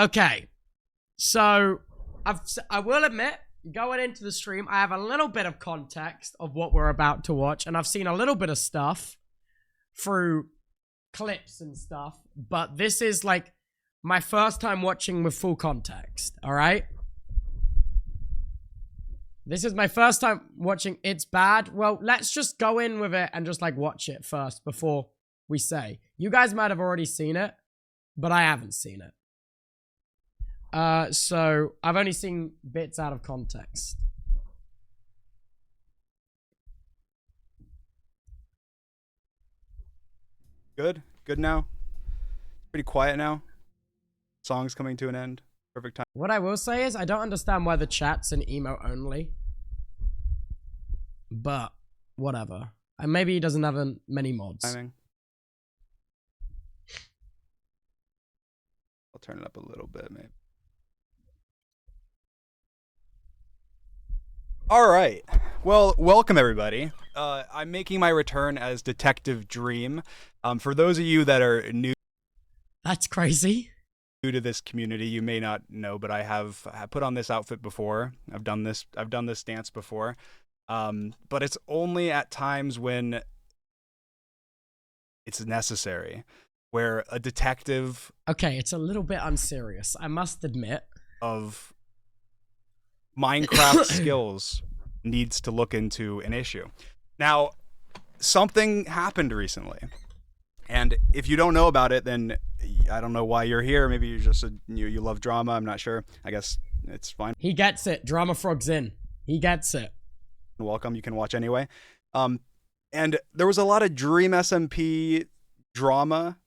Okay. So, I will admit, going into the stream, I have a little bit of context of what we're about to watch, and I've seen a little bit of stuff through clips and stuff, but this is like my first time watching with full context, all right? This is my first time watching It's Bad. Well, let's just go in with it and just like watch it first before we say. You guys might have already seen it, but I haven't seen it. So I've only seen bits out of context. Good now. Pretty quiet now. Song's coming to an end. Perfect time. What I will say is I don't understand why the chat's an emo only. But whatever. And maybe he doesn't have many mods. Timing. I'll turn it up a little bit, maybe. All right. Well, welcome everybody. I'm making my return as Detective Dream. For those of you that are new, that's crazy. New to this community, you may not know, but I have put on this outfit before. I've done this dance before. But it's only at times when it's necessary, where a detective. Okay, it's a little bit unserious, I must admit. Of Minecraft skills needs to look into an issue. Now, something happened recently, and if you don't know about it, then I don't know why you're here. Maybe you're just you love drama. I'm not sure. I guess it's fine. He gets it. Drama Frog's in. He gets it. Welcome. You can watch anyway. And there was a lot of Dream SMP drama,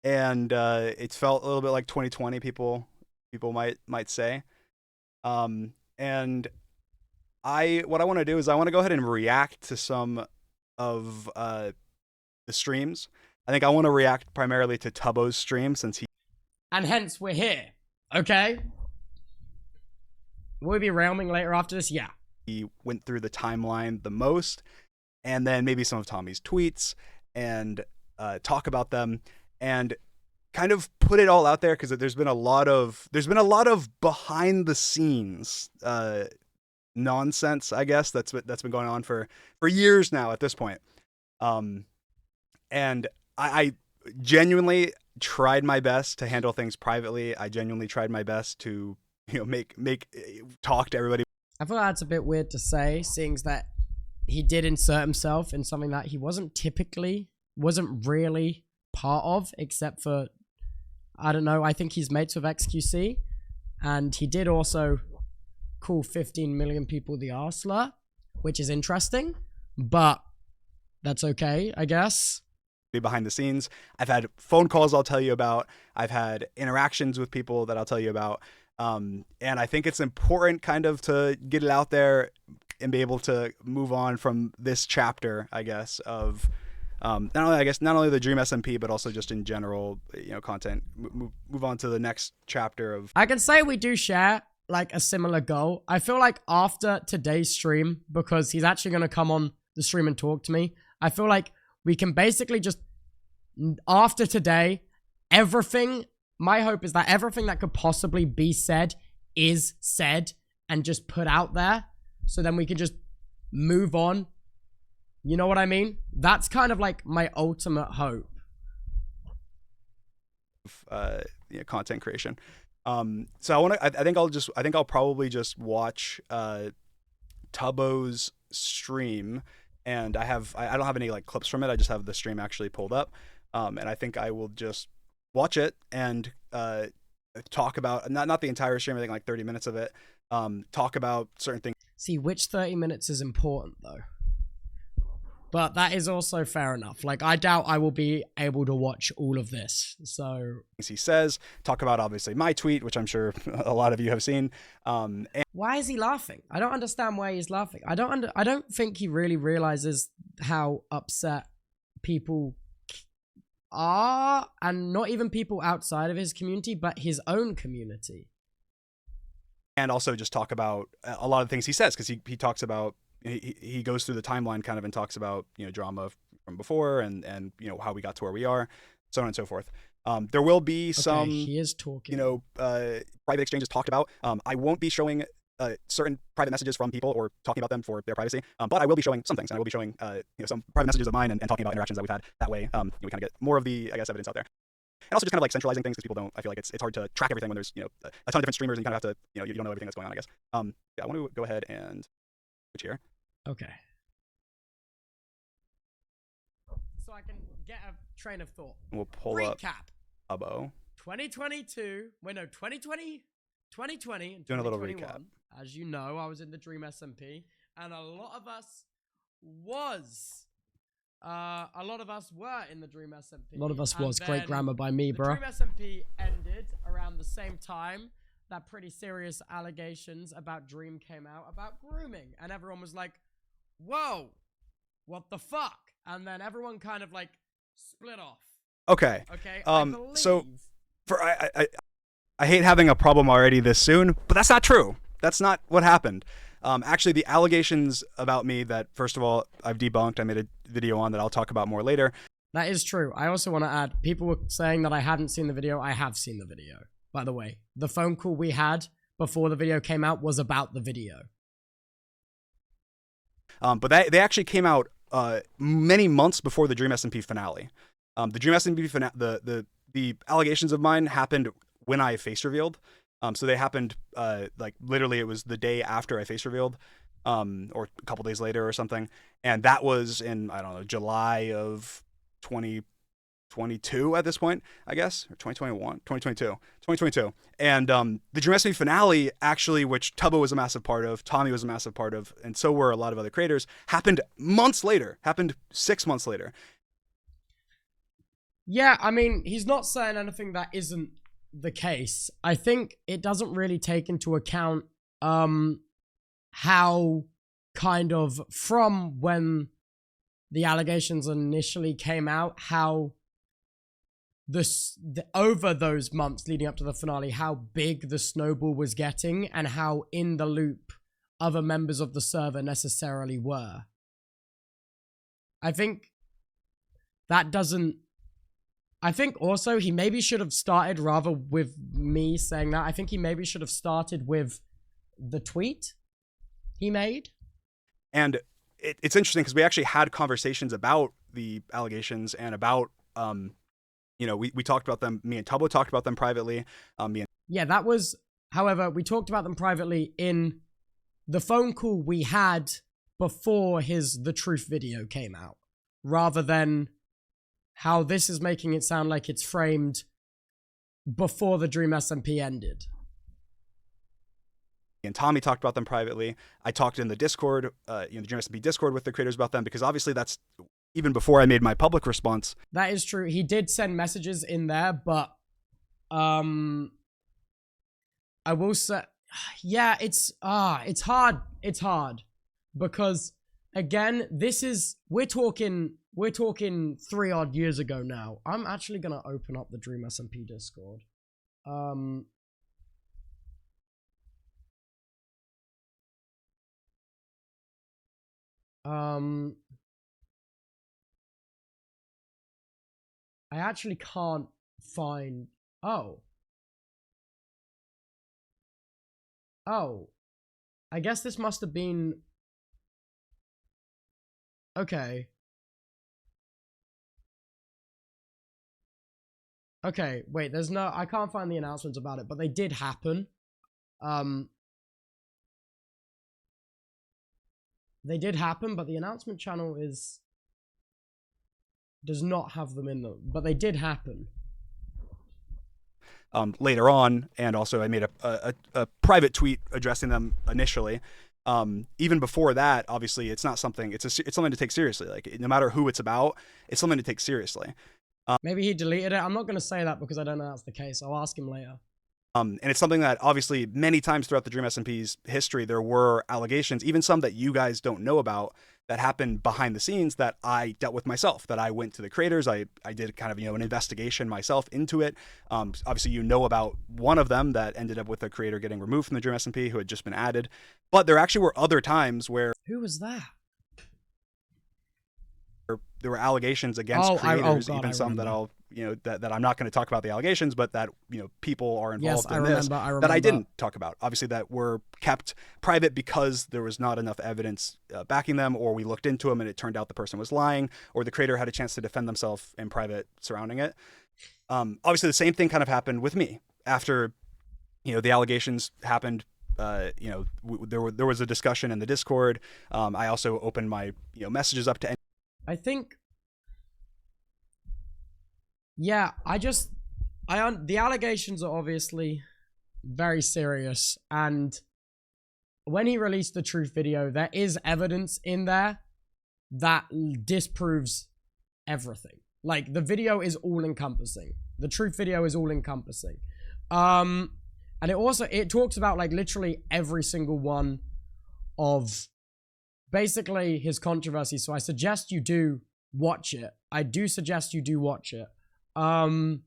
and it felt a little bit like 2020. People might say. And what I want to do is I want to go ahead and react to some of the streams. I think I want to react primarily to Tubbo's stream since he. And hence we're here. Okay. Will we be roaming later after this? Yeah. He went through the timeline the most, and then maybe some of Tommy's tweets, and talk about them, and kind of put it all out there, because there's been a lot of behind the scenes nonsense, I guess, that's been going on for years now at this point. And I genuinely tried my best to handle things privately. I genuinely tried my best to make talk to everybody. I feel like that's a bit weird to say, seeing that he did insert himself in something that he wasn't really part of, except for, I don't know, I think he's mates with XQC, and he did also call 15 million people the R-slur, which is interesting, but that's okay, I guess. Behind the scenes, I've had phone calls I'll tell you about, I've had interactions with people that I'll tell you about. And I think it's important kind of to get it out there and be able to move on from this chapter, I guess, of not only the Dream SMP, but also just in general, content. Move on to the next chapter of. I can say we do share like a similar goal. I feel like after today's stream, because he's actually going to come on the stream and talk to me, I feel like we can basically just, after today, my hope is that everything that could possibly be said is said and just put out there, so then we can just move on. You know what I mean? That's kind of like my ultimate hope. Content creation. So I think I'll probably just watch Tubbo's stream, and I don't have any like clips from it. I just have the stream actually pulled up, and I think I will just watch it and talk about not the entire stream. I think like 30 minutes of it. Talk about certain things. See, which 30 minutes is important though. But that is also fair enough. Like, I doubt I will be able to watch all of this. So he says, talk about obviously my tweet, which I'm sure a lot of you have seen. And why is he laughing? I don't understand why he's laughing. I don't think he really realizes how upset people are, and not even people outside of his community, but his own community. And also just talk about a lot of things he says, because he talks about, he goes through the timeline kind of and talks about, drama from before and how we got to where we are, so on and so forth. There will be some, he is talking. private exchanges talked about. I won't be showing certain private messages from people or talking about them for their privacy, but I will be showing some things, and I will be showing some private messages of mine and talking about interactions that we've had. That way, we kind of get more of the, I guess, evidence out there. And also just kind of like centralizing things, because people don't. I feel like it's hard to track everything when there's a ton of different streamers, and you kind of have to you don't know everything that's going on, I guess. I want to go ahead and switch here. Okay. So I can get a train of thought. We'll pull up Tubbo. 2022. Wait, no, 2020 and doing a little recap. As you know, I was in the Dream SMP, and a lot of us were in the Dream SMP. A lot of us was. Great grammar by me, bro. The Dream SMP ended around the same time that pretty serious allegations about Dream came out about grooming, and everyone was like, whoa, what the fuck? And then everyone kind of like split off. Okay. So I hate having a problem already this soon, but that's not true. That's not what happened. Actually, the allegations about me that, first of all, I've debunked, I made a video on that I'll talk about more later. That is true. I also want to add, people were saying that I hadn't seen the video. I have seen the video, by the way. The phone call we had before the video came out was about the video. But they actually came out many months before the Dream SMP finale. The Dream SMP finale, the allegations of mine happened when I face revealed. So they happened like literally it was the day after I face revealed, or a couple days later or something. And that was in, I don't know, July of 2022 at this point, I guess, or 2022. And the Dream SMP finale, actually, which Tubbo was a massive part of, Tommy was a massive part of, and so were a lot of other creators, happened months later, happened 6 months later. Yeah, I mean, he's not saying anything that isn't the case. I think it doesn't really take into account how kind of from when the allegations initially came out, how over those months leading up to the finale, how big the snowball was getting and how in the loop other members of the server necessarily were. I think that doesn't... I think also he maybe should have started, rather with me saying that, I think he maybe should have started with the tweet he made. And it's interesting because we actually had conversations about the allegations and about, we talked about them. Me and Tubbo talked about them privately. Yeah, that was, however, we talked about them privately in the phone call we had before The Truth video came out, rather than how this is making it sound like it's framed before the Dream SMP ended. And Tommy talked about them privately. I talked in the Discord, the Dream SMP Discord with the creators about them, because obviously that's even before I made my public response. That is true. He did send messages in there, but I will say, yeah, it's hard. It's hard because again, we're talking 3 odd years ago now. I'm actually gonna open up the Dream SMP Discord. I actually can't find... Oh, I guess this must have been... Okay. Okay, wait, I can't find the announcements about it, but they did happen. They did happen, but the announcement channel does not have them in them, but they did happen. Later on, and also I made a private tweet addressing them initially. Even before that, obviously, it's not something. It's something to take seriously. Like, no matter who it's about, it's something to take seriously. Maybe he deleted it. I'm not going to say that because I don't know that's the case. I'll ask him later. And it's something that obviously many times throughout the Dream SMP's history, there were allegations, even some that you guys don't know about, that happened behind the scenes that I dealt with myself, that I went to the creators. I did kind of, an investigation myself into it. Obviously, you know about one of them that ended up with a creator getting removed from the Dream SMP who had just been added. But there actually were other times where... Who was that? There were allegations against creators, even some that I'll that I'm not going to talk about the allegations, but that people are involved yes, in this remember. that I didn't talk about. Obviously, that were kept private because there was not enough evidence backing them, or we looked into them and it turned out the person was lying, or the creator had a chance to defend themselves in private surrounding it. Obviously, the same thing kind of happened with me after the allegations happened. There was a discussion in the Discord. I also opened my messages up to. I think. Yeah, the allegations are obviously very serious, and when he released the truth video, there is evidence in there that disproves everything. Like, the video is all encompassing. The truth video is all encompassing. And it talks about like literally every single one of basically his controversy. So I suggest you do watch it. I do suggest you do watch it. But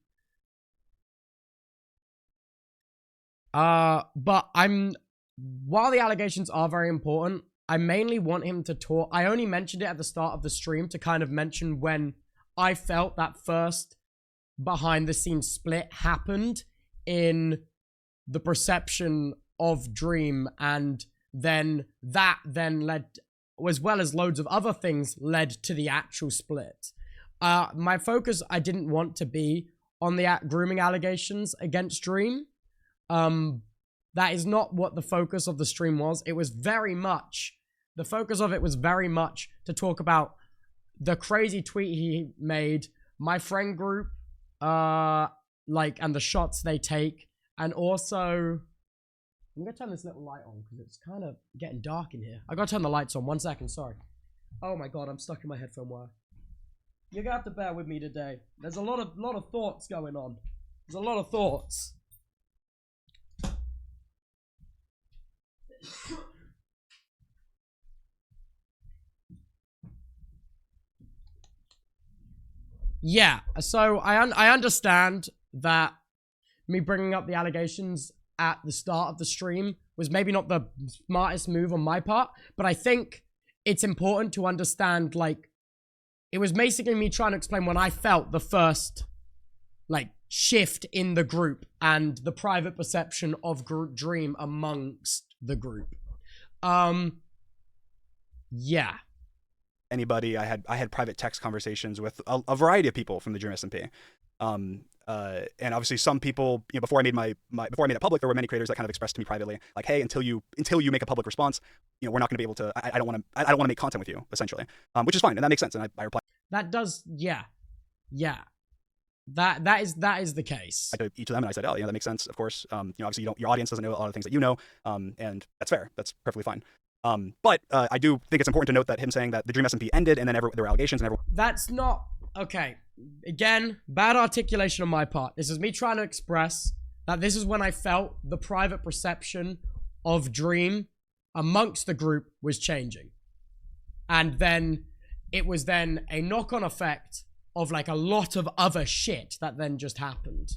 while the allegations are very important, I mainly want him to talk. I only mentioned it at the start of the stream to kind of mention when I felt that first behind the scenes split happened in the perception of Dream, and then that led, as well as loads of other things, led to the actual split. My focus, I didn't want to be on the grooming allegations against Dream. That is not what the focus of the stream was. It was very much, the focus of it was very much to talk about the crazy tweet he made, my friend group, and the shots they take. And also, I'm going to turn this little light on because it's kind of getting dark in here. I got to turn the lights on. 1 second, sorry. Oh my god, I'm stuck in my headphone wire. You're going to have to bear with me today. There's a lot of thoughts going on. There's a lot of thoughts. Yeah, so I understand that me bringing up the allegations at the start of the stream was maybe not the smartest move on my part, but I think it's important to understand, like, it was basically me trying to explain when I felt the first, like, shift in the group and the private perception of Dream amongst the group. Yeah. Anybody, I had private text conversations with a variety of people from the Dream SMP. And obviously some people, before I made before I made it public, there were many creators that kind of expressed to me privately, like, hey, until you make a public response, we're not going to be able to, I don't want to make content with you, essentially, which is fine. And that makes sense. And I replied. That does. Yeah. That is the case. I told each of them and I said, oh, that makes sense. Of course. Obviously your audience doesn't know a lot of things that you know. And that's fair. That's perfectly fine. But I do think it's important to note that him saying that the Dream SMP ended and then there were allegations and that's not, okay. Again, bad articulation on my part. This is me trying to express that this is when I felt the private perception of Dream amongst the group was changing. And then it was then a knock-on effect of like a lot of other shit that then just happened.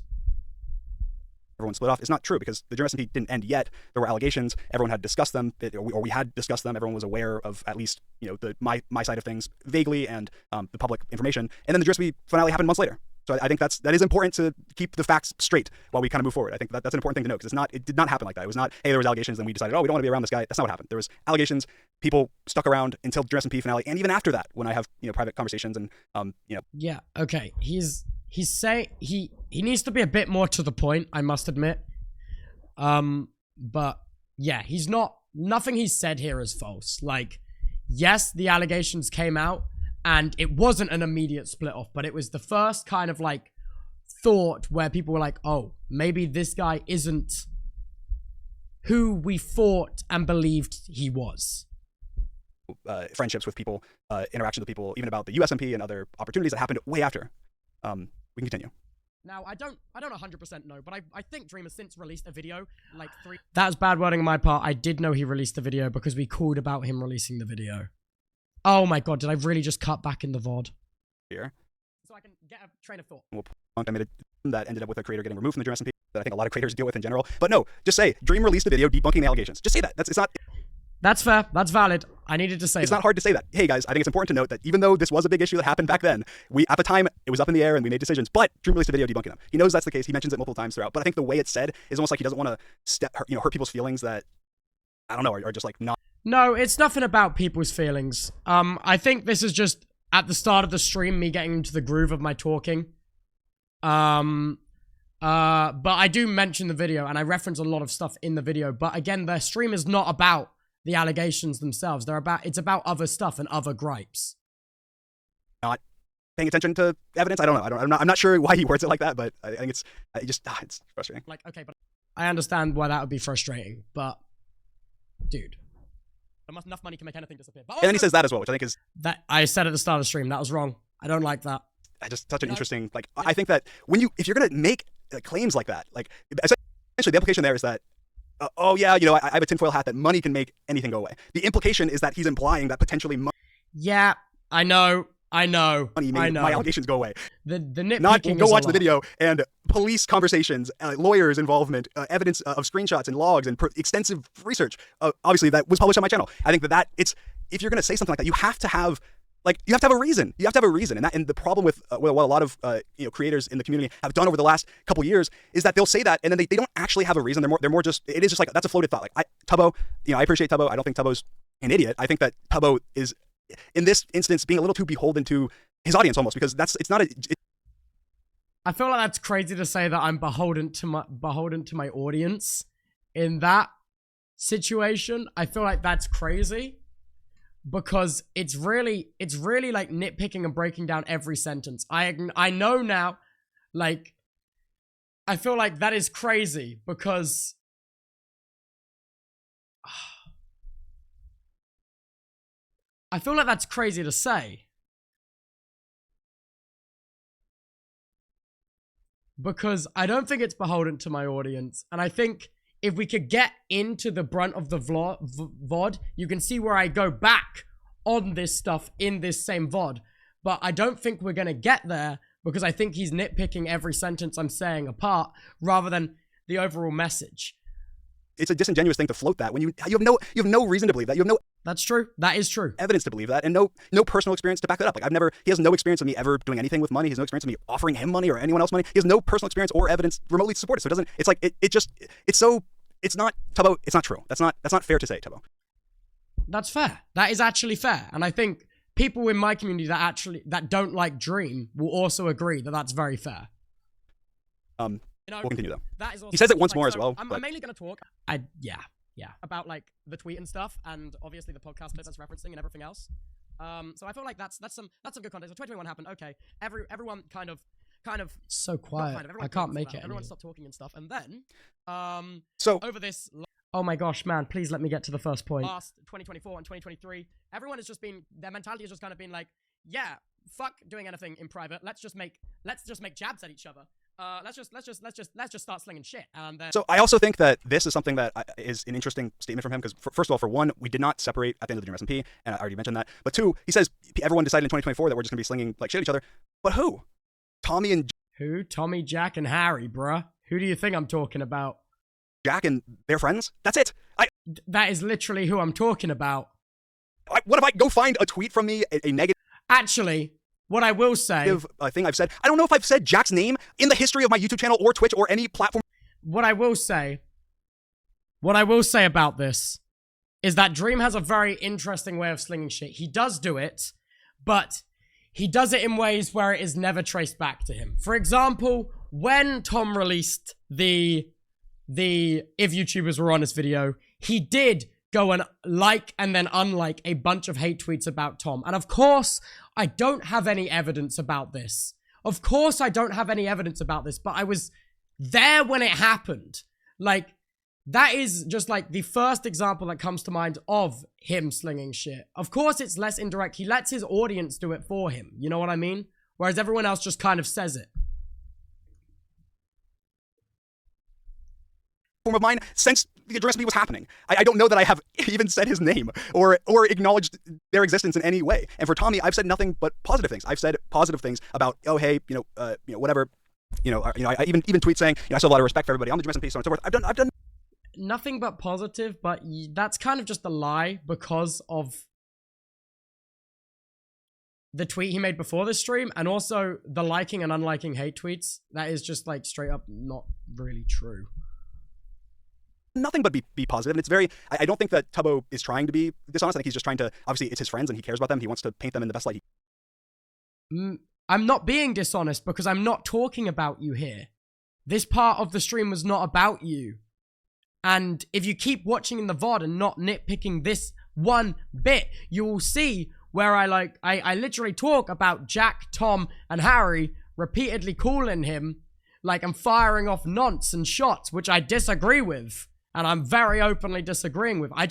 Everyone split off. It's not true because the Dream SMP didn't end yet. There were allegations. Everyone had discussed them, or we had discussed them. Everyone was aware of at least my side of things vaguely and the public information. And then the Dream SMP finale happened months later. So I think that is important to keep the facts straight while we kind of move forward. I think that's an important thing to know because it did not happen like that. It was not, hey, there was allegations and we decided, oh, we don't want to be around this guy. That's not what happened. There was allegations. People stuck around until Dream SMP finale, and even after that, when I have private conversations and Yeah. Okay. He's saying he needs to be a bit more to the point, I must admit. But yeah, nothing he's said here is false. Like, yes, the allegations came out and it wasn't an immediate split off, but it was the first kind of like thought where people were like, oh, maybe this guy isn't who we thought and believed he was. Friendships with people, interactions with people, even about the USMP and other opportunities that happened way after. We can continue. Now, I don't 100% know, but I think Dream has since released a video, like 3... That was bad wording on my part. I did know he released the video because we called about him releasing the video. Oh my god, did I really just cut back in the VOD? Here. So I can get a train of thought. I made that ended up with a creator getting removed from the Dream SMP that I think a lot of creators deal with in general. But no, just say, Dream released a video debunking the allegations. Just say that. It's not... That's fair. That's valid. I needed to say It's that. not hard to say that. Hey guys, I think it's important to note that even though this was a big issue that happened back then, at the time it was up in the air and we made decisions. But Dream released a video debunking them. He knows that's the case. He mentions it multiple times throughout. But I think the way it's said is almost like he doesn't want to hurt people's feelings that I don't know are just like not. No, it's nothing about people's feelings. I think this is just at the start of the stream, me getting into the groove of my talking. But I do mention the video and I reference a lot of stuff in the video. But again, the stream is not about the allegations themselves. It's about other stuff and other gripes. Not paying attention to evidence. I don't know. I'm not sure why he words it like that, but I think it's frustrating. Like, okay, but I understand why that would be frustrating, but dude, enough money can make anything disappear. But also, and then he says that as well, which I think is that I said at the start of the stream. That was wrong. I don't like that. Just such an interesting, like, I think that if you're going to make claims like that, like, essentially the implication there is that, oh yeah, I have a tinfoil hat that money can make anything go away. The implication is that he's implying that potentially money. Yeah, I know. Money made my allegations go away. The nitpicking Not is go watch a the lot. video and police conversations, lawyers' involvement, evidence of screenshots and logs and extensive research. Obviously, that was published on my channel. I think that it's if you're going to say something like that, you have to have a reason. You have to have a reason. And the problem with what a lot of creators in the community have done over the last couple years is that they'll say that and then they don't actually have a reason. They're more just, it is just like, that's a floated thought. Like Tubbo, I appreciate Tubbo. I don't think Tubbo's an idiot. I think that Tubbo is, in this instance, being a little too beholden to his audience almost, because I feel like that's crazy to say that I'm beholden to my audience in that situation. I feel like that's crazy. Because it's really like nitpicking and breaking down every sentence. I know now, like, I feel like that is crazy because I feel like that's crazy to say. Because I don't think it's beholden to my audience. And I think if we could get into the brunt of the VOD, you can see where I go back on this stuff in this same VOD. But I don't think we're going to get there because I think he's nitpicking every sentence I'm saying apart rather than the overall message. It's a disingenuous thing to float that when you have no reason to believe that. You have no. That's true. That is true. Evidence to believe that, and no personal experience to back that up. Like he has no experience of me ever doing anything with money. He has no experience of me offering him money or anyone else money. He has no personal experience or evidence remotely to support it. So it doesn't. It's like it's not Tubbo. It's not true. That's not fair to say, Tubbo. That's fair. That is actually fair, and I think people in my community that don't like Dream will also agree that that's very fair. We'll continue though. That is also, he says it once like, more so as well. I'm mainly going to talk. Yeah, about like the tweet and stuff, and obviously the podcast clip that's referencing and everything else. So I feel like that's some good context. So 2021 happened. Okay, everyone kind of so quiet. I can't make it. Everyone stopped talking and stuff, and then so over this. Oh my gosh, man! Please let me get to the first point. Last 2024 and 2023, everyone has just been, their mentality has just kind of been like, yeah, fuck doing anything in private. Let's just make jabs at each other. Let's just start slinging shit. And then. So I also think that this is something that is an interesting statement from him because first of all, for one, we did not separate at the end of the Dream SMP, and I already mentioned that. But two, he says everyone decided in 2024 that we're just gonna be slinging like shit at each other. But who? Tommy and who? Tommy, Jack, and Harry, bruh. Who do you think I'm talking about? Jack and their friends. That's it. That is literally who I'm talking about. What if I go find a tweet from me, a negative? Actually, what I will say, thing I've said. I don't know if I've said Jack's name in the history of my YouTube channel or Twitch or any platform. What I will say about this is that Dream has a very interesting way of slinging shit. He does do it, but he does it in ways where it is never traced back to him. For example, when Tom released the If YouTubers Were Honest video, he did go and like and then unlike a bunch of hate tweets about Tom. And of course, I don't have any evidence about this. Of course, I don't have any evidence about this, but I was there when it happened. Like, that is just like the first example that comes to mind of him slinging shit. Of course, it's less indirect. He lets his audience do it for him. You know what I mean? Whereas everyone else just kind of says it. Of mine since the Dream SMP was happening. I don't know that I have even said his name or acknowledged their existence in any way. And for Tommy, I've said nothing but positive things. I've said positive things about, oh hey, whatever, I even tweet saying, I still have a lot of respect for everybody on the Dream SMP, so on and so forth. I've done. nothing but positive, but that's kind of just a lie because of the tweet he made before the stream, and also the liking and unliking hate tweets. That is just like straight up not really true. Nothing but be positive. And it's very, I don't think that Tubbo is trying to be dishonest. I think he's just trying to, obviously it's his friends and he cares about them. He wants to paint them in the best light. I'm not being dishonest because I'm not talking about you here. This part of the stream was not about you. And if you keep watching in the VOD and not nitpicking this one bit, you will see where I literally talk about Jack, Tom, and Harry repeatedly calling him like I'm firing off nonce and shots, which I disagree with. And I'm very openly disagreeing with. I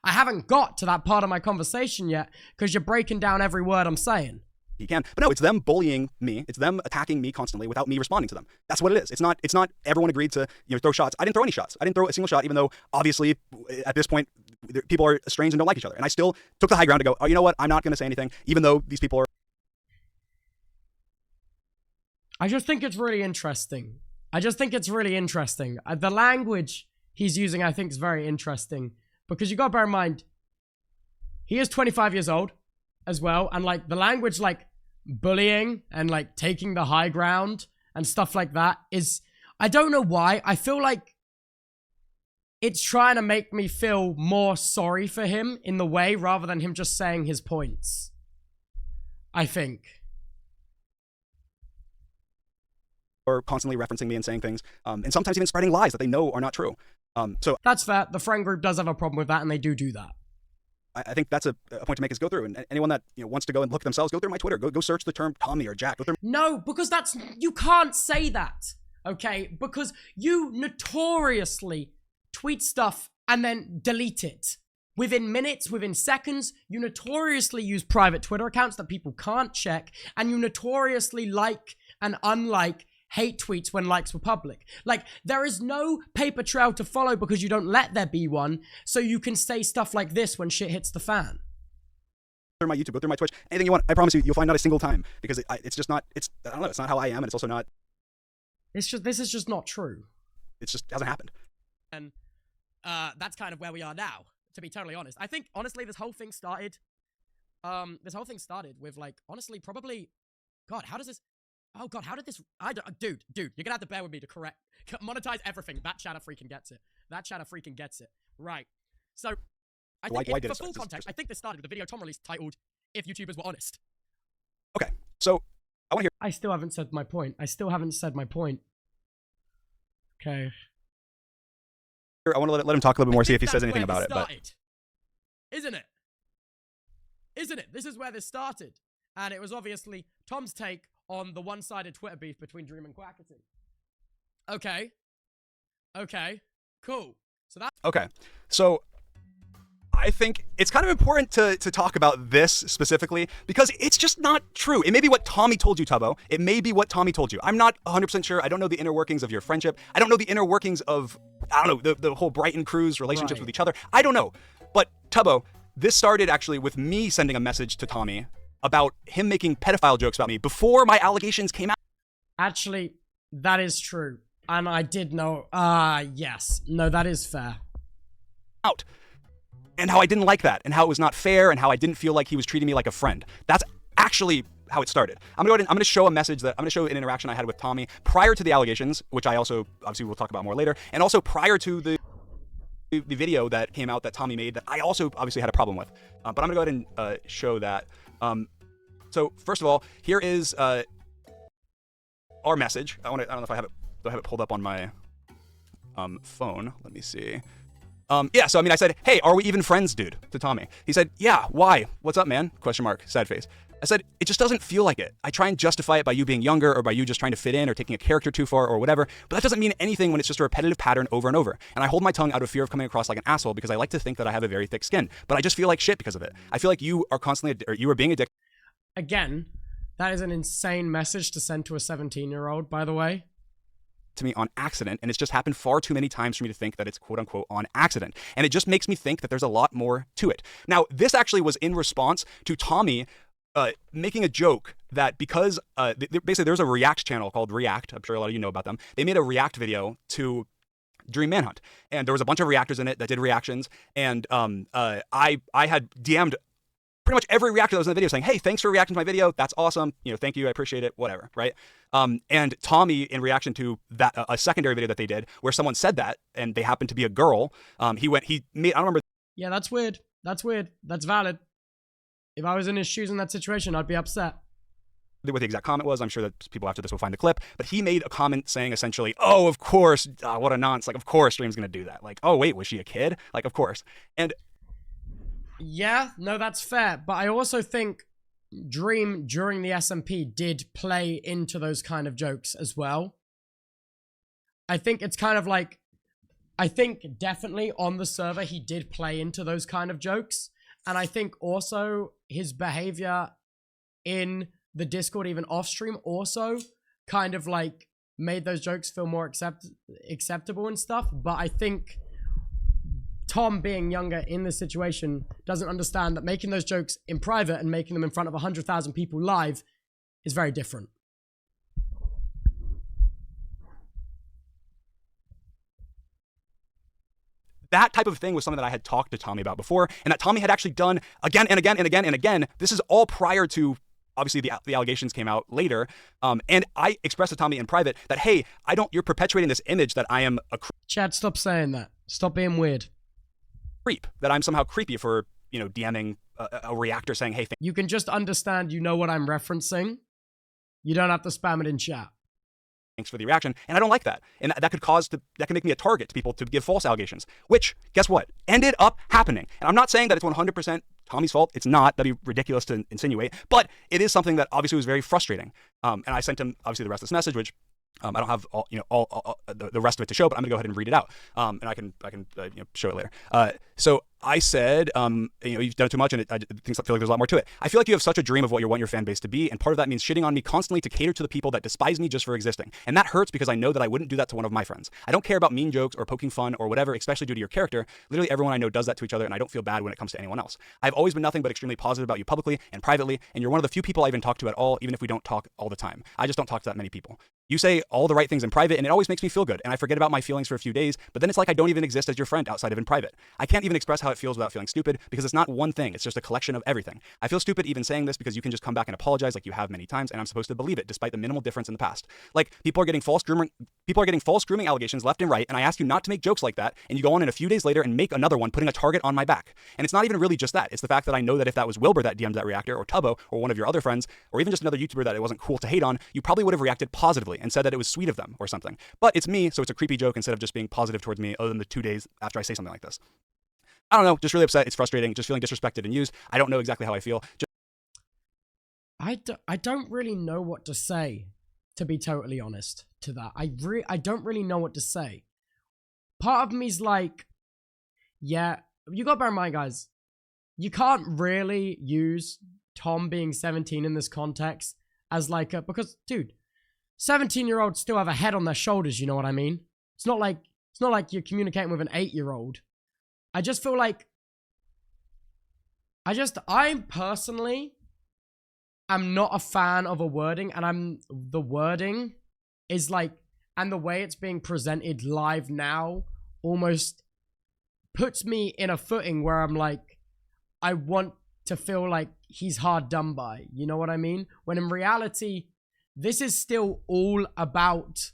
haven't got to that part of my conversation yet because you're breaking down every word I'm saying. He can, but no, it's them bullying me. It's them attacking me constantly without me responding to them. That's what it is. It's not everyone agreed to, throw shots. I didn't throw any shots. I didn't throw a single shot, even though obviously at this point people are estranged and don't like each other. And I still took the high ground to go, oh, you know what? I'm not going to say anything, even though these people are. I just think it's really interesting. The language he's using, I think, is very interesting because you got to bear in mind, he is 25 years old as well. And like the language, like bullying and like taking the high ground and stuff like that is, I don't know why. I feel like it's trying to make me feel more sorry for him in the way rather than him just saying his points. I think. Or constantly referencing me and saying things, and sometimes even spreading lies that they know are not true. So that's fair. The friend group does have a problem with that, and they do that. I think that's a point to make is go through, and anyone that wants to go and look at themselves, go through my Twitter, go search the term Tommy or Jack. No, because you can't say that, okay? Because you notoriously tweet stuff and then delete it. Within minutes, within seconds, you notoriously use private Twitter accounts that people can't check, and you notoriously like and unlike hate tweets when likes were public. Like, there is no paper trail to follow because you don't let there be one, so you can say stuff like this when shit hits the fan. Go through my YouTube, go through my Twitch, anything you want. I promise you'll find not a single time because it's just not, I don't know, it's not how I am, and it's also not. This is just not true. It just hasn't happened. And that's kind of where we are now, to be totally honest. I think, honestly, this whole thing started with, like, honestly, probably, God, how did this, dude, you're gonna have to bear with me to monetize everything. That chatter freaking gets it. Right. So, I think, for full context, I think this started with a video Tom released titled, If YouTubers Were Honest. Okay, so, I want to hear. I still haven't said my point. Okay. I want to let him talk a little bit more, see if he says anything about it. But Isn't it? This is where this started. And it was obviously Tom's take on the one-sided Twitter beef between Dream and Quackity. Okay. Cool. So I think it's kind of important to talk about this specifically because it's just not true. It may be what Tommy told you, Tubbo. It may be what Tommy told you. I'm not 100% sure. I don't know the inner workings of your friendship. I don't know the inner workings of, I don't know, the whole Brighton crew's relationships with each other. I don't know. But Tubbo, this started actually with me sending a message to Tommy about him making pedophile jokes about me before my allegations came out. Actually, that is true. And I did know, yes. No, that is fair. And how I didn't like that, and how it was not fair, and how I didn't feel like he was treating me like a friend. That's actually how it started. I'm gonna show an interaction I had with Tommy prior to the allegations, which I also, obviously we'll talk about more later, and also prior to the video that came out that Tommy made that I also obviously had a problem with. But I'm gonna go ahead and show that. So first of all, here is our message. I don't know if I have it pulled up on my phone. Let me see. Yeah, so I mean, I said, hey, are we even friends, dude, to Tommy? He said, yeah, why? What's up, man? ? Sad face. I said, it just doesn't feel like it. I try and justify it by you being younger or by you just trying to fit in or taking a character too far or whatever, but that doesn't mean anything when it's just a repetitive pattern over and over. And I hold my tongue out of fear of coming across like an asshole because I like to think that I have a very thick skin, but I just feel like shit because of it. I feel like you are you are being a dick. Again, that is an insane message to send to a 17-year-old, by the way. To me on accident, and it's just happened far too many times for me to think that it's quote unquote on accident. And it just makes me think that there's a lot more to it. Now, this actually was in response to Tommy making a joke that because basically there's a React channel called React. I'm sure a lot of you know about them. They made a React video to Dream Manhunt, and there was a bunch of reactors in it that did reactions, and I had DM'd pretty much every reactor that was in the video saying, hey, thanks for reacting to my video. That's awesome. Thank you. I appreciate it. Whatever. Right. And Tommy, in reaction to that, a secondary video that they did where someone said that and they happened to be a girl, I don't remember. Yeah, that's weird. That's weird. That's valid. If I was in his shoes in that situation, I'd be upset. What the exact comment was. I'm sure that people after this will find the clip, but he made a comment saying essentially, oh, of course, what a nonce. Like, of course Dream's going to do that. Like, oh, wait, was she a kid? Like, of course. And yeah, no, that's fair. But I also think Dream during the SMP did play into those kind of jokes as well. I think it's kind of like, I think definitely on the server, he did play into those kind of jokes. And I think also his behavior in the Discord, even off stream, also kind of like made those jokes feel more acceptable and stuff. But I think Tom, being younger in this situation, doesn't understand that making those jokes in private and making them in front of 100,000 people live is very different. That type of thing was something that I had talked to Tommy about before, and that Tommy had actually done again and again and again and again. This is all prior to, obviously, the allegations came out later. And I expressed to Tommy in private that, hey, you're perpetuating this image that I am a Chad, stop saying that. Stop being weird. Creep, that I'm somehow creepy for, DMing a reactor saying, hey, you can just understand you know what I'm referencing. You don't have to spam it in chat. Thanks for the reaction. And I don't like that. And that could make me a target to people to give false allegations, which, guess what, ended up happening. And I'm not saying that it's 100% Tommy's fault. It's not. That'd be ridiculous to insinuate. But it is something that obviously was very frustrating. And I sent him, obviously, the rest of this message, which I don't have all the rest of it to show, but I'm gonna go ahead and read it out, and I can show it later. So I said, you've done too much, and I feel like there's a lot more to it. I feel like you have such a dream of what you want your fan base to be, and part of that means shitting on me constantly to cater to the people that despise me just for existing. And that hurts because I know that I wouldn't do that to one of my friends. I don't care about mean jokes or poking fun or whatever, especially due to your character. Literally everyone I know does that to each other, and I don't feel bad when it comes to anyone else. I've always been nothing but extremely positive about you publicly and privately, and you're one of the few people I even talk to at all, even if we don't talk all the time. I just don't talk to that many people. You say all the right things in private, and it always makes me feel good, and I forget about my feelings for a few days, but then it's like I don't even exist as your friend outside of in private. I can't even express how it feels without feeling stupid, because it's not one thing, it's just a collection of everything. I feel stupid even saying this because you can just come back and apologize like you have many times, and I'm supposed to believe it despite the minimal difference in the past. Like, people are getting false grooming allegations left and right, and I ask you not to make jokes like that, and you go on in a few days later and make another one putting a target on my back. And it's not even really just that, it's the fact that I know that if that was Wilbur that DM'd that reactor, or Tubbo, or one of your other friends, or even just another YouTuber that it wasn't cool to hate on, you probably would have reacted positively and said that it was sweet of them or something. But it's me, so it's a creepy joke instead of just being positive towards me other than the 2 days after I say something like this. I don't know, just really upset. It's frustrating, just feeling disrespected and used. I don't know exactly how I feel. I don't really know what to say, to be totally honest, to that. I don't really know what to say. Part of me's like, yeah, you gotta bear in mind, guys, you can't really use Tom being 17 in this context as like a, because, dude, 17-year-olds still have a head on their shoulders, you know what I mean? It's not like you're communicating with an 8-year-old. I just feel like I personally am not a fan of a wording, and the wording is like, and the way it's being presented live now almost puts me in a footing where I'm like, I want to feel like he's hard done by, you know what I mean? When in reality, this is still all about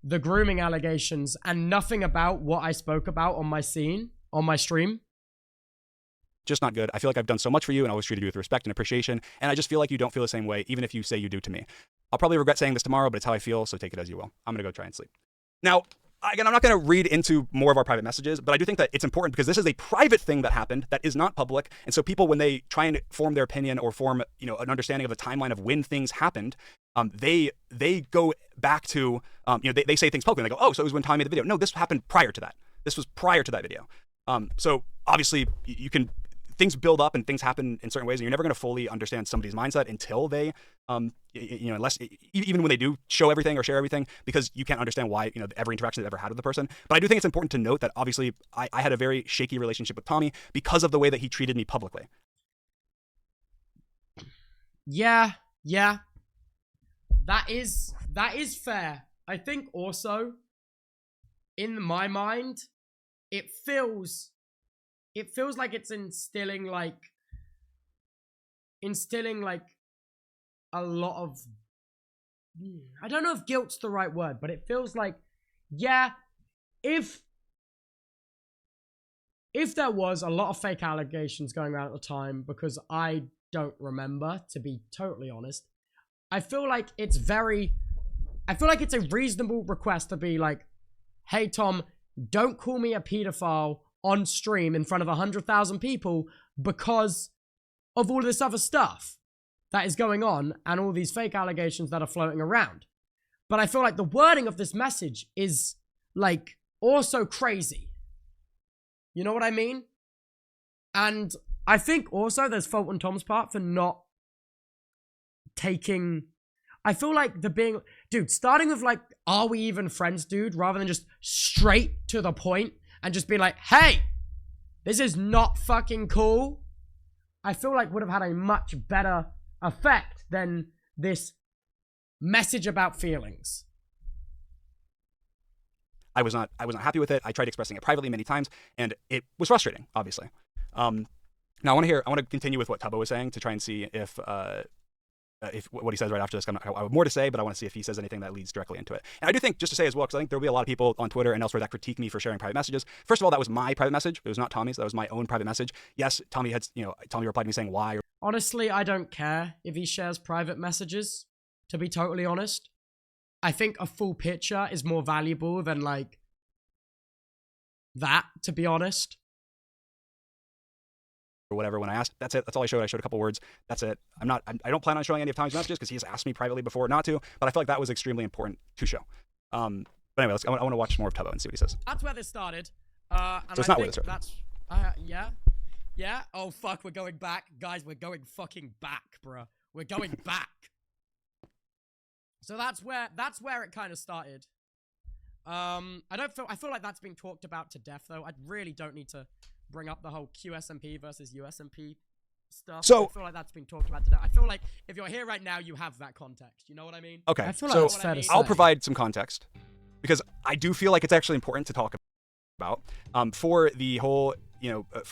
the grooming allegations and nothing about what I spoke about on my stream. Just not good. I feel like I've done so much for you and always treated you with respect and appreciation, and I just feel like you don't feel the same way, even if you say you do to me. I'll probably regret saying this tomorrow, but it's how I feel, so take it as you will. I'm gonna go try and sleep. Now, again, I'm not going to read into more of our private messages, but I do think that it's important because this is a private thing that happened that is not public. And so people, when they try and form their opinion or form, an understanding of the timeline of when things happened, they go back to, they say things publicly. And they go, oh, so it was when Tommy made the video. No, this happened prior to that. This was prior to that video. So obviously things build up and things happen in certain ways, and you're never going to fully understand somebody's mindset until they, unless even when they do show everything or share everything, because you can't understand why, every interaction they've ever had with the person. But I do think it's important to note that obviously I had a very shaky relationship with Tommy because of the way that he treated me publicly. Yeah. That is fair. I think also, in my mind, it feels like it's instilling like a lot of, I don't know if guilt's the right word, but it feels like, yeah, if there was a lot of fake allegations going around at the time, because I don't remember, to be totally honest, I feel like it's a reasonable request to be like, hey, Tom, don't call me a pedophile on stream in front of 100,000 people because of all this other stuff that is going on and all these fake allegations that are floating around. But I feel like the wording of this message is, like, also crazy. You know what I mean? And I think also there's fault on Tom's part for not taking... I feel like dude, starting with like, are we even friends, dude? Rather than just straight to the point and just being like, hey, this is not fucking cool. I feel like would have had a much better effect than this message about feelings. I was not happy with it. I tried expressing it privately many times, and it was frustrating, obviously. Now I want to continue with what Tubbo was saying to try and see if what he says right after this, I have more to say, but I want to see if he says anything that leads directly into it. And I do think, just to say as well, because I think there'll be a lot of people on Twitter and elsewhere that critique me for sharing private messages. First of all, that was my private message. It was not Tommy's. That was my own private message. Yes, Tommy replied to me saying why. Honestly, I don't care if he shares private messages, to be totally honest. I think a full picture is more valuable than, like, that, to be honest. Or whatever. When I asked, that's it. That's all I showed. I showed a couple words. That's it. I don't plan on showing any of Tommy's messages because he has asked me privately before not to. But I feel like that was extremely important to show. But anyway, I want to watch more of Tubbo and see what he says. That's where this started. So it's not where this started. Yeah. Oh fuck, we're going back, guys. We're going fucking back, bruh. We're going back. So that's where it kind of started. I feel like that's been talked about to death though. I really don't need to bring up the whole QSMP versus USMP stuff. So I feel like that's been talked about today. I feel like if you're here right now, you have that context. You know what I mean? Okay. I feel so like that's fair to say. I'll provide some context because I do feel like it's actually important to talk about for the whole,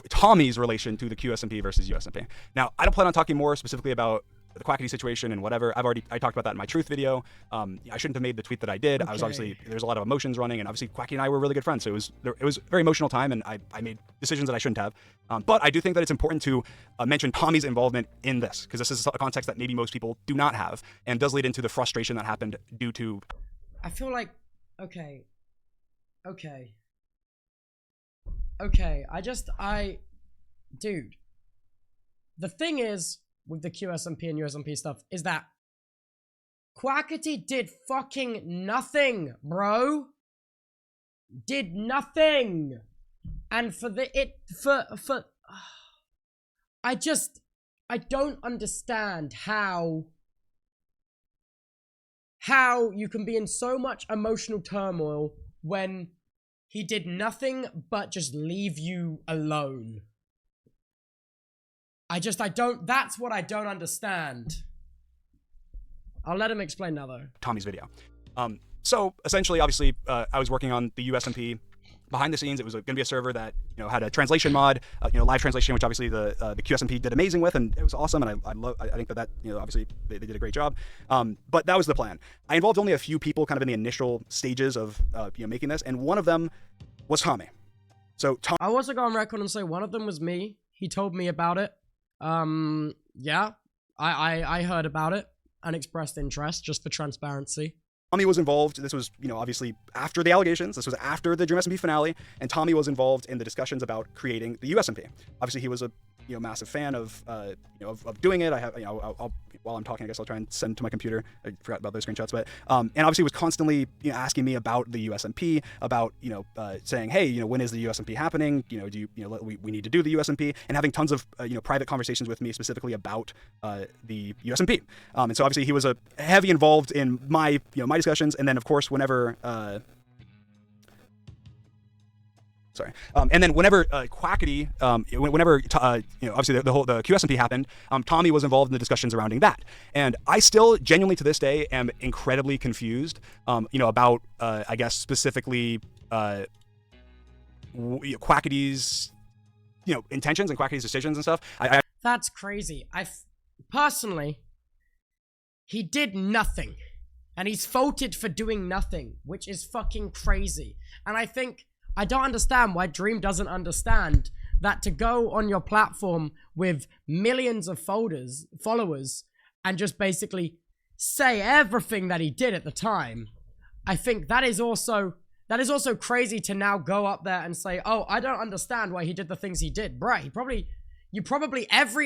Tommy's relation to the QSMP versus USMP. Now, I don't plan on talking more specifically about the Quackity situation and whatever. I talked about that in my truth video. I shouldn't have made the tweet that I did. Okay. I was obviously, there's a lot of emotions running, and obviously Quacky and I were really good friends, so it was a very emotional time, and I made decisions that I shouldn't have. But I do think that it's important to mention Tommy's involvement in this, because this is a context that maybe most people do not have, and does lead into the frustration that happened due to... I feel like, okay, dude, the thing is, with the QSMP and USMP stuff, is that Quackity did fucking nothing, bro. Did nothing. And I don't understand how you can be in so much emotional turmoil when he did nothing but just leave you alone. That's what I don't understand. I'll let him explain now, though. Tommy's video. So essentially, obviously, I was working on the USMP behind the scenes. It was going to be a server that, had a translation mod, live translation, which obviously the QSMP did amazing with, and it was awesome. And I think that, obviously they did a great job. But that was the plan. I involved only a few people kind of in the initial stages of, making this. And one of them was Tommy. So I also go on record and say one of them was me. He told me about it. Yeah, I heard about it and expressed interest just for transparency. Tommy was involved. This was, obviously after the allegations. This was after the Dream SMP finale, and Tommy was involved in the discussions about creating the USMP. Obviously, he was a massive fan of doing it. I have, while I'm talking, I guess I'll try and send to my computer. I forgot about those screenshots, but and obviously was constantly asking me about the USMP, about saying, hey, when is the USMP happening? We need to do the USMP, and having tons of private conversations with me specifically about the USMP. And so obviously he was a heavy involved in my my discussions, and then of course whenever Sorry. And then whenever Quackity, whenever obviously the QSMP happened, Tommy was involved in the discussions surrounding that, and I still genuinely to this day am incredibly confused, about I guess specifically Quackity's intentions and Quackity's decisions and stuff. That's crazy. Personally, he did nothing, and he's faulted for doing nothing, which is fucking crazy. And I don't understand why Dream doesn't understand that to go on your platform with millions of followers and just basically say everything that he did at the time. I think that is also crazy to now go up there and say, oh, I don't understand why he did the things he did. Bruh,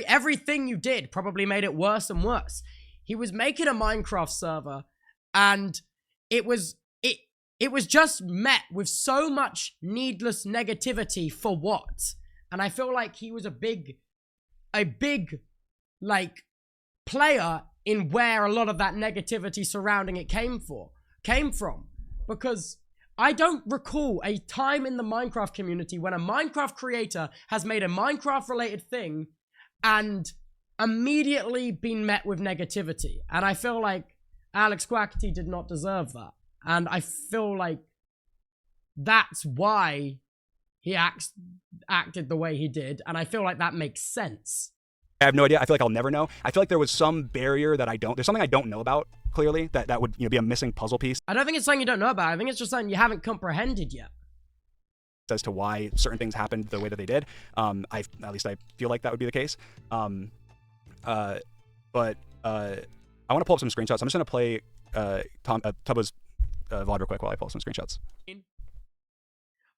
everything you did probably made it worse and worse. He was making a Minecraft server, and it was just met with so much needless negativity for what? And I feel like he was a big like player in where a lot of that negativity surrounding it came from. Because I don't recall a time in the Minecraft community when a Minecraft creator has made a Minecraft related thing and immediately been met with negativity. And I feel like Alex Quackity did not deserve that. And I feel like that's why he acted the way he did. And I feel like that makes sense. I have no idea. I feel like I'll never know. I feel like there was some barrier that there's something I don't know about, clearly, that would be a missing puzzle piece. I don't think it's something you don't know about. I think it's just something you haven't comprehended yet. As to why certain things happened the way that they did. At least I feel like that would be the case. But I want to pull up some screenshots. I'm just going to play Tubbo's VOD real quick while I pull some screenshots.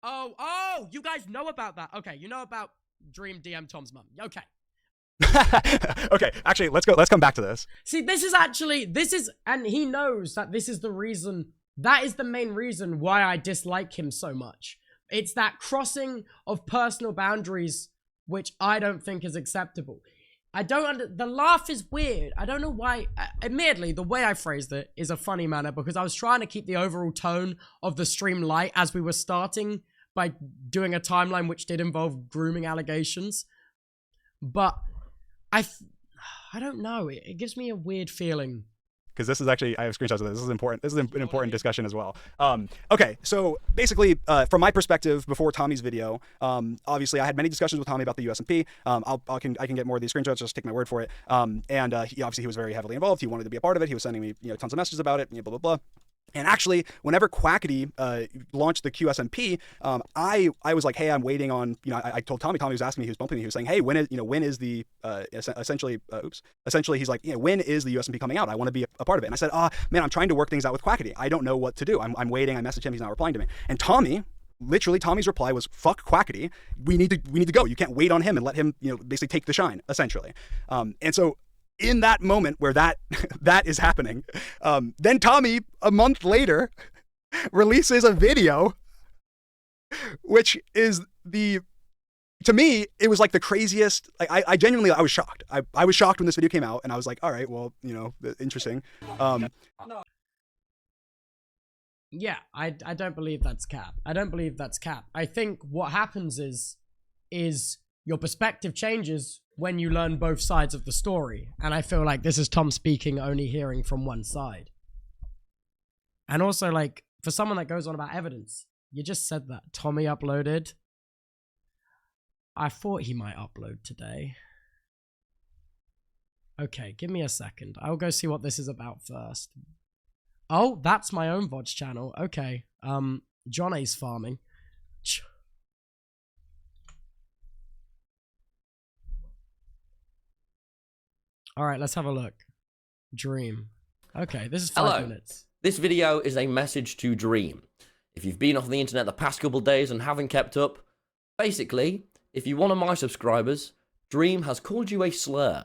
Oh, you guys know about that. Okay, you know about Dream DM Tom's mum. Okay. Okay, actually, let's come back to this. See, and he knows that this is the reason, that is the main reason why I dislike him so much. It's that crossing of personal boundaries, which I don't think is acceptable. The laugh is weird. I don't know why. Admittedly, the way I phrased it is a funny manner because I was trying to keep the overall tone of the stream light as we were starting by doing a timeline which did involve grooming allegations. But I don't know. It gives me a weird feeling. Because this is actually, I have screenshots of this. This is important. This is an important discussion as well. Okay, so basically, from my perspective, before Tommy's video, obviously I had many discussions with Tommy about the USMP. I can get more of these screenshots. Just take my word for it. He was very heavily involved. He wanted to be a part of it. He was sending me tons of messages about it. Blah blah blah. And actually, whenever Quackity launched the QSMP, I was like, hey, I'm waiting on, I told Tommy was asking me, he was bumping me, he was saying, hey, when is the, essentially he's like, when is the USMP coming out? I want to be a part of it. And I said, man, I'm trying to work things out with Quackity. I don't know what to do. I'm waiting. I messaged him. He's not replying to me. And Tommy's reply was, fuck Quackity. We need to go. You can't wait on him and let him, basically take the shine, essentially. And so, in that moment where that is happening, then Tommy, a month later, releases a video, which is to me, it was like the craziest. I genuinely, I was shocked. I was shocked when this video came out, and I was like, all right, well, interesting. Yeah, I don't believe that's cap. I think what happens is your perspective changes when you learn both sides of the story. And I feel like this is Tom speaking, only hearing from one side. And also, like, for someone that goes on about evidence, you just said that Tommy uploaded. I thought he might upload today. Okay, give me a second. I'll go see what this is about first. Oh, that's my own VOD's channel. Okay. John A's farming. All right, let's have a look. Dream. Okay, this is 5 minutes. This video is a message to Dream. If you've been off the internet the past couple days and haven't kept up, basically, if you're one of my subscribers, Dream has called you a slur.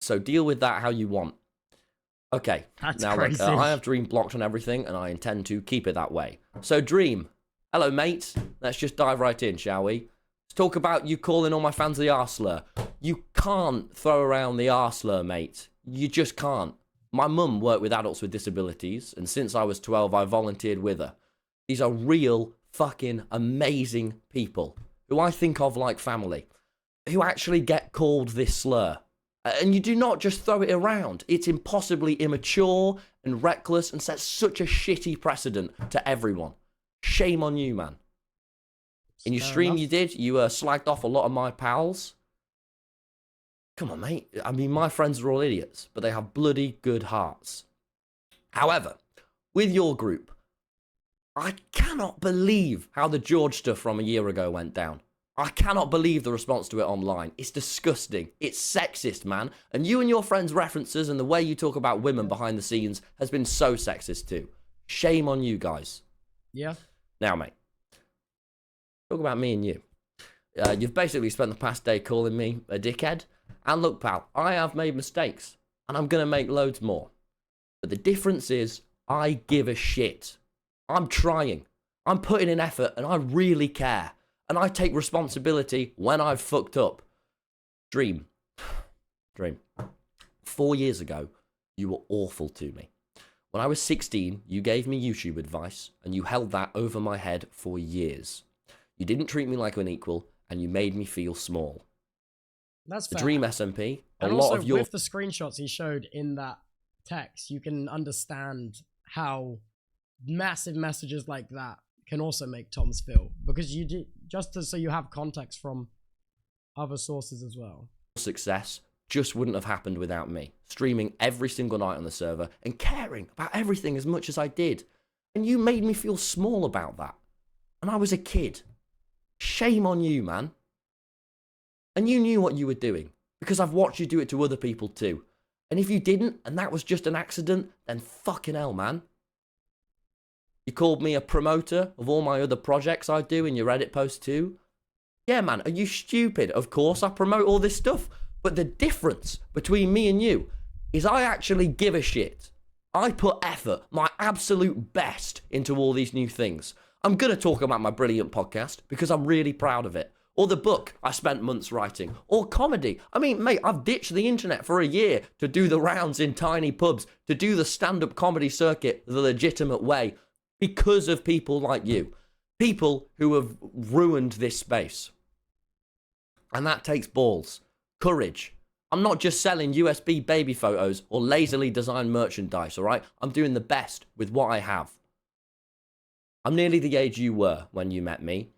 So deal with that how you want. Okay, that's now crazy. Look, I have Dream blocked on everything, and I intend to keep it that way. So Dream, hello mate, let's just dive right in, shall we? Let's talk about you calling all my fans the R-slur. You can't throw around the R-slur, mate. You just can't. My mum worked with adults with disabilities, and since I was 12, I volunteered with her. These are real fucking amazing people who I think of like family, who actually get called this slur. And you do not just throw it around. It's impossibly immature and reckless and sets such a shitty precedent to everyone. Shame on you, man. In your stream you did, you slagged off a lot of my pals. Come on, mate. I mean, my friends are all idiots, but they have bloody good hearts. However, with your group, I cannot believe how the George stuff from a year ago went down. I cannot believe the response to it online. It's disgusting. It's sexist, man. And you and your friends' references and the way you talk about women behind the scenes has been so sexist too. Shame on you guys. Yeah. Now, mate, talk about me and you. You've basically spent the past day calling me a dickhead. And look, pal, I have made mistakes. And I'm going to make loads more. But the difference is, I give a shit. I'm trying. I'm putting in effort and I really care. And I take responsibility when I've fucked up. Dream. 4 years ago, you were awful to me. When I was 16, you gave me YouTube advice, and you held that over my head for years. You didn't treat me like an equal, and you made me feel small. That's The fair. Dream SMP, And a lot also, of your... with the screenshots he showed in that text, you can understand how massive messages like that can also make Toms feel, because you do, so you have context from other sources as well. Success just wouldn't have happened without me, streaming every single night on the server and caring about everything as much as I did. And you made me feel small about that. And I was a kid. Shame on you, man. And you knew what you were doing, because I've watched you do it to other people too. And if you didn't, and that was just an accident, then fucking hell, man. You called me a promoter of all my other projects I do in your Reddit post too. Yeah, man, are you stupid? Of course I promote all this stuff. But the difference between me and you is I actually give a shit. I put effort, my absolute best, into all these new things. I'm going to talk about my brilliant podcast because I'm really proud of it. Or the book I spent months writing. Or comedy. I mean, mate, I've ditched the internet for a year to do the rounds in tiny pubs, to do the stand-up comedy circuit the legitimate way, because of people like you. People who have ruined this space. And that takes balls. Courage. I'm not just selling USB baby photos or lazily designed merchandise, alright? I'm doing the best with what I have. I'm nearly the age you were when you met me,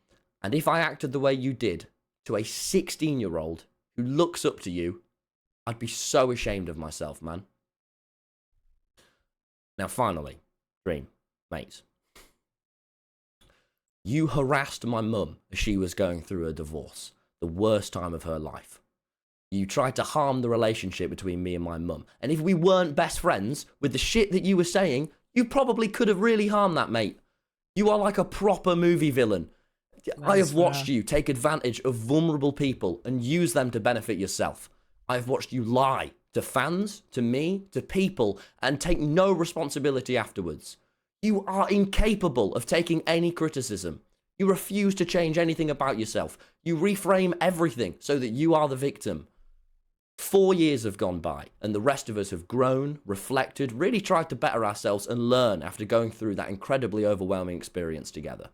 and if I acted the way you did to a 16-year-old who looks up to you, I'd be so ashamed of myself, man. Now finally, Dream, mate. You harassed my mum as she was going through a divorce, the worst time of her life. You tried to harm the relationship between me and my mum. And if we weren't best friends, with the shit that you were saying, you probably could have really harmed that, mate. You are like a proper movie villain. I have watched you take advantage of vulnerable people and use them to benefit yourself. I have watched you lie to fans, to me, to people, and take no responsibility afterwards. You are incapable of taking any criticism. You refuse to change anything about yourself. You reframe everything so that you are the victim. 4 years have gone by, and the rest of us have grown, reflected, really tried to better ourselves and learn after going through that incredibly overwhelming experience together.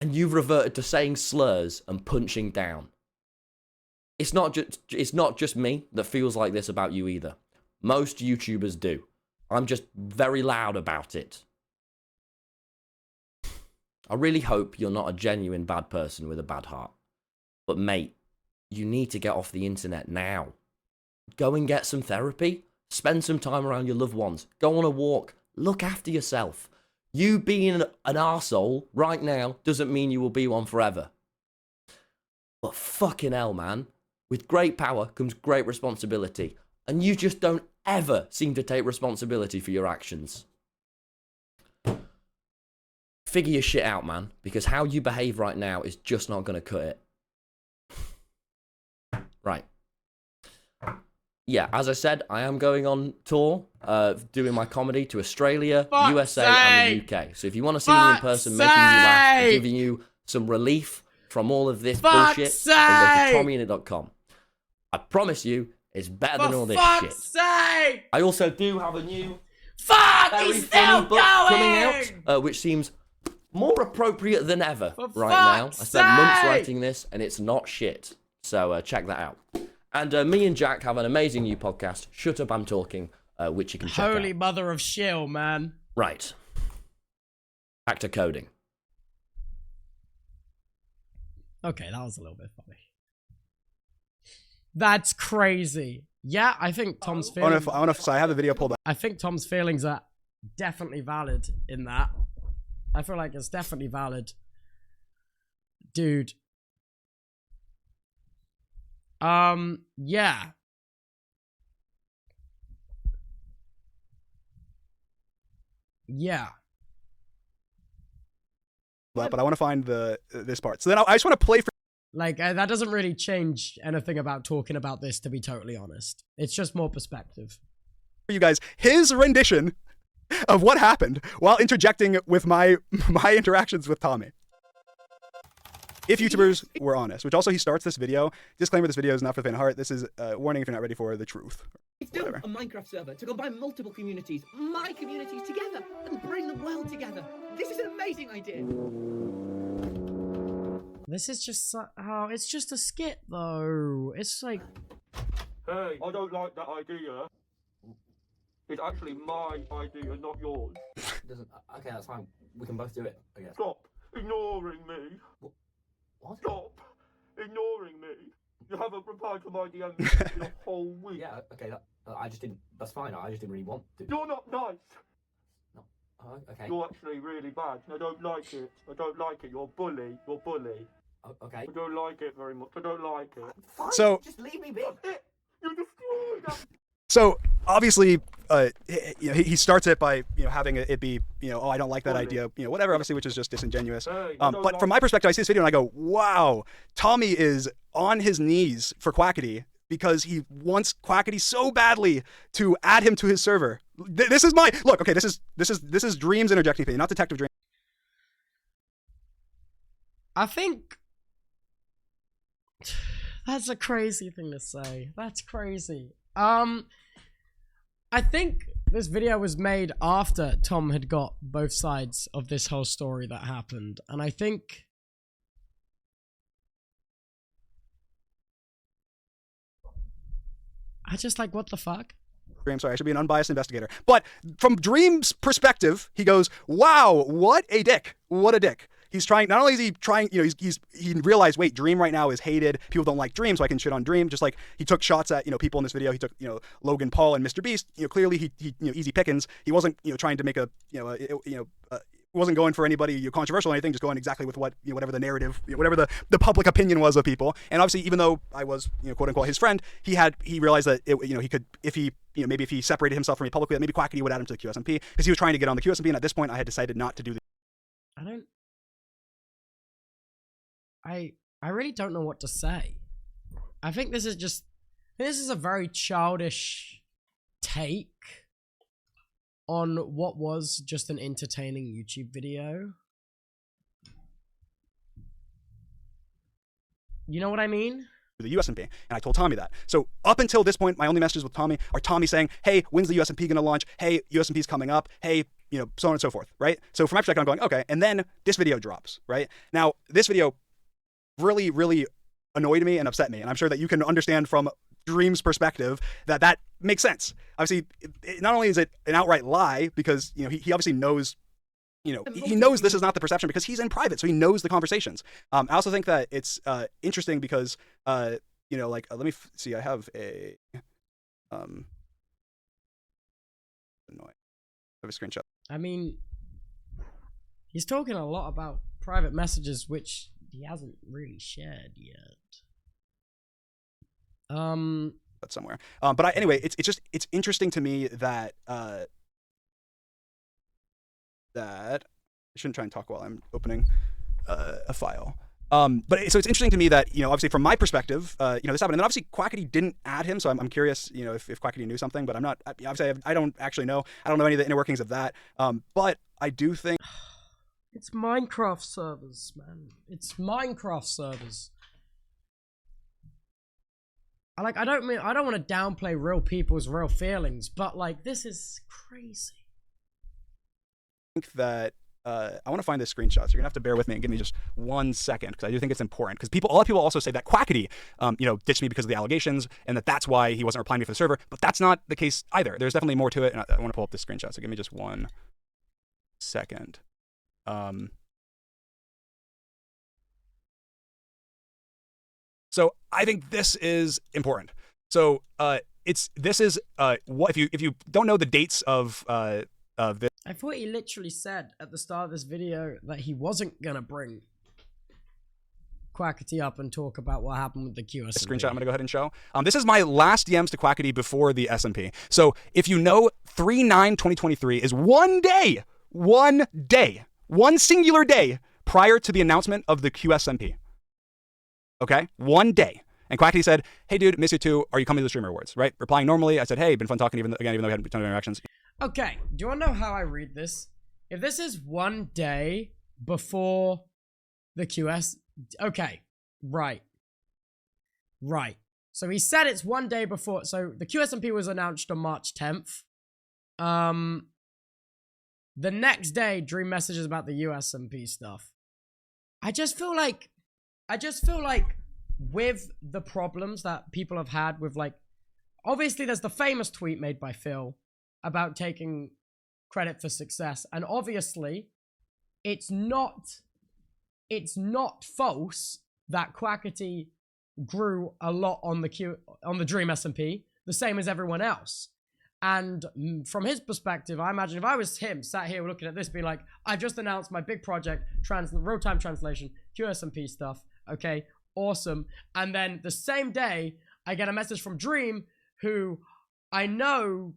And you've reverted to saying slurs and punching down. It's not just me that feels like this about you either. Most YouTubers do. I'm just very loud about it. I really hope you're not a genuine bad person with a bad heart. But mate, you need to get off the internet now. Go and get some therapy. Spend some time around your loved ones. Go on a walk. Look after yourself. You being an arsehole right now doesn't mean you will be one forever. But fucking hell, man. With great power comes great responsibility. And you just don't ever seem to take responsibility for your actions. Figure your shit out, man. Because how you behave right now is just not going to cut it. Right. Yeah, as I said, I am going on tour, doing my comedy to Australia, USA, and the UK. So if you want to see me in person, making you laugh, and giving you some relief from all of this bullshit, then go to TommyInnit.com. I promise you, it's better than all this shit. Sake! I also do have a new Fuck! very He's funny still book going! coming out, which seems More appropriate than ever For right now. I fuck's spent months sake! writing this, and it's not shit. So check that out. And me and Jack have an amazing new podcast, Shut Up, I'm Talking, which you can check out. Holy mother of shill, man. Right. Back to coding. Okay, that was a little bit funny. That's crazy. Yeah, I think Tom's feelings... So I have the video pulled up. I think Tom's feelings are definitely valid in that. I feel like it's definitely valid. Dude. Yeah. Yeah. But I want to find this part. So then I just want to play for Like, that doesn't really change anything about talking about this, to be totally honest. It's just more perspective. you guys his rendition of what happened while interjecting with my interactions with Tommy. If YouTubers were honest, which also he starts this video. Disclaimer, this video is not for the faint of heart. This is a warning if you're not ready for the truth. It's still a Minecraft server to combine multiple communities, my communities together, and bring the world together. This is an amazing idea. This is just how it's just a skit, though. It's like, Hey, I don't like that idea. It's actually my idea, not yours. Okay, that's fine. We can both do it, I guess. Stop ignoring me. What? Stop ignoring me. You haven't replied to my DM in a whole week. Yeah, okay, I just didn't... That's fine, I just didn't really want to. You're not nice. No. Oh, okay. You're actually really bad. I don't like it. I don't like it. You're a bully. You're a bully. Okay. I don't like it very much. I don't like it. Fine, So- just leave me be. You destroyed that. So obviously, he starts it by having it be oh, I don't like that idea, whatever, obviously, which is just disingenuous. Hey, I don't But like from my perspective, I see this video and I go, wow, Tommy is on his knees for Quackity because he wants Quackity so badly to add him to his server. This is my look. Okay, this is Dreams interjecting opinion, not Detective Dream. I think that's a crazy thing to say. That's crazy. I think this video was made after Tom had got both sides of this whole story that happened, and I think I just like, what the fuck? I'm sorry, I should be an unbiased investigator. But from Dream's perspective, he goes, wow, what a dick. What a dick. He's trying, not only is he trying, he realized, wait, Dream right now is hated. People don't like Dream, so I can shit on Dream. Just like he took shots at, people in this video. He took, Logan Paul and Mr. Beast. Clearly he easy pickings. He wasn't, trying to make a, wasn't going for anybody controversial or anything, just going exactly with what, whatever the narrative, whatever the public opinion was of people. And obviously, even though I was, quote unquote, his friend, he realized that, he could, if he, maybe if he separated himself from me publicly, that maybe Quackity would add him to the QSMP because he was trying to get on the QSMP. And at this point, I had decided not to do the. I really don't know what to say. I think this is a very childish take on what was just an entertaining YouTube video. You know what I mean? The USMP, and I told Tommy that. So up until this point, my only messages with Tommy are Tommy saying, hey, when's the USMP gonna launch? Hey, USMP's coming up. Hey, so on and so forth, right? So from my perspective, I'm going, okay. And then this video drops, right? Now, this video really, really annoyed me and upset me. And I'm sure that you can understand from Dream's perspective that makes sense. Obviously, not only is it an outright lie, because, he obviously knows, he knows this is not the perception because he's in private, so he knows the conversations. I also think that it's interesting because, let me see, I have a, I have a screenshot. I mean, he's talking a lot about private messages, which he hasn't really shared yet. That's somewhere. But anyway, it's interesting to me that that I shouldn't try and talk while I'm opening a file. But so it's interesting to me that obviously from my perspective, this happened, and then obviously Quackity didn't add him, so I'm curious, if Quackity knew something, but I'm not. Obviously, I don't actually know. I don't know any of the inner workings of that. But I do think. It's Minecraft servers, man. It's Minecraft servers. I don't want to downplay real people's real feelings, but like, this is crazy. I think that I want to find this screenshot, so you're gonna have to bear with me and give me just 1 second, because I do think it's important. Because a lot of people also say that Quackity, ditched me because of the allegations, and that's why he wasn't replying to me for the server. But that's not the case either. There's definitely more to it, and I want to pull up this screenshot. So give me just 1 second. So I think this is important. So this is what if you don't know the dates of this. I thought he literally said at the start of this video that he wasn't gonna bring Quackity up and talk about what happened with the QSMP. Screenshot I'm gonna go ahead and show. This is my last DMs to Quackity before the SMP. So if you know, 3/9/2023 is 1 day, 1 day, one singular day prior to the announcement of the QSMP. Okay, 1 day. And Quackity said, "Hey dude, miss you too. Are you coming to the Streamer Awards?" Right? Replying normally, I said, "Hey, been fun talking even though we hadn't a ton of interactions." Okay, do you want to know how I read this? If this is 1 day before the QS... Okay, right. So he said it's 1 day before... So the QSMP was announced on March 10th. The next day, Dream messages about the USMP stuff. I just feel like with the problems that people have had with, like... Obviously, there's the famous tweet made by Phil about taking credit for success, and obviously it's not false that Quackity grew a lot on the Dream SMP, the same as everyone else. And from his perspective, I imagine if I was him, sat here looking at this, being like, I just announced my big project, real-time translation, QSMP stuff, okay, awesome. And then the same day, I get a message from Dream, who I know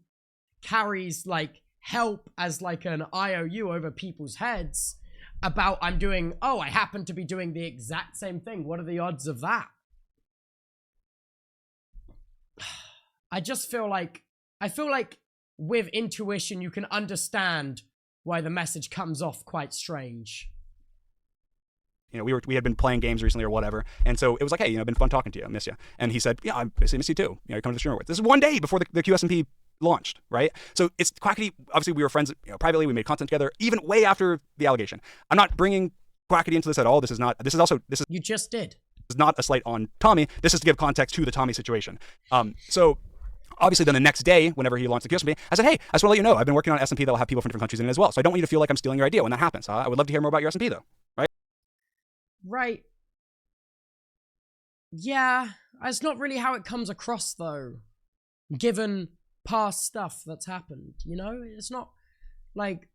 carries like help as like an IOU over people's heads about I happen to be doing the exact same thing. What are the odds of that? I feel like with intuition you can understand why the message comes off quite strange. We had been playing games recently or whatever, and so it was like, hey, been fun talking to you, I miss you. And he said, yeah, I miss you too. Come to the Streamer Awards. This is 1 day before the QSMP launched, right? So it's Quackity. Obviously, we were friends, privately. We made content together, even way after the allegation. I'm not bringing Quackity into this at all. This is You just did. This is not a slight on Tommy. This is to give context to the Tommy situation. So obviously, then the next day, whenever he launched the QSMP, I said, hey, I just want to let you know, I've been working on an SMP that will have people from different countries in it as well. So I don't want you to feel like I'm stealing your idea when that happens. I would love to hear more about your SMP though, right? Right. Yeah, it's not really how it comes across though, given past stuff that's happened, It's not like,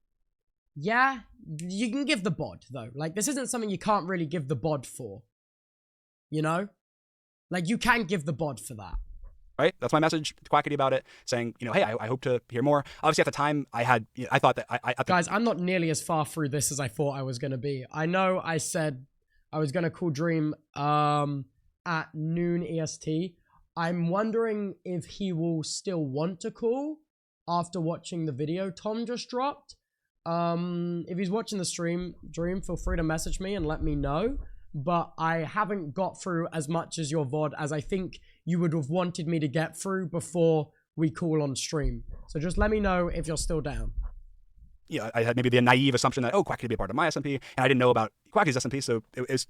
yeah, you can give the bod though. Like, this isn't something you can't really give the bod for, Like, you can give the bod for that. Right? That's my message to Quackity about it, saying, hey, I hope to hear more. Obviously, at the time, I thought that Guys, I'm not nearly as far through this as I thought I was going to be. I know I said I was going to call Dream at noon EST. I'm wondering if he will still want to call after watching the video Tom just dropped. If he's watching the stream, Dream, feel free to message me and let me know. But I haven't got through as much as your VOD as I think you would have wanted me to get through before we call on stream. So just let me know if you're still down. Yeah, I had maybe the naive assumption that, Quackity would be a part of my SMP, and I didn't know about Quackity's SMP, so it's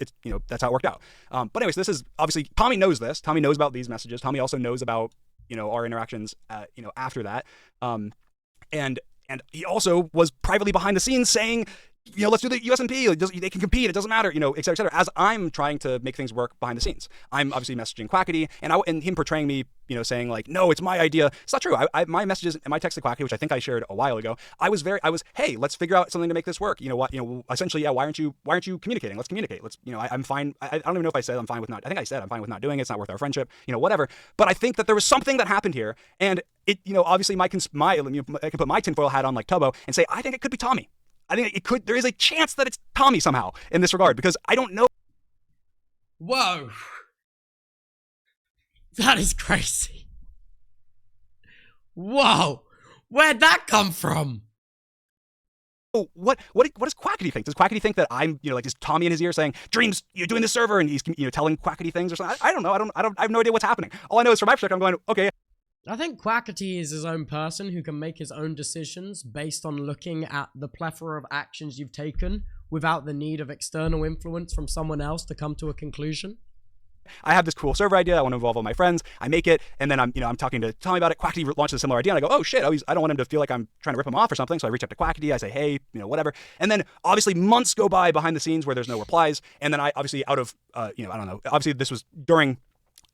that's how it worked out. But anyways, this is obviously, Tommy knows this. Tommy knows about these messages. Tommy also knows about, our interactions, after that. And he also was privately behind the scenes saying, let's do the USMP. They can compete. It doesn't matter, et cetera, et cetera. As I'm trying to make things work behind the scenes, I'm obviously messaging Quackity, and him portraying me, saying like, no, it's my idea. It's not true. My messages and my text to Quackity, which I think I shared a while ago, I was, hey, let's figure out something to make this work. Essentially, yeah. Why aren't you communicating? Let's communicate. Let's, I'm fine. I don't even know if I said I'm fine with not. I think I said I'm fine with not doing it. It's not worth our friendship. Whatever. But I think that there was something that happened here, and it, obviously I can put my tinfoil hat on like Tubbo and say I think it could be Tommy. I think there is a chance that it's Tommy somehow in this regard, because I don't know. Whoa. That is crazy. Whoa. Where'd that come from? Oh, what does Quackity think? Does Quackity think that I'm, is Tommy in his ear saying, Dreams, you're doing this server, and he's, telling Quackity things or something? I don't know. I have no idea what's happening. All I know is from my perspective, I'm going, okay. I think Quackity is his own person who can make his own decisions based on looking at the plethora of actions you've taken without the need of external influence from someone else to come to a conclusion. I have this cool server idea. I want to involve all my friends. I make it, and then I'm talking to Tommy about it. Quackity launches a similar idea, and I go, oh shit, I don't want him to feel like I'm trying to rip him off or something. So I reach out to Quackity. I say, hey, whatever. And then obviously months go by behind the scenes where there's no replies. And then I obviously out of I don't know. Obviously this was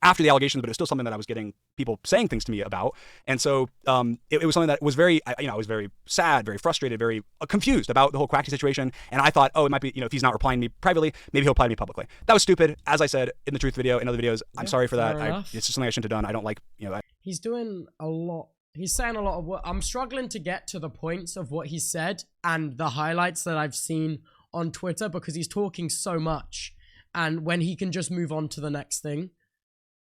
after the allegations, but it's still something that I was getting people saying things to me about. And so it was something that was very, I was very sad, very frustrated, very confused about the whole Quackity situation. And I thought, oh, it might be, if he's not replying to me privately, maybe he'll reply to me publicly. That was stupid. As I said in the truth video, in other videos, I'm sorry for that. It's just something I shouldn't have done. I don't like, He's doing a lot. He's saying a lot of what I'm struggling to get to the points of what he said and the highlights that I've seen on Twitter because he's talking so much. And when he can just move on to the next thing.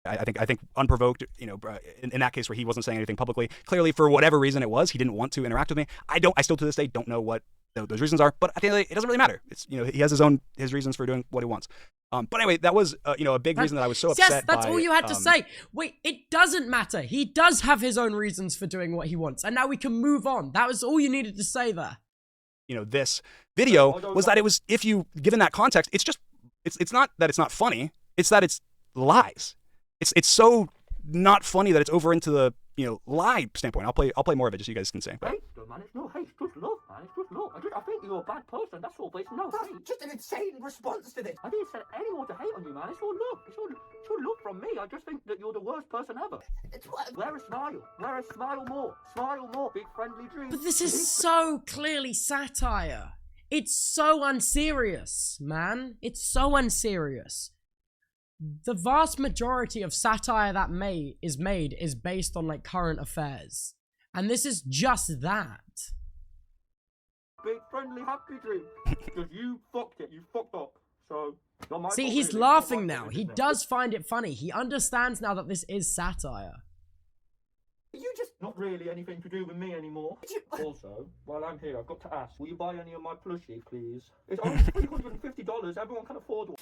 I think unprovoked, in that case where he wasn't saying anything publicly, clearly for whatever reason it was, he didn't want to interact with me. I still to this day don't know what those reasons are, but at the end of the day, it doesn't really matter. It's, he has his reasons for doing what he wants. But anyway, that was, a big reason that I was so upset. Yes, that's all you had to say. Wait, it doesn't matter. He does have his own reasons for doing what he wants. And now we can move on. That was all you needed to say there. This video was that it was, if you, given that context, it's not that it's not funny. It's that it's lies. It's so not funny that it's over into the lie standpoint. I'll play more of it just so you guys can see. Hate, man, it's no hate, it's just love, man, it's just love. I think you're a bad person, that's all, but it's no hate. Just an insane response to this. I didn't say anyone to hate on you, man. It's all love. It's all love from me. I just think that you're the worst person ever. It's what? Wear a smile. Wear a smile more. Smile more. Big friendly dreams. But this is so clearly satire. It's so unserious, man. It's so unserious. The vast majority of satire that is made is based on like current affairs. And this is just that. Big friendly happy dream. Because you fucked it. You fucked up. So, not my See, fault, he's really. laughing Not my now. fault, He isn't it? does find it funny. He understands now that this is satire. You just... Not really anything to do with me anymore. Also, while I'm here, I've got to ask, will you buy any of my plushies, please? It's only $350. Everyone can afford one.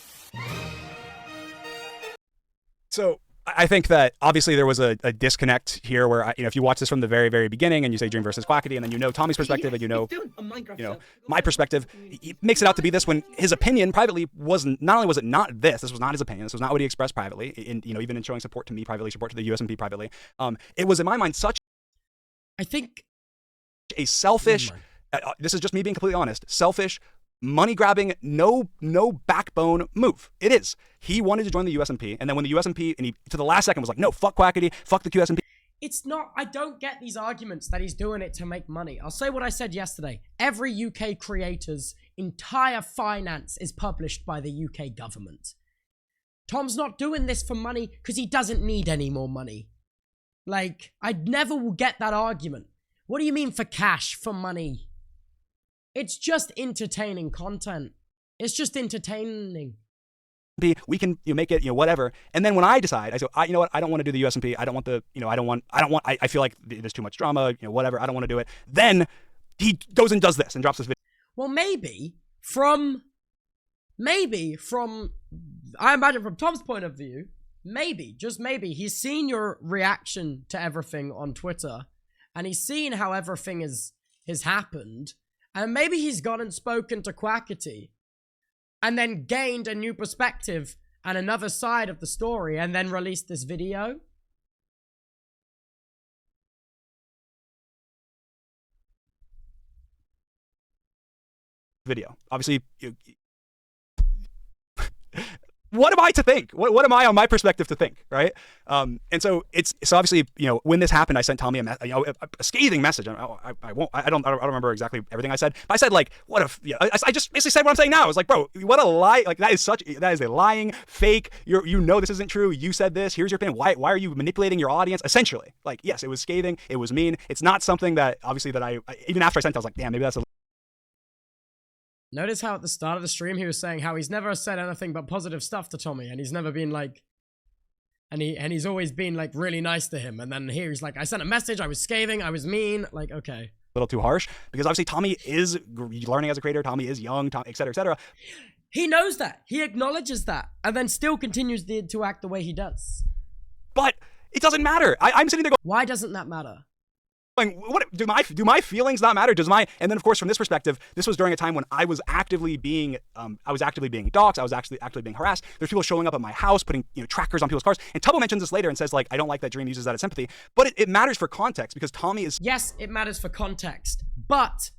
So I think that obviously there was a disconnect here where, if you watch this from the very, very beginning and you say Dream versus Quackity, and then Tommy's perspective and my perspective, he makes it out to be this when his opinion privately wasn't, not only was it not this was not his opinion, this was not what he expressed privately, even in showing support to me privately, support to the USMP privately. It was in my mind such I think a selfish, this is just me being completely honest, selfish, money grabbing, no backbone move. It is. He wanted to join the USMP, and then when the USMP, and he to the last second was like, no, fuck Quackity, fuck the USMP. it's not, I don't get these arguments that he's doing it to make money. I'll say what I said yesterday. Every UK creator's entire finance is published by the UK government. Tom's not doing this for money because he doesn't need any more money. Like, I never will get that argument. What do you mean for cash, for money? It's just entertaining content. It's just entertaining. We can make it, whatever. And then when I decide, I say, you know what? I don't want to do the USMP. I don't want the, I feel like there's too much drama, whatever. I don't want to do it. Then he goes and does this and drops this video. Well, maybe from, I imagine from Tom's point of view, just maybe, he's seen your reaction to everything on Twitter, and he's seen how everything has happened, and maybe he's gone and spoken to Quackity, and then gained a new perspective and another side of the story, and then released this video. Obviously, what am I to think? What am I on my perspective to think, right? And so obviously, when this happened, I sent Tommy a scathing message. I don't remember exactly everything I said, but I said like, what if? I just basically said what I'm saying now. I was like, bro, what a lie! Like that is a lying, fake. This isn't true. You said this. Here's your opinion. Why are you manipulating your audience? Essentially, like, yes, it was scathing. It was mean. It's not something that obviously that I even after I sent it, I was like, damn, maybe that's a. Notice how at the start of the stream, he was saying how he's never said anything but positive stuff to Tommy, and he's never been like, and he's always been like really nice to him. And then here he's like, I sent a message, I was scathing, I was mean. Like, okay. A little too harsh, because obviously Tommy is learning as a creator. Tommy is young, et cetera, et cetera. He knows that. He acknowledges that, and then still continues to act the way he does. But It doesn't matter. I'm sitting there Why doesn't that matter? going, what do my feelings not matter? And then of course from this perspective, this was during a time when I was actively being doxxed, I was actually actively being harassed. There's people showing up at my house, putting trackers on people's cars. And Tubbo mentions this later and says like, I don't like that Dream uses that as sympathy, but it matters for context because Tommy is. Yes, it matters for context, but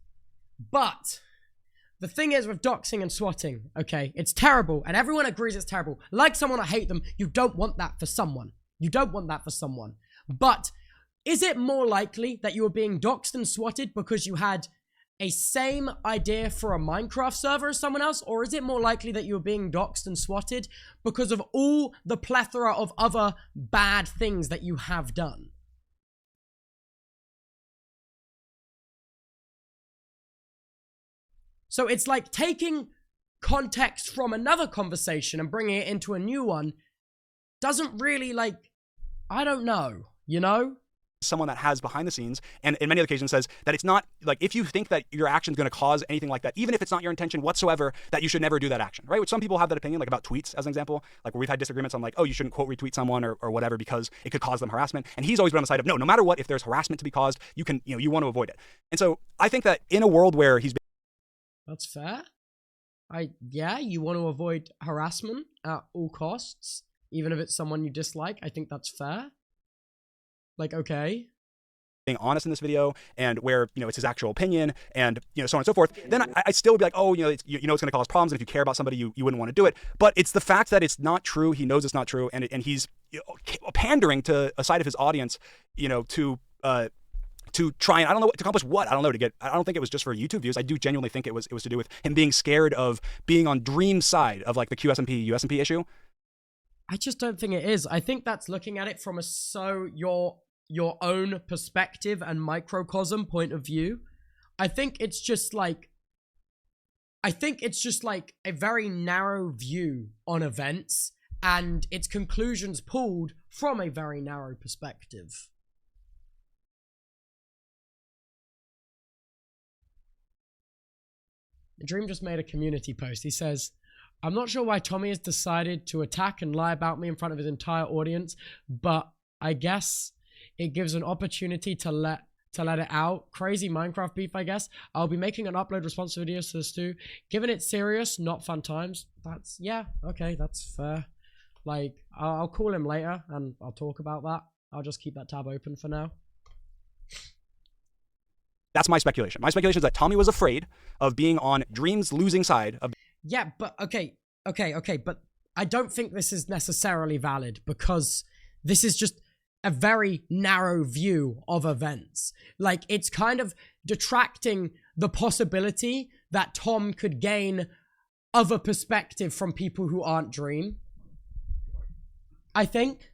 the thing is with doxing and swatting, okay, it's terrible, and everyone agrees it's terrible. Like someone, I hate them. You don't want that for someone. You don't want that for someone. But is it more likely that you were being doxed and swatted because you had a same idea for a Minecraft server as someone else? Or is it more likely that you were being doxed and swatted because of all the plethora of other bad things that you have done? So it's like taking context from another conversation and bringing it into a new one doesn't really, like, I don't know, you know? Someone that has behind the scenes and in many occasions says that it's not like, if you think that your action is going to cause anything like that, even if it's not your intention whatsoever, that you should never do that action, right? Which some people have that opinion, like about tweets as an example, like where we've had disagreements on like, oh, you shouldn't quote retweet someone or whatever because it could cause them harassment. And he's always been on the side of no matter what, if there's harassment to be caused, you want to avoid it. And so I think that in a world where he's That's fair. Yeah, you want to avoid harassment at all costs, even if it's someone you dislike. I think that's fair. Like, okay. being honest in this video and where, it's his actual opinion and, so on and so forth, then I still would be like, oh, it's going to cause problems. And if you care about somebody, you wouldn't want to do it. But it's the fact that it's not true. He knows it's not true. And he's pandering to a side of his audience, to try and, I don't know, to accomplish what? I don't know, I don't think it was just for YouTube views. I do genuinely think it was to do with him being scared of being on Dream's side of like the QSMP, USMP issue. I just don't think it is. I think that's looking at it from your own perspective and microcosm point of view. I think it's just like a very narrow view on events and its conclusions pulled from a very narrow perspective. Dream just made a community post. He says, I'm not sure why Tommy has decided to attack and lie about me in front of his entire audience, but I guess it gives an opportunity to let it out. Crazy Minecraft beef, I guess. I'll be making an upload response videos to this too. Given it's serious, not fun times. Yeah, okay, that's fair. Like, I'll call him later and I'll talk about that. I'll just keep that tab open for now. That's my speculation. My speculation is that Tommy was afraid of being on Dream's losing side. Yeah, but okay. But I don't think this is necessarily valid because this is just a very narrow view of events. Like, it's kind of detracting the possibility that Tom could gain other perspective from people who aren't Dream. I think.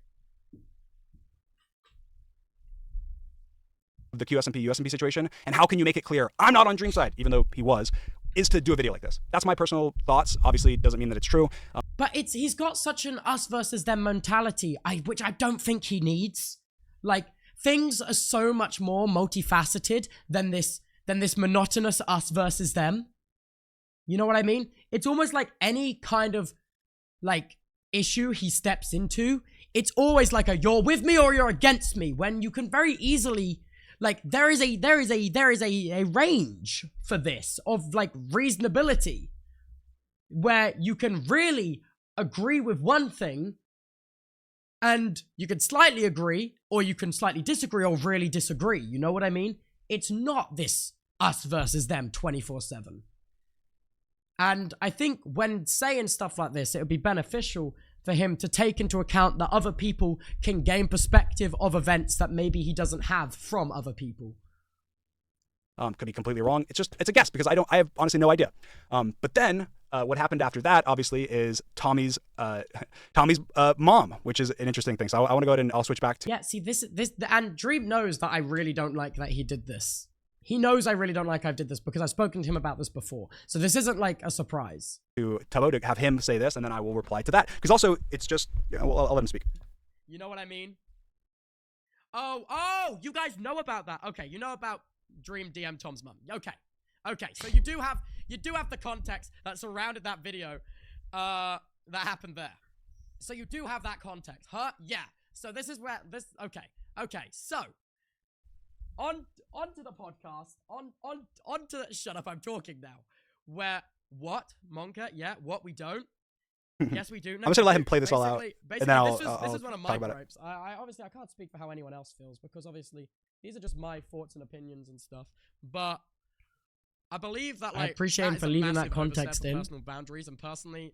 The QSMP, USMP situation, and how can you make it clear I'm not on Dream's side, even though he was, is to do a video like this. That's my personal thoughts. Obviously, it doesn't mean that it's true. But he's got such an us versus them mentality, which I don't think he needs. Like, things are so much more multifaceted than this monotonous us versus them. You know what I mean? It's almost like any kind of, like, issue he steps into, it's always like a you're with me or you're against me, when you can very easily... Like, there is a range for this of, like, reasonability where you can really agree with one thing and you can slightly agree or you can slightly disagree or really disagree. You know what I mean? It's not this us versus them 24/7. And I think when saying stuff like this, it would be beneficial for him to take into account that other people can gain perspective of events that maybe he doesn't have from other people. Could be completely wrong. It's a guess because I have honestly no idea. But then what happened after that, obviously, is Tommy's mom, which is an interesting thing. So I want to go ahead and I'll switch back to. Yeah, see, this, and Dream knows that I really don't like that he did this. He knows I really don't like I did this because I've spoken to him about this before. So this isn't like a surprise. To Tubbo to have him say this, and then I will reply to that. Because also, it's just, I'll let him speak. You know what I mean? Oh, you guys know about that. Okay, you know about Dream DM Tom's mum. Okay, so you do have the context that surrounded that video that happened there. So you do have that context. Yeah, So this is where this. Okay. So onto the podcast. Onto. Shut up! I'm talking now. Where what Monka? Yeah, what we don't. Yes, we do. No, I'm just gonna let him play this all out, Basically, and then this is I'll one of my talk about it. gripes. I obviously I can't speak for how anyone else feels because obviously these are just my thoughts and opinions and stuff. But I believe that like I appreciate that him is for a leaving that massive context overstep of in. personal boundaries, and personally,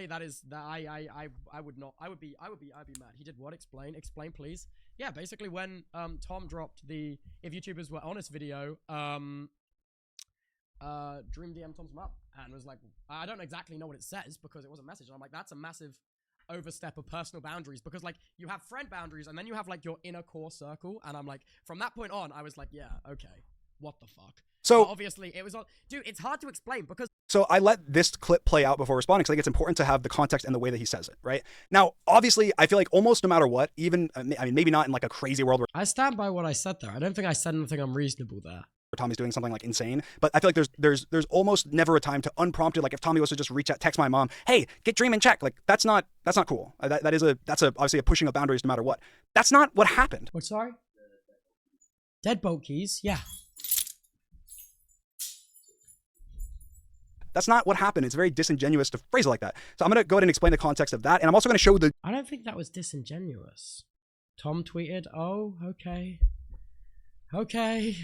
that is that I would not. I'd be mad. He did what? Explain, please. Yeah, basically when Tom dropped the if YouTubers were honest video, Dream DM Tom's mum and was like, I don't exactly know what it says because it was a message. And I'm like, that's a massive overstep of personal boundaries because like you have friend boundaries and then you have like your inner core circle. And I'm like, from that point on, I was like, yeah, okay, what the fuck? So but obviously it was on, dude, it's hard to explain because. So I let this clip play out before responding because I think it's important to have the context and the way that he says it, right? Now, obviously, I feel like almost no matter what, even, I mean, maybe not in like a crazy world where I stand by what I said there. I don't think I said anything unreasonable there. Tommy's doing something like insane, but I feel like there's almost never a time to unprompted, like if Tommy was to just text my mom, hey, get Dream in check, like that's not cool. That's obviously a pushing of boundaries no matter what. That's not what happened. What, sorry? Deadbolt keys? Yeah. That's not what happened. It's very disingenuous to phrase it like that. So I'm going to go ahead and explain the context of that. And I'm also going to show the... I don't think that was disingenuous. Tom tweeted, oh, okay. Okay.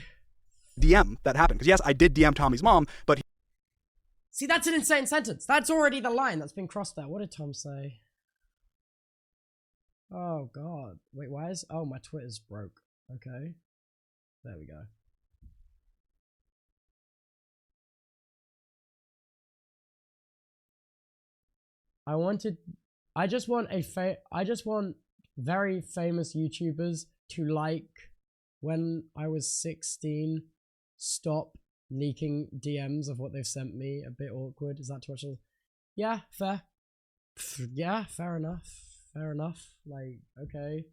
DM that happened. Because yes, I did DM Tommy's mom, but... See, that's an insane sentence. That's already the line that's been crossed there. What did Tom say? Oh, God. Wait, why is... Oh, my Twitter's broke. Okay. There we go. I just want very famous YouTubers to, like, when I was 16, stop leaking DMs of what they've sent me. A bit awkward. Is that too much? Yeah, fair. Yeah, fair enough. Fair enough. Like, okay.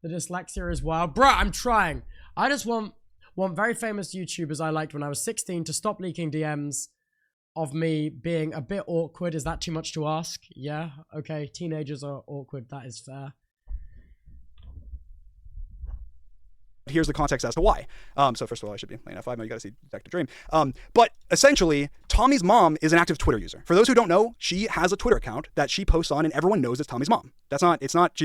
The dyslexia is wild. Bruh, I'm trying. I just want very famous YouTubers I liked when I was 16 to stop leaking DMs of me being a bit awkward. Is that too much to ask? Yeah, okay. Teenagers are awkward. That is fair. Here's the context as to why. So first of all, I should be playing F5. Now you got to see Detective Dream. But essentially, Tommy's mom is an active Twitter user. For those who don't know, she has a Twitter account that she posts on, and everyone knows it's Tommy's mom. She's not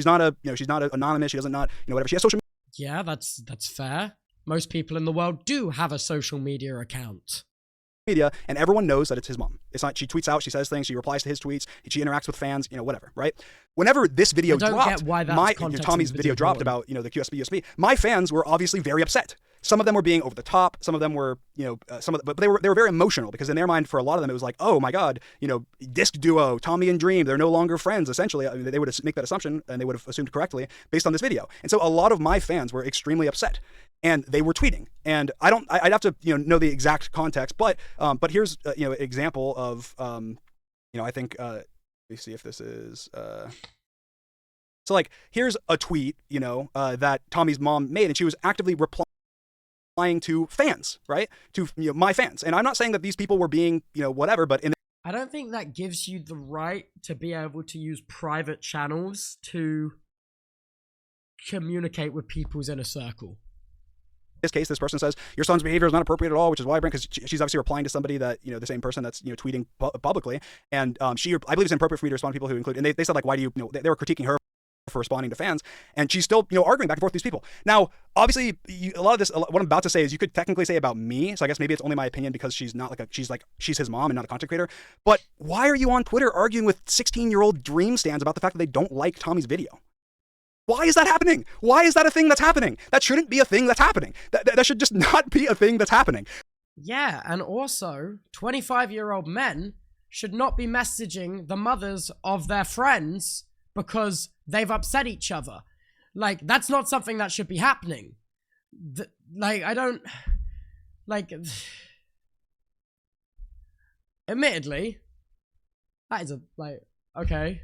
anonymous. She doesn't whatever. She has social Yeah, that's fair. Most people in the world do have a social media account. media, and everyone knows that it's his mom. It's not, she tweets out, she says things, she replies to his tweets, she interacts with fans, whatever, right? Whenever this video dropped, Tommy's video dropped about, the USB, my fans were obviously very upset. Some of them were being over the top, some of them were, but they were very emotional because in their mind, for a lot of them, it was like, oh my God, disc duo, Tommy and Dream, they're no longer friends, essentially. I mean, they would make that assumption and they would have assumed correctly based on this video. And so a lot of my fans were extremely upset and they were tweeting. And I'd have to, know the exact context, but here's, an example of, I think, let me see if this is, so like, here's a tweet, that Tommy's mom made, and she was actively replying to fans, right? To my fans. And I'm not saying that these people were being, whatever, but I don't think that gives you the right to be able to use private channels to communicate with people's inner circle. this case, this person says, your son's behavior is not appropriate at all, which is why I bring, because she's obviously replying to somebody that, the same person that's, tweeting publicly. And I believe it's inappropriate for me to respond to people who include, and they said, like, why do you, they were critiquing her for responding to fans, and she's still, arguing back and forth with these people. Now, obviously, a lot of this, what I'm about to say is you could technically say about me, so I guess maybe it's only my opinion because she's not she's his mom and not a content creator, but why are you on Twitter arguing with 16-year-old Dream stands about the fact that they don't like Tommy's video? Why is that happening? Why is that a thing that's happening? That shouldn't be a thing that's happening. That should just not be a thing that's happening. Yeah, and also, 25-year-old men should not be messaging the mothers of their friends because they've upset each other. Like, that's not something that should be happening. Admittedly, that is okay.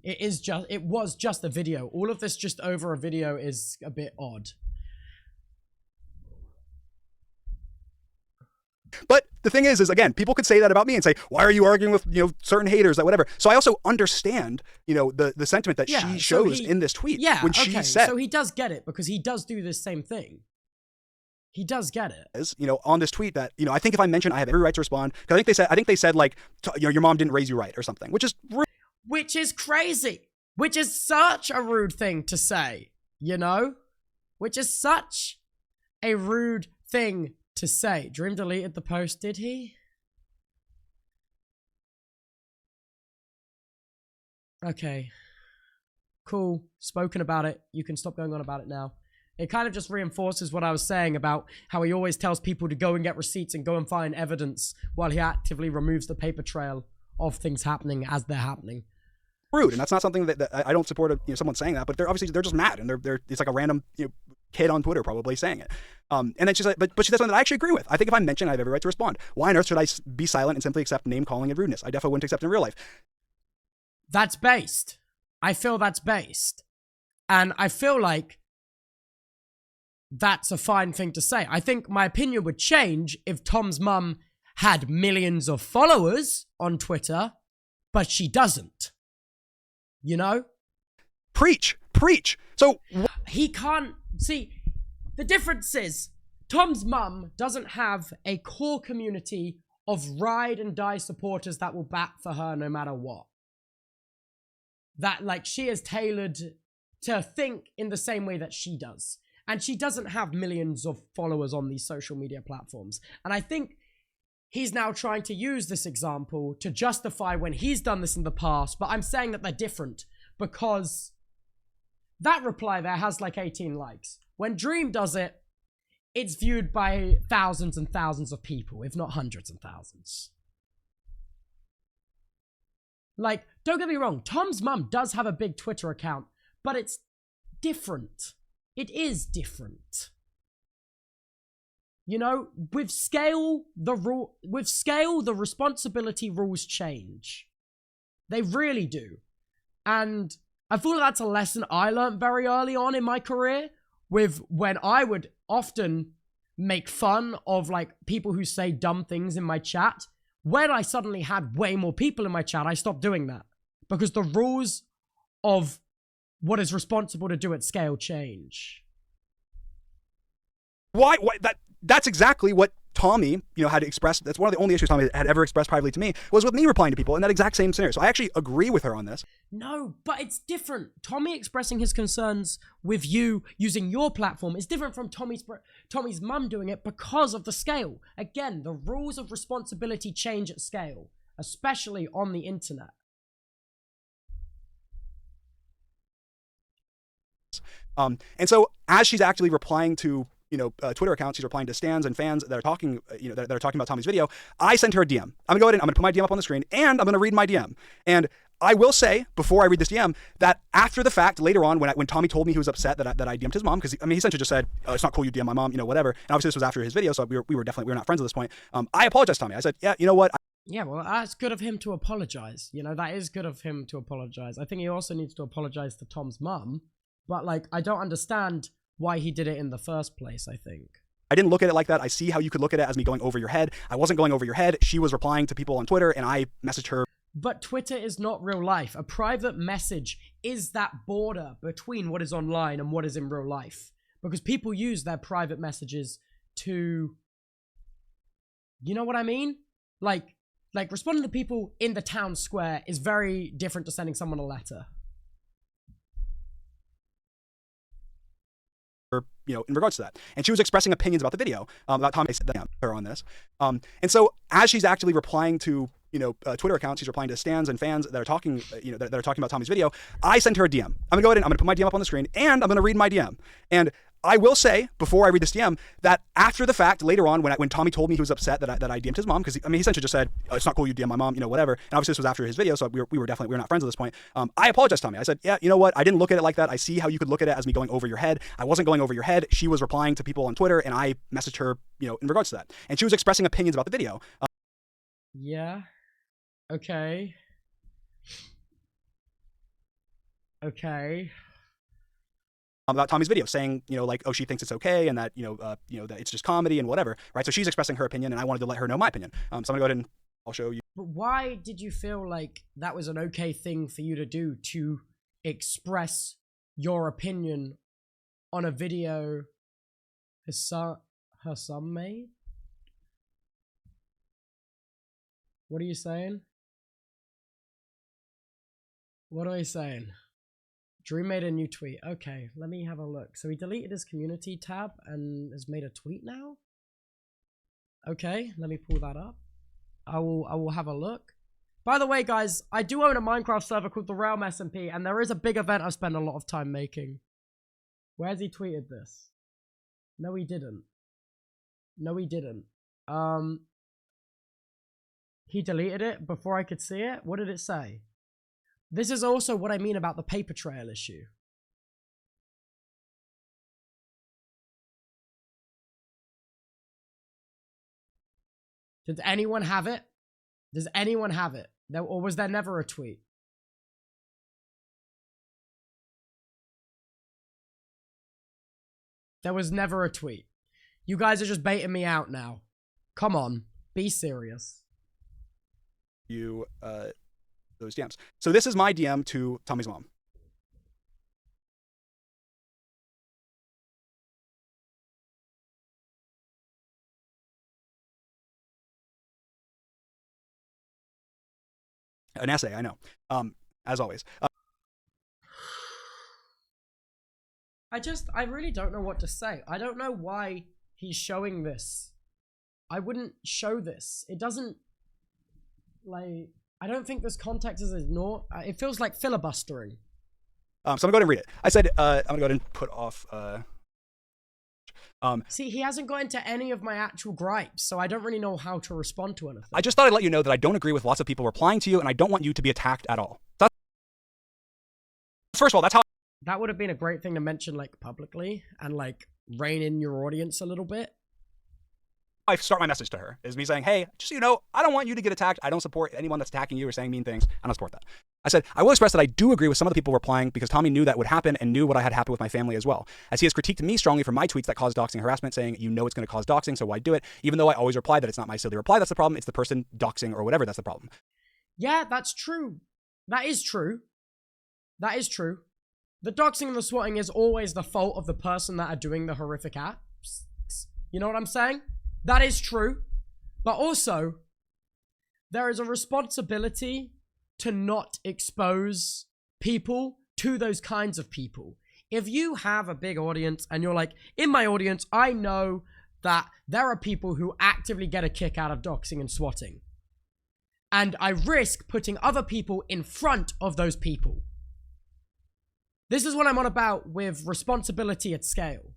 It was just a video. All of this just over a video is a bit odd. But the thing is again, people could say that about me and say, why are you arguing with, certain haters, that whatever. So I also understand, the sentiment that she shows in this tweet. Yeah, when she said, so he does get it because he does do this same thing. He does get it. On this tweet that, I think if I mention I have every right to respond, because I think they said like, your mom didn't raise you right or something, which is crazy, which is such a rude thing to say, which is such a rude thing to say. Dream deleted the post, did he? Okay. Cool. Spoken about it. You can stop going on about it now. It kind of just reinforces what I was saying about how he always tells people to go and get receipts and go and find evidence while he actively removes the paper trail of things happening as they're happening. Rude, and that's not something that I don't support. Someone saying that, but they're just mad, and it's like a random kid on Twitter probably saying it. And then she's like, but she says something that I actually agree with. I think if I mention, I have every right to respond. Why on earth should I be silent and simply accept name calling and rudeness? I definitely wouldn't accept it in real life. That's based. I feel that's based, and I feel like that's a fine thing to say. I think my opinion would change if Tom's mum had millions of followers on Twitter, but she doesn't. Preach. So he can't see. The difference is Tom's mum doesn't have a core community of ride and die supporters that will back for her no matter what. That she is tailored to think in the same way that she does. And she doesn't have millions of followers on these social media platforms. And I think he's now trying to use this example to justify when he's done this in the past. But I'm saying that they're different because that reply there has 18 likes. When Dream does it, it's viewed by thousands and thousands of people, if not hundreds and thousands. Don't get me wrong, Tom's mum does have a big Twitter account, but it's different. It is different. With scale, the responsibility rules change. They really do. And I feel that's a lesson I learned very early on in my career, with when I would often make fun of people who say dumb things in my chat. When I suddenly had way more people in my chat, I stopped doing that because the rules of what is responsible to do at scale change. Why that's exactly what Tommy, had expressed. That's one of the only issues Tommy had ever expressed privately to me, was with me replying to people in that exact same scenario. So I actually agree with her on this. No, but it's different. Tommy expressing his concerns with you using your platform is different from Tommy's mum doing it because of the scale. Again, the rules of responsibility change at scale, especially on the internet. And so as she's actually replying to Twitter accounts, she's replying to stans and fans that are talking, that are talking about Tommy's video. I sent her a DM. I'm gonna go ahead and I'm gonna put my DM up on the screen, and I'm gonna read my DM. And I will say, before I read this DM, that after the fact, later on, when Tommy told me he was upset that I DM'd his mom, because he essentially just said, oh, it's not cool you DM my mom, whatever. And obviously this was after his video, so we were not friends at this point. I apologized to Tommy. I said, yeah, you know what? Yeah, well, that's good of him to apologize. That is good of him to apologize. I think he also needs to apologize to Tom's mum, but I don't understand why he did it in the first place, I think. I didn't look at it like that. I see how you could look at it as me going over your head. I wasn't going over your head. She was replying to people on Twitter, and I messaged her. But Twitter is not real life. A private message is that border between what is online and what is in real life. Because people use their private messages to... You know what I mean? Responding to people in the town square is very different to sending someone a letter. In regards to that. And she was expressing opinions about the video, about Tommy. I said that her on this. And so as she's actually replying to, Twitter accounts, she's replying to stans and fans that are talking, that are talking about Tommy's video. I sent her a DM. I'm gonna go ahead and I'm gonna put my DM up on the screen, and I'm gonna read my DM. And I will say, before I read this DM, that after the fact, later on, when Tommy told me he was upset that I DM'd his mom, because he essentially just said, oh, it's not cool you DM my mom, whatever. And obviously this was after his video, so we were not friends at this point. I apologized to Tommy. I said, yeah, you know what? I didn't look at it like that. I see how you could look at it as me going over your head. I wasn't going over your head. She was replying to people on Twitter, and I messaged her, in regards to that. And she was expressing opinions about the video. Yeah. Okay. Okay. about Tommy's video, saying, you know, like, oh, she thinks it's okay, and that, that it's just comedy and whatever, right? So she's expressing her opinion, and I wanted to let her know my opinion. So I'm gonna go ahead and I'll show you. But why did you feel like that was an okay thing for you to do, to express your opinion on a video her son made? What are you saying? What are you saying? Dream made a new tweet. Okay, let me have a look. So he deleted his community tab and has made a tweet now? Okay, let me pull that up. I will have a look. By the way, guys, I do own a Minecraft server called the Realm SMP, and there is a big event I spend a lot of time making. Where's he tweeted this? No, he didn't. No, he didn't. He deleted it before I could see it? What did it say? This is also what I mean about the paper trail issue. Did anyone have it? Does anyone have it? Or was there never a tweet? There was never a tweet. You guys are just baiting me out now. Come on, be serious. Those DMs. So this is my DM to Tommy's mom. An essay, I know. As always. I really don't know what to say. I don't know why he's showing this. I wouldn't show this. It doesn't, like, I don't think this context is ignored. It feels like filibustering. So I'm going to go ahead and read it. I said, I'm going to go ahead and put off... See, he hasn't got into any of my actual gripes, so I don't really know how to respond to anything. I just thought I'd let you know that I don't agree with lots of people replying to you, and I don't want you to be attacked at all. First of all, that's how... That would have been a great thing to mention, like, publicly, and, like, rein in your audience a little bit. I start my message to her, is me saying, hey, just so you know, I don't want you to get attacked. I don't support anyone that's attacking you or saying mean things. I don't support that. I said, I will express that I do agree with some of the people replying because Tommy knew that would happen and knew what I had happened with my family as well. As he has critiqued me strongly for my tweets that cause doxing harassment, saying, you know it's going to cause doxing, so why do it? Even though I always reply that it's not my silly reply that's the problem, it's the person doxing or whatever that's the problem. Yeah, that's true. That is true. That is true. The doxing and the swatting is always the fault of the person that are doing the horrific acts. You know what I'm saying? That is true. But also, there is a responsibility to not expose people to those kinds of people. If you have a big audience and you're like, in my audience, I know that there are people who actively get a kick out of doxing and swatting. And I risk putting other people in front of those people. This is what I'm on about with responsibility at scale.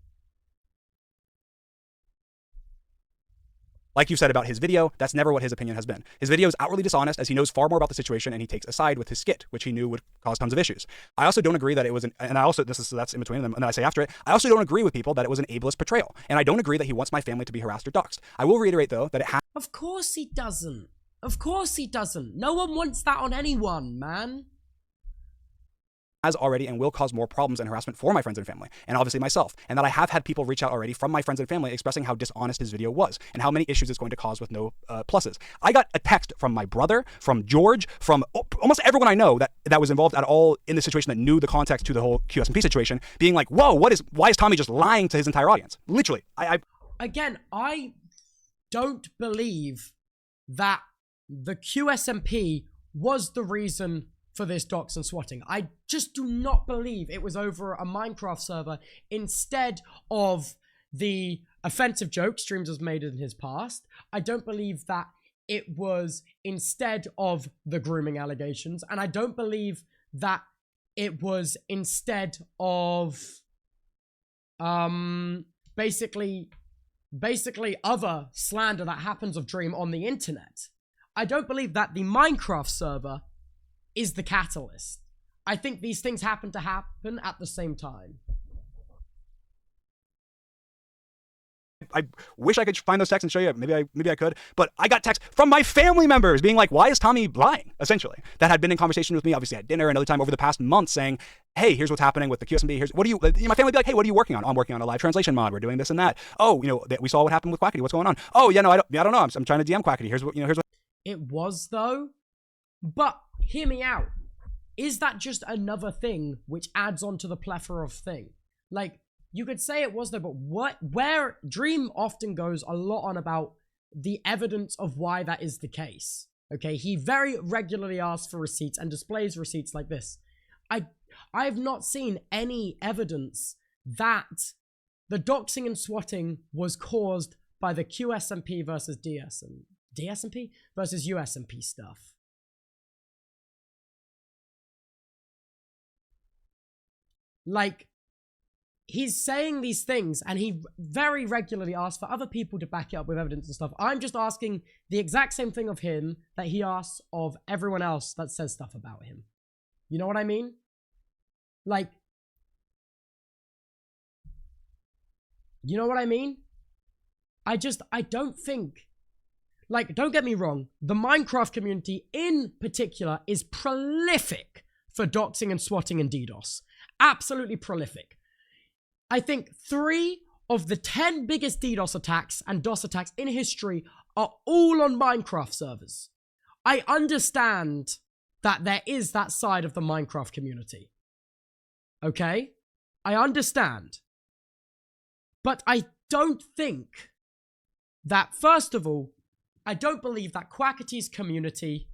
Like you said about his video, that's never what his opinion has been. His video is outwardly dishonest as he knows far more about the situation and he takes a side with his skit, which he knew would cause tons of issues. I also don't agree that it was that's in between them, and then I say after it, I also don't agree with people that it was an ableist portrayal, and I don't agree that he wants my family to be harassed or doxxed. I will reiterate though that it has... Of course he doesn't. Of course he doesn't. No one wants that on anyone, man. Has already and will cause more problems and harassment for my friends and family, and obviously myself, and that I have had people reach out already from my friends and family expressing how dishonest his video was and how many issues it's going to cause with no pluses. I got a text from my brother, from George, from almost everyone I know that was involved at all in the situation that knew the context to the whole QSMP situation, being like, whoa, why is Tommy just lying to his entire audience? Literally, Again, I don't believe that the QSMP was the reason for this dox and swatting. I just do not believe it was over a Minecraft server instead of the offensive joke streams has made in his past. I don't believe that it was instead of the grooming allegations, and I don't believe that it was instead of basically other slander that happens of Dream on the internet. I don't believe that the Minecraft server is the catalyst. I think these things happen at the same time. I wish I could find those texts and show you. Maybe I could. But I got texts from my family members being like, why is Tommy lying? Essentially, that had been in conversation with me, obviously at dinner, another time over the past month, saying, hey, here's what's happening with the QSMB. Here's what do you? My family would be like, hey, what are you working on? I'm working on a live translation mod. We're doing this and that. Oh, we saw what happened with Quackity. What's going on? Oh, yeah, no, I don't know. I'm trying to DM Quackity. Here's what. It was though, but hear me out. Is that just another thing which adds on to the plethora of thing? Like, you could say it was though, but where Dream often goes a lot on about the evidence of why that is the case. Okay, he very regularly asks for receipts and displays receipts like this. I've not seen any evidence that the doxing and swatting was caused by the QSMP versus DSMP versus USMP stuff. Like, he's saying these things and he very regularly asks for other people to back it up with evidence and stuff. I'm just asking the exact same thing of him that he asks of everyone else that says stuff about him. You know what I mean? Like, you know what I mean? I don't think, like, don't get me wrong, the Minecraft community in particular is prolific for doxing and swatting and DDoS. Absolutely prolific. I think 3 of the 10 biggest DDoS attacks and DOS attacks in history are all on Minecraft servers. I understand that there is that side of the Minecraft community. Okay? I understand. But I don't think that, first of all, I don't believe that Quackity's community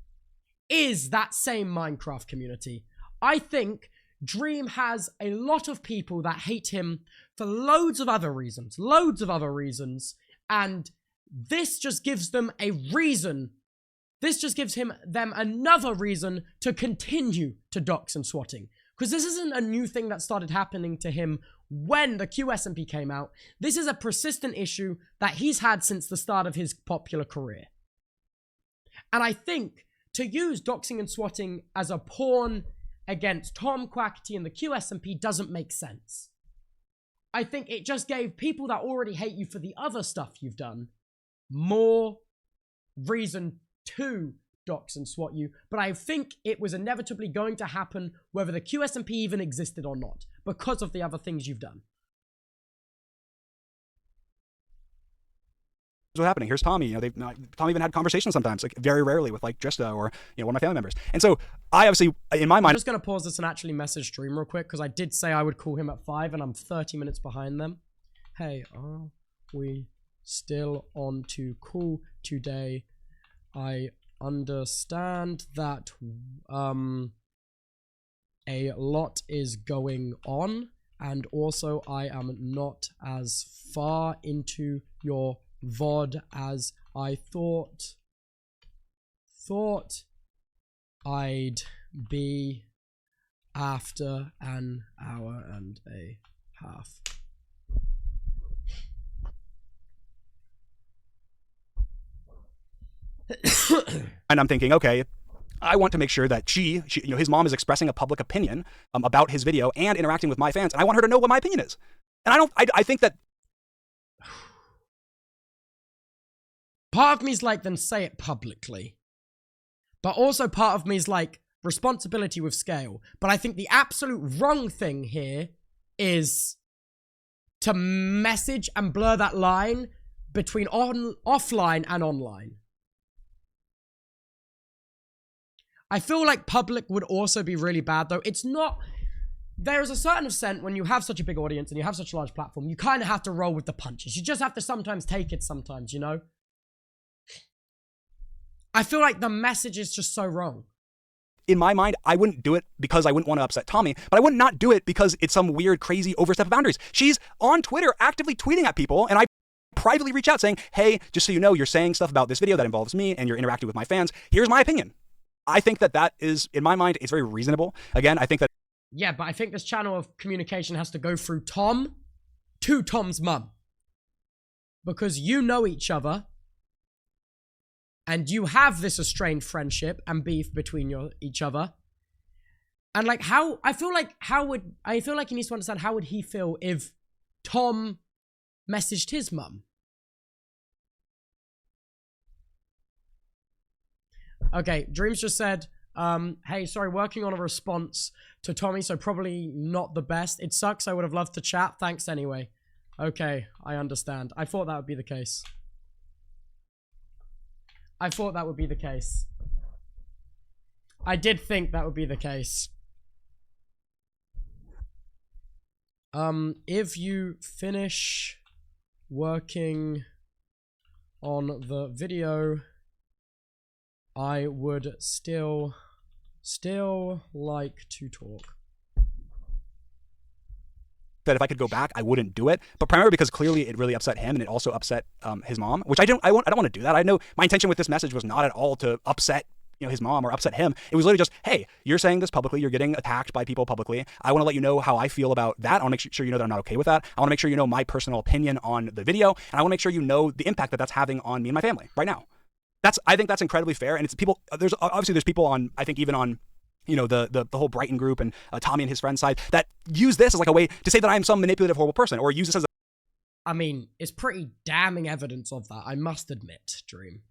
is that same Minecraft community. I think Dream has a lot of people that hate him for loads of other reasons, and this just gives them a reason. This just gives them another reason to continue to dox and swatting. Because this isn't a new thing that started happening to him when the QSMP came out. This is a persistent issue that he's had since the start of his popular career. And I think to use doxing and swatting as a pawn against Tom, Quackity, and the QSMP doesn't make sense. I think it just gave people that already hate you for the other stuff you've done more reason to dox and swat you. But I think it was inevitably going to happen whether the QSMP even existed or not, because of the other things you've done. What's happening? Here's Tommy. Tommy even had conversations sometimes, like very rarely with like Jesta or one of my family members. And so I obviously, in my mind, I'm just gonna pause this and actually message Dream real quick because I did say I would call him at 5 and I'm 30 minutes behind them. Hey, are we still on to call today? I understand that a lot is going on, and also I am not as far into your VOD as I thought I'd be after an hour and a half. And I'm thinking, okay, I want to make sure that she his mom is expressing a public opinion about his video and interacting with my fans, and I want her to know what my opinion is. And I think that part of me is like, then say it publicly. But also part of me is like, responsibility with scale. But I think the absolute wrong thing here is to message and blur that line between offline and online. I feel like public would also be really bad, though. It's not... There is a certain extent when you have such a big audience and you have such a large platform, you kind of have to roll with the punches. You just have to sometimes take it sometimes, you know? I feel like the message is just so wrong. In my mind, I wouldn't do it because I wouldn't want to upset Tommy, but I would not do it because it's some weird, crazy overstep of boundaries. She's on Twitter actively tweeting at people, and I privately reach out saying, hey, just so you know, you're saying stuff about this video that involves me and you're interacting with my fans. Here's my opinion. I think that is, in my mind, it's very reasonable. Again, I think that... Yeah, but I think this channel of communication has to go through Tom to Tom's mum. Because you know each other. And you have this estranged friendship and beef between each other. And like I feel like he needs to understand how would he feel if Tom messaged his mum. Okay, Dreams just said, hey, sorry, working on a response to Tommy, so probably not the best. It sucks. I would have loved to chat. Thanks anyway. Okay, I understand. I thought that would be the case. I thought that would be the case. I did think that would be the case. If you finish working on the video, I would still like to talk. That if I could go back, I wouldn't do it, but primarily because clearly it really upset him, and it also upset his mom, which I don't want to do that. I know my intention with this message was not at all to upset his mom or upset him. It was literally just, hey, you're saying this publicly, you're getting attacked by people publicly. I want to let you know how I feel about that. I want to make sure you know that I'm not okay with that. I want to make sure you know my personal opinion on the video, and I want to make sure you know the impact that that's having on me and my family right now. I think that's incredibly fair, and it's people. There's people on, I think even on, the whole Brighton group and Tommy and his friends side that use this as like a way to say that I am some manipulative, horrible person, or use this as I mean, it's pretty damning evidence of that, I must admit, Dream.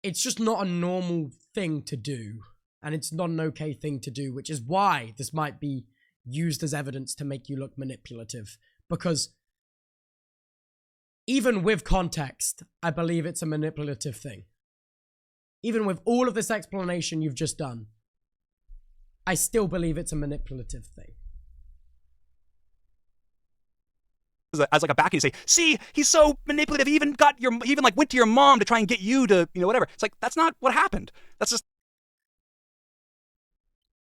It's just not a normal thing to do, and it's not an okay thing to do, which is why this might be used as evidence to make you look manipulative, because even with context, I believe it's a manipulative thing. Even with all of this explanation you've just done, I still believe it's a manipulative thing. as like a back, and you say, see, he's so manipulative. He even went to your mom to try and get you to, whatever. It's like, that's not what happened. That's just.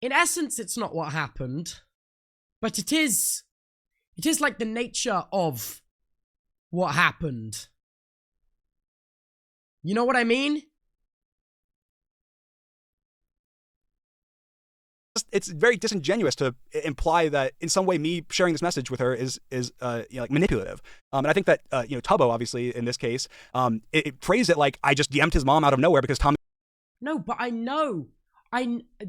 In essence, it's not what happened, but it is like the nature of what happened. You know what I mean? It's very disingenuous to imply that in some way me sharing this message with her is like manipulative. And I think that Tubbo, obviously in this case, it phrased it like I just DM'd his mom out of nowhere because Tommy. No, but I know.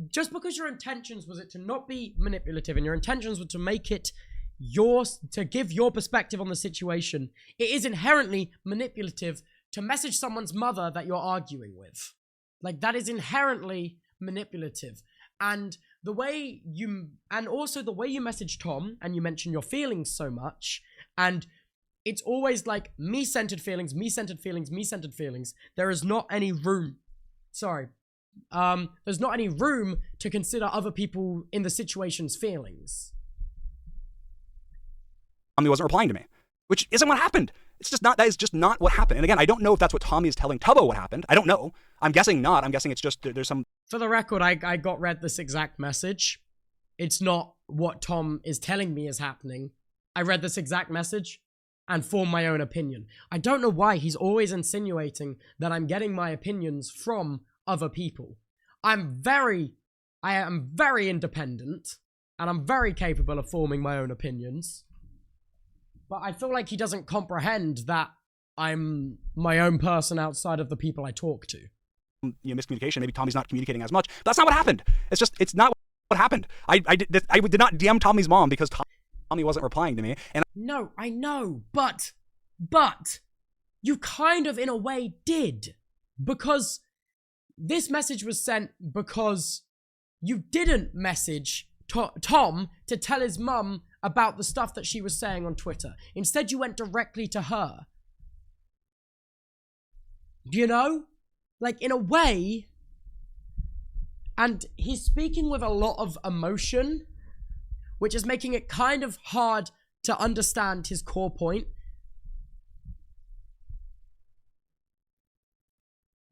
Just because your intentions was it to not be manipulative and your intentions were to make it yours, to give your perspective on the situation, it is inherently manipulative to message someone's mother that you're arguing with. Like, that is inherently manipulative. And the way you message Tom, and you mention your feelings so much, and it's always like me-centered feelings, me-centered feelings, me-centered feelings. There is not any room. There's not any room to consider other people in the situation's feelings. Tommy wasn't replying to me, which isn't what happened. That is just not what happened. And again, I don't know if that's what Tommy is telling Tubbo what happened. I don't know. I'm guessing not. I'm guessing it's just there's some. For the record, I got read this exact message. It's not what Tom is telling me is happening. I read this exact message and formed my own opinion. I don't know why he's always insinuating that I'm getting my opinions from other people. I am very independent, and I'm very capable of forming my own opinions. But I feel like he doesn't comprehend that I'm my own person outside of the people I talk to. Miscommunication. Maybe Tommy's not communicating as much. But that's not what happened. It's not what happened. I did not DM Tommy's mom because Tommy wasn't replying to me. And no, I know, but you kind of in a way did, because this message was sent because you didn't message Tom to tell his mum about the stuff that she was saying on Twitter. Instead, you went directly to her. You know? Like, in a way, and he's speaking with a lot of emotion, which is making it kind of hard to understand his core point.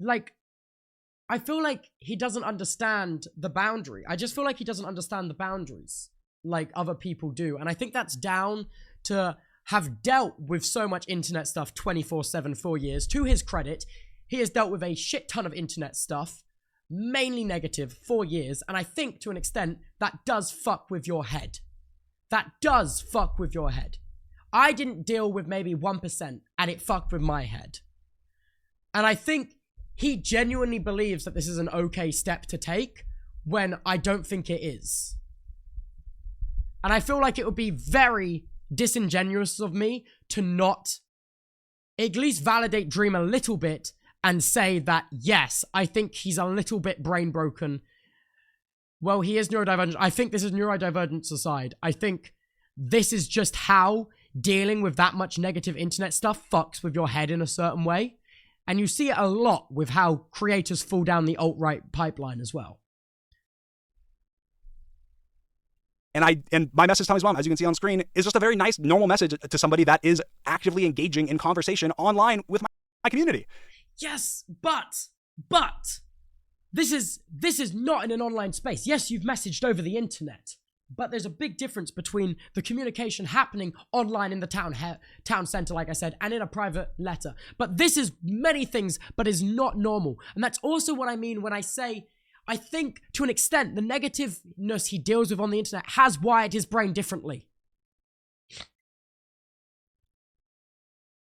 Like, I feel like he doesn't understand the boundary. I just feel like he doesn't understand the boundaries like other people do. And I think that's down to have dealt with so much internet stuff 24/7 for years. To his credit, he has dealt with a shit ton of internet stuff, mainly negative, for years. And I think to an extent that does fuck with your head. That does fuck with your head. I didn't deal with maybe 1% and it fucked with my head. And I think he genuinely believes that this is an okay step to take when I don't think it is. And I feel like it would be very disingenuous of me to not at least validate Dream a little bit and say that, yes, I think he's a little bit brain broken. Well, he is neurodivergent. I think this is neurodivergence aside. I think this is just how dealing with that much negative internet stuff fucks with your head in a certain way. And you see it a lot with how creators fall down the alt-right pipeline as well. And my message to Tommy's mom, as you can see on screen, is just a very nice, normal message to somebody that is actively engaging in conversation online with my community. Yes, but this is not in an online space. Yes, you've messaged over the internet, but there's a big difference between the communication happening online in the town center, like I said, and in a private letter. But this is many things, but is not normal. And that's also what I mean when I say, I think to an extent, the negativeness he deals with on the internet has wired his brain differently.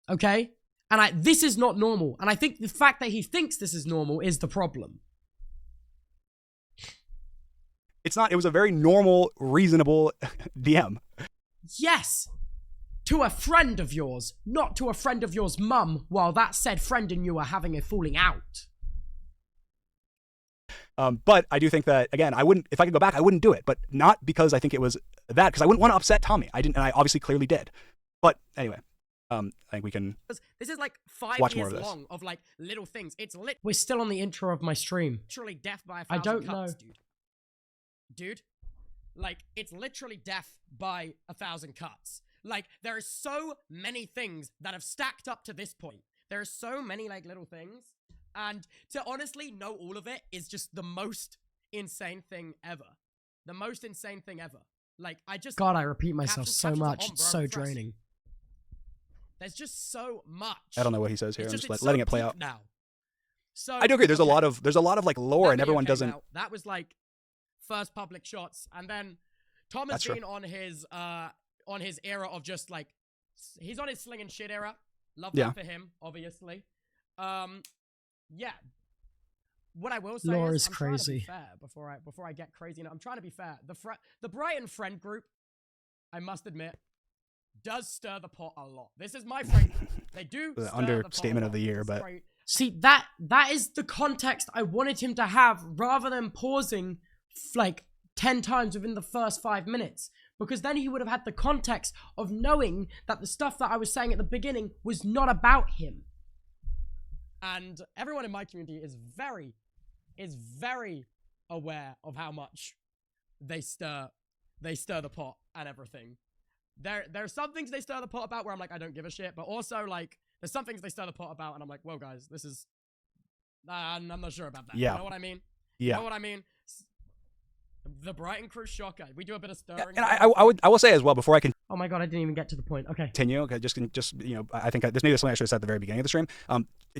Okay? And this is not normal. And I think the fact that he thinks this is normal is the problem. It's not. It was a very normal, reasonable DM. Yes. To a friend of yours, not to a friend of yours mum, while that said friend and you are having a falling out. But I do think that, again, I wouldn't, if I could go back, I wouldn't do it. But not because I think it was that, because I wouldn't want to upset Tommy. I didn't, and I obviously clearly did. But anyway, I think we can. This is like 5 watch years more of this. long of like little things. It's We're still on the intro of my stream. Literally death by 1,000 I don't cuts, know. dude. Like, it's literally death by 1,000 cuts. Like, there are so many things that have stacked up to this point. There are so many like little things. And to honestly know all of it is just the most insane thing ever. The most insane thing ever. Like, I just... God, I repeat myself captions so are much. on, It's bro, so I'm impressed. draining. There's just so much. I don't know what he says here. It's I'm just just it's letting so it play deep out. now. So I do agree. There's a okay. lot of like lore, That and video everyone came doesn't. out. That was like first public shots, and then Tom has That's true. been on his era of just like he's on his sling and shit era. Love Yeah. that for him, obviously. Yeah. What I will say Lore is is I'm trying to be crazy. fair before I get crazy. I'm trying to be fair. The Brighton friend group, I must admit, does stir the pot a lot. This is my friend group. They do. The stir pot understatement a of the lot. year, It's but- great. See, that is the context I wanted him to have, rather than pausing like 10 times within the first 5 minutes. Because then he would have had the context of knowing that the stuff that I was saying at the beginning was not about him. And everyone in my community is very aware of how much they stir the pot and everything. There are some things they stir the pot about where I'm like, I don't give a shit, but also like there's some things they stir the pot about and I'm like, well guys, this is I'm not sure about that. Yeah. You know what I mean? Yeah. You know what I mean? The Brighton Crew shocker. We do a bit of stirring. And I will say as well, before I Oh my god, I didn't even get to the point. Okay. continue, okay, just I think this maybe something I should have said at the very beginning of the stream.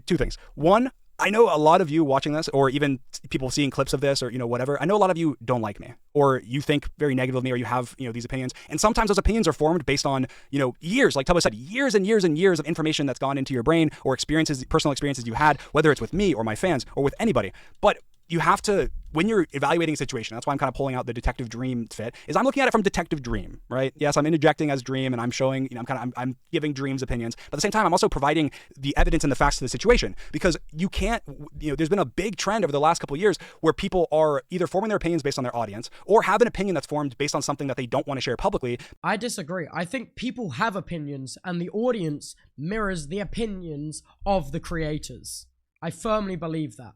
2 things. One, I know a lot of you watching this, or even people seeing clips of this, or whatever. I know a lot of you don't like me, or you think very negative of me, or you have these opinions. And sometimes those opinions are formed based on years, like Tubbo said, years and years and years of information that's gone into your brain, or experiences, personal experiences you had, whether it's with me or my fans or with anybody. But you have to, when you're evaluating a situation, that's why I'm kind of pulling out the Detective Dream fit, is I'm looking at it from Detective Dream, right? Yes, I'm interjecting as Dream, and I'm showing, I'm giving Dream's opinions, but at the same time, I'm also providing the evidence and the facts to the situation, because you can't, there's been a big trend over the last couple of years where people are either forming their opinions based on their audience, or have an opinion that's formed based on something that they don't want to share publicly. I disagree. I think people have opinions and the audience mirrors the opinions of the creators. I firmly believe that.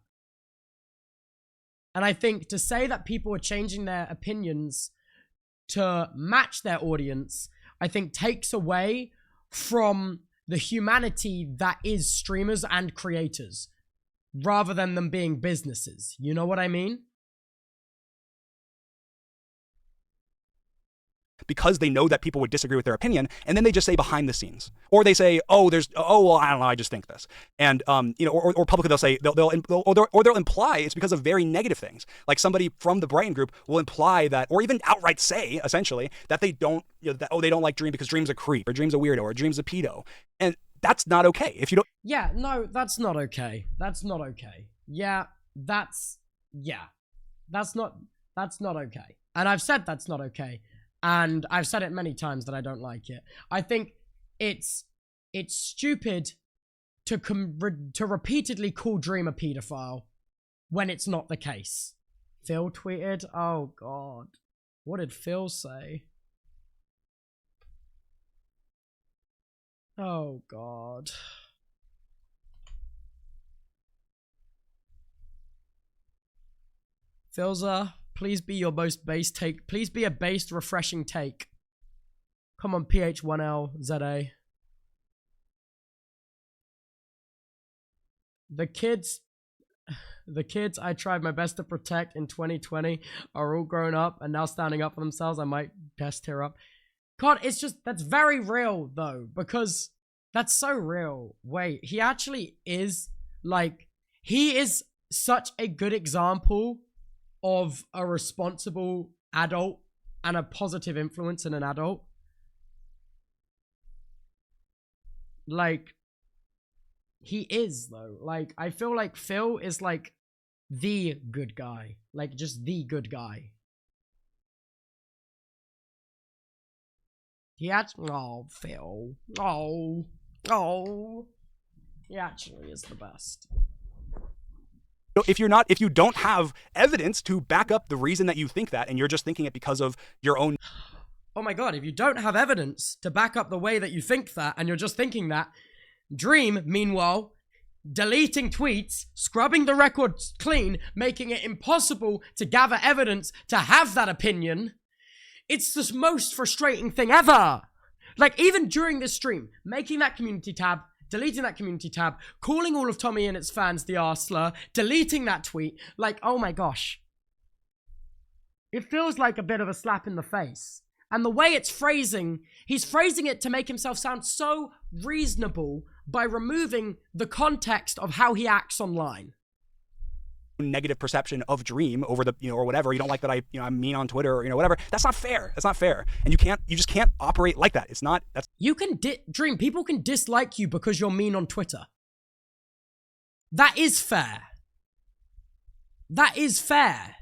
And I think to say that people are changing their opinions to match their audience, I think takes away from the humanity that is streamers and creators, rather than them being businesses. You know what I mean? Because they know that people would disagree with their opinion, and then they just say behind the scenes, or they say, well, I don't know, I just think this, and or publicly they'll say they'll imply it's because of very negative things. Like somebody from the Brighton group will imply that, or even outright say essentially that they don't, they don't like Dream because Dream's a creep, or Dream's a weirdo, or Dream's a pedo, and that's not okay. If you don't, Yeah, no, that's not okay. That's not okay. That's not okay. And I've said that's not okay. And I've said it many times that I don't like it. I think it's stupid to repeatedly call Dream a pedophile when it's not the case. Phil tweeted, oh god, what did Phil say? Oh god. Philza, please be your most base take. Please be a based, refreshing take. Come on, PH1LZA. The kids I tried my best to protect in 2020 are all grown up and now standing up for themselves. I might best tear up. God, it's just, that's very real though, because that's so real. Wait, he actually is, like, he is such a good example of a responsible adult and a positive influence in an adult. Like, he is though. Like, I feel like Phil is like the good guy. Like, just the good guy. He actually, oh, Phil. Oh. He actually is the best. If you don't have evidence to back up the reason that you think that, and you're just thinking it because of your own. Oh my god, if you don't have evidence to back up the way that you think that, and you're just thinking that, Dream, meanwhile, deleting tweets, scrubbing the records clean, making it impossible to gather evidence to have that opinion. It's the most frustrating thing ever. Like, even during this stream, making that community tab, deleting that community tab, calling all of TommyInnit's fans the arseler, deleting that tweet, like, oh my gosh. It feels like a bit of a slap in the face. And the way it's phrasing, he's phrasing it to make himself sound so reasonable by removing the context of how he acts online. Negative perception of Dream over the, or whatever. You don't like that I'm mean on Twitter or, whatever. That's not fair. That's not fair. And you just can't operate like that. It's not, You can, Dream, people can dislike you because you're mean on Twitter. That is fair. That is fair.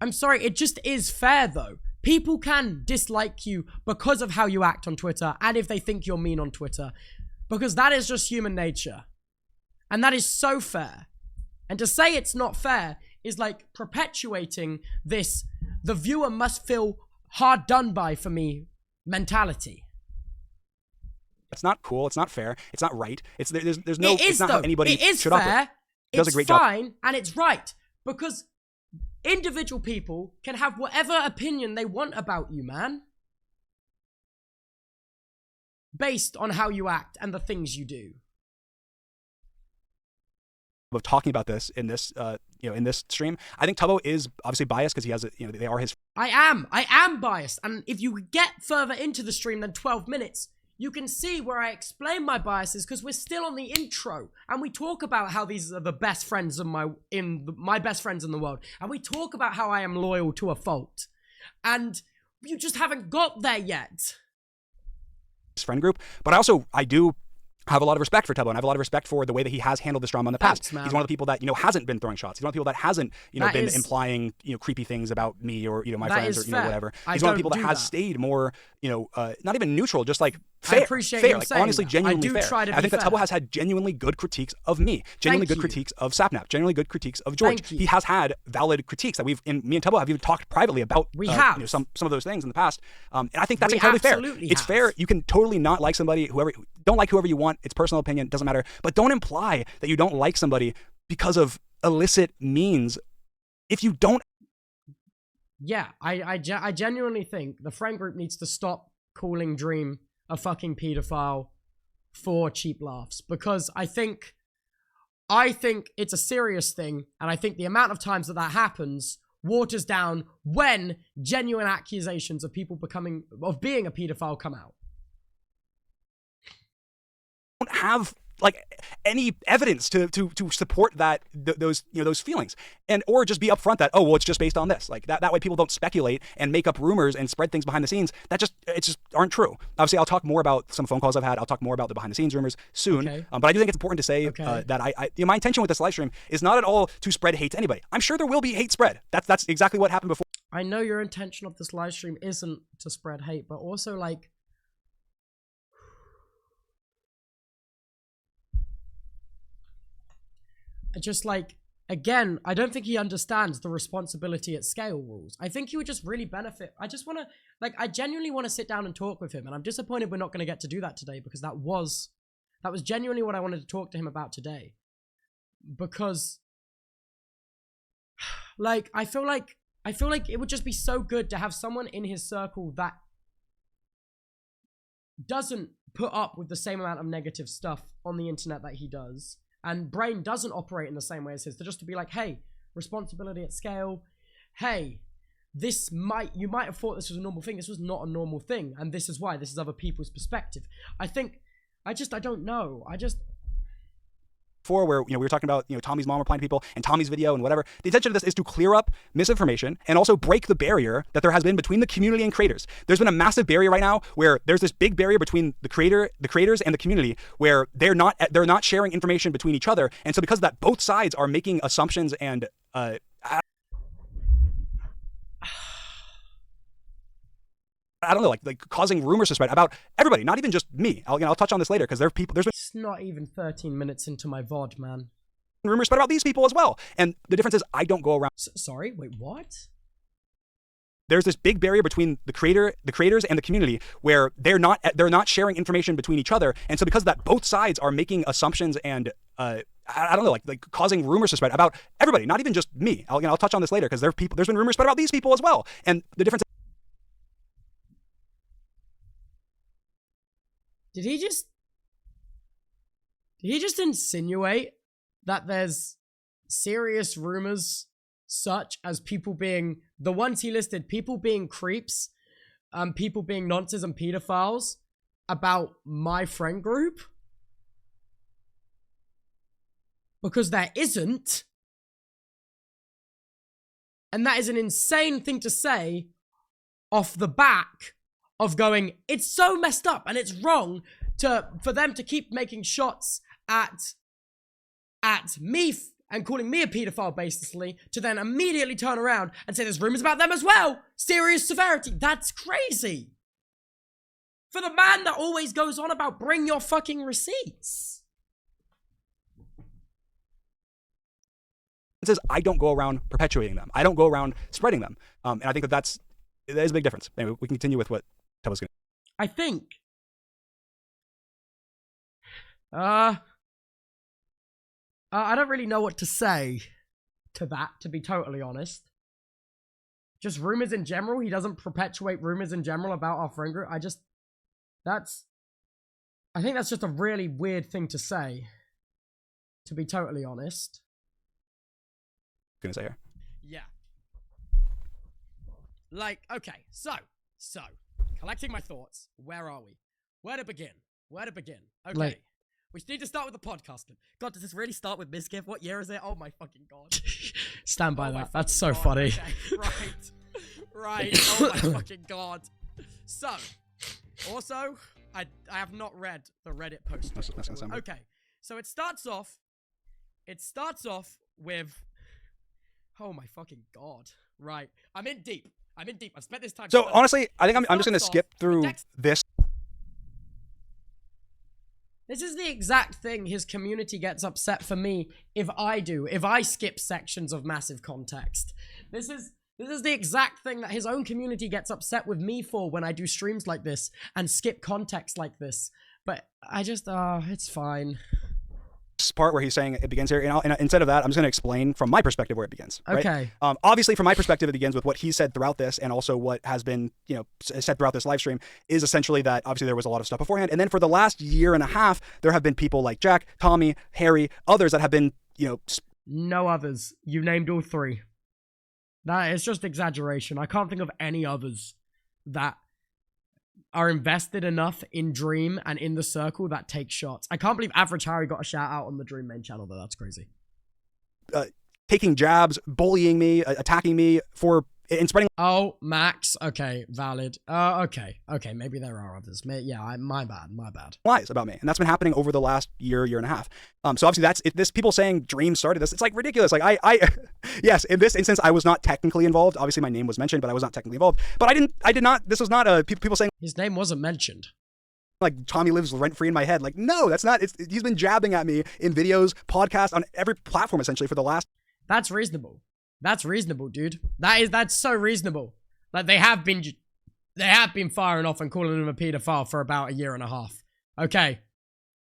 I'm sorry, it just is fair though. People can dislike you because of how you act on Twitter and if they think you're mean on Twitter. Because that is just human nature. And that is so fair. And to say it's not fair is like perpetuating this, the viewer must feel hard done by for me mentality. It's not cool. It's not fair. It's not right. There's no, it is, it's not though. how anybody it is should fair. operate. He does a great job. It's fine and it's right. Because individual people can have whatever opinion they want about you, man. Based on how you act and the things you do. Of talking about this in this, in this stream, I think Tubbo is obviously biased because he has, they are his. I am biased, and if you get further into the stream than 12 minutes, you can see where I explain my biases because we're still on the intro, and we talk about how these are the best friends of my best friends in the world, and we talk about how I am loyal to a fault, and you just haven't got there yet. Friend group, but I do have a lot of respect for Tubbo, and I have a lot of respect for the way that he has handled this drama in the past. Thanks, he's one of the people that hasn't been throwing shots. He's one of the people that hasn't been implying creepy things about me or my friends or whatever. He's one of the people that has stayed more not even neutral, just like fair. I appreciate fair, him like saying honestly, that. genuinely I do fair. try to be I think fair. that Tubbo has had genuinely good critiques of me, genuinely good critiques of Sapnap, genuinely good critiques of George. He has had valid critiques that me and Tubbo have even talked privately about. We have some of those things in the past, and I think that's incredibly fair. It's fair. You can totally not like somebody, don't like whoever you want. It's personal opinion, doesn't matter. But don't imply that you don't like somebody because of illicit means. If you don't. Yeah, I genuinely think the friend group needs to stop calling Dream a fucking pedophile for cheap laughs, because I think it's a serious thing, and I think the amount of times that happens waters down when genuine accusations of people being a pedophile come out. Don't have any evidence to support those feelings, and or just be upfront that it's just based on this, that way people don't speculate and make up rumors and spread things behind the scenes that just aren't true. Obviously, I'll talk more about some phone calls I've had. I'll talk more about the behind the scenes rumors soon. Okay. But I do think it's important to say that my intention with this live stream is not at all to spread hate to anybody. I'm sure there will be hate spread. That's exactly what happened before. I know your intention of this live stream isn't to spread hate, but also just like, again, I don't think he understands the responsibility at scale rules. I think he would just really benefit. I just want to, like, I genuinely want to sit down and talk with him, and I'm disappointed we're not going to get to do that today, because that was genuinely what I wanted to talk to him about today. Because, like, I feel like it would just be so good to have someone in his circle that doesn't put up with the same amount of negative stuff on the internet that he does, and brain doesn't operate in the same way as his, to just to be like, hey, responsibility at scale, hey, you might have thought this was a normal thing, this was not a normal thing, and this is why, this is other people's perspective. I don't know, Where we were talking about Tommy's mom replying to people and Tommy's video and whatever. The intention of this is to clear up misinformation and also break the barrier that there has been between the community and creators. There's been a massive barrier right now where there's this big barrier between the creators and the community, where they're not sharing information between each other, and so because of that, both sides are making assumptions and I don't know, like causing rumors to spread about everybody, not even just me. I'll touch on this later, because there's been it's not even 13 minutes into my VOD, man. rumors spread about these people as well. And the difference is, I don't go around. Sorry, wait, what? There's this big barrier between the creators and the community, where they're not sharing information between each other, and so because of that, both sides are making assumptions and I don't know, like causing rumors to spread about everybody, not even just me. I'll touch on this later, because there's been rumors spread about these people as well. And the difference. Did he just insinuate that there's serious rumors, such as people being, the ones he listed, people being creeps, people being nonces and pedophiles, about my friend group? Because there isn't. And that is an insane thing to say off the back of going, it's so messed up and it's wrong for them to keep making shots at me and calling me a pedophile, basically, to then immediately turn around and say there's rumors about them as well. Serious severity. That's crazy. For the man that always goes on about bring your fucking receipts. It says I don't go around perpetuating them. I don't go around spreading them. And I think that is a big difference. Anyway, we can continue with what Tubbo's going to. I think. I don't really know what to say to that, to be totally honest. Just rumors in general. He doesn't perpetuate rumors in general about our friend group. I think that's just a really weird thing to say, to be totally honest. Going to say here. Yeah. Like, okay, so, collecting my thoughts. Where are we? Where to begin? Okay. Like, we need to start with the podcast. God, does this really start with Misgift? What year is it? Oh my fucking God. stand by Oh my that. That's fucking so God. funny. Okay, right. Oh my fucking God. So, also, I have not read the Reddit post. That's gonna sound good. Okay, so it starts off with, oh my fucking God. Right. I'm in deep. I've spent this time. So honestly, I think I'm just going to skip through this. This is the exact thing his community gets upset for me if I skip sections of massive context. This is the exact thing that his own community gets upset with me for when I do streams like this and skip context like this. But I just, it's fine. Part where he's saying it begins here, and instead of that, I'm just going to explain from my perspective where it begins. Right? Okay. Obviously, from my perspective, it begins with what he said throughout this, and also what has been, said throughout this live stream, is essentially that obviously there was a lot of stuff beforehand, and then for the last year and a half, there have been people like Jack, Tommy, Harry, others that have been, No others. You named all three. That is just exaggeration. I can't think of any others that are invested enough in Dream and in the circle that take shots. I can't believe Average Harry got a shout out on the Dream main channel, though. That's crazy. taking jabs, bullying me, attacking me and spreading. Oh, Max. Okay, valid. Okay, maybe there are others. My bad. Lies about me, and that's been happening over the last year and a half. So obviously this people saying Dream started this. It's like ridiculous. Like I yes, in this instance I was not technically involved. Obviously my name was mentioned, but I was not technically involved. But I did not. This was not people saying his name wasn't mentioned. like Tommy lives rent free in my head. Like, no, that's not. He's been jabbing at me in videos, podcasts, on every platform essentially for the last. That's reasonable. That's reasonable, dude. That's so reasonable. Like they have been firing off and calling him a pedophile for about a year and a half. Okay.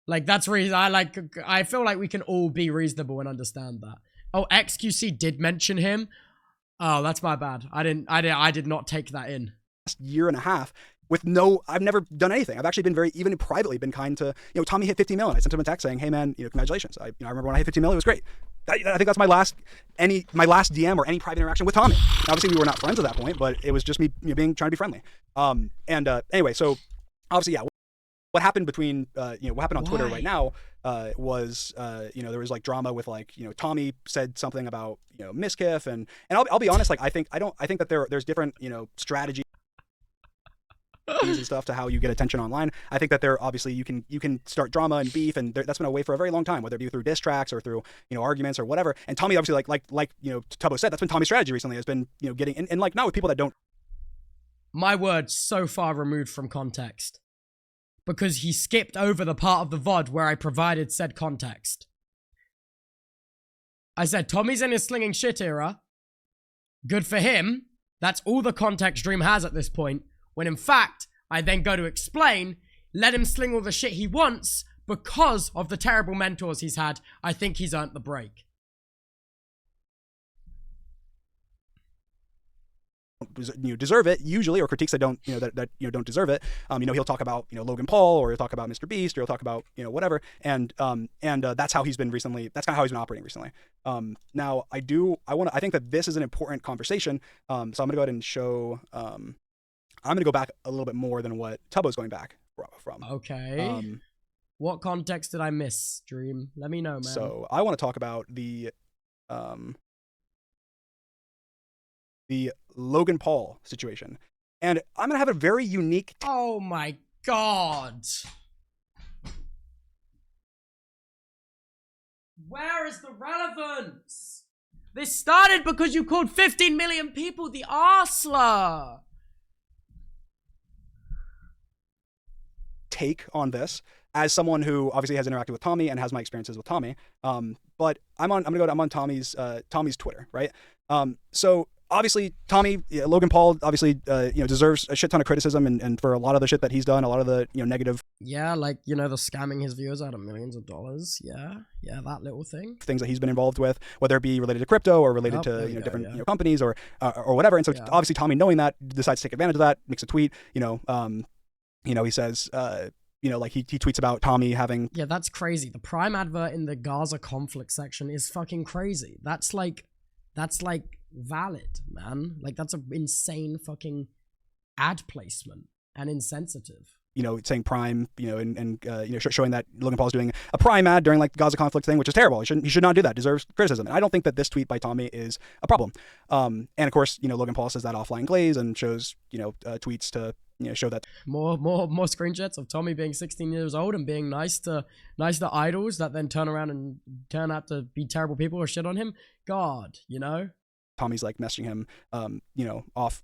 Like that's reason. I feel like we can all be reasonable and understand that. Oh, XQC did mention him. Oh, that's my bad. I did not take that in. Last year and a half with I've never done anything. I've actually been even privately been kind to, Tommy hit 50 million. I sent him a text saying, hey man, congratulations. I remember when I hit 50 million, it was great. I think that's my last DM or any private interaction with Tommy. Now, obviously we were not friends at that point, but it was just me trying to be friendly. Anyway, so obviously, yeah, what happened between, what happened on Twitter right now was, there was like drama with like, Tommy said something about, Miscommunication and I'll be honest, like I think that there's different, strategies and stuff to how you get attention online. I think that there obviously you can start drama and beef, and that's been a way for a very long time, whether it be through diss tracks or through arguments or whatever. And Tommy obviously like Tubbo said, that's been Tommy's strategy recently, has been getting and like not with people that don't. My words so far removed from context because he skipped over the part of the VOD where I provided said context. I said Tommy's in his slinging shit era. Good for him. That's all the context Dream has at this point. When in fact, I then go to explain, let him sling all the shit he wants because of the terrible mentors he's had. I think he's earned the break. Deserve it usually, or critiques that don't don't deserve it. He'll talk about Logan Paul, or he'll talk about Mr. Beast, or he'll talk about whatever, and that's how he's been recently. That's kind of how he's been operating recently. Now I think that this is an important conversation. So I'm gonna go ahead and show. I'm going to go back a little bit more than what Tubbo's going back from. Okay. What context did I miss, Dream? Let me know, man. So I want to talk about the Logan Paul situation. And I'm going to have a very unique... Oh my God. Where is the relevance? This started because you called 15 million people the arsler. Take on this as someone who obviously has interacted with Tommy and has my experiences with Tommy. But I'm on Tommy's Twitter, right? So obviously Tommy, Logan Paul obviously deserves a shit ton of criticism and for a lot of the shit that he's done, a lot of the negative. Yeah, like the scamming his viewers out of millions of dollars. Yeah, that little thing. Things that he's been involved with, whether it be related to crypto or related to different companies or whatever. And so obviously Tommy, knowing that, decides to take advantage of that, makes a tweet. He says, like he tweets about Tommy having... Yeah, that's crazy. The Prime advert in the Gaza conflict section is fucking crazy. That's like valid, man. Like that's an insane fucking ad placement and insensitive. Saying Prime, and showing that Logan Paul's doing a Prime ad during like the Gaza conflict thing, which is terrible. He should not do that. Deserves criticism. And I don't think that this tweet by Tommy is a problem. And of course, Logan Paul says that offline glaze and shows, tweets to show that more screenshots of Tommy being 16 years old and being nice to idols that then turn around and turn out to be terrible people or shit on him. God, Tommy's like messaging him, off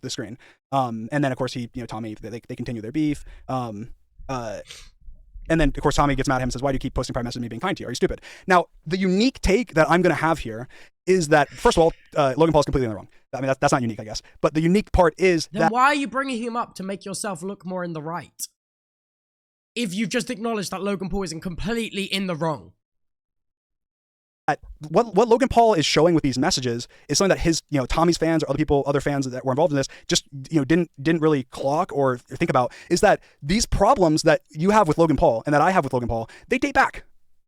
the screen. And then of course Tommy, they continue their beef. And then, of course, Tommy gets mad at him and says, why do you keep posting private messages of me being kind to you? Are you stupid? Now, the unique take that I'm going to have here is that, first of all, Logan Paul's completely in the wrong. I mean, that's not unique, I guess. But the unique part is then why are you bringing him up to make yourself look more in the right? If you've just acknowledged that Logan Paul isn't completely in the wrong. What Logan Paul is showing with these messages is something that his, Tommy's fans or other fans that were involved in this just, didn't really clock or think about, is that these problems that you have with Logan Paul and that I have with Logan Paul, they date back,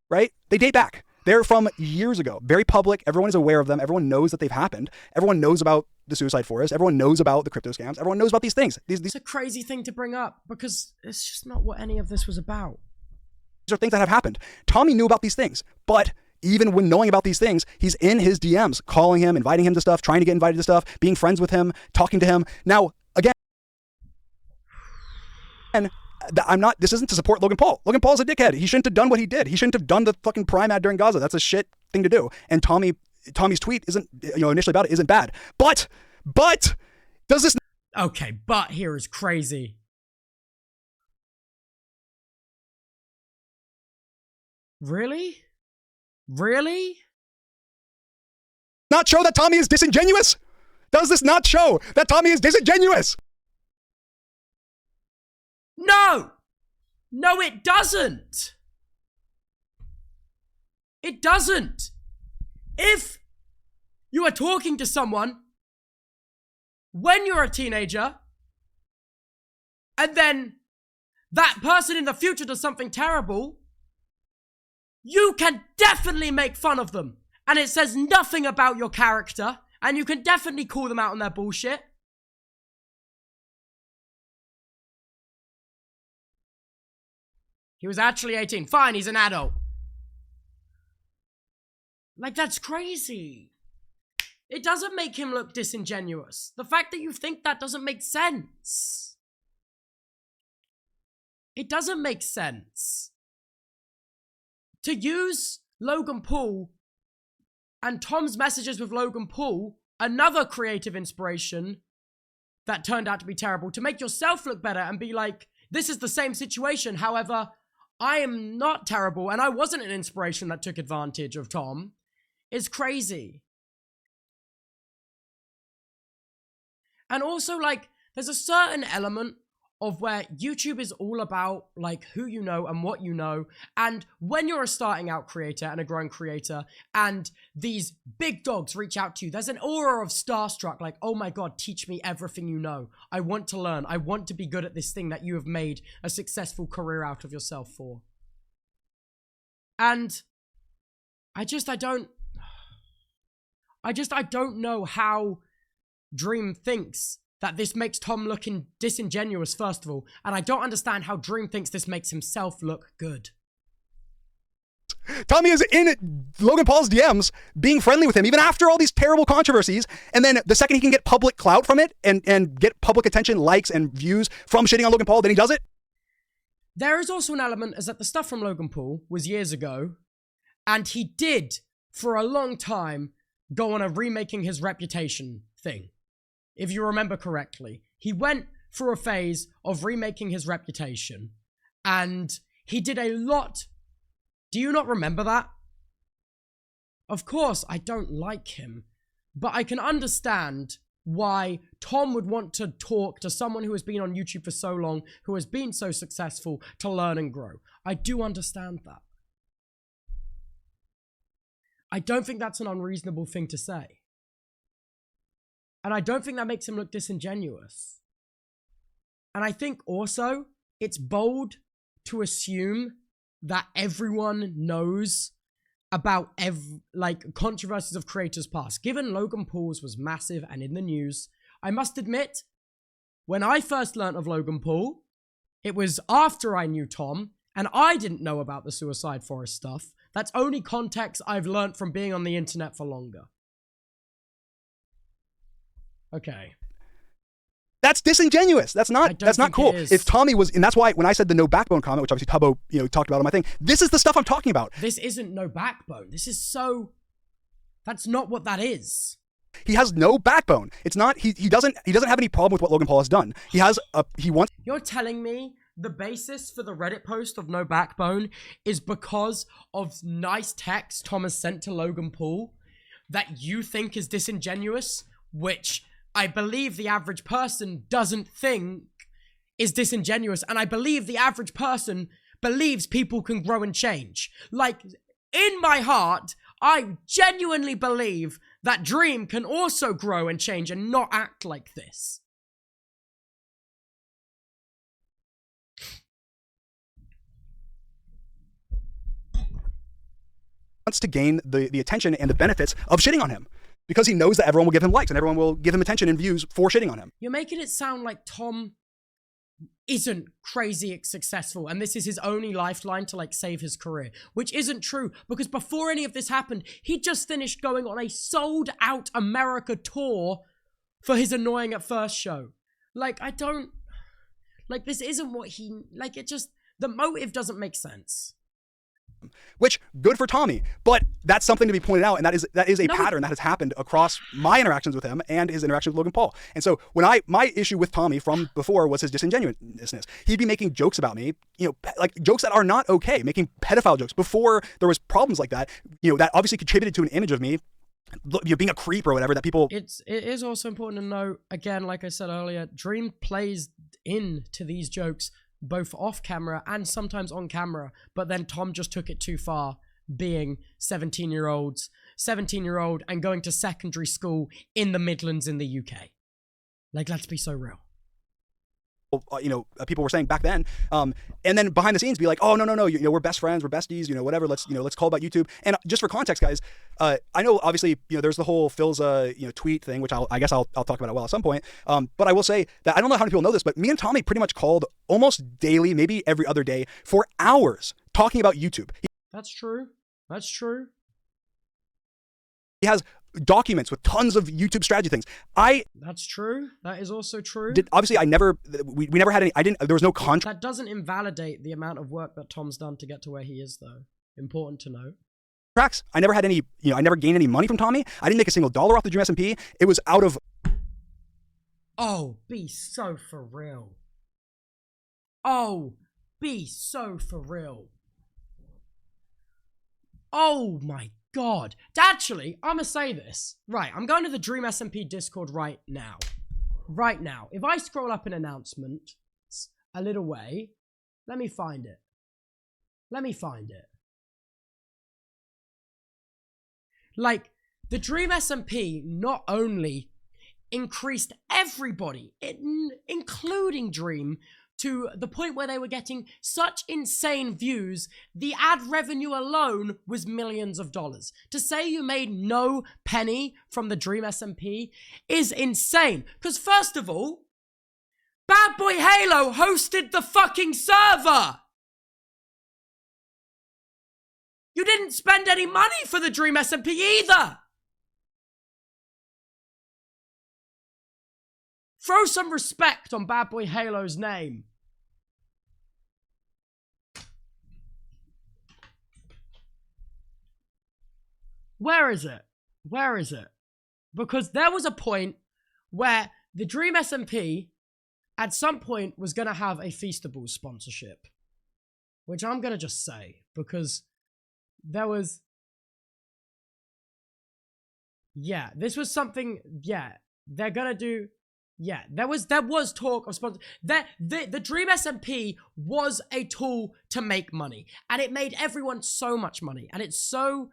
right? They date back. They're from years ago, very public. Everyone is aware of them. Everyone knows that they've happened. Everyone knows about the suicide forest. Everyone knows about the crypto scams. Everyone knows about these things. It's a crazy thing to bring up because it's just not what any of this was about. These are things that have happened. Tommy knew about these things, but even when knowing about these things, he's in his DMs, calling him, inviting him to stuff, trying to get invited to stuff, being friends with him, talking to him. Now, again, this isn't to support Logan Paul. Logan Paul's a dickhead. He shouldn't have done what he did. He shouldn't have done the fucking Prime ad during Gaza. That's a shit thing to do. And Tommy's tweet isn't, initially about it isn't bad. But does this... Okay, but here is crazy. Really? Really? Not show that Tommy is disingenuous? Does this not show that Tommy is disingenuous? No! No, it doesn't! It doesn't! If you are talking to someone when you're a teenager, and then that person in the future does something terrible, you can definitely make fun of them. And it says nothing about your character, and you can definitely call them out on their bullshit. He was actually 18. Fine, he's an adult. Like, that's crazy. It doesn't make him look disingenuous. The fact that you think that doesn't make sense. It doesn't make sense. To use Logan Paul and Tom's messages with Logan Paul, another creative inspiration that turned out to be terrible, to make yourself look better and be like, this is the same situation. However, I am not terrible and I wasn't an inspiration that took advantage of Tom, is crazy. And also, like, there's a certain element of where YouTube is all about, like, who you know and what you know. And when you're a starting out creator and a growing creator and these big dogs reach out to you, there's an aura of starstruck, like, oh my God, teach me everything you know. I want to learn. I want to be good at this thing that you have made a successful career out of yourself for. And I don't know how Dream thinks that this makes Tom looking disingenuous, first of all. And I don't understand how Dream thinks this makes himself look good. Tommy is in Logan Paul's DMs being friendly with him, even after all these terrible controversies. And then the second he can get public clout from it and get public attention, likes, and views from shitting on Logan Paul, then he does it. There is also an element as that the stuff from Logan Paul was years ago. And he did, for a long time, go on a remaking his reputation thing. If you remember correctly, he went through a phase of remaking his reputation, and he did a lot. Do you not remember that? Of course, I don't like him, but I can understand why Tom would want to talk to someone who has been on YouTube for so long, who has been so successful, to learn and grow. I do understand that. I don't think that's an unreasonable thing to say. And I don't think that makes him look disingenuous. And I think also it's bold to assume that everyone knows about controversies of creators past. Given Logan Paul's was massive and in the news, I must admit, when I first learnt of Logan Paul, it was after I knew Tom, and I didn't know about the Suicide Forest stuff. That's only context I've learnt from being on the internet for longer. Okay. That's disingenuous. That's not cool. If Tommy was, and that's why when I said the no backbone comment, which obviously Tubbo, talked about on my thing, this is the stuff I'm talking about. This isn't no backbone. This is so, that's not what that is. He has no backbone. It's not, he doesn't have any problem with what Logan Paul has done. You're telling me the basis for the Reddit post of no backbone is because of nice text Tom has sent to Logan Paul that you think is disingenuous, which I believe the average person doesn't think is disingenuous, and I believe the average person believes people can grow and change. Like, in my heart, I genuinely believe that Dream can also grow and change and not act like this. Wants to gain the attention and the benefits of shitting on him, because he knows that everyone will give him likes and everyone will give him attention and views for shitting on him. You're making it sound like Tom isn't crazy successful and this is his only lifeline to save his career, which isn't true, because before any of this happened, he just finished going on a sold out America tour for his Annoying at First show. This isn't what he, the motive doesn't make sense. which good for Tommy, but that's something to be pointed out, and that is a pattern that has happened across my interactions with him and his interaction with Logan Paul. And so when my issue with Tommy from before was his disingenuousness. He'd be making jokes about me, like jokes that are not okay, making pedophile jokes before there was problems like that, that obviously contributed to an image of me being a creep or whatever that people. It is also important to note, again, like I said earlier, Dream plays into these jokes both off camera and sometimes on camera, but then Tom just took it too far, being 17-year-old and going to secondary school in the Midlands in the UK. Like, let's be so real. People were saying back then, and then behind the scenes be like, oh, no, we're best friends, we're besties, whatever, let's call about YouTube. And just for context, guys, I know obviously, there's the whole Phil's, tweet thing, which I guess I'll talk about it well at some point. But I will say that I don't know how many people know this, but me and Tommy pretty much called almost daily, maybe every other day for hours talking about YouTube. That's true. He has documents with tons of YouTube strategy things. That's true. That is also true. Obviously, we never had any, there was no contract. That doesn't invalidate the amount of work that Tom's done to get to where he is, though. Important to note. I never had any, I never gained any money from Tommy. I didn't make a single dollar off the Dream SMP. It was out of. Oh, be so for real. Oh, be so for real. Oh my God. Actually, I'm gonna say this. Right, I'm going to the Dream SMP Discord right now. Right now. If I scroll up an announcement a little way, let me find it. Like, the Dream SMP not only increased everybody, including Dream, to the point where they were getting such insane views, the ad revenue alone was millions of dollars. To say you made no penny from the Dream SMP is insane. Because first of all, Bad Boy Halo hosted the fucking server! You didn't spend any money for the Dream SMP either! Throw some respect on Bad Boy Halo's name. Where is it? Because there was a point where the Dream SMP at some point was going to have a Feastables sponsorship. Which I'm going to just say, because there was... Yeah, this was something... Yeah, they're going to do... Yeah, there was talk of sponsor. The Dream SMP was a tool to make money, and it made everyone so much money. And it's so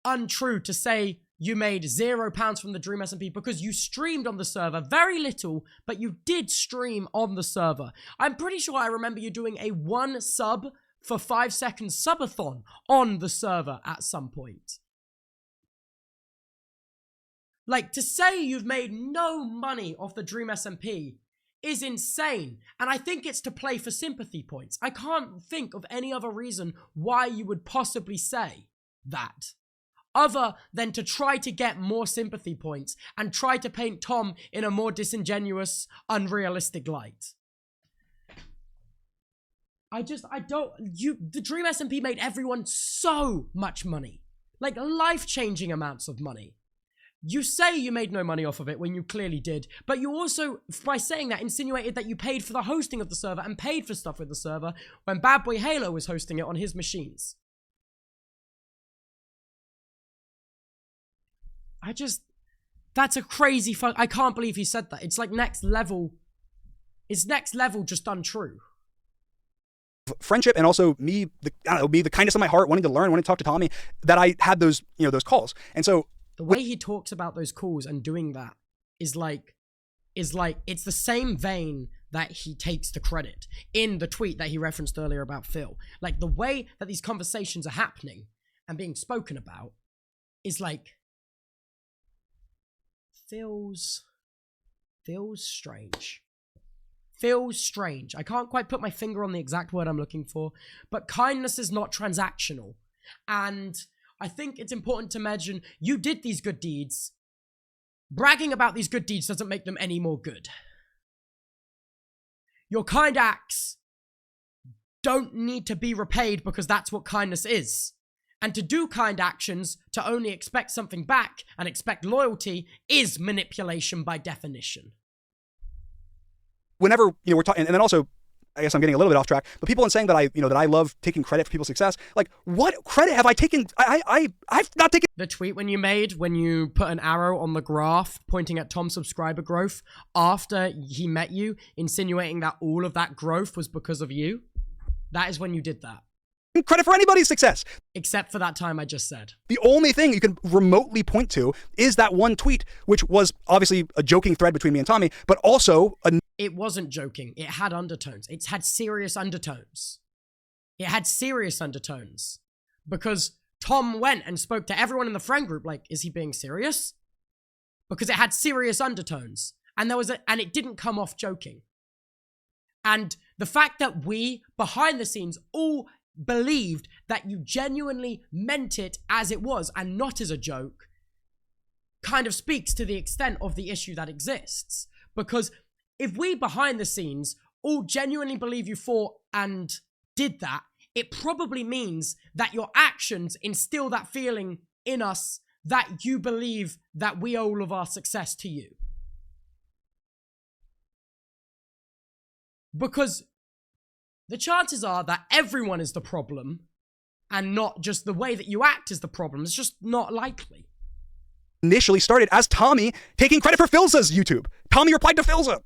untrue to say you made £0 from the Dream SMP because you streamed on the server, very little, but you did stream on the server. I'm pretty sure I remember you doing a 1 sub for 5 seconds subathon on the server at some point. Like, to say you've made no money off the Dream SMP is insane. And I think it's to play for sympathy points. I can't think of any other reason why you would possibly say that, other than to try to get more sympathy points and try to paint Tom in a more disingenuous, unrealistic light. The Dream SMP made everyone so much money. Like, life-changing amounts of money. You say you made no money off of it when you clearly did, but you also, by saying that, insinuated that you paid for the hosting of the server and paid for stuff with the server when Bad Boy Halo was hosting it on his machines. That's a crazy I can't believe he said that. It's like next level. It's next level just untrue. Friendship, and also me, the kindness of my heart, wanting to learn, wanting to talk to Tommy, that I had those, those calls. And so the way he talks about those calls and doing that is like it's the same vein that he takes the credit in the tweet that he referenced earlier about Phil. Like, the way that these conversations are happening and being spoken about is like feels strange. Feels strange. I can't quite put my finger on the exact word I'm looking for, but kindness is not transactional. And I think it's important to mention you did these good deeds. Bragging about these good deeds doesn't make them any more good. Your kind acts don't need to be repaid because that's what kindness is. And to do kind actions, to only expect something back and expect loyalty, is manipulation by definition. Whenever, we're talking, and then also, I guess I'm getting a little bit off track, but people in saying that that I love taking credit for people's success, like, what credit have I taken? I've not taken. The tweet when you put an arrow on the graph pointing at Tom's subscriber growth after he met you, insinuating that all of that growth was because of you, that is when you did that. Credit for anybody's success. Except for that time I just said. The only thing you can remotely point to is that one tweet, which was obviously a joking thread between me and Tommy, but also It wasn't joking. It had undertones. It had serious undertones. It had serious undertones. Because Tom went and spoke to everyone in the friend group like, is he being serious? Because it had serious undertones. And and it didn't come off joking. And the fact that we, behind the scenes, all believed that you genuinely meant it as it was and not as a joke kind of speaks to the extent of the issue that exists. Because if we behind the scenes all genuinely believe you fought and did that, it probably means that your actions instill that feeling in us that you believe that we owe all of our success to you. Because the chances are that everyone is the problem and not just the way that you act is the problem. It's just not likely. Initially started as Tommy taking credit for Philza's YouTube. Tommy replied to Philza.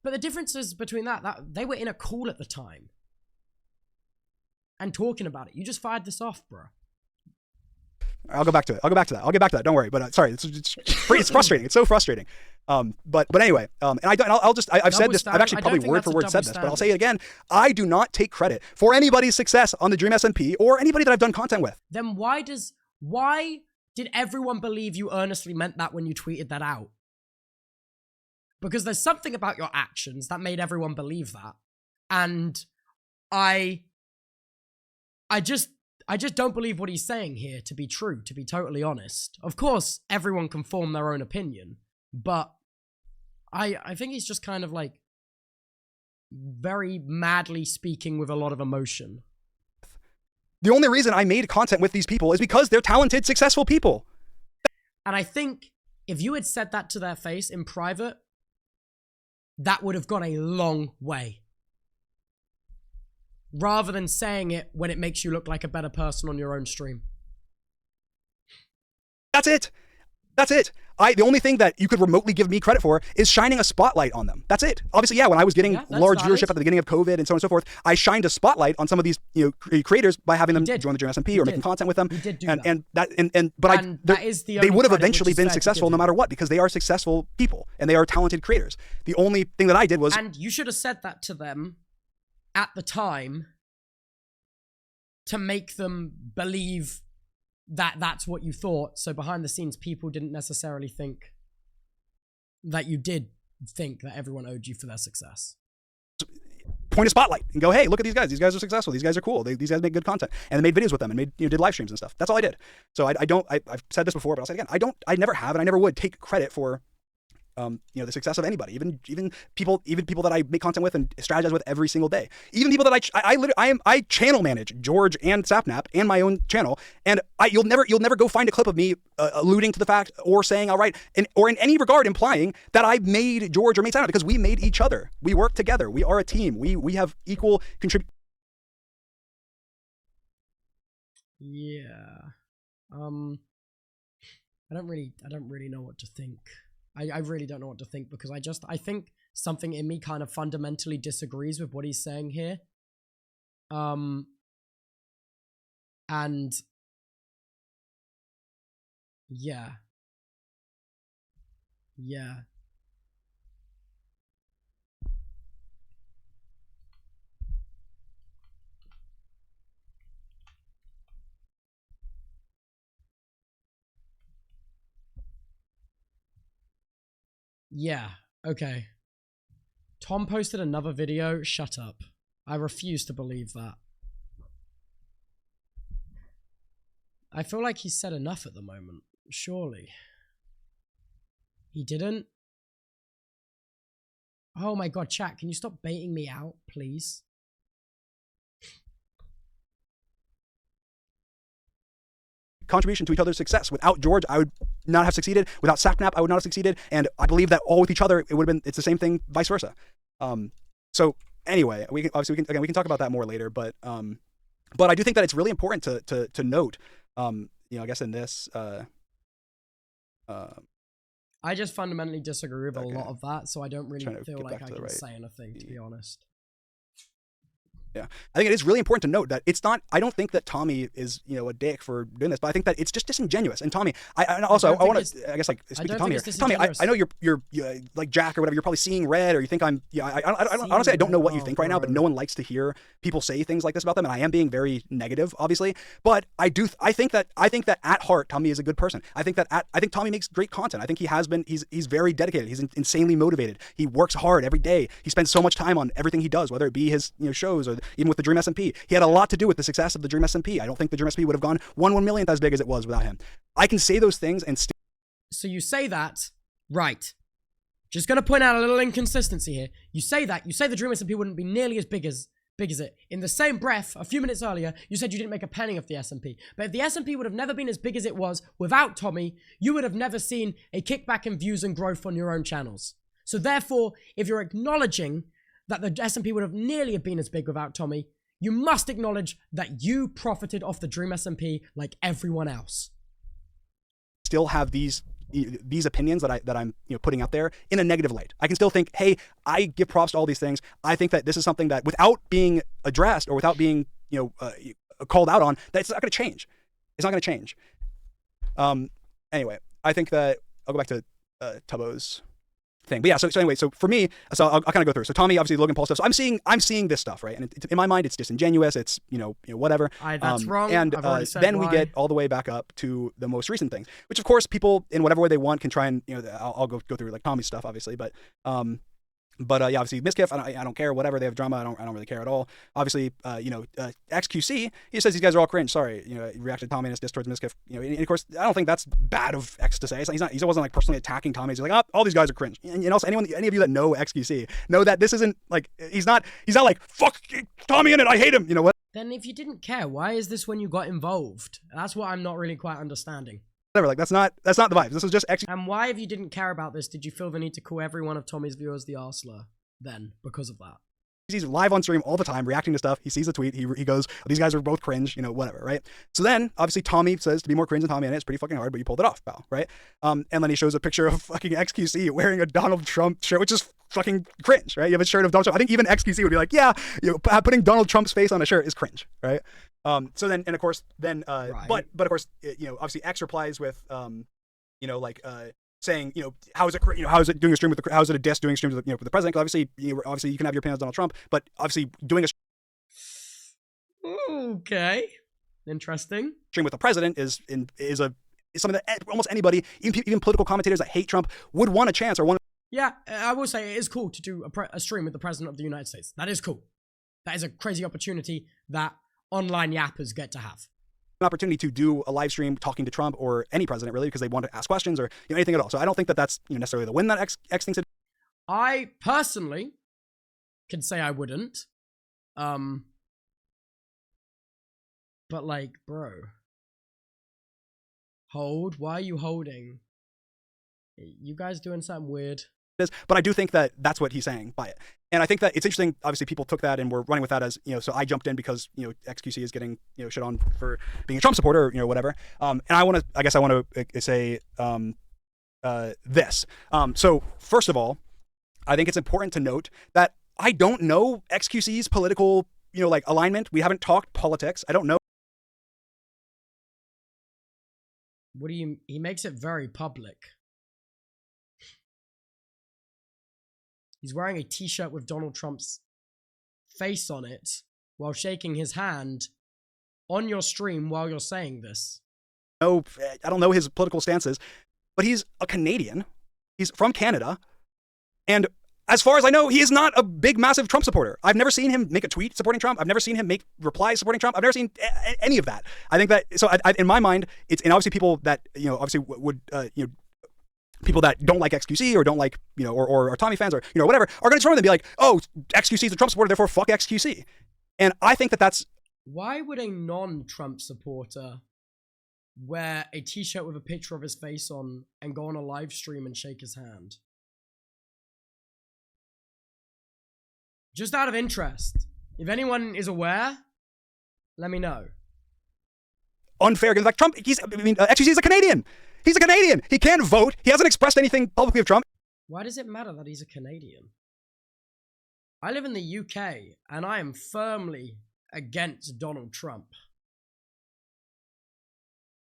But the difference is between that they were in a call at the time and talking about it. You just fired this off, bro. I'll go back to it. I'll get back to that. Don't worry. But sorry, it's frustrating. It's so frustrating. But anyway, and I've said this. I've actually probably word for word said this, but I'll say it again. I do not take credit for anybody's success on the Dream SMP or anybody that I've done content with. Then why did everyone believe you earnestly meant that when you tweeted that out? Because there's something about your actions that made everyone believe that, and I just don't believe what he's saying here to be true, to be totally honest. Of course, everyone can form their own opinion, but I think he's just kind of like very madly speaking with a lot of emotion. The only reason I made content with these people is because they're talented, successful people. And I think if you had said that to their face in private, that would have gone a long way. Rather than saying it when it makes you look like a better person on your own stream. That's it. That's it. The only thing that you could remotely give me credit for is shining a spotlight on them. That's it. Obviously, yeah, when I was getting large viewership at the beginning of COVID and so on and so forth, I shined a spotlight on some of these creators by having them join the Dream SMP or making content with them. You did do that. They would have eventually been successful no matter what, because they are successful people and they are talented creators. The only thing that I did was... And you should have said that to them at the time to make them believe that that's what you thought. So behind the scenes, people didn't necessarily think that you did think that everyone owed you for their success. Point a spotlight and go, hey, look at these guys. These guys are successful. These guys are cool. These guys make good content. And I made videos with them and made, did live streams and stuff. That's all I did. So I've said this before, but I'll say it again. I never have, and I never would take credit for the success of anybody, even people that I make content with and strategize with every single day, even people that I channel manage George and Sapnap and my own channel, and you'll never go find a clip of me alluding to the fact or saying outright or in any regard implying that I made George or made Sapnap, because we made each other. We work together. We are a team. We have equal contribution. Yeah, I don't really know what to think. I really don't know what to think, because I think something in me kind of fundamentally disagrees with what he's saying here. And yeah. Yeah, okay. Tom posted another video. Shut up. I refuse to believe that. I feel like he's said enough at the moment. Surely. He didn't? Oh my god, chat, can you stop baiting me out, please? contribution to each other's success. Without George, I would not have succeeded. Without Sapnap, I would not have succeeded. And I believe that all with each other, it would have been, it's the same thing, vice versa. So anyway, we can talk about that more later, but I do think that it's really important to note, I guess in this, I just fundamentally disagree with a lot of that, so I don't really feel like I can say anything, to be honest. Yeah, I think it is really important to note that it's not. I don't think that Tommy is, a dick for doing this, but I think that it's just disingenuous. And Tommy, I want to, I guess, like speak to Tommy here. Tommy, I know you're like Jack or whatever. You're probably seeing red, or you think I'm. Honestly, I don't know what you think right now, but no one likes to hear people say things like this about them, and I am being very negative, obviously. But I think that at heart, Tommy is a good person. I think Tommy makes great content. I think he has been. He's very dedicated. He's insanely motivated. He works hard every day. He spends so much time on everything he does, whether it be his shows or even with the Dream SMP. He had a lot to do with the success of the Dream SMP. I don't think the Dream SMP would have gone 1/1,000,000th as big as it was without him. I can say those things and still. So you say that, right? Just gonna point out a little inconsistency here. You say the Dream SMP wouldn't be nearly as big as it. In the same breath, a few minutes earlier, you said you didn't make a penny off the SMP. But if the SMP would have never been as big as it was without Tommy, you would have never seen a kickback in views and growth on your own channels. So therefore, if you're acknowledging that the SMP would have nearly been as big without Tommy, you must acknowledge that you profited off the Dream SMP like everyone else. Still have these opinions that I'm putting out there in a negative light. I can still think, hey, I give props to all these things. I think that this is something that without being addressed or without being called out on, that it's not going to change. It's not going to change. Anyway, I think that I'll go back to Tubbo's thing. But yeah, so anyway, so for me, so I'll kind of go through. So Tommy, obviously Logan Paul stuff. So I'm seeing this stuff, right? And in my mind, it's disingenuous. It's whatever. That's wrong. And then we get all the way back up to the most recent things, which of course people in whatever way they want can try and I'll go through like Tommy's stuff, obviously, but yeah, obviously Miscommunication, I don't care, whatever, they have drama, I don't really care at all. Obviously, XQC, he says these guys are all cringe. Sorry, he reacted to Tommy and his diss towards Miscommunication. And of course, I don't think that's bad of X to say. He wasn't like personally attacking Tommy. He's like, oh, all these guys are cringe. And also, any of you that know XQC know that this isn't like, he's not like, fuck TommyInnit, I hate him. You know what? Then if you didn't care, why is this when you got involved? That's what I'm not really quite understanding. Whatever, like that's not the vibes. This was just And why, if you didn't care about this, did you feel the need to call every one of Tommy's viewers the arsler then because of that? He's live on stream all the time reacting to stuff. He sees a tweet, he goes, these guys are both cringe, whatever, right? So then obviously Tommy says to be more cringe than TommyInnit. It's pretty fucking hard, but you pulled it off, pal, right? And then he shows a picture of fucking XQC wearing a Donald Trump shirt, which is fucking cringe, right? You have a shirt of Donald Trump. I think even XQC would be like, yeah, putting Donald Trump's face on a shirt is cringe, right? So then, and of course, then, right. but of course, obviously X replies with, saying, how is it doing a stream with how is it a diss doing streams with, with the president? 'Cause obviously you can have your opinion on Donald Trump, but obviously doing a okay, interesting stream with the president is something that almost anybody, even political commentators that hate Trump, would want a chance or want. Yeah, I will say it is cool to do a stream with the president of the United States. That is cool. That is a crazy opportunity that online yappers get to have. An opportunity to do a live stream talking to Trump or any president really because they want to ask questions or anything at all. So I don't think that that's necessarily the win that X thinks it. I personally can say I wouldn't. But like, bro, hold. Why are you holding? You guys doing something weird? But I do think that that's what he's saying by it. And I think that it's interesting. Obviously, people took that and were running with that as, so I jumped in because, XQC is getting, shit on for being a Trump supporter or, whatever. And I want to say this. So first of all, I think it's important to note that I don't know XQC's political, alignment. We haven't talked politics. I don't know. What do you, he makes it very public. He's wearing a t-shirt with Donald Trump's face on it while shaking his hand on your stream while you're saying this. No, I don't know his political stances, but he's a Canadian. He's from Canada. And as far as I know, he is not a big, massive Trump supporter. I've never seen him make a tweet supporting Trump. I've never seen him make replies supporting Trump. I've never seen any of that. I think that, so in my mind, it's, and obviously people that, obviously would, people that don't like XQC or don't like, or Tommy fans or, whatever, are going to turn and be like, oh, XQC is a Trump supporter, therefore fuck XQC. And I think that that's... Why would a non-Trump supporter wear a t-shirt with a picture of his face on and go on a live stream and shake his hand? Just out of interest. If anyone is aware, let me know. Unfair. Like Trump, actually, he's a Canadian. He's a Canadian. He can't vote. He hasn't expressed anything publicly of Trump. Why does it matter that he's a Canadian? I live in the UK, and I am firmly against Donald Trump.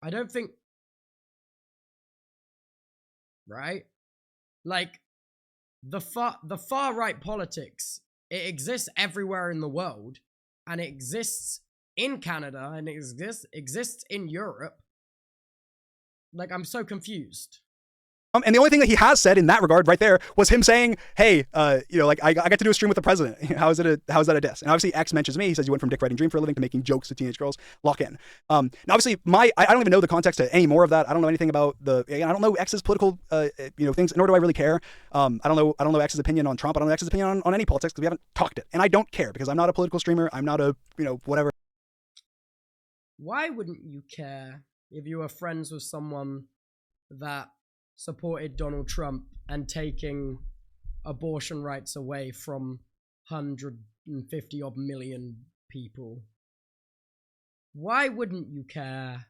I don't think... Right? Like, the far-right politics, it exists everywhere in the world, and it exists in Canada, and it exists in Europe. Like, I'm so confused. And the only thing that he has said in that regard right there was him saying, hey, like, I got to do a stream with the president. How is that a diss? And obviously X mentions me. He says you went from dick riding dream for a living to making jokes to teenage girls. Lock in. Now obviously I don't even know the context to any more of that. I don't know anything about I don't know X's political, things, nor do I really care. I don't know X's opinion on Trump. I don't know X's opinion on any politics because we haven't talked it. And I don't care because I'm not a political streamer. I'm not a, whatever. Why wouldn't you care if you were friends with someone that supported Donald Trump and taking abortion rights away from 150 odd million people? Why wouldn't you care?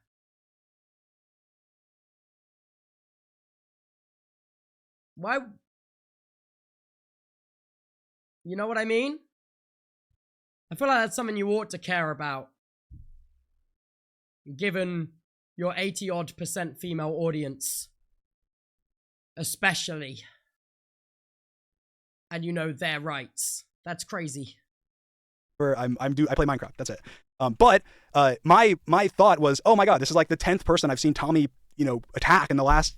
Why? You know what I mean? I feel like that's something you ought to care about, given your 80-odd% female audience. Especially. And their rights. That's crazy. I play Minecraft. That's it. But my thought was, oh my God, this is like the 10th person I've seen Tommy, attack in the last,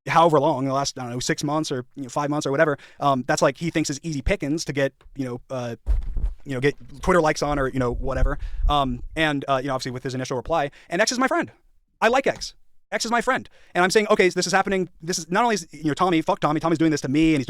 however long, the last, I don't know, 6 months or 5 months or whatever. That's like he thinks is easy pickings to get, get Twitter likes on or, whatever. Obviously with his initial reply. And X is my friend. I like X. X is my friend. And I'm saying, okay, so this is happening. This is not only, Tommy, fuck Tommy. Tommy's doing this to me and he's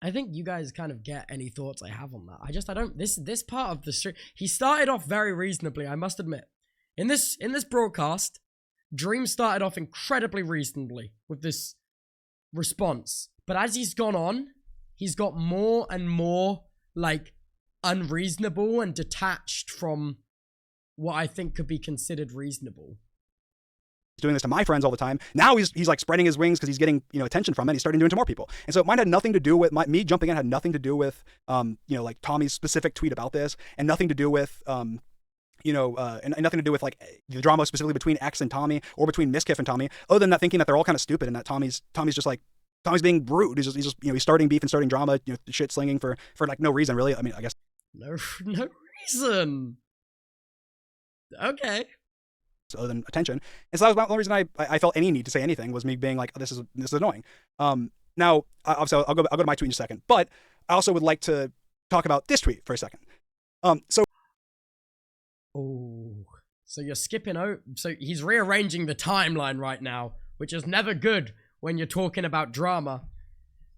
I think you guys kind of get any thoughts I have on that. I don't, this part of the stream, he started off very reasonably, I must admit. In this broadcast, Dream started off incredibly reasonably with this response. But as he's gone on, he's got more and more, like, unreasonable and detached from what I think could be considered reasonable. doing this to my friends all the time. Now he's like spreading his wings because he's getting, attention from it. He's starting to do it to more people. And so mine had nothing to do with me jumping in had nothing to do with, like Tommy's specific tweet about this and nothing to do with, and nothing to do with like the drama specifically between X and Tommy or between Miscommunication and Tommy, other than that thinking that they're all kind of stupid and that Tommy's just like, Tommy's being rude. He's just he's starting beef and starting drama, shit slinging for like no reason really. I mean, I guess. No reason. Okay. Other than attention. And so that was the only reason I felt any need to say anything was me being like, oh, this is annoying. Now, obviously I'll go to my tweet in a second, but I also would like to talk about this tweet for a second. So you're skipping out. So he's rearranging the timeline right now, which is never good when you're talking about drama.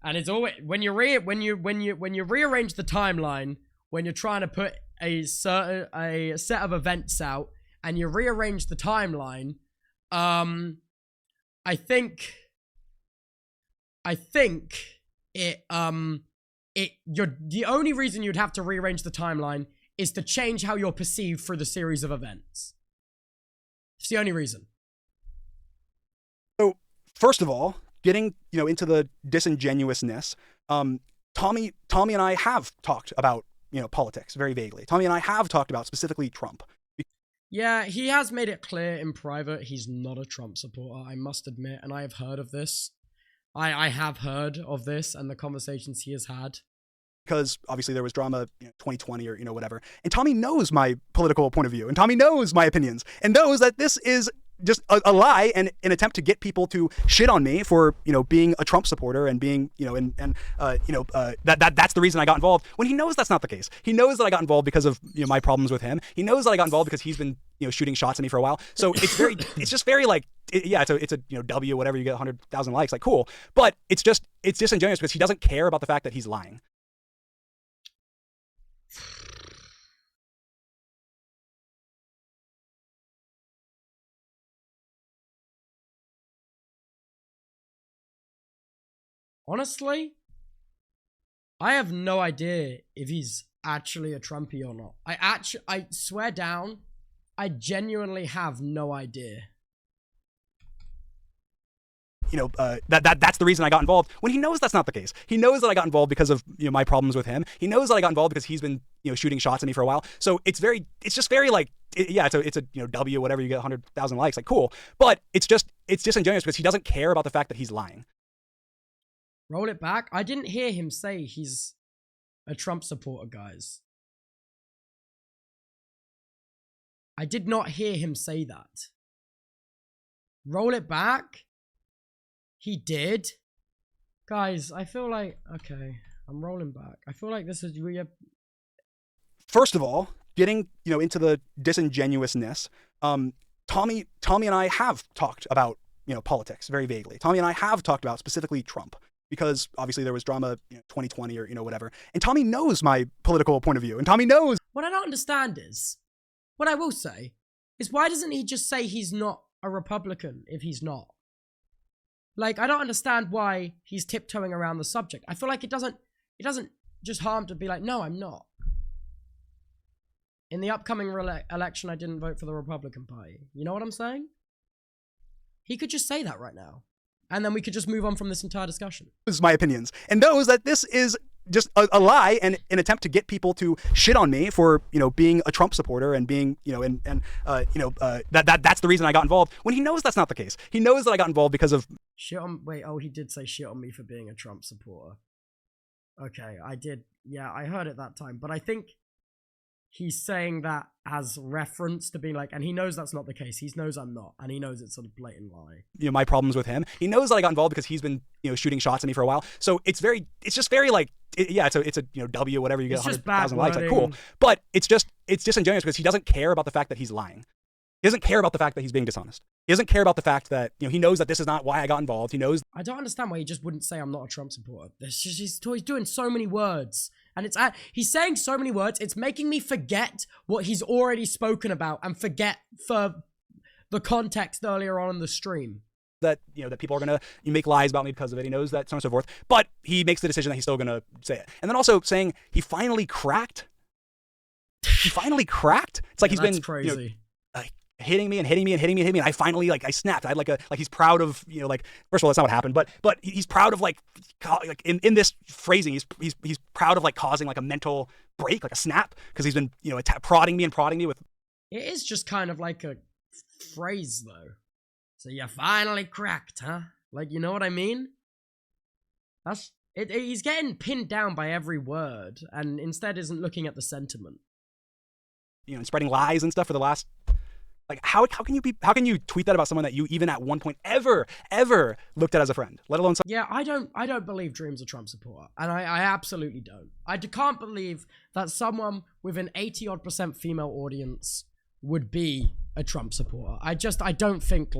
And it's always when you rearrange the timeline, when you're trying to put a set of events out and you rearrange the timeline, I think the only reason you'd have to rearrange the timeline is to change how you're perceived through the series of events. It's the only reason. So, first of all, getting, into the disingenuousness, Tommy and I have talked about, politics very vaguely. Tommy and I have talked about specifically Trump. Yeah, he has made it clear in private he's not a Trump supporter, I must admit, and I have heard of this. I have heard of this and the conversations he has had. Because obviously there was drama, 2020 or, whatever. And Tommy knows my political point of view, and Tommy knows my opinions, and knows that this is just a lie and an attempt to get people to shit on me for, being a Trump supporter and being, that's the reason I got involved, when he knows that's not the case. He knows that I got involved because of, my problems with him. He knows that I got involved because he's been, shooting shots at me for a while. So it's just very like, it's a W, whatever, you get 100,000 likes, like cool. But it's disingenuous because he doesn't care about the fact that he's lying. Honestly, I have no idea if he's actually a Trumpy or not. I swear down, I genuinely have no idea. That's the reason I got involved, when he knows that's not the case. He knows that I got involved because of, my problems with him. He knows that I got involved because he's been, shooting shots at me for a while. So it's just very like, it's a W, whatever, you get 100,000 likes, like cool. But it's disingenuous because he doesn't care about the fact that he's lying. Roll it back. I didn't hear him say he's a Trump supporter, guys. I did not hear him say that. Roll it back. He did. Guys, I feel like... Okay, I'm rolling back. I feel like this is... First of all, getting, into the disingenuousness, Tommy and I have talked about, politics very vaguely. Tommy and I have talked about specifically Trump, because obviously there was drama, 2020 or, whatever. And Tommy knows my political point of view. And Tommy knows... What I don't understand is... What I will say is, why doesn't he just say he's not a Republican if he's not? Like, I don't understand why he's tiptoeing around the subject. I feel like it doesn't just harm to be like, no, I'm not. In the upcoming election, I didn't vote for the Republican Party. You know what I'm saying? He could just say that right now. And then we could just move on from this entire discussion. This is my opinions. And knows that this is just a lie and an attempt to get people to shit on me for, being a Trump supporter and being, that's the reason I got involved, when he knows that's not the case. He knows that I got involved because of... he did say shit on me for being a Trump supporter. Okay, I did. Yeah, I heard it that time. But I think he's saying that as reference to being like, and he knows that's not the case. He knows I'm not, and he knows it's a blatant lie. My problems with him. He knows that I got involved because he's been, shooting shots at me for a while. So it's just very like, it's a W, whatever, you get 100,000 likes, like cool. But it's disingenuous because he doesn't care about the fact that he's lying. He doesn't care about the fact that he's being dishonest. He doesn't care about the fact that, he knows that this is not why I got involved. He knows... I don't understand why he just wouldn't say I'm not a Trump supporter. He's doing so many words. And he's saying so many words, it's making me forget what he's already spoken about and forget for the context earlier on in the stream. That, that people are going to make lies about me because of it. He knows that, so on and so forth. But he makes the decision that he's still going to say it. And then also saying he finally cracked. He finally cracked? It's like he's been... crazy. Hitting me and hitting me and hitting me and hitting me. And I finally, I snapped. I had he's proud of, first of all, that's not what happened, but he's proud of in this phrasing, he's proud of causing a mental break, a snap, because he's been, prodding me with. It is just kind of like a phrase though. So you finally cracked, huh? You know what I mean? That's it. He's getting pinned down by every word and instead isn't looking at the sentiment. And spreading lies and stuff for the last... how can you tweet that about someone that you even at one point ever looked at as a friend, let alone Yeah, I don't believe Dream's a Trump supporter, and I absolutely don't. I can't believe that someone with an 80-odd% female audience would be a Trump supporter. I don't think,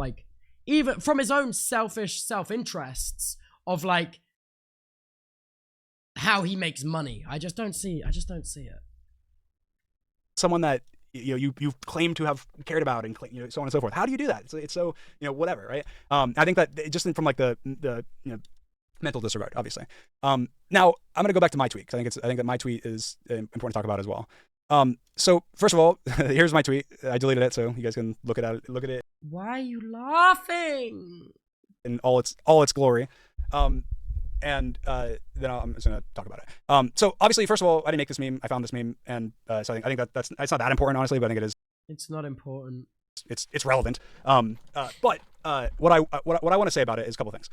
even from his own selfish self-interests of how he makes money. I just don't see it. Someone that you claim to have cared about and so on and so forth. How do you do that? It's so whatever, right? I think that just from the mental disregard, obviously. Now I'm gonna go back to my tweet because I think that my tweet is important to talk about as well. So first of all, here's my tweet. I deleted it so you guys can look at it. Why are you laughing? In all its glory. And then I'm just gonna talk about it. So obviously, first of all, I didn't make this meme. I found this meme, and so I think that's it's not that important, honestly, but I think it is. It's not important. It's relevant. But what I want to say about it is a couple things.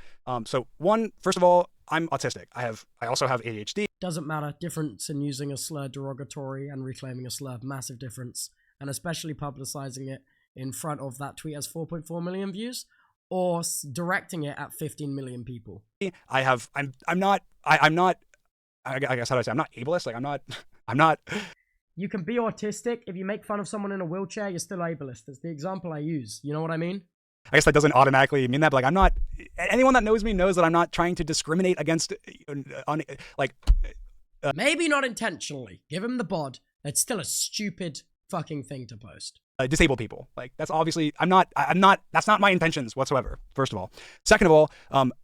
So one, first of all, I'm autistic. I also have ADHD. Doesn't matter. Difference in using a slur derogatory and reclaiming a slur. Massive difference, and especially publicizing it in front of that tweet has 4.4 million views, or directing it at 15 million people? I'm not, I guess how do I say, I'm not ableist. Like I'm not. You can be autistic. If you make fun of someone in a wheelchair, you're still ableist. That's the example I use. You know what I mean? I guess that doesn't automatically mean that, but like I'm not, anyone that knows me knows that I'm not trying to discriminate against, Maybe not intentionally. Give him the bod. It's still a stupid fucking thing to post. disabled people. Like that's obviously, that's not my intentions whatsoever, first of all. Second of all,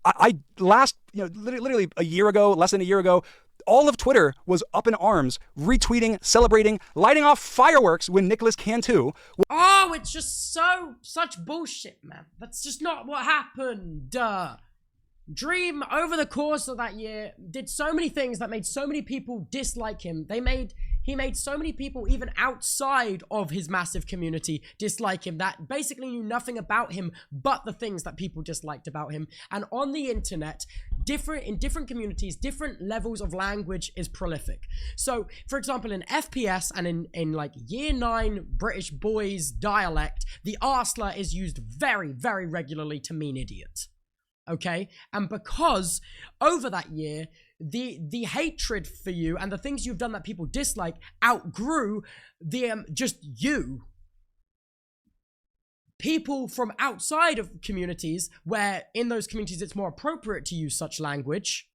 I last, literally a year ago, less than a year ago, all of Twitter was up in arms, retweeting, celebrating, lighting off fireworks when Nicholas Cantu. Oh, it's just such bullshit, man. That's just not what happened. Dream, over the course of that year, did so many things that made so many people dislike him. He made so many people, even outside of his massive community, dislike him, that basically knew nothing about him but the things that people disliked about him. And on the internet, in different communities, different levels of language is prolific. So, for example, in FPS and in like year 9 British boys dialect, the arsler is used very, very regularly to mean idiot. Okay? And because over that year, the hatred for you and the things you've done that people dislike outgrew the just you. People from outside of communities, where in those communities it's more appropriate to use such language,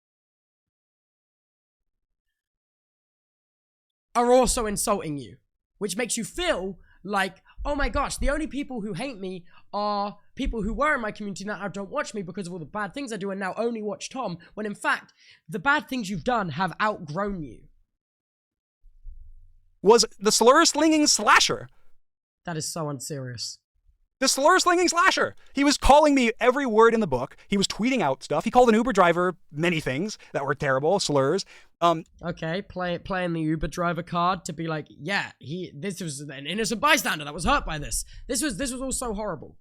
are also insulting you, which makes you feel like, oh my gosh, the only people who hate me are people who were in my community now don't watch me because of all the bad things I do and now only watch Tom, when in fact, the bad things you've done have outgrown you. Was the slur-slinging slasher. That is so unserious. The slur-slinging slasher. He was calling me every word in the book. He was tweeting out stuff. He called an Uber driver many things that were terrible, slurs. Okay, playing the Uber driver card to be like, yeah, this was an innocent bystander that was hurt by this. This was all so horrible.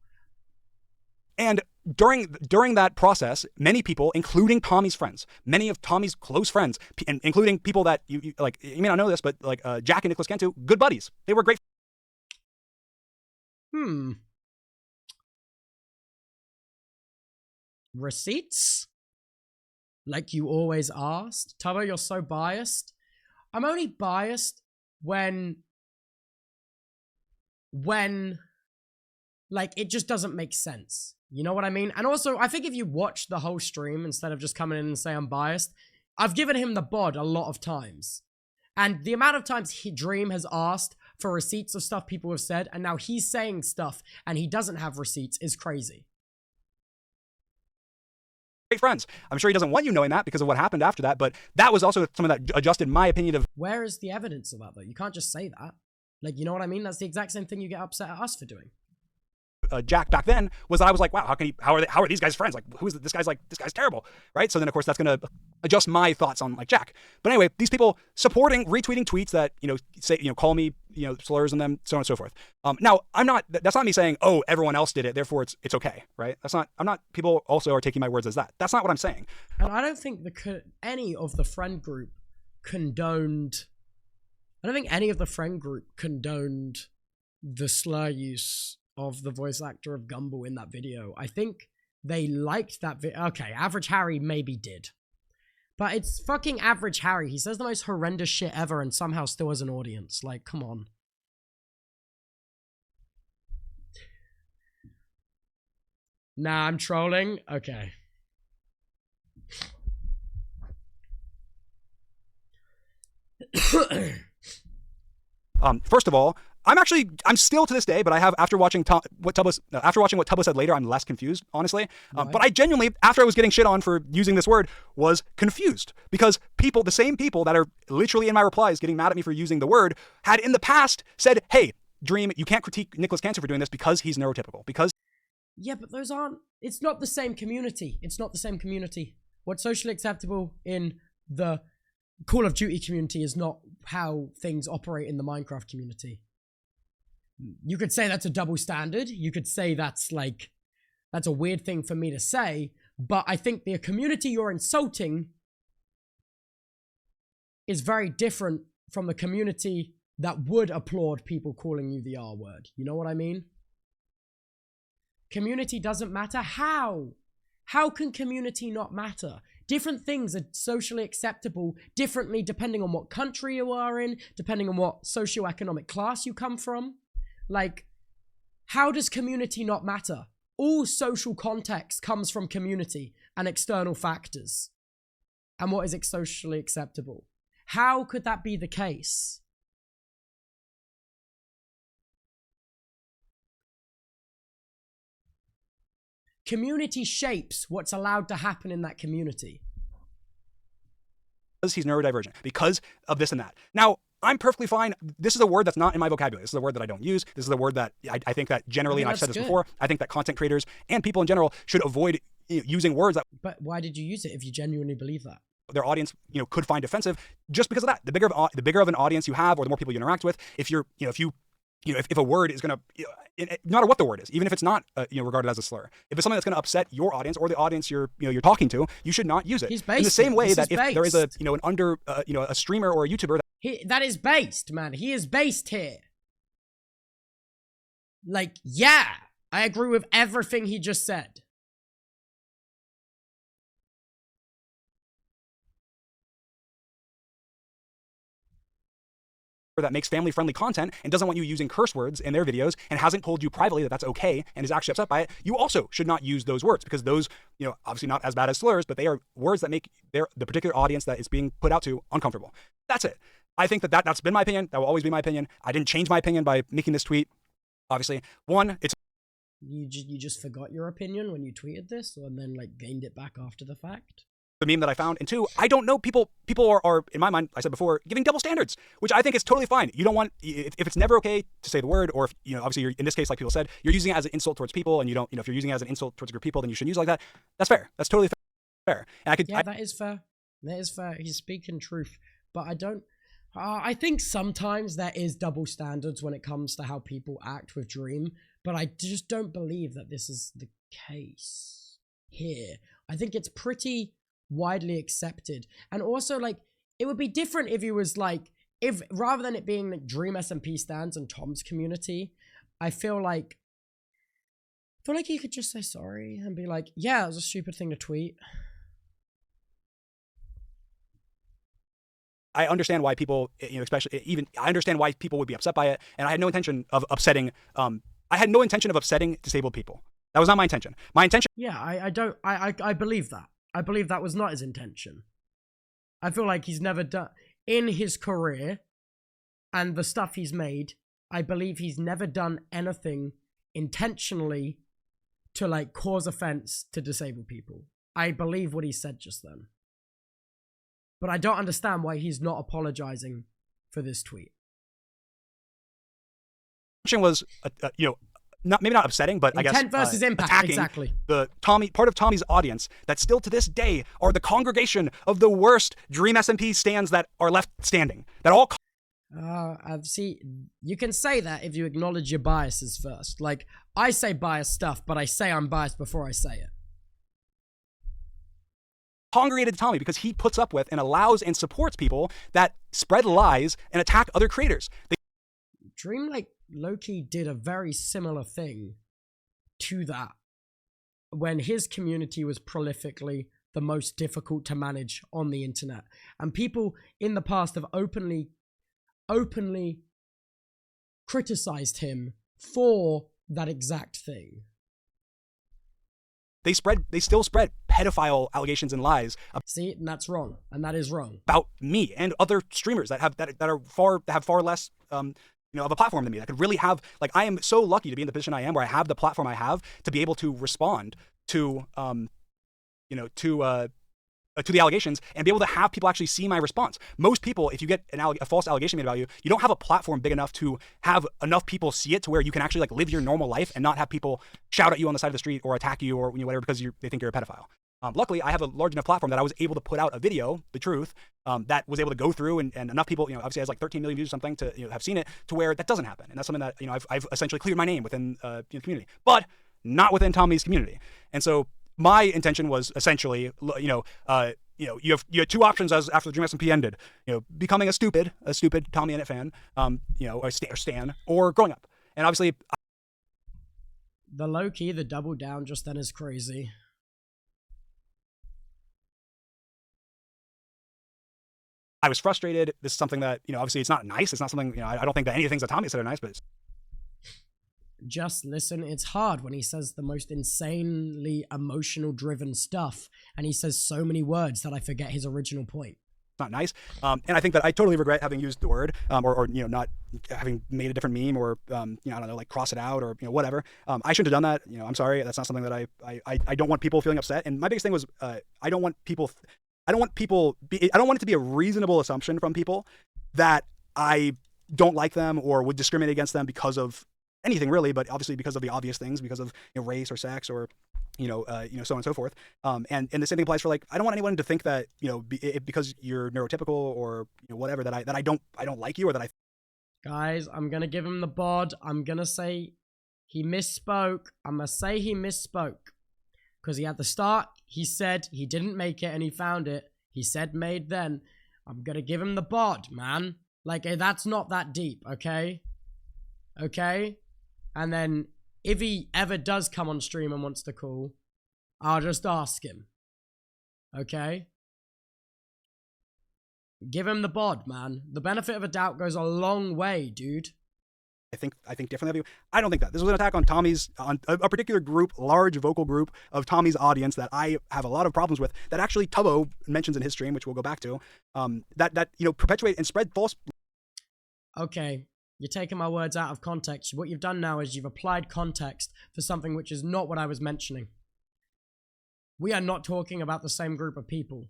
And during that process, many people, including Tommy's friends, many of Tommy's close friends, including people that you like, you may not know this, but like Jack and Nicholas Cantu, good buddies. They were great. Receipts? Like you always asked? Tubbo, you're so biased. I'm only biased when like it just doesn't make sense. You know what I mean? And also, I think if you watch the whole stream instead of just coming in and say I'm biased, I've given him the bod a lot of times. And the amount of times Dream has asked for receipts of stuff people have said, and now he's saying stuff and he doesn't have receipts is crazy. Great friends. I'm sure he doesn't want you knowing that because of what happened after that, but that was also something that adjusted my opinion of. Where is the evidence of that, though? You can't just say that. Like, you know what I mean? That's the exact same thing you get upset at us for doing. Jack back then was that I was like, wow, how are these guys friends? Like, who is this guy's like, this guy's terrible, right? So then of course that's going to adjust my thoughts on like Jack. But anyway, these people supporting, retweeting tweets that, say, call me, slurs on them, so on and so forth. Now that's not me saying, oh, everyone else did it, therefore it's okay, right? People also are taking my words as that. That's not what I'm saying. And I don't think any of the friend group condoned the slur use of the voice actor of Gumball in that video. I think they liked that video. Okay, Average Harry maybe did. But it's fucking Average Harry. He says the most horrendous shit ever and somehow still has an audience. Like, come on. Nah, I'm trolling? Okay. First of all, I'm still to this day, but I have, after watching what Tubbo said later, I'm less confused, honestly. Right. But I genuinely, after I was getting shit on for using this word, was confused because the same people that are literally in my replies getting mad at me for using the word, had in the past said, hey, Dream, you can't critique Nicholas Cantu for doing this because he's neurotypical, because. Yeah, but it's not the same community. What's socially acceptable in the Call of Duty community is not how things operate in the Minecraft community. You could say that's a double standard. You could say that's a weird thing for me to say, but I think the community you're insulting is very different from the community that would applaud people calling you the R word. You know what I mean? community doesn't matter. How can community not matter? Different things are socially acceptable differently depending on what country you are in, depending on what socioeconomic class you come from. Like, how does community not matter? All social context comes from community and external factors. And what is socially acceptable? How could that be the case? Community shapes what's allowed to happen in that community. Because he's neurodivergent, because of this and that. Now, I'm perfectly fine. This is a word that's not in my vocabulary. This is a word that I don't use. This is a word that I think that generally, and I've said this before, I think that content creators and people in general should avoid using words that. But why did you use it if you genuinely believe that? Their audience, could find offensive just because of that. The bigger of an audience you have, or the more people you interact with, if a word is going to, no matter what the word is, even if it's not, regarded as a slur, if it's something that's going to upset your audience or the audience you're talking to, you should not use it. He's based in the same way that if based. there is a streamer or a YouTuber that is based, man. He is based here. Like, yeah, I agree with everything he just said. that makes family-friendly content and doesn't want you using curse words in their videos and hasn't told you privately that that's okay and is actually upset by it, you also should not use those words, because those, obviously not as bad as slurs, but they are words that make the particular audience that it's being put out to uncomfortable. That's it. I think that's been my opinion. That will always be my opinion. I didn't change my opinion by making this tweet. Obviously, one, it's you just forgot your opinion when you tweeted this, and then gained it back after the fact. The meme that I found, and two, I don't know, people are in my mind, I said before, giving double standards, which I think is totally fine. You don't want, if it's never okay to say the word, or if, obviously you're, in this case, like people said, you're using it as an insult towards people, and you don't, if you're using it as an insult towards a group of people, then you shouldn't use it like that. That's fair. That's totally fair. And that is fair. That is fair. He's speaking truth, but I think sometimes there is double standards when it comes to how people act with Dream, but I just don't believe that this is the case here. I think it's pretty widely accepted, and also it would be different if he was if rather than it being Dream SMP stands and Tom's community, I feel like he could just say sorry and be yeah, it was a stupid thing to tweet. I understand why people, especially I understand why people would be upset by it, and I had no intention of upsetting. I had no intention of upsetting disabled people. That was not my intention. My intention. Yeah, I believe that. I believe that was not his intention. I feel like he's never done, in his career and the stuff he's made, I believe he's never done anything intentionally to cause offense to disabled people. I believe what he said just then. But I don't understand why he's not apologizing for this tweet. Was, maybe not upsetting, but I guess intent versus impact, attacking exactly. Part of Tommy's audience that still to this day are the congregation of the worst Dream SMP stands that are left standing. That all. See, you can say that if you acknowledge your biases first. I say biased stuff, but I say I'm biased before I say it. Congregated to Tommy because he puts up with and allows and supports people that spread lies and attack other creators. Dream low-key did a very similar thing to that when his community was prolifically the most difficult to manage on the internet, and people in the past have openly criticized him for that exact thing. They still spread pedophile allegations and lies. See, and that's wrong, and that is wrong about me and other streamers that have far less of a platform than me, that could really have, I am so lucky to be in the position I am where I have the platform I have to be able to respond to the allegations and be able to have people actually see my response. Most people, if you get a false allegation made about you, you don't have a platform big enough to have enough people see it to where you can actually live your normal life and not have people shout at you on the side of the street or attack you or whatever because they think you're a pedophile. Luckily, I have a large enough platform that I was able to put out a video, the truth, that was able to go through and enough people, obviously has 13 million views or something to have seen it to where that doesn't happen. And that's something that, I've essentially cleared my name within the community, but not within Tommy's community. And so my intention was essentially, you have two options as after the Dream SMP ended, becoming a stupid TommyInnit fan, or stan, or growing up. And obviously, the low-key, the double down just then is crazy. I was frustrated. This is something that, you know, obviously it's not nice. It's not something, you know, I don't think that any of the things that Tommy said are nice, but it's... Just listen, it's hard when he says the most insanely emotional driven stuff, and he says so many words that I forget his original point. not nice. And I think that I totally regret having used the word, or you know, not having made a different meme, or you know, I don't know, like cross it out, or you know, whatever. I shouldn't have done that. You know, I'm sorry. That's not something that I don't want people feeling upset. And my biggest thing was I don't want it to be a reasonable assumption from people that I don't like them or would discriminate against them because of anything really, but obviously because of the obvious things, because of, you know, race or sex or so on and so forth. And the same thing applies for, like, I don't want anyone to think that, you know, because you're neurotypical or, you know, whatever, that I don't like you, or that I. Guys, I'm gonna give him the bod. I'm gonna say he misspoke. I'm gonna say he misspoke because he at the start he said he didn't make it and he found it. He said made then. I'm gonna give him the bod, man. Like, that's not that deep, okay? Okay? And then if he ever does come on stream and wants to call, I'll just ask him. Okay? Give him the bod, man. The benefit of a doubt goes a long way, dude. I think differently of you. I don't think that. This was an attack on a particular group, large vocal group of Tommy's audience that I have a lot of problems with, that actually Tubbo mentions in his stream, which we'll go back to, that you know, perpetuate and spread false. Okay, you're taking my words out of context. What you've done now is you've applied context for something which is not what I was mentioning. We are not talking about the same group of people.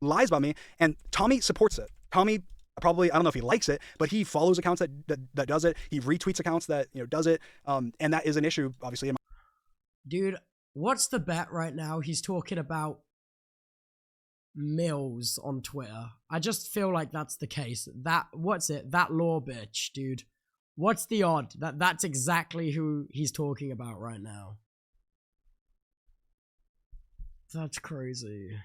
Lies about me, and Tommy supports it. Tommy probably, I don't know if he likes it, but he follows accounts that does it. He retweets accounts that, you know, does it. And that is an issue, obviously. Dude, what's the bet right now? He's talking about Mills on Twitter. I just feel like that's the case. That law bitch, dude. What's the odd that that's exactly who he's talking about right now? That's crazy.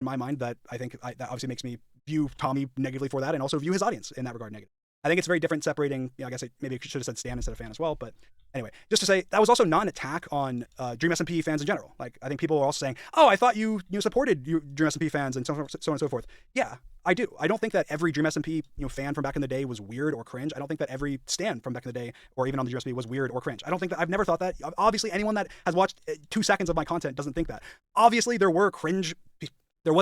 In my mind, that I think that obviously makes me view Tommy negatively for that, and also view his audience in that regard negative. I think it's very different separating, you know, I guess maybe I should have said stan instead of fan as well, but anyway, just to say, that was also not an attack on Dream SMP fans in general. Like, I think people were also saying, oh, I thought you supported Dream SMP fans and so on and so forth. Yeah, I do. I don't think that every Dream SMP, you know, fan from back in the day was weird or cringe. I don't think that every stan from back in the day, or even on the Dream SMP, was weird or cringe. I don't think that. I've never thought that. Obviously, anyone that has watched 2 seconds of my content doesn't think that. Obviously, there was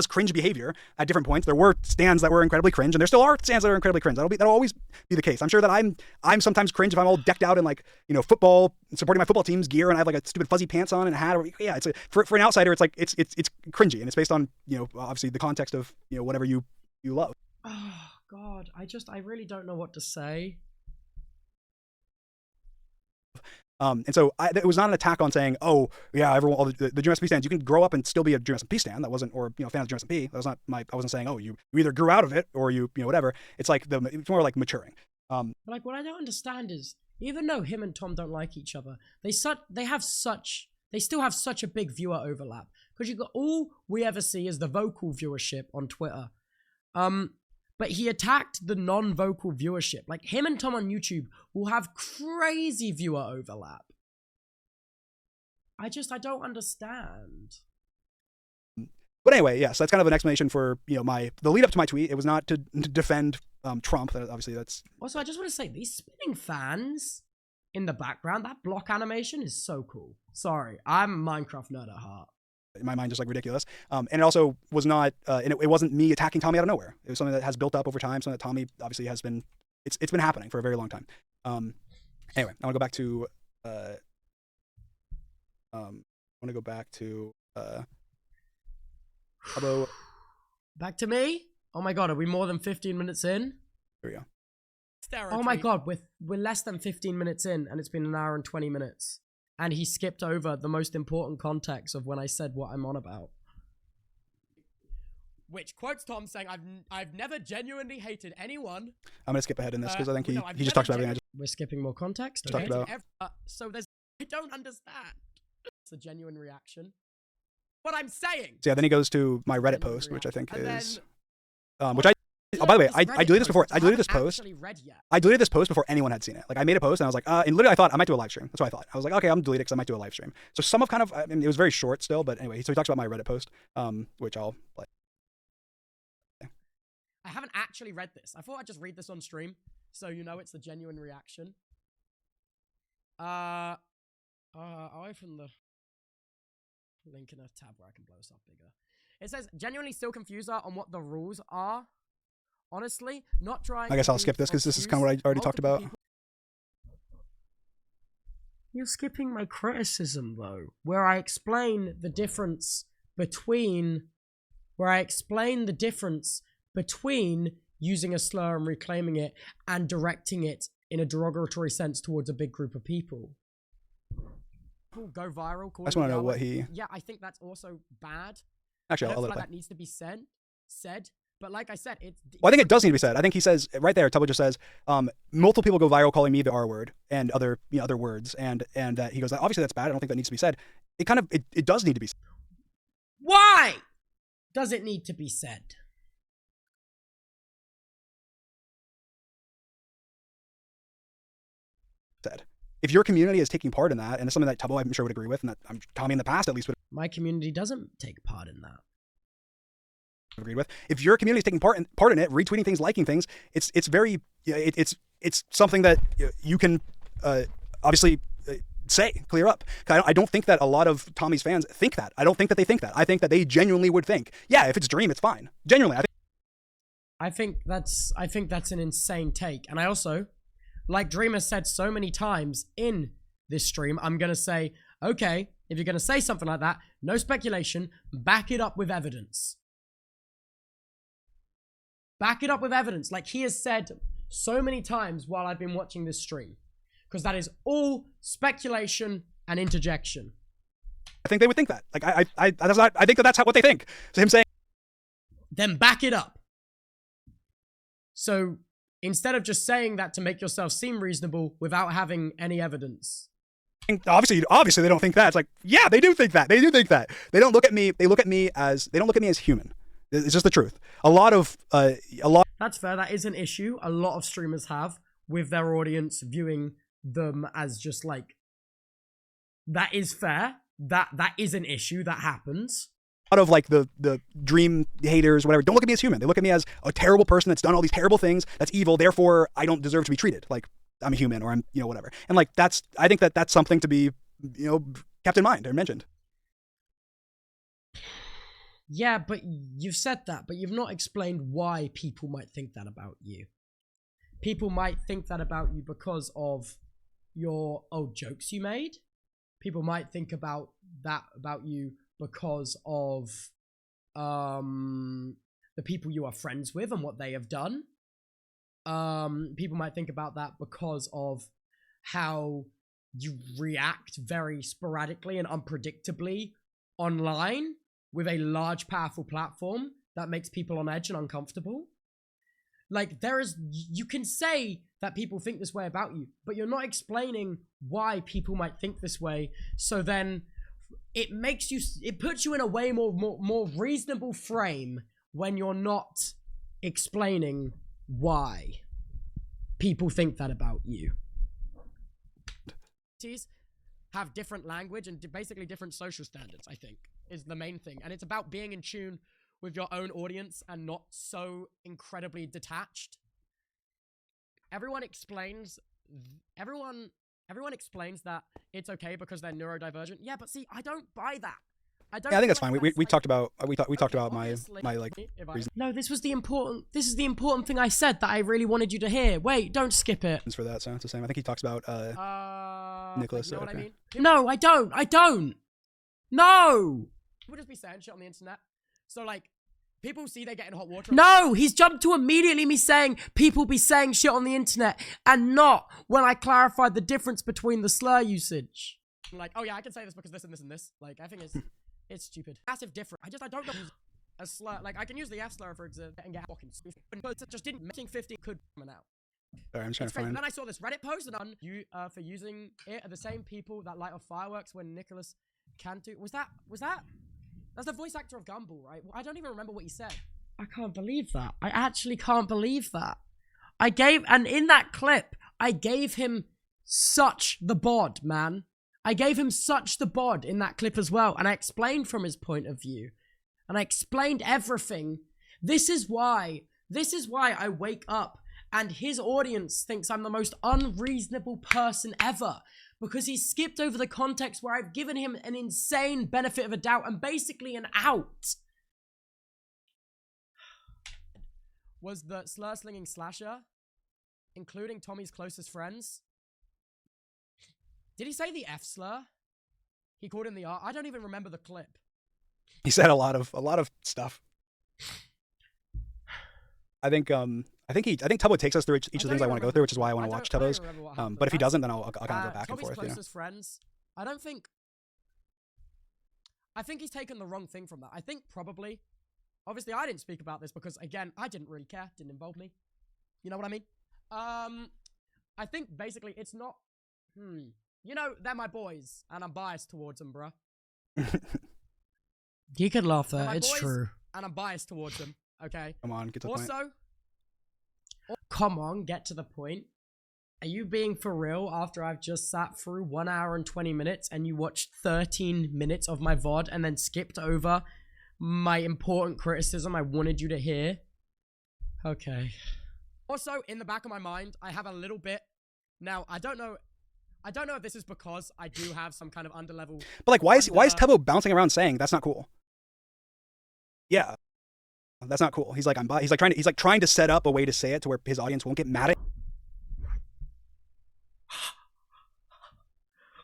cringe behavior at different points. There were stands that were incredibly cringe, and there still are stands that are incredibly cringe. That'll always be the case. I'm sure that I'm sometimes cringe if I'm all decked out in, like, you know, football, supporting my football team's gear, and I have like a stupid fuzzy pants on and a hat. Or, yeah, it's for an outsider, it's like it's cringy, and it's based on, you know, obviously the context of, you know, whatever you love. Oh God, I really don't know what to say. And so it was not an attack on saying, oh yeah, all the Dream SMP stands, you can grow up and still be a Dream SMP stan. That wasn't, or, you know, fan of Dream SMP. That was not I wasn't saying, oh, you either grew out of it or you know, whatever. It's like it's more like maturing. Like, what I don't understand is, even though him and Tom don't like each other, they still have such a big viewer overlap, because you got, all we ever see is the vocal viewership on Twitter. But he attacked the non-vocal viewership. Like, him and Tom on YouTube will have crazy viewer overlap. I don't understand. But anyway, yes, that's kind of an explanation for, you know, the lead up to my tweet. It was not to defend Trump. Obviously, that's. Also, I just want to say, these spinning fans in the background, that block animation is so cool. Sorry, I'm a Minecraft nerd at heart. In my mind, just like ridiculous. And it also was not, and it wasn't me attacking Tommy out of nowhere. It was something that has built up over time, something that Tommy obviously has been, it's been happening for a very long time. Anyway, I want to go back to, Back to me? Oh my God, are we more than 15 minutes in? Here we go. Oh my God, we're less than 15 minutes in, and it's been an hour and 20 minutes. And he skipped over the most important context of when I said what I'm on about. Which quotes Tom saying, I've never genuinely hated anyone. I'm going to skip ahead in this because I think he just talks about everything. We're skipping more context? Okay. Talked about. I don't understand. It's a genuine reaction. What I'm saying. So yeah, then he goes to my Reddit post, which I think is, which I Oh, by the way, I Reddit deleted this before. post, I deleted this haven't post. actually read yet. I deleted this post before anyone had seen it. Like I made a post and I was like, and literally I thought I might do a live stream. That's what I thought. I was like, okay, I'm deleting it because I might do a live stream. So some of kind of, I mean, it was very short still, but anyway, so he talks about my Reddit post, which I'll play. I haven't actually read this. I thought I'd just read this on stream, so you know it's the genuine reaction. I'll open the link in a tab where I can blow this up bigger. It says, genuinely still confused on what the rules are. Honestly, not trying. I guess I'll skip this because this is kind of what I already talked about. You're skipping my criticism though, where I explain the difference between using a slur and reclaiming it and directing it in a derogatory sense towards a big group of people. Go viral. I just want to know what he. Yeah, I think that's also bad. Actually, I'll let like it that needs to be said. But like I said, it's. Well, I think it does need to be said. I think he says right there. Tubbo just says, multiple people go viral calling me the R word and other words, and that he goes, obviously that's bad. I don't think that needs to be said. It does need to be said. Why does it need to be said? If your community is taking part in that, and it's something that Tubbo I'm sure would agree with, and that Tommy in the past at least would My community doesn't take part in that. have agreed with. If your community is taking part in it, retweeting things, liking things, it's very it's something that you can obviously say, clear up. I don't think that a lot of Tommy's fans think that. I don't think that they think that. I think that they genuinely would think, yeah, if it's Dream, it's fine. Genuinely, I think that's an insane take. And I also, like Dream has said so many times in this stream, I'm going to say, okay, if you're going to say something like that, no speculation, back it up with evidence. Back it up with evidence. Like he has said so many times while I've been watching this stream. Because that is all speculation and interjection. I think they would think that. Like I think that's what they think. So him saying, then back it up. So instead of just saying that to make yourself seem reasonable without having any evidence. Obviously they don't think that. It's like, yeah, they do think that. They do think that. They don't look at me. They don't look at me as human. It's just the truth. A lot. That's fair. That is an issue a lot of streamers have with their audience viewing them as just like, that is fair. That is an issue that happens. A lot of like the Dream haters, whatever, don't look at me as human. They look at me as a terrible person that's done all these terrible things, that's evil, therefore I don't deserve to be treated like I'm a human, or I'm, whatever. And like I think that's something to be, kept in mind or mentioned. Yeah, but you've said that, but you've not explained why people might think that about you. People might think that about you because of your old jokes you made. People might think about you because of the people you are friends with and what they have done. People might think about that because of how you react very sporadically and unpredictably online with a large, powerful platform that makes people on edge and uncomfortable. Like, you can say that people think this way about you, but you're not explaining why people might think this way. So then it puts you in a way more reasonable frame when you're not explaining why people think that about you. Have different language and basically different social standards, I think, is the main thing. And it's about being in tune with your own audience and not so incredibly detached. Everyone explains that it's okay because they're neurodivergent. Yeah, but see, I don't buy that. I think that's fine. We talked about my like reason. No, this is the important thing I said that I really wanted you to hear. Wait, don't skip it. For that, so it's the same. I think he talks about Nicholas. You know what I mean? No, I don't. No. People just be saying shit on the internet. So like, people see they get in hot water. No, he's jumped to immediately me saying people be saying shit on the internet and not when I clarified the difference between the slur usage. I'm like, oh yeah, I can say this because this and this and this. Like, I think it's stupid. Massive difference. I don't know a slur. Like, I can use the F slur for example and get fucking stupid. But it just didn't. Making 50 could come out. Sorry, I'm trying to find. And then I saw this Reddit post and you for using it are the same people that light off fireworks when Nicholas Cantu was that. That's the voice actor of Gumball, right? Well, I don't even remember what he said. I can't believe that. I actually can't believe that. And in that clip, I gave him such the bod, man. I gave him such the bod in that clip as well. And I explained from his point of view. And I explained everything. This is why I wake up and his audience thinks I'm the most unreasonable person ever. Because he skipped over the context where I've given him an insane benefit of a doubt and basically an out. Was the slur-slinging slasher, including Tommy's closest friends? Did he say the F slur? He called him the R. I don't even remember the clip. He said a lot of stuff. I think Tubbo takes us through each of the things I want to go through, which is why I want to watch Tubbo's. But if he doesn't, then I'll kind of go back and forth. Tommy's closest friends. I think he's taken the wrong thing from that. I think probably. Obviously, I didn't speak about this because, again, I didn't really care. Didn't involve me. You know what I mean? I think, basically, it's not... You know, they're my boys, and I'm biased towards them, bruh. You could laugh there. It's true. And I'm biased towards them, okay? Come on, get to the point. Also, come on, get to the point. Are you being for real after I've just sat through 1 hour and 20 minutes and you watched 13 minutes of my VOD and then skipped over my important criticism I wanted you to hear? Okay. Also, in the back of my mind, I have a little bit. Now, I don't know if this is because I do have some kind of underlevel. But like, why is Tubbo bouncing around saying that's not cool? Yeah, that's not cool. He's like trying to set up a way to say it to where his audience won't get mad at.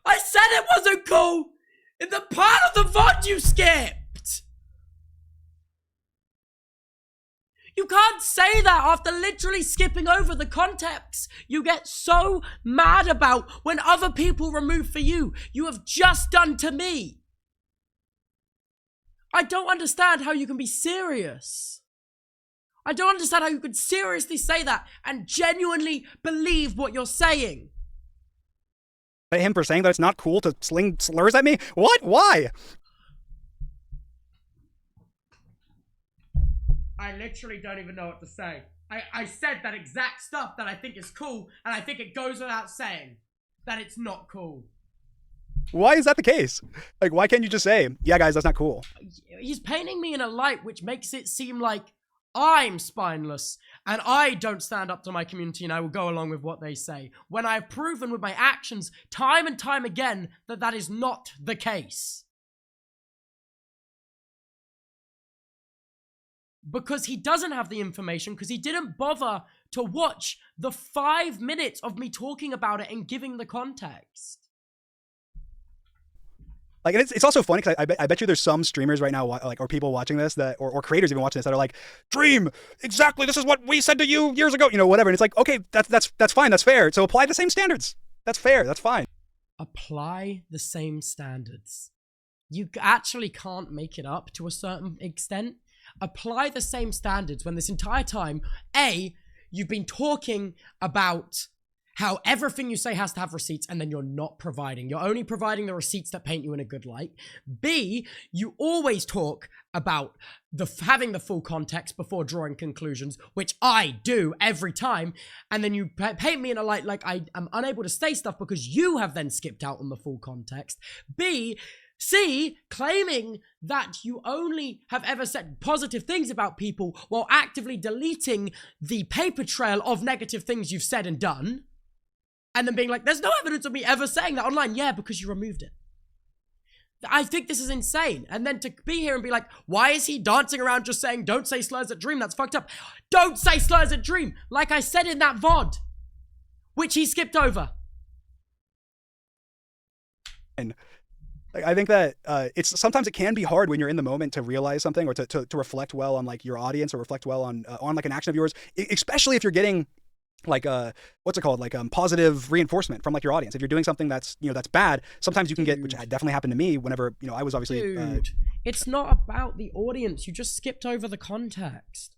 I said it wasn't cool in the part of the VOD you skipped. You can't say that after literally skipping over the context you get so mad about when other people remove for you. You have just done to me. I don't understand how you can be serious. I don't understand how you could seriously say that and genuinely believe what you're saying. Him for saying that it's not cool to sling slurs at me? What? Why? I literally don't even know what to say. I said that exact stuff that I think is cool, and I think it goes without saying that it's not cool. Why is that the case? Like, why can't you just say, yeah, guys, that's not cool? He's painting me in a light which makes it seem like I'm spineless, and I don't stand up to my community and I will go along with what they say, when I've proven with my actions time and time again that that is not the case. Because he doesn't have the information, because he didn't bother to watch the 5 minutes of me talking about it and giving the context. Like, and it's also funny because I bet you there's some streamers right now, like, or people watching this that, or creators even watching this that are like, Dream, exactly, this is what we said to you years ago, you know, whatever. And it's like, okay, that's fine, that's fair. So apply the same standards. That's fair, that's fine. Apply the same standards. You actually can't make it up to a certain extent. Apply the same standards when this entire time, A, you've been talking about how everything you say has to have receipts and then you're not providing. You're only providing the receipts that paint you in a good light. B, you always talk about having the full context before drawing conclusions, which I do every time. And then you paint me in a light like I am unable to say stuff because you have then skipped out on the full context. C, claiming that you only have ever said positive things about people while actively deleting the paper trail of negative things you've said and done. And then being like, there's no evidence of me ever saying that online. Yeah, because you removed it. I think this is insane. And then to be here and be like, why is he dancing around just saying, don't say slurs at Dream? That's fucked up. Don't say slurs at Dream. Like I said in that VOD, which he skipped over. And I think that sometimes it can be hard when you're in the moment to realize something or to reflect well on like your audience or reflect well on like an action of yours, especially if you're getting like what's it called, like positive reinforcement from like your audience. If you're doing something that's, you know, that's bad, sometimes you can get, which definitely happened to me whenever, you know, I was obviously it's not about the audience. You just skipped over the context.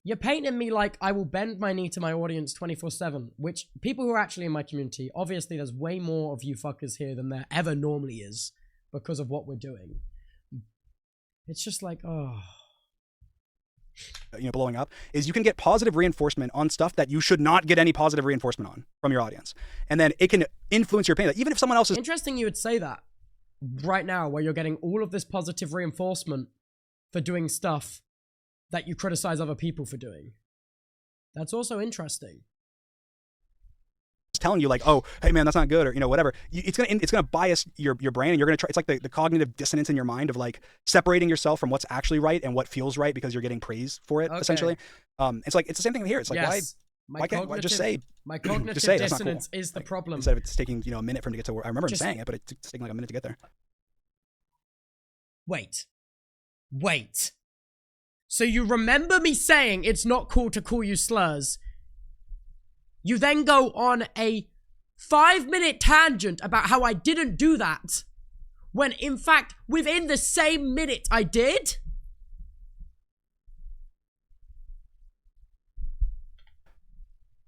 You're painting me like I will bend my knee to my audience 24/7, which people who are actually in my community, obviously there's way more of you fuckers here than there ever normally is because of what we're doing. It's just like, oh. blowing up, is you can get positive reinforcement on stuff that you should not get any positive reinforcement on from your audience. And then it can influence your opinion. Like, even if someone else is Interesting you would say that right now, where you're getting all of this positive reinforcement for doing stuff that you criticize other people for doing. That's also interesting. telling you like, oh, hey man, that's not good, or whatever. It's gonna bias your brain, and you're gonna try. It's like the cognitive dissonance in your mind of like separating yourself from what's actually right and what feels right because you're getting praise for it, essentially. It's like it's the same thing here. It's like why can't just say my cognitive just say dissonance cool. is the problem. Instead of it's taking a minute for him to get to where I remember him saying it, but it's taking like a minute to get there. Wait. So you remember me saying it's not cool to call you slurs. You then go on a 5-minute tangent about how I didn't do that, when in fact, within the same minute I did.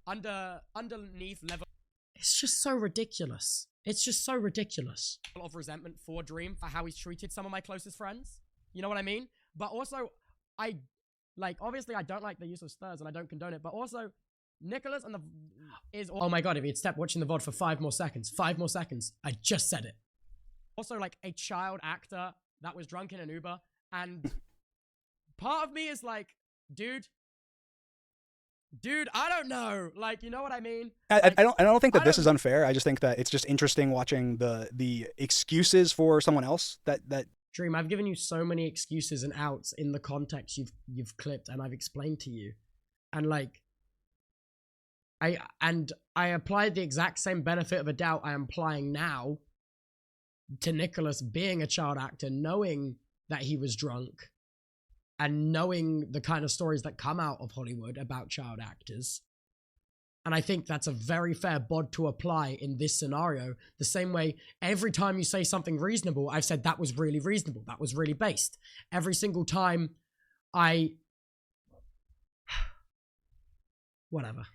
Underneath level. It's just so ridiculous. It's just so ridiculous. Of resentment for Dream for how he's treated some of my closest friends. You know what I mean? But also, obviously I don't like the use of slurs and I don't condone it, but also, Nicholas and oh my god, if he'd stepped watching the VOD for 5 more seconds, I just said it. Also, like, a child actor that was drunk in an Uber, and part of me is like, dude, I don't know. Like, you know what I mean? I don't think that this is unfair. I just think that it's just interesting watching the excuses for someone else that Dream, I've given you so many excuses and outs in the context you've clipped, and I've explained to you. And like, I applied the exact same benefit of a doubt I am applying now to Nicholas being a child actor, knowing that he was drunk and knowing the kind of stories that come out of Hollywood about child actors. And I think that's a very fair bod to apply in this scenario. The same way every time you say something reasonable, I've said that was really reasonable. That was really based. Every single time whatever.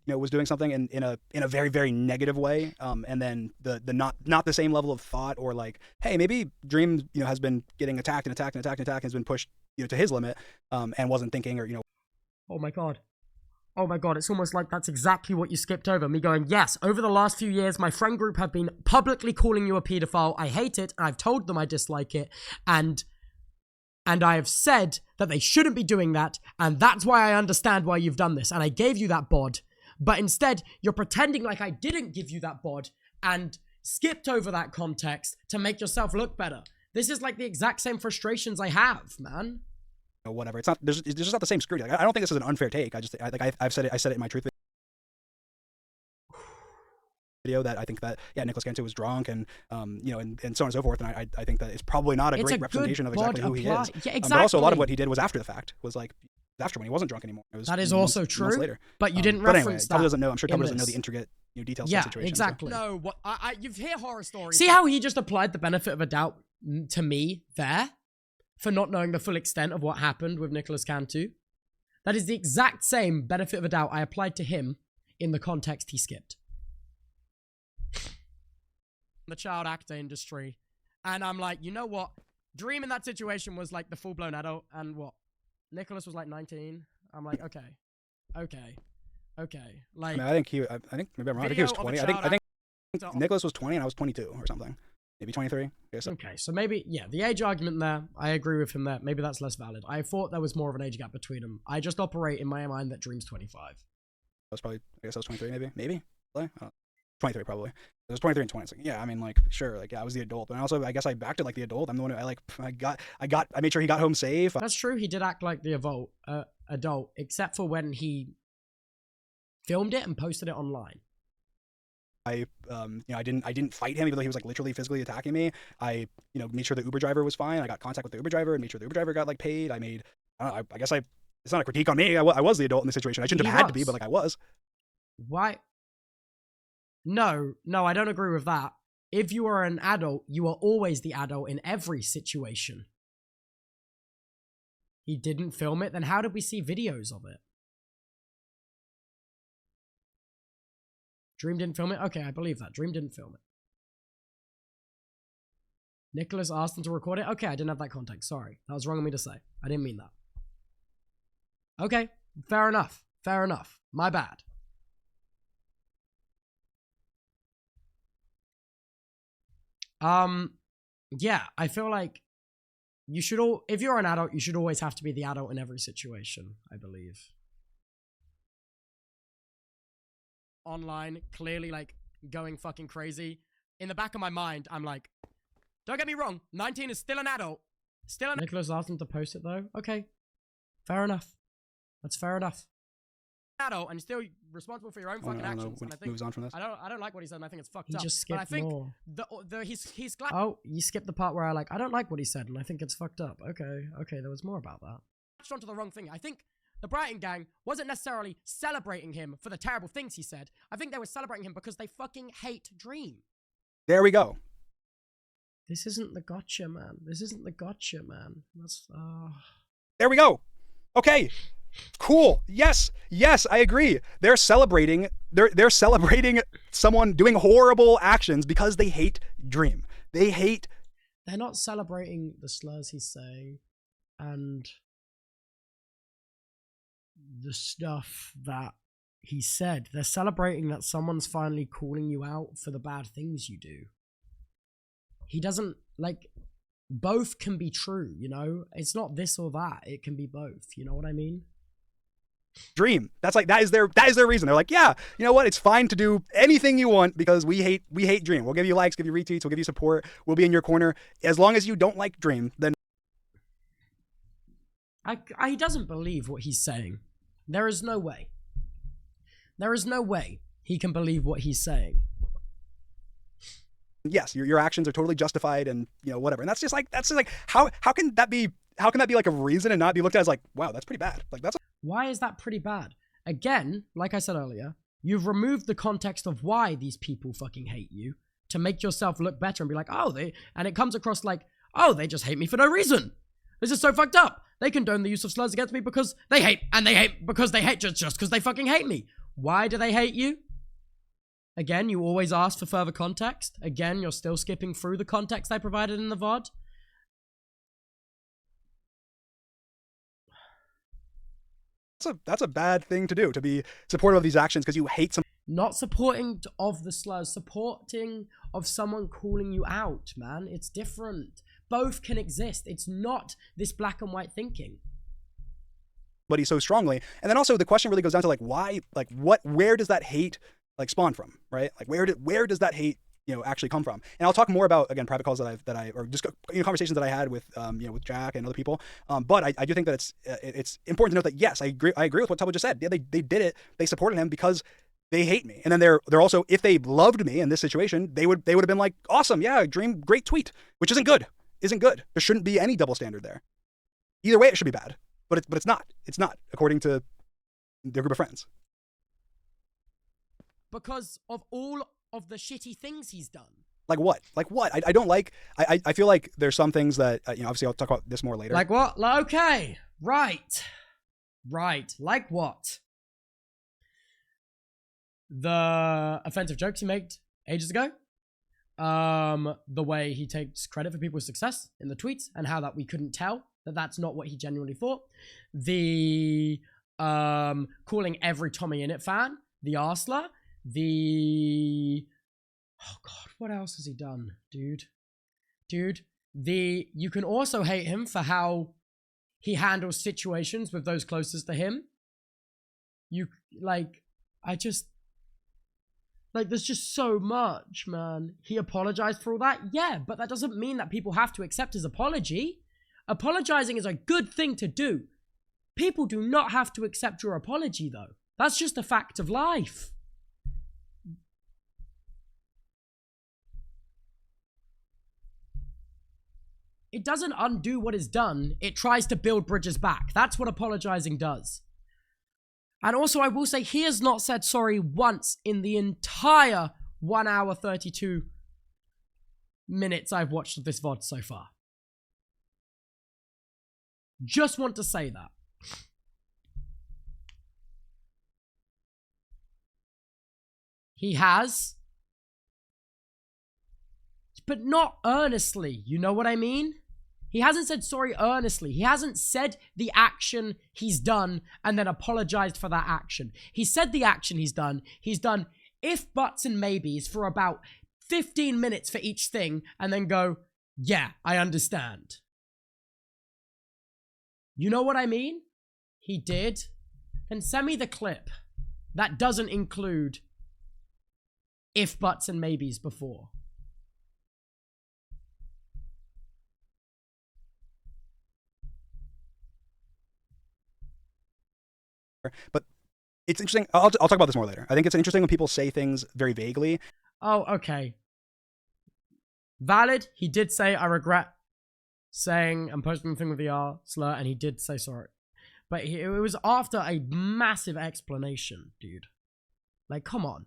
Was doing something in a very, very negative way, and then the not the same level of thought, or like, hey, maybe Dream has been getting attacked and has been pushed to his limit, and wasn't thinking, or oh my god, it's almost like that's exactly what you skipped over. Me going, yes, over the last few years my friend group have been publicly calling you a pedophile. I hate it, and I've told them I dislike it, and I have said that they shouldn't be doing that, and that's why I understand why you've done this, and I gave you that bod. But instead, you're pretending like I didn't give you that bod and skipped over that context to make yourself look better. This is like the exact same frustrations I have, man. Whatever. It's not. There's just not the same scrutiny. Like, I don't think this is an unfair take. I've said it. I said it in my truth video that I think that Nicholas Cantu was drunk and and so on and so forth. And I think that it's probably not a great representation of exactly who he is. Yeah, exactly. But also a lot of what he did was after the fact. Was like after when he wasn't drunk anymore. It was that is also months true. Later. But you didn't reference that. Tubbo doesn't know. I'm sure Tubbo doesn't know the intricate details of the situation. Yeah, exactly. So. No, what you've heard horror stories. See how he just applied the benefit of a doubt to me there for not knowing the full extent of what happened with Nicholas Cantu? That is the exact same benefit of a doubt I applied to him in the context he skipped. The child actor industry. And I'm like, you know what? Dream in that situation was like the full-blown adult, and what? Nicholas was like 19. I'm like, okay. Like, I think maybe I'm wrong. I think he was 20. I think Nicholas was 20 and I was 22 or something. Maybe 23. Okay, so maybe, the age argument there, I agree with him there. Maybe that's less valid. I thought there was more of an age gap between them. I just operate in my mind that Dream's 25. I guess I was 23 maybe? 23 probably. It was 23 and 20. It's like, yeah, I mean, like, sure, like, I was the adult. But also, I guess I acted like the adult. I'm the one who I made sure he got home safe. That's true. He did act like the adult, except for when he filmed it and posted it online. I didn't fight him even though he was like literally physically attacking me. I made sure the Uber driver was fine. I got contact with the Uber driver and made sure the Uber driver got like paid. I guess it's not a critique on me. I was the adult in the situation. I shouldn't have had to be, but like I was. Why? No, I don't agree with that. If you are an adult, you are always the adult in every situation. He didn't film it, then how did we see videos of it? Dream didn't film it? Okay, I believe that. Dream didn't film it. Nicholas asked him to record it? Okay, I didn't have that context. Sorry. That was wrong of me to say. I didn't mean that. Okay, fair enough. Fair enough. My bad. Yeah, I feel like you should all, if you're an adult, you should always have to be the adult in every situation, I believe. Online, clearly like going fucking crazy. In the back of my mind, I'm like, don't get me wrong, 19 is still an adult. Still an Nicholas asked him to post it though. Okay. Fair enough. That's fair enough. Adult and still responsible for your own fucking actions. And I think moves on from this. I don't like what he said, and I think it's fucked up. He just but I skipped think more. he's glad. Oh, you skipped the part where I don't like what he said, and I think it's fucked up. Okay, there was more about that. Latched onto the wrong thing. I think the Brighton gang wasn't necessarily celebrating him for the terrible things he said. I think they were celebrating him because they fucking hate Dream. There we go. This isn't the gotcha, man. This isn't the gotcha, man. That's There we go. Okay. Cool. Yes, I agree. They're celebrating. They're celebrating someone doing horrible actions because they hate Dream. They hate. They're not celebrating the slurs he's saying, and the stuff that he said. They're celebrating that someone's finally calling you out for the bad things you do. He doesn't like. Both can be true, you know. It's not this or that. It can be both. You know what I mean? Dream. That's like that is their reason. They're like, yeah, you know what? It's fine to do anything you want because we hate Dream. We'll give you likes, give you retweets, we'll give you support. We'll be in your corner as long as you don't like Dream. Then He doesn't believe what he's saying. There is no way. There is no way he can believe what he's saying. yes, your actions are totally justified and you know whatever. And that's just like how can that be like a reason and not be looked at as like, wow, that's pretty bad. Like that's Why is that pretty bad? Again, like I said earlier, you've removed the context of why these people fucking hate you to make yourself look better and be like, oh, and it comes across like, oh, they just hate me for no reason. This is so fucked up. They condone the use of slurs against me because they hate, and they hate because they hate just because they fucking hate me. Why do they hate you? Again, you always ask for further context. Again, you're still skipping through the context I provided in the VOD. that's a bad thing to do, to be supportive of these actions because you hate some. Not supporting of the slurs, supporting of someone calling you out, man. It's different. Both can exist. It's not this black and white thinking. But so strongly. And then also the question really goes down to like why, like where does that hate like spawn from, right? Like where does that hate, you know, actually come from? And I'll talk more about, again, private calls that I or just, you know, conversations that I had with you know, with Jack and other people. But I do think that it's important to note that yes, I agree with what Tubbo just said. Yeah, they did it. They supported him because they hate me. And then they're also, if they loved me in this situation, they would have been like, awesome, yeah, Dream, great tweet, which isn't good. There shouldn't be any double standard there. Either way, it should be bad. But it's not. It's not, according to their group of friends. Because of all of the shitty things he's done. Like what? I don't like. I feel like there's some things that you know. Obviously, I'll talk about this more later. Like what? Like, okay, right. Like what? The offensive jokes he made ages ago. The way he takes credit for people's success in the tweets and how that we couldn't tell that that's not what he genuinely thought. The calling every TommyInnit fan the arsler. Oh god, what else has he done, dude? You can also hate him for how he handles situations with those closest to him. There's just so much, man. He apologized for all that? Yeah, but that doesn't mean that people have to accept his apology. Apologizing is a good thing to do. People do not have to accept your apology, though. That's just a fact of life. It doesn't undo what is done. It tries to build bridges back. That's what apologizing does. And also, I will say, he has not said sorry once in the entire 1 hour, 32 minutes I've watched of this VOD so far. Just want to say that. He has, but not earnestly. You know what I mean? He hasn't said sorry earnestly. He hasn't said the action he's done and then apologized for that action. He said the action he's done. He's done if, buts, and maybes for about 15 minutes for each thing and then go, yeah, I understand. You know what I mean? He did. Then send me the clip that doesn't include if, buts, and maybes before. But it's interesting. I'll talk about this more later. I think it's interesting when people say things very vaguely. Oh, okay. Valid. He did say, I regret saying and posting the thing with the R slur, and he did say sorry. But it was after a massive explanation, dude. Like, come on.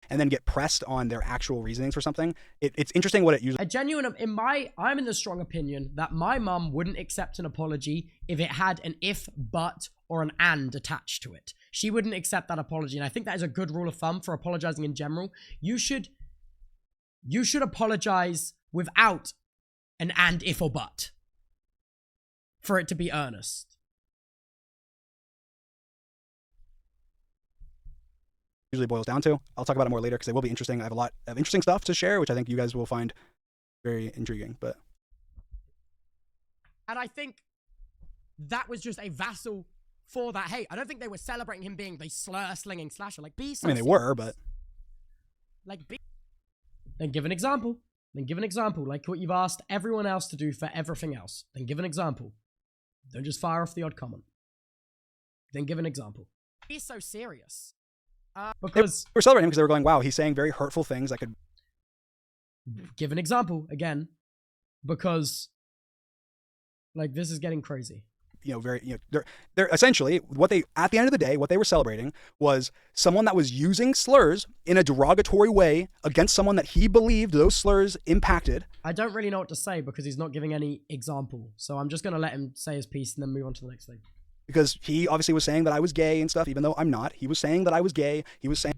And then get pressed on their actual reasonings for something. It's interesting what it usually... I'm in the strong opinion that my mum wouldn't accept an apology if it had an if, but, or an and attached to it. She wouldn't accept that apology. And I think that is a good rule of thumb for apologizing in general. You should apologize without an and, if, or but for it to be earnest. Usually boils down to. I'll talk about it more later because it will be interesting. I have a lot of interesting stuff to share, which I think you guys will find very intriguing. And I think that was just a vassal for that hate. I don't think they were celebrating him being the slur-slinging slasher. Like, be so I mean, they were, but... Like, be... Then give an example. Like what you've asked everyone else to do for everything else. Then give an example. Don't just fire off the odd comment. Then give an example. Be so serious. Because... They were celebrating because they were going, wow, he's saying very hurtful things that could... Give an example, again. Because... Like, this is getting crazy. They're essentially, at the end of the day, what they were celebrating was someone that was using slurs in a derogatory way against someone that he believed those slurs impacted. I don't really know what to say because he's not giving any example. So I'm just going to let him say his piece and then move on to the next thing. Because he obviously was saying that I was gay and stuff, even though I'm not. He was saying that I was gay. He was saying...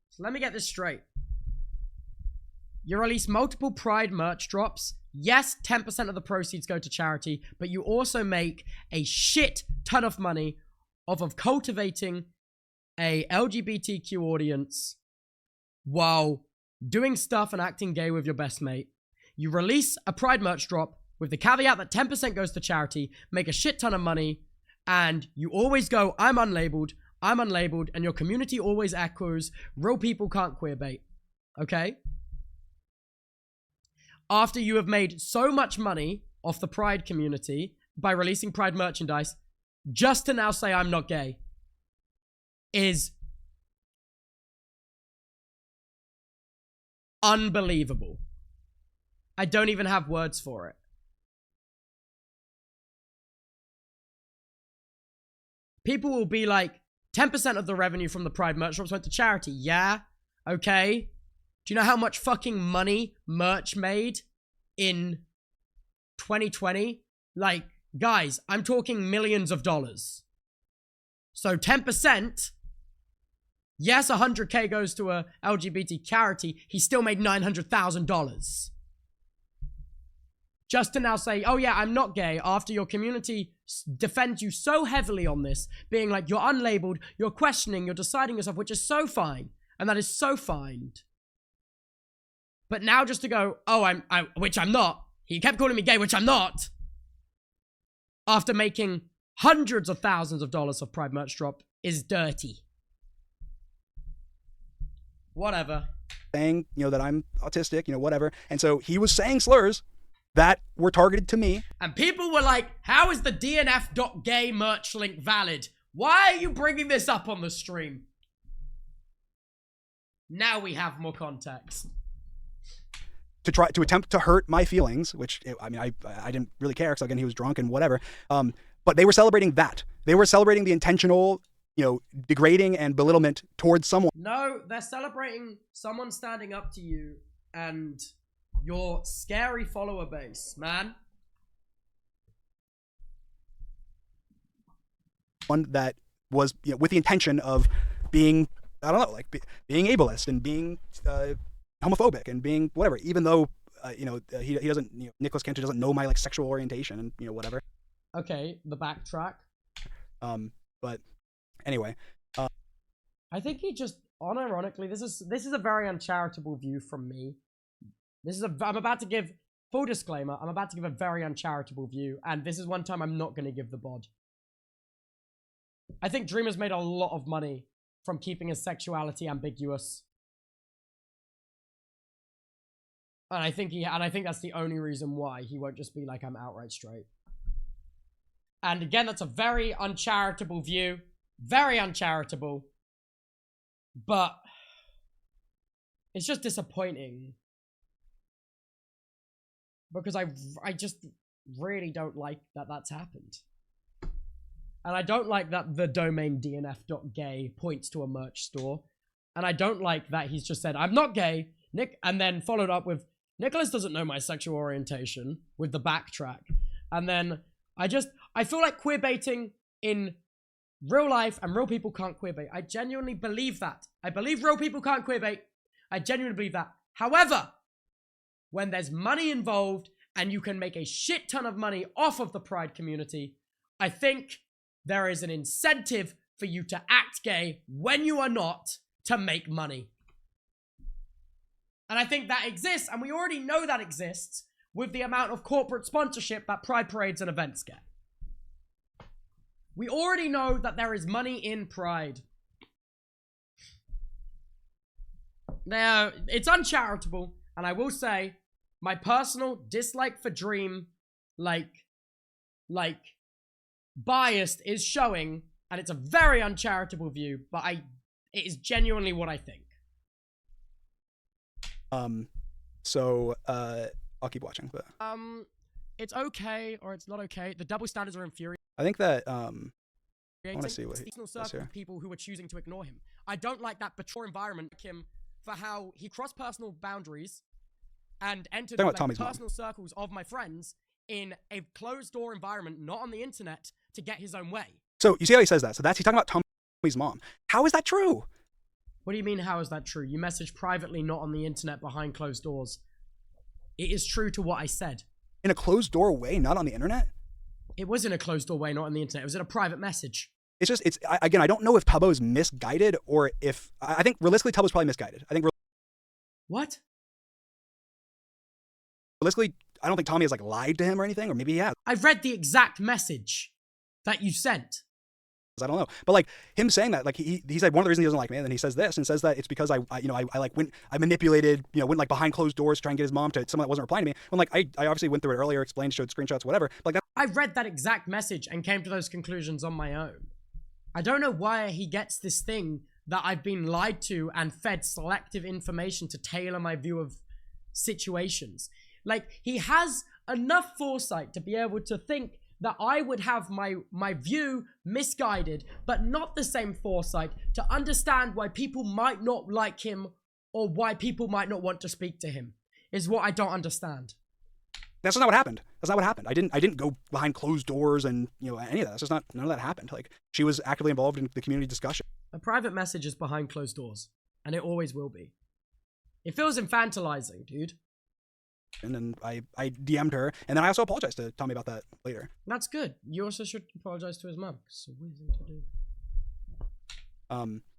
So let me get this straight. You release multiple Pride merch drops. Yes, 10% of the proceeds go to charity, but you also make a shit ton of money off of cultivating a LGBTQ audience while doing stuff and acting gay with your best mate. You release a Pride merch drop with the caveat that 10% goes to charity, make a shit ton of money, and you always go, I'm unlabeled, and your community always echoes, real people can't queerbait. Okay? After you have made so much money off the Pride community by releasing Pride merchandise, just to now say I'm not gay is unbelievable. I don't even have words for it. People will be like, 10% of the revenue from the Pride merch drops went to charity. Yeah, okay. Do you know how much fucking money merch made in 2020? Like, guys, I'm talking millions of dollars. So 10%, yes, 100K goes to a LGBT charity. He still made $900,000. Just to now say, oh yeah, I'm not gay, after your community defends you so heavily on this, being like, you're unlabeled, you're questioning, you're deciding yourself, which is so fine. And that is so fine. But now just to go, oh, which I'm not. He kept calling me gay, which I'm not. After making hundreds of thousands of dollars of Pride merch drop is dirty. Whatever. Saying, that I'm autistic, whatever. And so he was saying slurs that were targeted to me. And people were like, how is the DNF.gay merch link valid? Why are you bringing this up on the stream? Now we have more context. To attempt to hurt my feelings, which, I didn't really care because, again, he was drunk and whatever. But they were celebrating that. They were celebrating the intentional, degrading and belittlement towards someone. No, they're celebrating someone standing up to you and your scary follower base, man. one that was with the intention of being, I don't know, like being ableist and being homophobic and being whatever, even though he doesn't, Nicholas Cantor doesn't know my like sexual orientation and whatever. Okay, the backtrack. But anyway, I think he just unironically, this is a very uncharitable view from me. I'm about to give full disclaimer. I'm about to give a very uncharitable view, and this is one time I'm not going to give the bod. I think Dream has made a lot of money from keeping his sexuality ambiguous. And I think that's the only reason why he won't just be like, I'm outright straight. And again, that's a very uncharitable view. Very uncharitable. But it's just disappointing. Because I just really don't like that that's happened. And I don't like that the domain dnf.gay points to a merch store. And I don't like that he's just said, I'm not gay, Nick, and then followed up with, Nicholas doesn't know my sexual orientation, with the backtrack. And then I feel like queerbaiting in real life and real people can't queerbait. I genuinely believe that. I believe real people can't queerbait. I genuinely believe that. However, when there's money involved and you can make a shit ton of money off of the Pride community, I think there is an incentive for you to act gay when you are not to make money. And I think that exists, and we already know that exists with the amount of corporate sponsorship that Pride parades and events get. We already know that there is money in Pride. Now, it's uncharitable, and I will say, my personal dislike for Dream, like, biased is showing, and it's a very uncharitable view, but it is genuinely what I think. So I'll keep watching, but it's okay or it's not okay. The double standards are infuriating. I think that I want to see what he does here. Of people who are choosing to ignore him. I don't like that mature environment like him for how he crossed personal boundaries and entered like, personal circles of my friends in a closed door environment, not on the internet, to get his own way. So you see how he says that? So he's talking about Tommy's mom. How is that true? What do you mean, how is that true? You message privately, not on the internet, behind closed doors. It is true to what I said. In a closed door way, not on the internet? It was in a closed door way, not on the internet. It was in a private message. I don't know if Tubbo is misguided or if, I think realistically Tubbo's probably misguided. I think what? Realistically, I don't think Tommy has like lied to him or anything, or maybe he has. I've read the exact message that you sent. I don't know, but like him saying that, like he said one of the reasons he doesn't like me, and then he says this and says that it's because I manipulated, went like behind closed doors to try and get his mom to someone that wasn't replying to me. When like I obviously went through it earlier, explained, showed screenshots, whatever. But, like that. I read that exact message and came to those conclusions on my own. I don't know why he gets this thing that I've been lied to and fed selective information to tailor my view of situations. Like he has enough foresight to be able to think that I would have my view misguided, but not the same foresight to understand why people might not like him or why people might not want to speak to him, is what I don't understand. That's not what happened. That's not what happened. I didn't go behind closed doors and any of that. That's just not, none of that happened. Like she was actively involved in the community discussion. A private message is behind closed doors, and it always will be. It feels infantilizing, dude. And then I DM'd her, and then I also apologized to Tommy about that later. That's good. You also should apologize to his mom. It's a weird thing to do.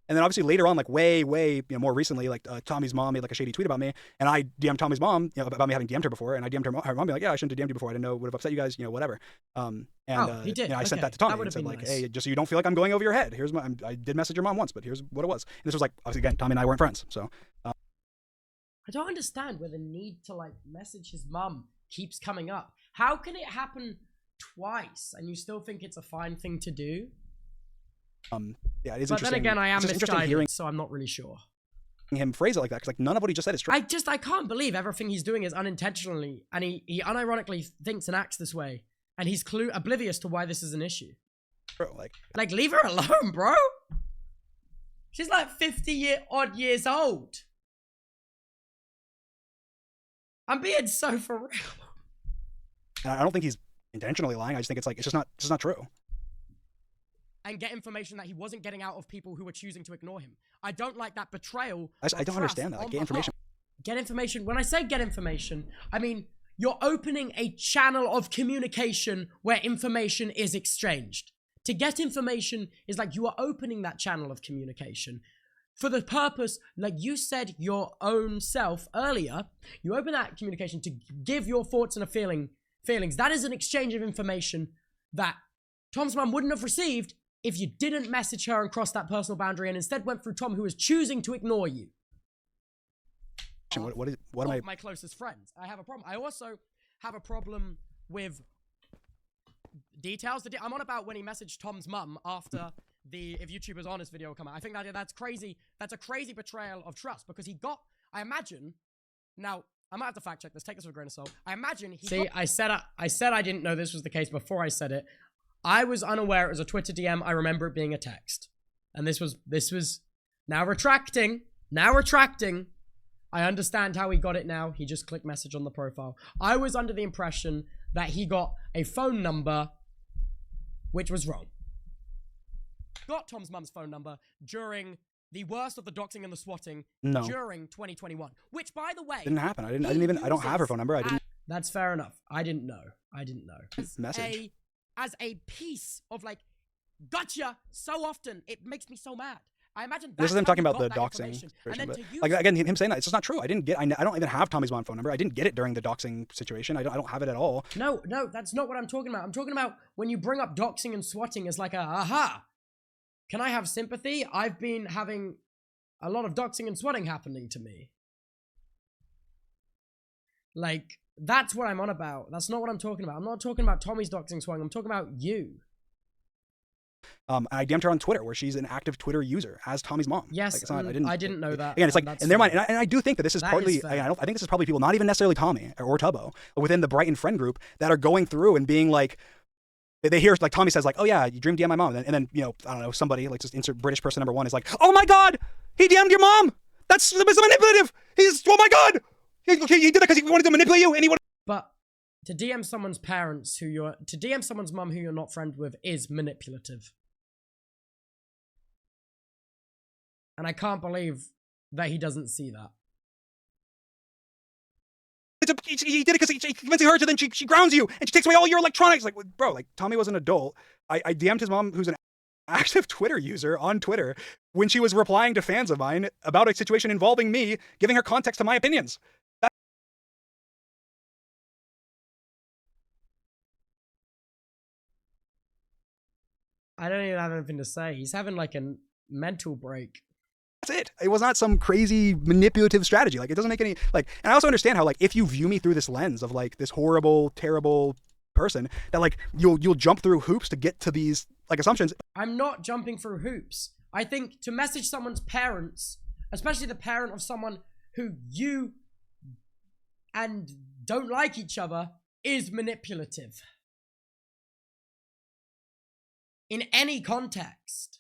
And then obviously later on, like way more recently, like Tommy's mom made like a shady tweet about me, and I DM'd Tommy's mom, about me having DM'd her before, and I DM'd her mom, being like, yeah, I shouldn't have DM'd you before. I didn't know it would have upset you guys, whatever. He did. I sent that to Tommy and said like, nice. Hey, just so you don't feel like I'm going over your head, I did message your mom once, but here's what it was. And this was like, obviously again, Tommy and I weren't friends, so. I don't understand where the need to like message his mum keeps coming up. How can it happen twice and you still think it's a fine thing to do? Yeah, it is but interesting. Then again, I am misguided, hearing so I'm not really sure. Him phrase it like that, because like none of what he just said is true. I can't believe everything he's doing is unintentionally, and he unironically thinks and acts this way, and he's oblivious to why this is an issue. Bro, like leave her alone, bro. She's like 50-odd years old. I'm being so for real. And I don't think he's intentionally lying. I just think it's just not true. and get information that he wasn't getting out of people who were choosing to ignore him. I don't like that betrayal. I don't understand that. Like, get information. Get information. When I say get information, I mean you're opening a channel of communication where information is exchanged. To get information is like you are opening that channel of communication for the purpose, like you said your own self earlier, you open that communication to give your thoughts and feelings. That is an exchange of information that Tom's mum wouldn't have received if you didn't message her and cross that personal boundary and instead went through Tom, who was choosing to ignore you. What am I? My closest friends. I have a problem. I also have a problem with details. I'm on about when he messaged Tom's mum after the If YouTubers Honest video will come out. I think that's crazy. That's a crazy betrayal of trust because he got, I imagine, now I might have to fact check this, take this with a grain of salt. I imagine he See, I said I didn't know this was the case before I said it. I was unaware it was a Twitter DM. I remember it being a text. And this was now retracting. I understand how he got it now. He just clicked message on the profile. I was under the impression that he got a phone number, which was wrong. Got Tom's mum's phone number during the worst of the doxing and the swatting during 2021. Which, by the way, didn't happen. I don't have her phone number. I didn't. That's fair enough. I didn't know. Message. As a piece of like, gotcha. So often it makes me so mad. I imagine this is him talking about the doxing. Like again, him saying that it's just not true. I didn't get. I don't even have Tommy's mom phone number. I didn't get it during the doxing situation. I don't have it at all. No, that's not what I'm talking about. I'm talking about when you bring up doxing and swatting as like a aha. Can I have sympathy? I've been having a lot of doxing and swatting happening to me. Like, that's what I'm on about. That's not what I'm talking about. I'm not talking about Tommy's doxing swatting. I'm talking about you. I DM'd her on Twitter, where she's an active Twitter user as Tommy's mom. Yes, like, it's not, I didn't know that. Again, it's like in their mind, and I do think that this is partly. I think this is probably people, not even necessarily Tommy or Tubbo, but within the Brighton friend group that are going through and being like, they hear like Tommy says like, oh yeah, you dream DM my mom, and then you know, I don't know, somebody like just insert British person number one is like, oh my god, he DM'd your mom. That's manipulative. Oh my god, he did it because he wanted to manipulate you, and he wanted. But to DM someone's parents to DM someone's mum who you're not friends with is manipulative. And I can't believe that he doesn't see that. He did it because he convincing her to, then she grounds you and she takes away all your electronics. Like, bro, like Tommy was an adult. I DM'd his mom, who's an active Twitter user on Twitter, when she was replying to fans of mine about a situation involving me, giving her context to my opinions. I don't even have anything to say. He's having like a mental break. That's it. It was not some crazy manipulative strategy. Like, it doesn't make any, like, and I also understand how, like, if you view me through this lens of like this horrible, terrible person, that like you'll jump through hoops to get to these like assumptions. I'm not jumping through hoops. I think to message someone's parents, especially the parent of someone who you and don't like each other, is manipulative. In any context.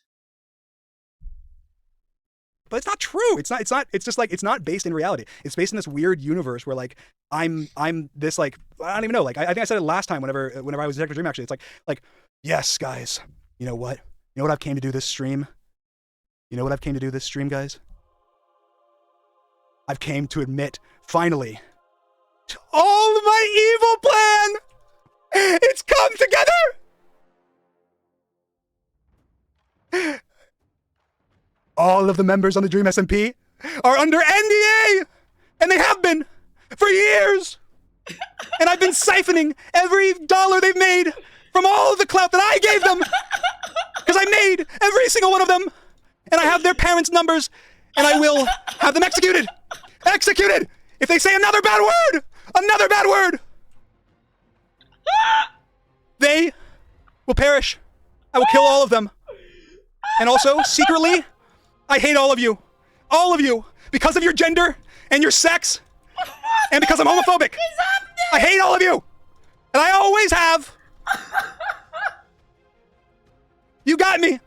But it's not true. It's just like, it's not based in reality. It's based in this weird universe where like I'm this like, I don't even know. Like I think I said it last time whenever I was Detective Dream, actually. It's like, yes, guys, you know what? You know what I've came to do this stream? You know what I've came to do this stream, guys? I've came to admit, finally, all of my evil plan! It's come together! All of the members on the Dream SMP are under NDA, and they have been for years. And I've been siphoning every dollar they've made from all of the clout that I gave them, because I made every single one of them, and I have their parents' numbers, and I will have them executed. Executed! If they say another bad word, they will perish. I will kill all of them. And also, secretly, I hate all of you, because of your gender and your sex, and because I'm homophobic. I hate all of you, and I always have. You got me,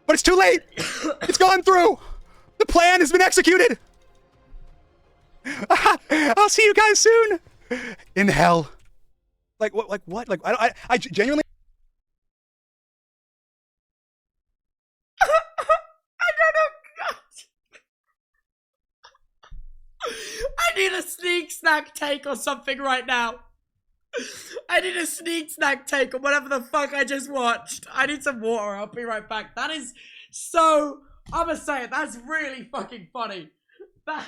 but it's too late. It's gone through. The plan has been executed. I'll see you guys soon in hell. Like what? Like I genuinely. sneak snack take or something right now. I need a sneak snack take or whatever the fuck I just watched. I need some water. I'll be right back. That is so... I'm gonna say it. That's really fucking funny. That...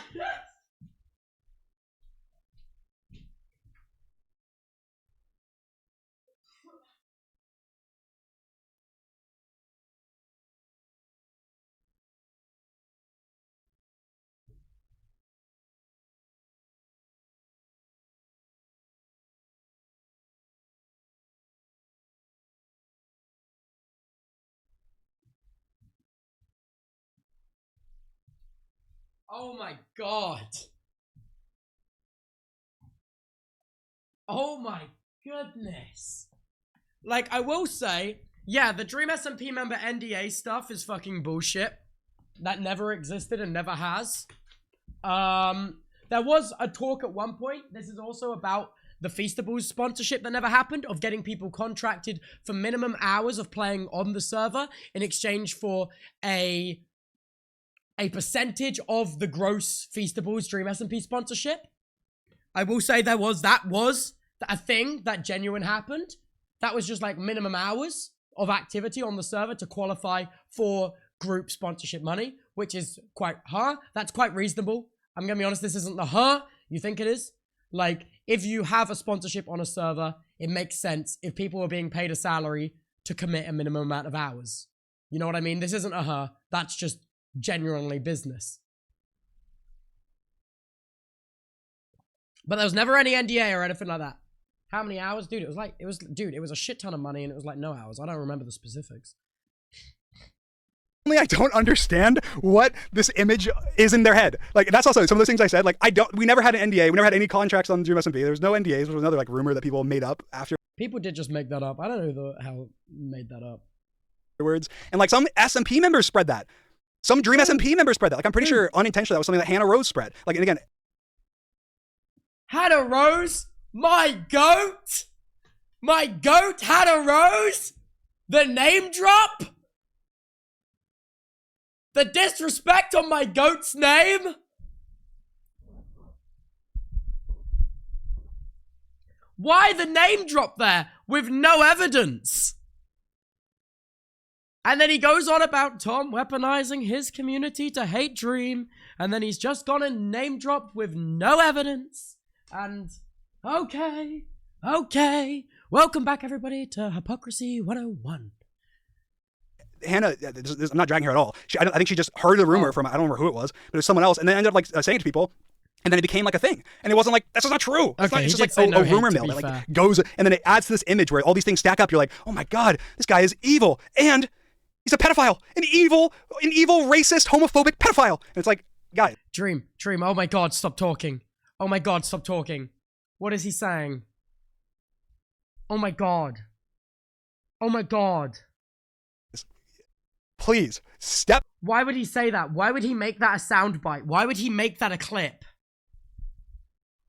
Oh my god. Oh my goodness. Like, I will say, yeah, the Dream SMP member NDA stuff is fucking bullshit. That never existed and never has. There was a talk at one point, this is also about the Feastables sponsorship that never happened, of getting people contracted for minimum hours of playing on the server in exchange for a percentage of the gross Feastables Dream SMP sponsorship. I will say that was a thing that genuine happened. That was just like minimum hours of activity on the server to qualify for group sponsorship money, which is that's quite reasonable. I'm gonna be honest, this isn't the you think it is. Like, if you have a sponsorship on a server, it makes sense if people are being paid a salary to commit a minimum amount of hours. You know what I mean? This isn't a that's just genuinely business. But there was never any NDA or anything like that. How many hours? Dude, it was a shit ton of money and it was like no hours. I don't remember the specifics. I don't understand what this image is in their head. Like, that's also some of those things I said. Like, we never had an NDA. We never had any contracts on Dream SMP. There was no NDAs, which was another like rumor that people made up after. People did just make that up. I don't know who the hell made that up. Afterwards. And like some SMP members spread that. Some Dream SMP members spread that. Like, I'm pretty sure unintentionally that was something that Hannah Rose spread. Like, and again, Hannah Rose, my goat, Hannah Rose, the name drop, the disrespect on my goat's name. Why the name drop there with no evidence? And then he goes on about Tom weaponizing his community to hate Dream. And then he's just gone and name dropped with no evidence. And okay. Welcome back, everybody, to Hypocrisy 101. Hannah, I'm not dragging her at all. I think she just heard the rumor from, I don't remember who it was, but it was someone else. And then ended up like saying it to people. And then it became like a thing. And it wasn't like, that's not true. It's just like a rumor mill that like goes, and then it adds to this image where all these things stack up. You're like, oh my God, this guy is evil. And he's a pedophile, an evil, racist, homophobic pedophile. And it's like, guys. Dream, oh my God, stop talking. Oh my God, stop talking. What is he saying? Oh my God. Please, step. Why would he say that? Why would he make that a soundbite? Why would he make that a clip?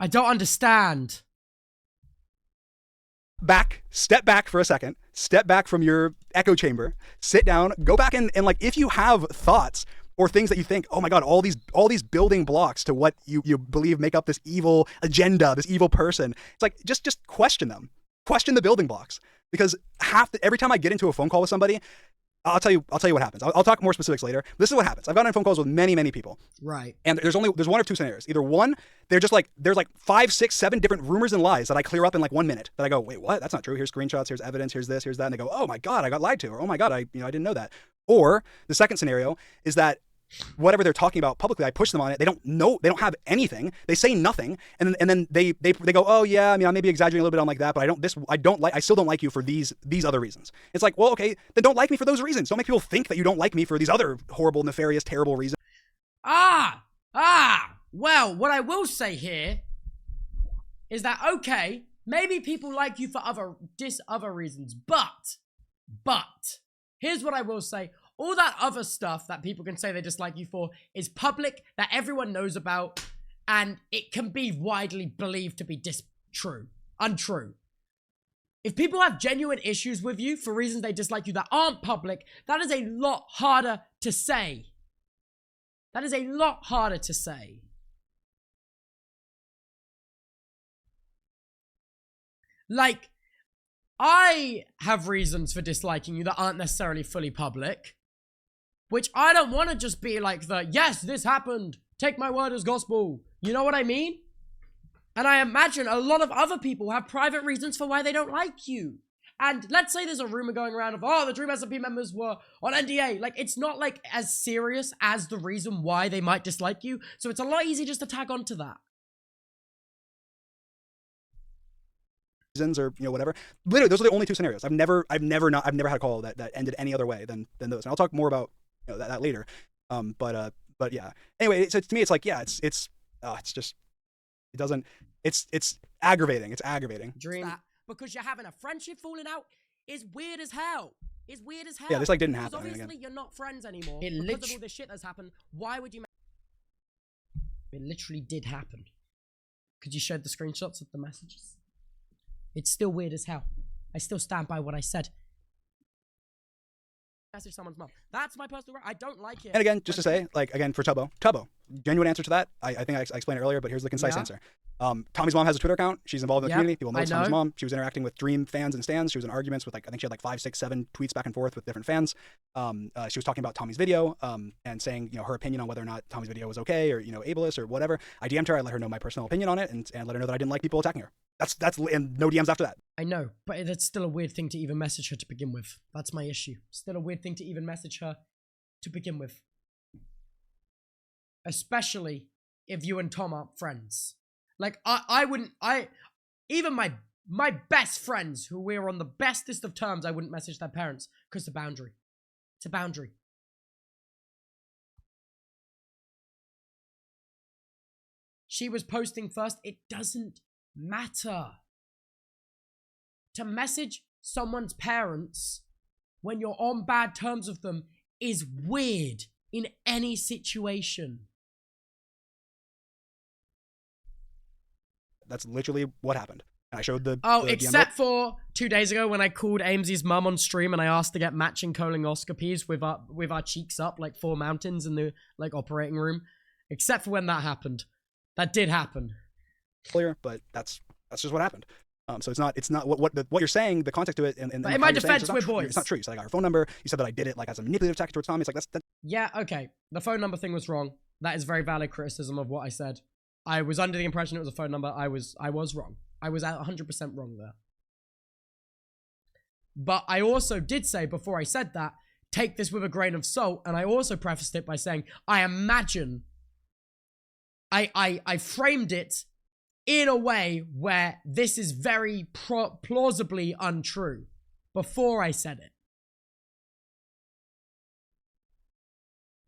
I don't understand. Step back for a second. Step back from your echo chamber. Sit down. Go back and like, if you have thoughts or things that you think, oh my God, all these building blocks to what you believe make up this evil agenda, this evil person. It's like, just question them. Question the building blocks. Because every time I get into a phone call with somebody, I'll tell you what happens. I'll talk more specifics later. This is what happens. I've gotten on phone calls with many people. Right. And there's one of two scenarios. Either one, there's like 5, 6, 7 different rumors and lies that I clear up in like 1 minute. That I go, wait, what? That's not true. Here's screenshots, here's evidence, here's this, here's that. And they go, oh my God, I got lied to. Or oh my God, I didn't know that. Or the second scenario is that whatever they're talking about publicly, I push them on it. They don't know. They don't have anything. They say nothing, and then they go, oh yeah, I mean, I may be exaggerating a little bit on like that, but I still don't like you for these other reasons. It's like, well, okay, then don't like me for those reasons. Don't make people think that you don't like me for these other horrible, nefarious, terrible reasons. Well, what I will say here is that, okay, maybe people like you for other reasons, but here's what I will say. All that other stuff that people can say they dislike you for is public, that everyone knows about, and it can be widely believed to be untrue. If people have genuine issues with you for reasons they dislike you that aren't public, that is a lot harder to say. Like, I have reasons for disliking you that aren't necessarily fully public, which I don't want to just be like yes, this happened, take my word as gospel. You know what I mean? And I imagine a lot of other people have private reasons for why they don't like you. And let's say there's a rumor going around of, the Dream SMP members were on NDA. Like, it's not like as serious as the reason why they might dislike you. So it's a lot easier just to tag on to that. Or whatever. Literally, those are the only two scenarios. I've never had a call that ended any other way than those. And I'll talk more about that later. But yeah. Anyway, to me, it's like, yeah, it's aggravating. It's aggravating. Dream. That because you're having a friendship falling out is weird as hell. It's weird as hell. Yeah, this like didn't happen. Because obviously you're not friends anymore. It because of all this shit that's happened. Why would you? It literally did happen. Because you showed the screenshots of the messages. It's still weird as hell. I still stand by what I said. Message someone's mom. That's my personal. I don't like it. And again, just to say, like, again, for Tubbo, genuine answer to that. I think I explained it earlier, but here's the concise answer. Tommy's mom has a Twitter account. She's involved in the community. People know Tommy's mom. She was interacting with Dream fans and stands. She was in arguments with, like, I think she had like 5, 6, 7 tweets back and forth with different fans. She was talking about Tommy's video and saying, her opinion on whether or not Tommy's video was okay or, ableist or whatever. I DM'd her. I let her know my personal opinion on it and let her know that I didn't like people attacking her. That's and no DMs after that. I know, but it's still a weird thing to even message her to begin with. That's my issue. Still a weird thing to even message her to begin with. Especially if you and Tom aren't friends. Like, even my best friends who we're on the bestest of terms, I wouldn't message their parents because it's a boundary. It's a boundary. She was posting first. It doesn't matter. To message someone's parents when you're on bad terms with them is weird in any situation. That's literally what happened. And I showed the except for 2 days ago when I called Amesy's mum on stream and I asked to get matching colonoscopies with our cheeks up like 4 mountains in the operating room. Except for when that happened. That did happen. Clear, but that's just what happened. So it's not what you're saying. The context to it, and in my defense, we're boys. It's not true. You said I got her phone number. You said that I did it like as a manipulative tactic towards Tommy. It's like that's. Yeah, okay. The phone number thing was wrong. That is very valid criticism of what I said. I was under the impression it was a phone number. I was wrong. I was 100% wrong there. But I also did say before I said that, take this with a grain of salt, and I also prefaced it by saying I imagine. I framed it in a way where this is very plausibly untrue before I said it.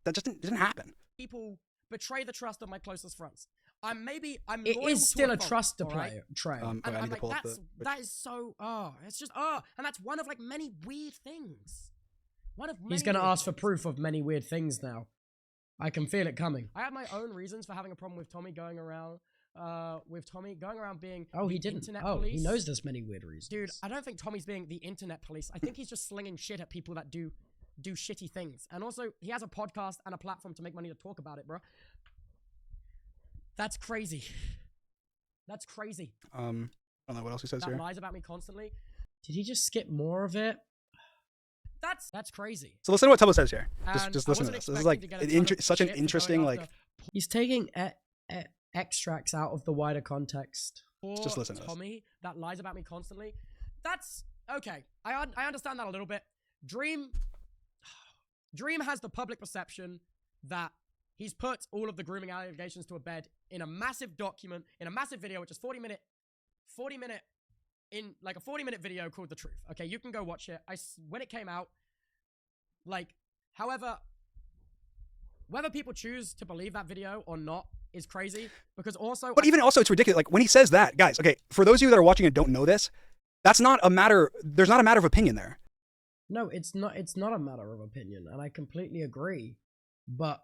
That just didn't happen. People betray the trust of my closest friends. It is still a trust to play. And I'm like, that is so, it's just, and that's one of like many weird things. He's going to ask for proof of many weird things now. I can feel it coming. I have my own reasons for having a problem with Tommy going around being he didn't. Internet police. He knows there's many weird reasons. Dude, I don't think Tommy's being the internet police. I think he's just slinging shit at people that do shitty things. And also, he has a podcast and a platform to make money to talk about it, bro. That's crazy. That's crazy. I don't know what else he says here. That lies about me constantly. Did he just skip more of it? That's crazy. So listen to what Tubbo says here. Just listen to this. This is like such an interesting like. He's taking extracts out of the wider context. Just listen to this. Tommy, that lies about me constantly. That's okay. I understand that a little bit. Dream has the public perception that he's put all of the grooming allegations to a bed in a massive document, in a massive video, which is 40 minute in like a 40-minute video called The Truth. Okay, you can go watch it. When it came out, like, however, whether people choose to believe that video or not is crazy because also. But even also, it's ridiculous. Like when he says that, guys. Okay, for those of you that are watching and don't know this, that's not a matter. There's not a matter of opinion there. No, it's not. It's not a matter of opinion, and I completely agree. But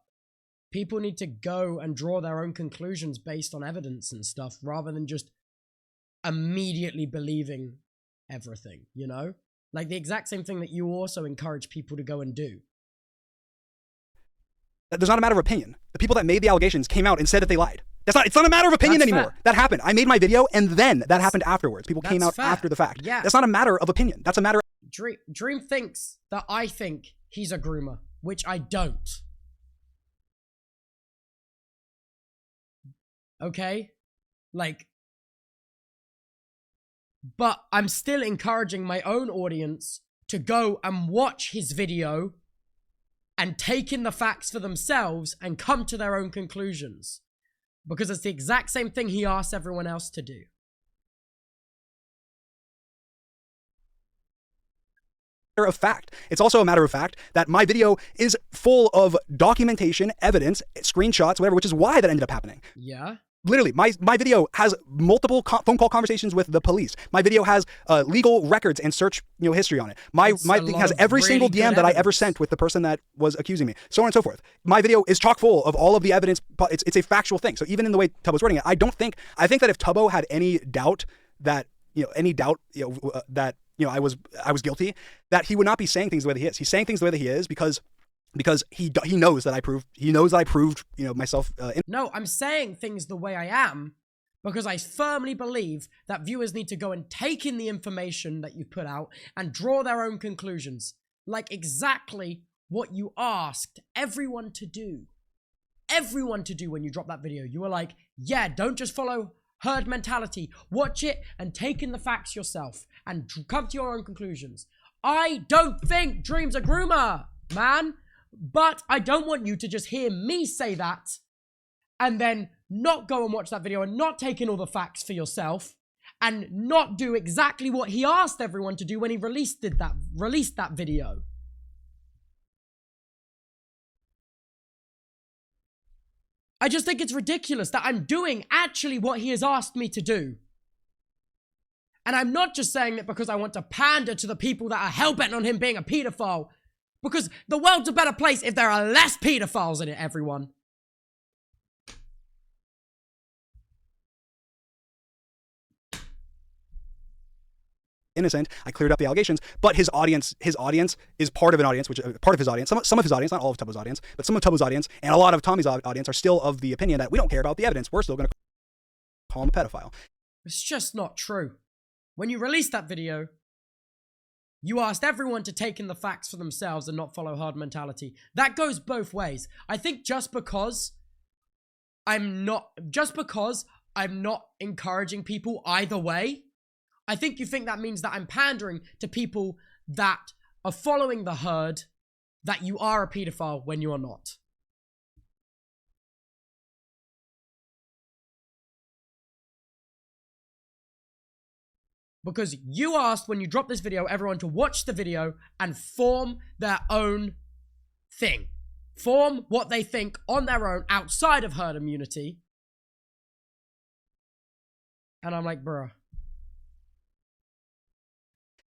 people need to go and draw their own conclusions based on evidence and stuff, rather than just immediately believing everything, you know? Like the exact same thing that you also encourage people to go and do. There's not a matter of opinion. The people that made the allegations came out and said that they lied. It's not a matter of opinion That's anymore. fair. That happened. I made my video, and then that happened afterwards. People came out That's fair. after the fact. Yeah. That's not a matter of opinion. That's a matter. Dream thinks that I think he's a groomer, which I don't. Okay? Like, but I'm still encouraging my own audience to go and watch his video and take in the facts for themselves and come to their own conclusions. Because it's the exact same thing he asked everyone else to do. Of fact. It's also a matter of fact that my video is full of documentation, evidence, screenshots, whatever, which is why that ended up happening. Yeah? Literally, my video has multiple phone call conversations with the police. My video has legal records and search history on it. My thing has every single DM that I ever sent with the person that was accusing me, so on and so forth. My video is chock full of all of the evidence, but it's a factual thing. So even in the way Tubbo's wording it, I think that if Tubbo had any doubt that that I was guilty, that he would not be saying things the way that he is. He's saying things the way that he is because he knows that I proved myself. No, I'm saying things the way I am because I firmly believe that viewers need to go and take in the information that you put out and draw their own conclusions. Like exactly what you asked everyone to do. Everyone to do when you drop that video. You were like, yeah, don't just follow herd mentality. Watch it and take in the facts yourself and come to your own conclusions. I don't think Dream's a groomer, man. But I don't want you to just hear me say that and then not go and watch that video and not take in all the facts for yourself and not do exactly what he asked everyone to do when he released that video. I just think it's ridiculous that I'm doing actually what he has asked me to do. And I'm not just saying it because I want to pander to the people that are hell-bent on him being a pedophile. Because the world's a better place if there are less pedophiles in it, everyone. Innocent. I cleared up the allegations, but his audience is part of an audience, which part of his audience, some of his audience, not all of Tubbo's audience, but some of Tubbo's audience and a lot of Tommy's audience are still of the opinion that we don't care about the evidence. We're still going to call him a pedophile. It's just not true. When you released that video, you asked everyone to take in the facts for themselves and not follow herd mentality. That goes both ways. I think just because I'm not encouraging people either way, I think you think that means that I'm pandering to people that are following the herd, that you are a pedophile when you are not. Because you asked when you dropped this video, everyone to watch the video and form their own thing. Form what they think on their own outside of herd immunity. And I'm like, bruh.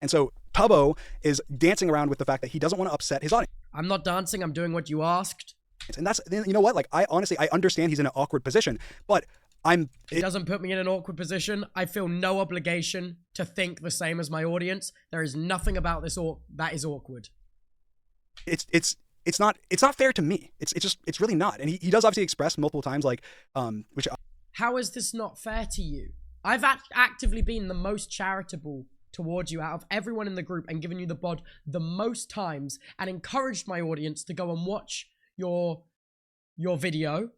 And so Tubbo is dancing around with the fact that he doesn't want to upset his audience. I'm not dancing, I'm doing what you asked. And that's, you know what? Like, I understand he's in an awkward position, but It doesn't put me in an awkward position. I feel no obligation to think the same as my audience. There is nothing about this that is awkward. It's not fair to me. It's really not. And he does obviously express multiple times, like, which. How is this not fair to you? I've actively been the most charitable towards you out of everyone in the group and given you the bod the most times and encouraged my audience to go and watch your video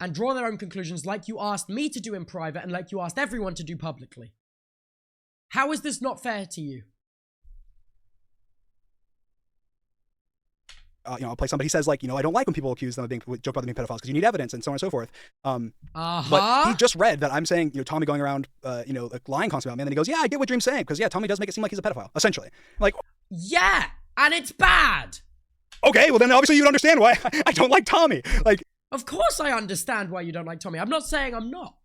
and draw their own conclusions like you asked me to do in private and like you asked everyone to do publicly. How is this not fair to you? I'll play somebody says, like, I don't like when people accuse them of joke about them being pedophiles because you need evidence and so on and so forth. But he just read that I'm saying, Tommy going around, like lying constantly about me. And then he goes, yeah, I get what Dream's saying because, yeah, Tommy does make it seem like he's a pedophile, essentially. Like, yeah, and it's bad. Okay, well then obviously you would understand why I don't like Tommy. Like, of course I understand why you don't like Tommy. I'm not saying I'm not.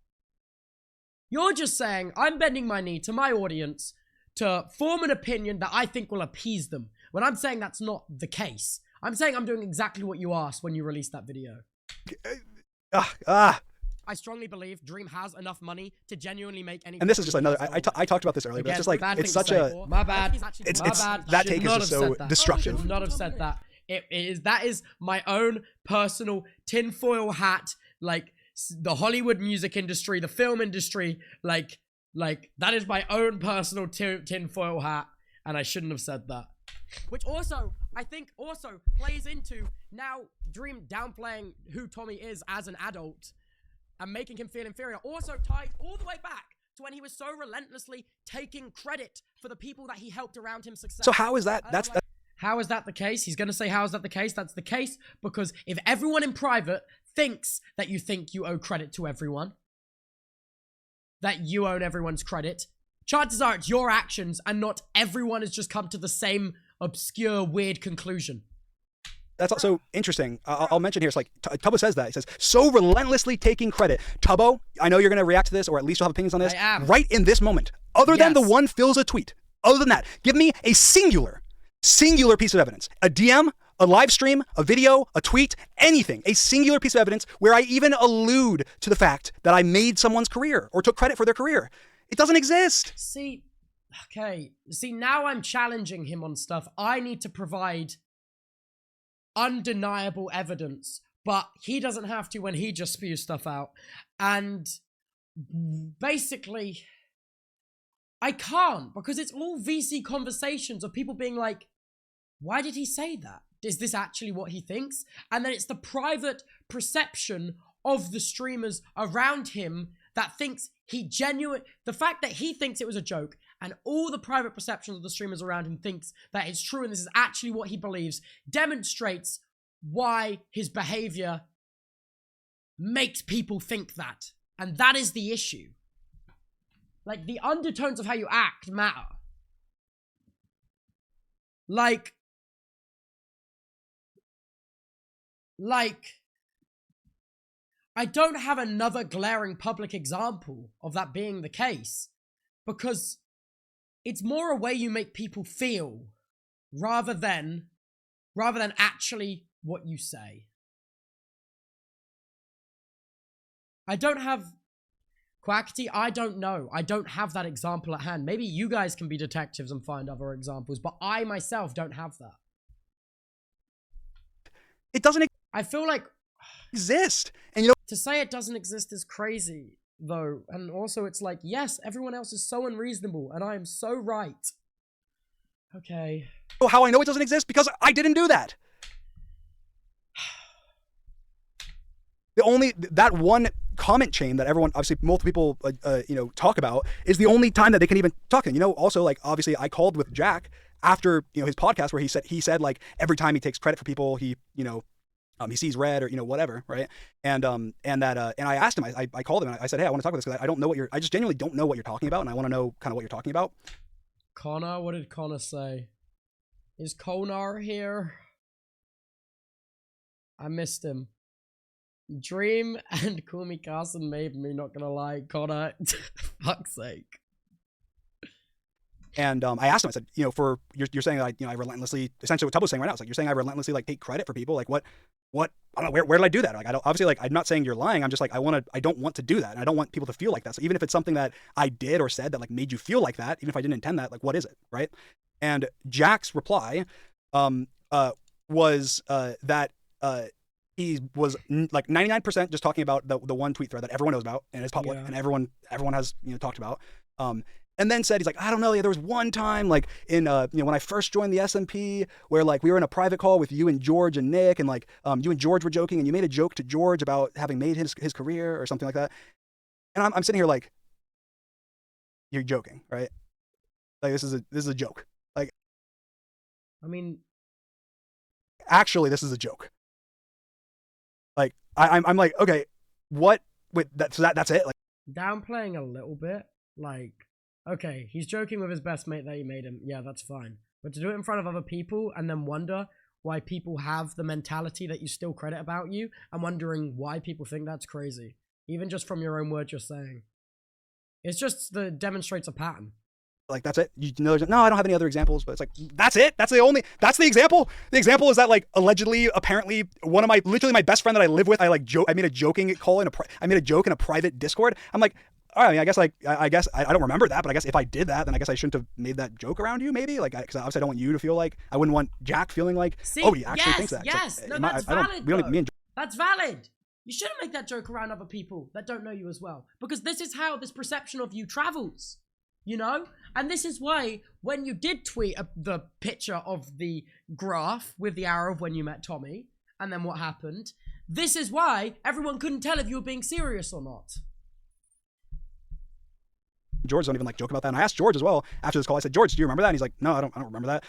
You're just saying I'm bending my knee to my audience to form an opinion that I think will appease them. When I'm saying that's not the case. I'm saying I'm doing exactly what you asked when you released that video. I strongly believe Dream has enough money to genuinely make any. And this is just another. I talked about this earlier, but it's just like it's such a. My bad. It's that take is just so destructive. Should not have said that. That is my own personal tinfoil hat, like the Hollywood music industry, the film industry, like that is my own personal tinfoil hat, and I shouldn't have said that. Which also, I think also plays into now Dream downplaying who Tommy is as an adult and making him feel inferior. Also ties all the way back to when he was so relentlessly taking credit for the people that he helped around him success. So how is that? How is that the case? He's going to say, how is that the case? That's the case because if everyone in private thinks that you think you owe credit to everyone, that you own everyone's credit, chances are it's your actions and not everyone has just come to the same obscure, weird conclusion. That's also interesting. I'll mention here, it's like, Tubbo says that. He says, so relentlessly taking credit. Tubbo, I know you're going to react to this, or at least you'll have opinions on this. I am. Right in this moment. Other than the one fills a tweet. Other than that, give me a singular piece of evidence. A DM, a live stream, a video, a tweet, anything. A singular piece of evidence where I even allude to the fact that I made someone's career or took credit for their career. It doesn't exist. See, now I'm challenging him on stuff. I need to provide undeniable evidence, but he doesn't have to when he just spews stuff out. And basically, I can't, because it's all VC conversations of people being like, why did he say that? Is this actually what he thinks? And then it's the private perception of the streamers around him that thinks the fact that he thinks it was a joke and all the private perceptions of the streamers around him thinks that it's true and this is actually what he believes demonstrates why his behavior makes people think that. And that is the issue. Like, the undertones of how you act matter. Like, I don't have another glaring public example of that being the case because it's more a way you make people feel rather than actually what you say. I don't have Quackity, I don't know. I don't have that example at hand. Maybe you guys can be detectives and find other examples, but I myself don't have that. It doesn't I feel like exist. And you know, to say it doesn't exist is crazy, though. And also it's like, yes, everyone else is so unreasonable, and I am so right. Okay. How I know it doesn't exist? Because I didn't do that. That one comment chain that everyone, obviously multiple people, talk about is the only time that they can even talk. And, also, like, obviously I called with Jack after, his podcast where he said like every time he takes credit for people, he sees red or, whatever. Right. And I asked him, I called him and I said, hey, I want to talk about this because I just genuinely don't know what you're talking about. And I want to know kind of what you're talking about. Connor, what did Connor say? Is Konar here? I missed him. Dream and Call Me Carson made me, not gonna lie, Connor. Fuck's sake. And I asked him, I said, you're saying that I relentlessly, essentially what Tubbo's saying right now, it's like you're saying I relentlessly like take credit for people. Like what, I don't know, where did I do that? Like I don't, obviously, like I'm not saying you're lying. I'm just like, I don't want to do that. And I don't want people to feel like that. So even if it's something that I did or said that like made you feel like that, even if I didn't intend that, like what is it? Right. And Jack's reply was that he was like 99% just talking about the one tweet thread that everyone knows about and is public and everyone has talked about. And then said, he's like, I don't know, there was one time like in when I first joined the SMP where like we were in a private call with you and George and Nick and like you and George were joking and you made a joke to George about having made his career or something like that. And I'm sitting here like, you're joking, right? Like this is a joke. Like, I mean, actually, this is a joke. Like I'm like, okay, what? Wait, that's it. Like downplaying a little bit. Like, okay, he's joking with his best mate that he made him. Yeah, that's fine. But to do it in front of other people and then wonder why people have the mentality that you still credit about you, I'm wondering why people think that's crazy. Even just from your own words you're saying. It's just demonstrates a pattern. Like, that's it? No, I don't have any other examples, but it's like, that's it? That's the example? The example is that, like, allegedly, apparently, literally my best friend that I live with, I made a joking call I made a joke in a private Discord. I'm like, all right, I mean, I guess I don't remember that, but I guess if I did that, then I guess I shouldn't have made that joke around you, maybe? Like, because obviously I don't want you to feel like, I wouldn't want Jack feeling like, he actually thinks that. Yes, like, no, that's valid, we don't, me and that's valid. You shouldn't make that joke around other people that don't know you as well. Because this is how this perception of you travels, you know? And this is why when you did tweet the picture of the graph with the arrow of when you met Tommy, and then what happened, this is why everyone couldn't tell if you were being serious or not. George don't even like joke about that. And I asked George as well after this call. I said, George, do you remember that? And he's like, no, I don't remember that.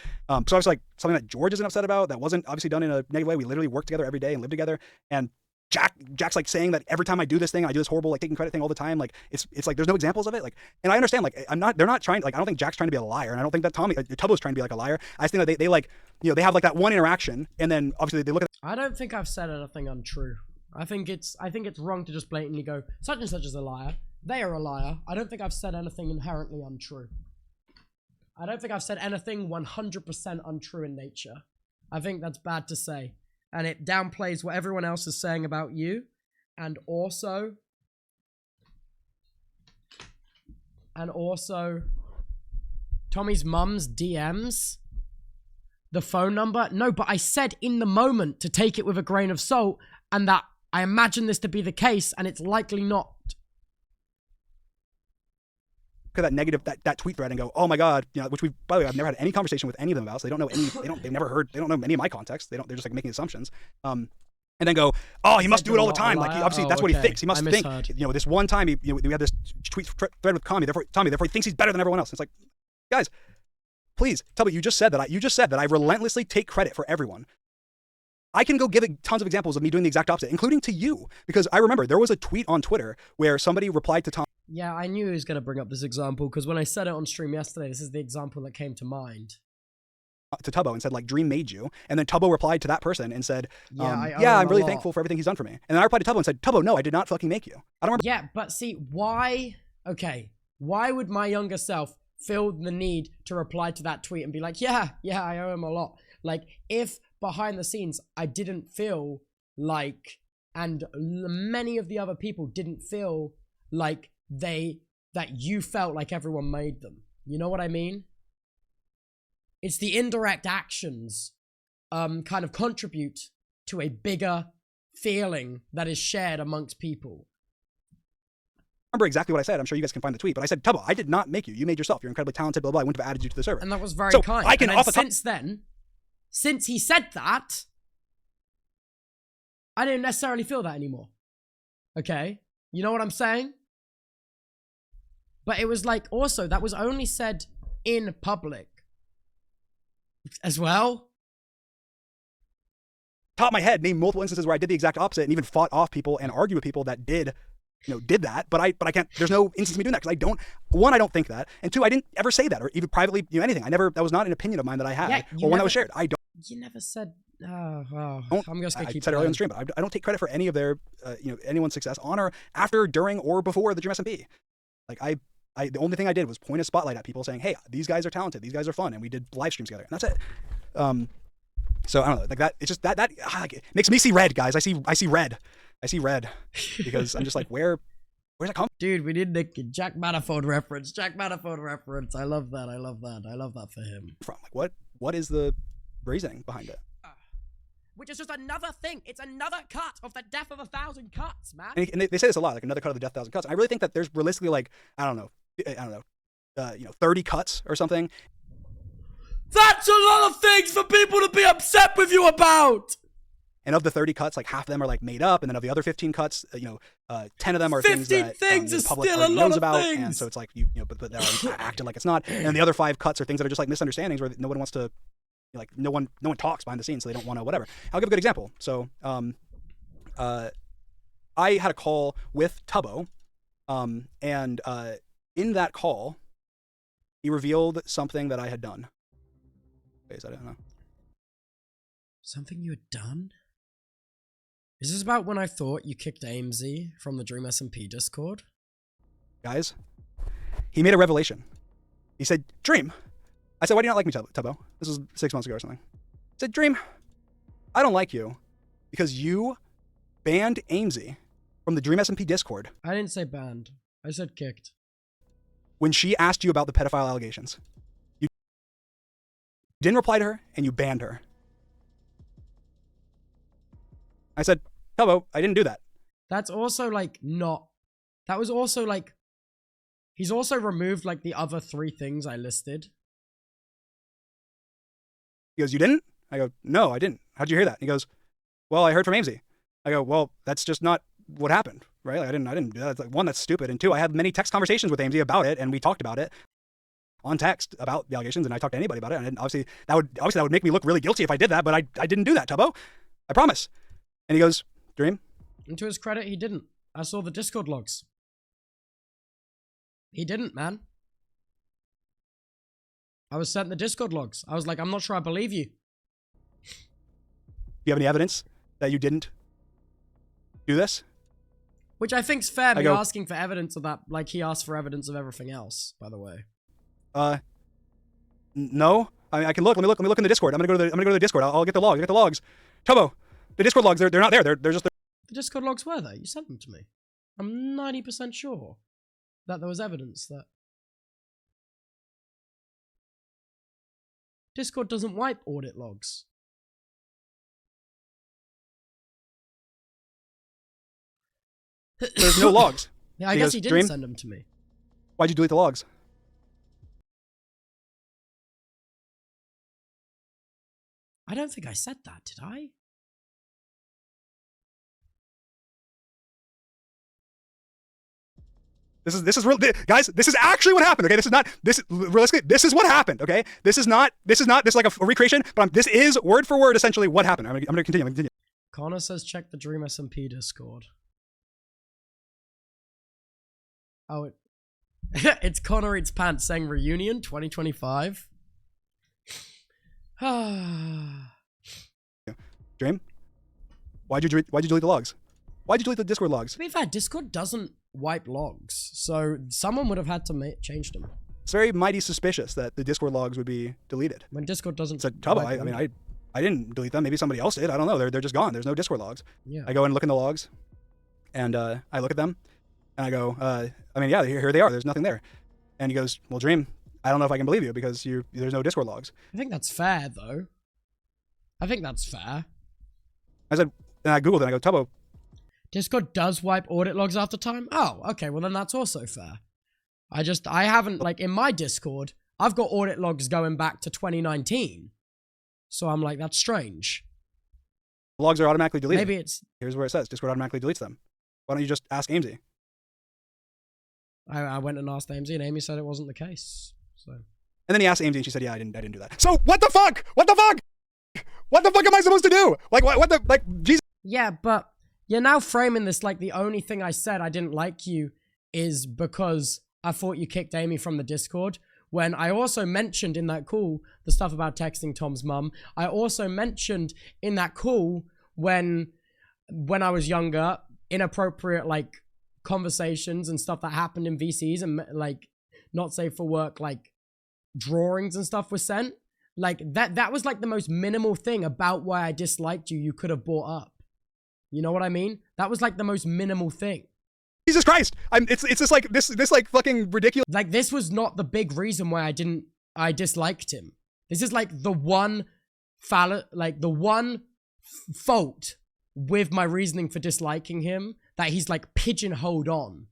So I was like, something that George isn't upset about, that wasn't obviously done in a negative way. We literally work together every day and live together. And Jack's like saying that every time I do this thing, I do this horrible like taking credit thing all the time. Like it's like there's no examples of it. Like, and I understand, like they're not trying, like I don't think Jack's trying to be a liar, and I don't think that Tubbo's trying to be like a liar. I just think that they like, you know, they have like that one interaction, and then obviously they look at. I don't think I've said anything untrue. I think it's wrong to just blatantly go such and such is a liar. They are a liar. I don't think I've said anything inherently untrue. I don't think I've said anything 100% untrue in nature. I think that's bad to say. And it downplays what everyone else is saying about you. And also, Tommy's mum's DMs, the phone number. No, but I said in the moment to take it with a grain of salt, and that I imagine this to be the case, and it's likely not. At that negative that tweet thread and go, oh my god, you know, which by the way, I've never had any conversation with any of them about, so they don't know any of my context. They're just like making assumptions. And then go, oh, he must do it all the time. Like obviously that's what he thinks. He must think, you know, this one time we had this tweet thread with Tommy, therefore he thinks he's better than everyone else. It's like, guys, please, Tubbo, you just said that I relentlessly take credit for everyone. I can go give tons of examples of me doing the exact opposite, including to you, because I remember there was a tweet on Twitter where somebody replied to Tom. Yeah, I knew he was going to bring up this example, because when I said it on stream yesterday, this is the example that came to mind. To Tubbo and said, like, Dream made you. And then Tubbo replied to that person and said, yeah, I'm really thankful for everything he's done for me. And then I replied to Tubbo and said, Tubbo, no, I did not fucking make you. I don't remember. Yeah, but see, why would my younger self feel the need to reply to that tweet and be like, yeah, I owe him a lot? Like, if behind the scenes I didn't feel like, and many of the other people didn't feel like that you felt like everyone made them. You know what I mean? It's the indirect actions kind of contribute to a bigger feeling that is shared amongst people. I remember exactly what I said. I'm sure you guys can find the tweet, but I said, Tubbo, I did not make you. You made yourself. You're incredibly talented, blah, blah, I wouldn't have added you to the server. And that was very so kind. I can and then since he said that, I didn't necessarily feel that anymore. Okay? You know what I'm saying? But it was like, also, that was only said in public as well. Top of my head, name multiple instances where I did the exact opposite and even fought off people and argued with people that did that. But I can't, there's no instance of me doing that, because I don't think that. And two, I didn't ever say that or even privately, anything. That was not an opinion of mine that I had or one that was shared. You never said, I'm just gonna keep I said earlier on the stream, but I don't take credit for any of their, anyone's success on or after, during, or before the Dream SMP. Like the only thing I did was point a spotlight at people saying, hey, these guys are talented, these guys are fun, and we did live streams together, and that's it. So I don't know, like that, it's just that it makes me see red, guys. I see red because I'm just like, where's it come? Dude, we need the Jack Manifold reference. I love that for him. From like, what is the reasoning behind it? Which is just another thing. It's another cut of the death of 1,000 cuts, man. And they say this a lot, like another cut of the death of 1,000 cuts. And I really think that there's realistically like, 30 cuts or something. That's a lot of things for people to be upset with you about. And of the 30 cuts, like half of them are like made up, and then of the other 15 cuts, 10 of them are 15 things that is the public still a already lot knows of about, things. and so it's like but they're acting like it's not. And the other 5 cuts are things that are just like misunderstandings where no one wants to, like no one talks behind the scenes, so they don't want to whatever. I'll give a good example. So I had a call with Tubbo, and in that call, he revealed something that I had done. Okay, so I don't know. Something you had done? Is this about when I thought you kicked AMZ from the Dream SMP Discord? Guys, he made a revelation. He said, Dream. I said, why do you not like me, Tubbo? This was 6 months ago or something. He said, Dream, I don't like you because you banned AMZ from the Dream SMP Discord. I didn't say banned. I said kicked. When she asked you about the pedophile allegations. You didn't reply to her, and you banned her. I said, Tubbo, I didn't do that. That's also like not. That was also like. He's also removed like the other 3 things I listed. He goes, you didn't? I go, no, I didn't. How'd you hear that? He goes, well, I heard from Amesy. I go, well, that's just not what happened, right? Like, I didn't do that. It's like, 1, that's stupid. And 2, I had many text conversations with Amesy about it, and we talked about it on text about the allegations, and I talked to anybody about it. And obviously that would make me look really guilty if I did that, but I didn't do that, Tubbo. I promise. And he goes, Dream? And to his credit, he didn't. I saw the Discord logs. He didn't, man. I was sent the Discord logs. I was like, I'm not sure I believe you. Do you have any evidence that you didn't do this? Which I think's fair, me go, asking for evidence of that. Like, he asked for evidence of everything else, by the way. No. I mean, I can look. Let me look in the Discord. I'm gonna go to the Discord. I'll get the logs. Get the logs. Tubbo, the Discord logs. They're not there. They're just. The Discord logs were there. You sent them to me. I'm 90% sure that there was evidence that Discord doesn't wipe audit logs. There's no logs. Yeah, I guess he didn't Dream? send them to me. Why'd you delete the logs? I don't think I said that, did I? This is real, guys. This is actually what happened. Okay, this is not this realistically. This is what happened. Okay, this is not this is like a recreation, but this is word for word essentially what happened. I'm gonna continue. Connor says check the Dream SMP Discord. Oh, it's Connor Eats Pants saying reunion 2025. Dream, why'd you delete the logs? Why'd you delete the Discord logs? To be fair, Discord doesn't wipe logs, so someone would have had to change them. It's very mighty suspicious that the Discord logs would be deleted. When Discord doesn't. It's a Tubbo. I mean, I didn't delete them. Maybe somebody else did. I don't know. They're just gone. There's no Discord logs. Yeah. I go and look in the logs, and I look at them, and I go, I mean, yeah, here they are. There's nothing there. And he goes, well, Dream, I don't know if I can believe you because there's no Discord logs. I think that's fair, though. I think that's fair. I said, and I Googled it, and I go, Tubbo. Discord does wipe audit logs after time? Oh, okay, well then that's also fair. I haven't, like, in my Discord, I've got audit logs going back to 2019. So I'm like, that's strange. The logs are automatically deleted. Maybe it's... Here's where it says, Discord automatically deletes them. Why don't you just ask Amesy? I went and asked Amesy, and Amy said it wasn't the case, so... And then he asked Amesy, and she said, yeah, I didn't do that. So, what the fuck? What the fuck? What the fuck am I supposed to do? Like, what the, like, Jesus. Yeah, but you're now framing this like the only thing I said I didn't like you is because I thought you kicked Amy from the Discord, when I also mentioned in that call the stuff about texting Tom's mum. I also mentioned in that call when I was younger, inappropriate, like, conversations and stuff that happened in VCs and, like, not safe for work, like, drawings and stuff were sent. Like, that was, like, the most minimal thing about why I disliked you could have brought up. You know what I mean? That was, like, the most minimal thing. Jesus Christ! It's just like this like fucking ridiculous. Like, this was not the big reason why I disliked him. This is like the one fault with my reasoning for disliking him that he's like pigeonholed on.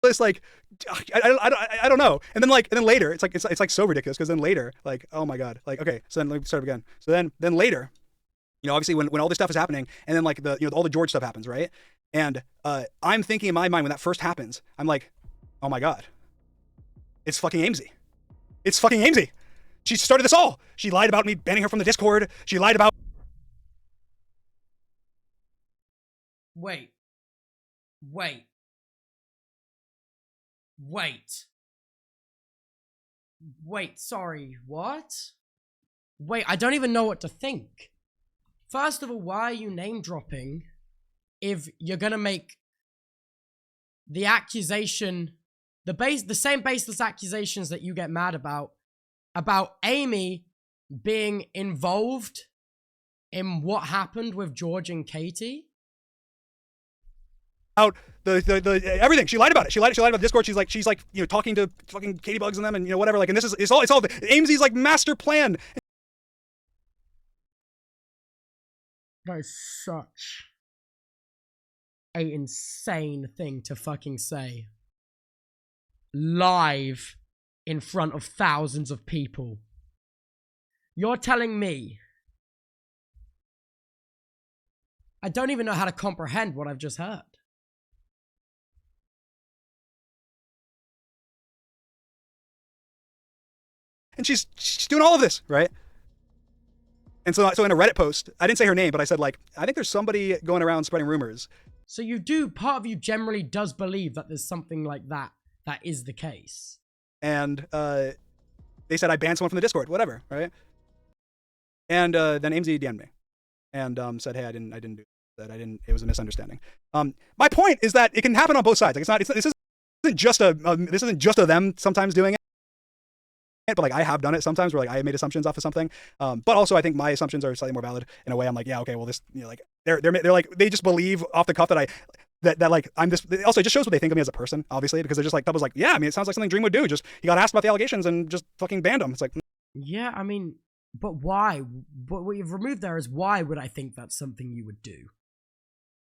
It's like, I don't know. And then later, it's like so ridiculous because then later, like, oh my God, like, okay, so then let me start again. So then later, you know, obviously when all this stuff is happening, and then like all the George stuff happens, right? And I'm thinking in my mind when that first happens, I'm like, oh my God, it's fucking Amesy. It's fucking Amesy. She started this all. She lied about me banning her from the Discord. She lied about. Wait, sorry, what? Wait, I don't even know what to think. First of all, why are you name dropping if you're gonna make the accusation, the same baseless accusations that you get mad about Amy being involved in what happened with George and Katie? Out the everything. She lied about it. She lied about Discord. She's like, you know, talking to fucking Katie Bugs and them and, you know, whatever. Like, and this is, it's all Amesy's like master plan. That is such a insane thing to fucking say. Live in front of thousands of people. You're telling me I don't even know how to comprehend what I've just heard. And she's doing all of this, right? And so in a Reddit post, I didn't say her name, but I said, like, I think there's somebody going around spreading rumors. So you do, part of you generally does believe that there's something like that is the case. And they said I banned someone from the Discord, whatever, right? And then AMZ DM'd me and said, hey, I didn't do that. It was a misunderstanding. My point is that it can happen on both sides. Like, this isn't just a them sometimes doing it. But like I have done it sometimes where like I made assumptions off of something. But also I think my assumptions are slightly more valid in a way. I'm like, yeah, okay, well this, you know, like they're like, they just believe off the cuff that that like I'm this. Also, it just shows what they think of me as a person, obviously, because they're just like, Tubbo's like, yeah, I mean, it sounds like something Dream would do. Just he got asked about the allegations and just fucking banned him. It's like, yeah, I mean, but why? But what you've removed there is why would I think that's something you would do?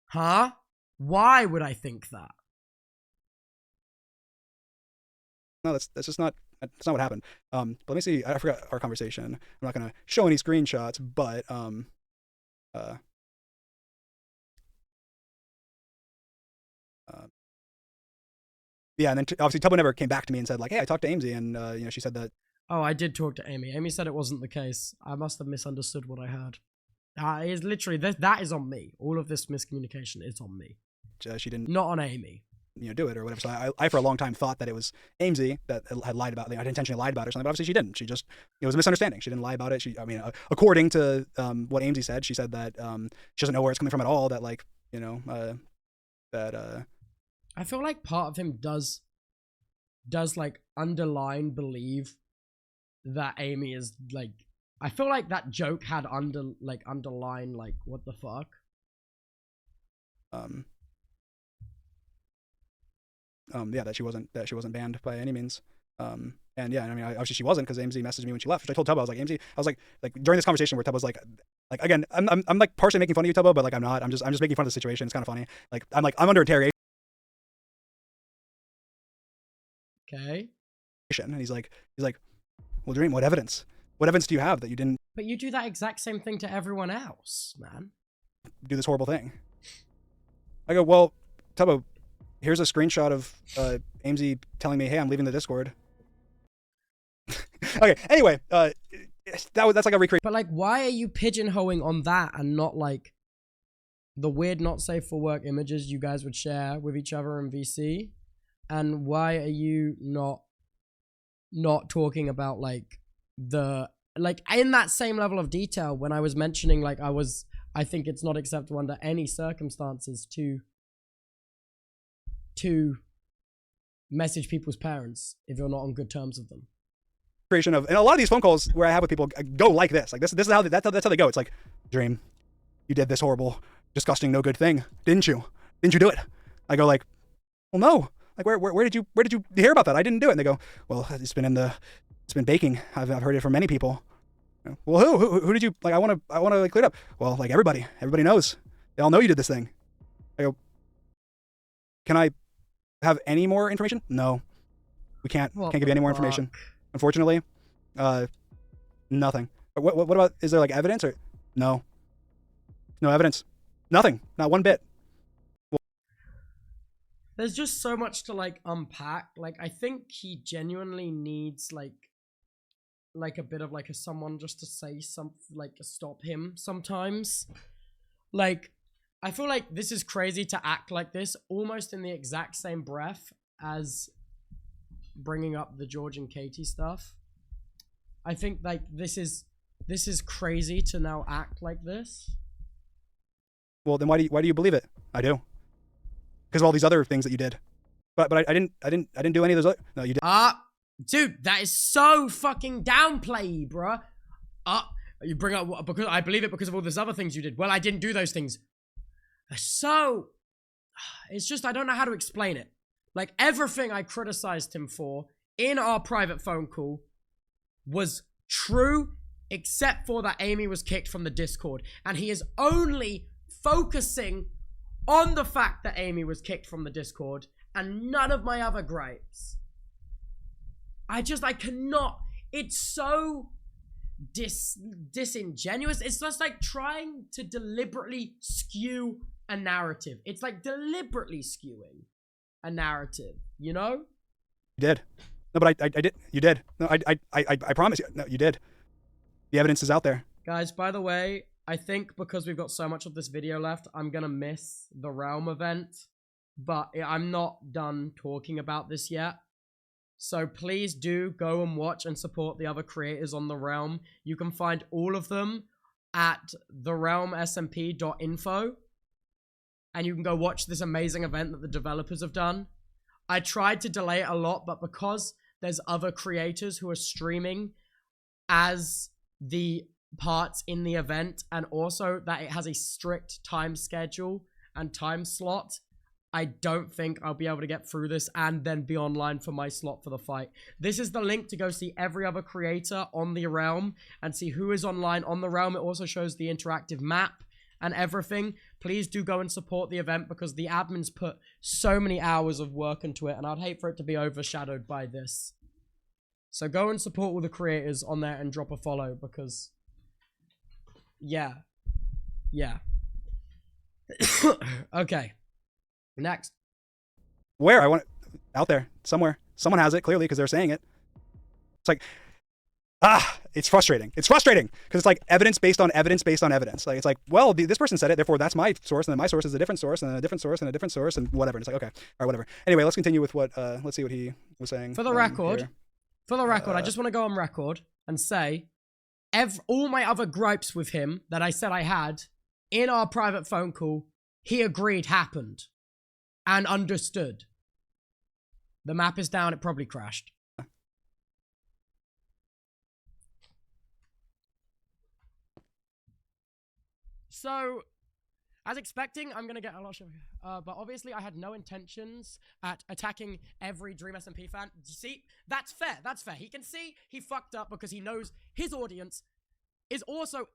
Huh? Why would I think that? no, that's just not. That's not what happened. But let me see. I forgot our conversation. I'm not gonna show any screenshots, but yeah. And then obviously Tubbo never came back to me and said like, hey, I talked to AMZ, and you know, she said that. Oh, I did talk to Amy. Amy said it wasn't the case. I must have misunderstood what I heard. It's literally that is on me. All of this miscommunication is on me. She didn't. Not on Amy. You know, do it or whatever. So I for a long time thought that it was AMZ that had lied about it. I intentionally lied about it or something, but obviously she didn't. She just, it was a misunderstanding. She didn't lie about it. I mean, according to what AMZ said, she said that she doesn't know where it's coming from at all. That like, you know, I feel like part of him does like underline believe that Amy is like, I feel like that joke had underline like, what the fuck? Yeah, that she wasn't banned by any means. And yeah, I mean, obviously she wasn't, because AMZ messaged me when she left, which I told Tubbo. I was like, AMZ, I was like during this conversation where Tubbo's like again, I'm like partially making fun of you, Tubbo, but like I'm not. I'm just making fun of the situation. It's kind of funny. Like I'm under interrogation. Okay. And he's like, well, Dream, what evidence? What evidence do you have that you didn't But you do that exact same thing to everyone else, man. do this horrible thing? I go, well, Tubbo, here's a screenshot of AMZ telling me, hey, I'm leaving the Discord. Okay, anyway, that's like a recreation. But like, why are you pigeonholing on that and not like the weird not safe for work images you guys would share with each other in VC? And why are you not talking about like in that same level of detail when I was mentioning like I think it's not acceptable under any circumstances to message people's parents if you're not on good terms with them. Creation of, and a lot of these phone calls where I have with people go like this. Like this is how that's how they go. It's like, Dream, you did this horrible, disgusting, no good thing, didn't you? Didn't you do it? I go like, well, no. Like where did you hear about that? I didn't do it. And they go, well, it's been baking. I've heard it from many people. Well, who did you like? I want to like clear it up. Well, like everybody knows. They all know you did this thing. I go, can I have any more information? No, we can't give you any more information. Unfortunately, nothing. What about, is there like evidence or no evidence? Nothing, not one bit. There's just so much to like unpack. Like I think he genuinely needs like a bit of like someone just to say something, like stop him sometimes. Like I feel like this is crazy to act like this almost in the exact same breath as bringing up the George and Katie stuff. I think like this is crazy to now act like this. Well, then why do you believe it? I do. Because of all these other things that you did. But I didn't do any of those other, no, you did. Dude, that is so fucking downplay, bruh. You bring up, because I believe it because of all those other things you did. Well, I didn't do those things. So, it's just, I don't know how to explain it. Like, everything I criticized him for in our private phone call was true, except for that Amy was kicked from the Discord. And he is only focusing on the fact that Amy was kicked from the Discord and none of my other gripes. I cannot. It's so disingenuous. It's just like trying to deliberately skew a narrative. It's like deliberately skewing a narrative, you know? You did. No, but I did. You did. No, I promise you. No, you did. The evidence is out there. Guys, by the way, I think because we've got so much of this video left, I'm gonna miss the Realm event. But I'm not done talking about this yet. So please do go and watch and support the other creators on The Realm. You can find all of them at therealmsmp.info. And you can go watch this amazing event that the developers have done. I tried to delay it a lot, but because there's other creators who are streaming as the parts in the event, and also that it has a strict time schedule and time slot, I don't think I'll be able to get through this and then be online for my slot for the fight. This is the link to go see every other creator on the Realm and see who is online on the Realm. It also shows the interactive map and everything. Please do go and support the event because the admins put so many hours of work into it, and I'd hate for it to be overshadowed by this. So go and support all the creators on there and drop a follow because, yeah. Okay. Next. Where? I want it out there somewhere. Someone has it clearly because they're saying it. It's like, it's frustrating. It's frustrating because it's like evidence based on evidence based on evidence. Like it's like, well, this person said it, therefore that's my source, and then my source is a different source, and then a different source, and a different source, and whatever. And it's like, okay, all right, whatever. Anyway, let's continue with what. Let's see what he was saying. For the record, here. I just want to go on record and say, all my other gripes with him that I said I had in our private phone call, he agreed happened. And understood. The map is down, it probably crashed. So, as expecting, I'm gonna get a lot of but obviously I had no intentions at attacking every Dream SMP fan. You see, that's fair, He can see he fucked up because he knows his audience is also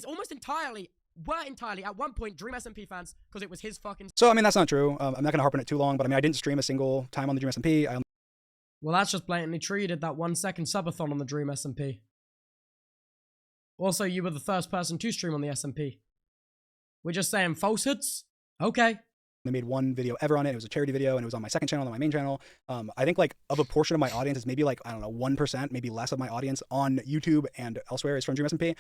almost entirely at one point Dream SMP fans because it was his fucking. So I mean that's not true. I'm not gonna harp on it too long, but I mean I didn't stream a single time on the Dream SMP. Well, that's just blatantly true. You did that 1 second subathon on the Dream SMP. Also, you were the first person to stream on the SMP. We're just saying falsehoods. Okay. I made one video ever on it. It was a charity video, and it was on my second channel, on my main channel. I think like of a portion of my audience, it's maybe like I don't know 1%, maybe less of my audience on YouTube and elsewhere is from Dream SMP.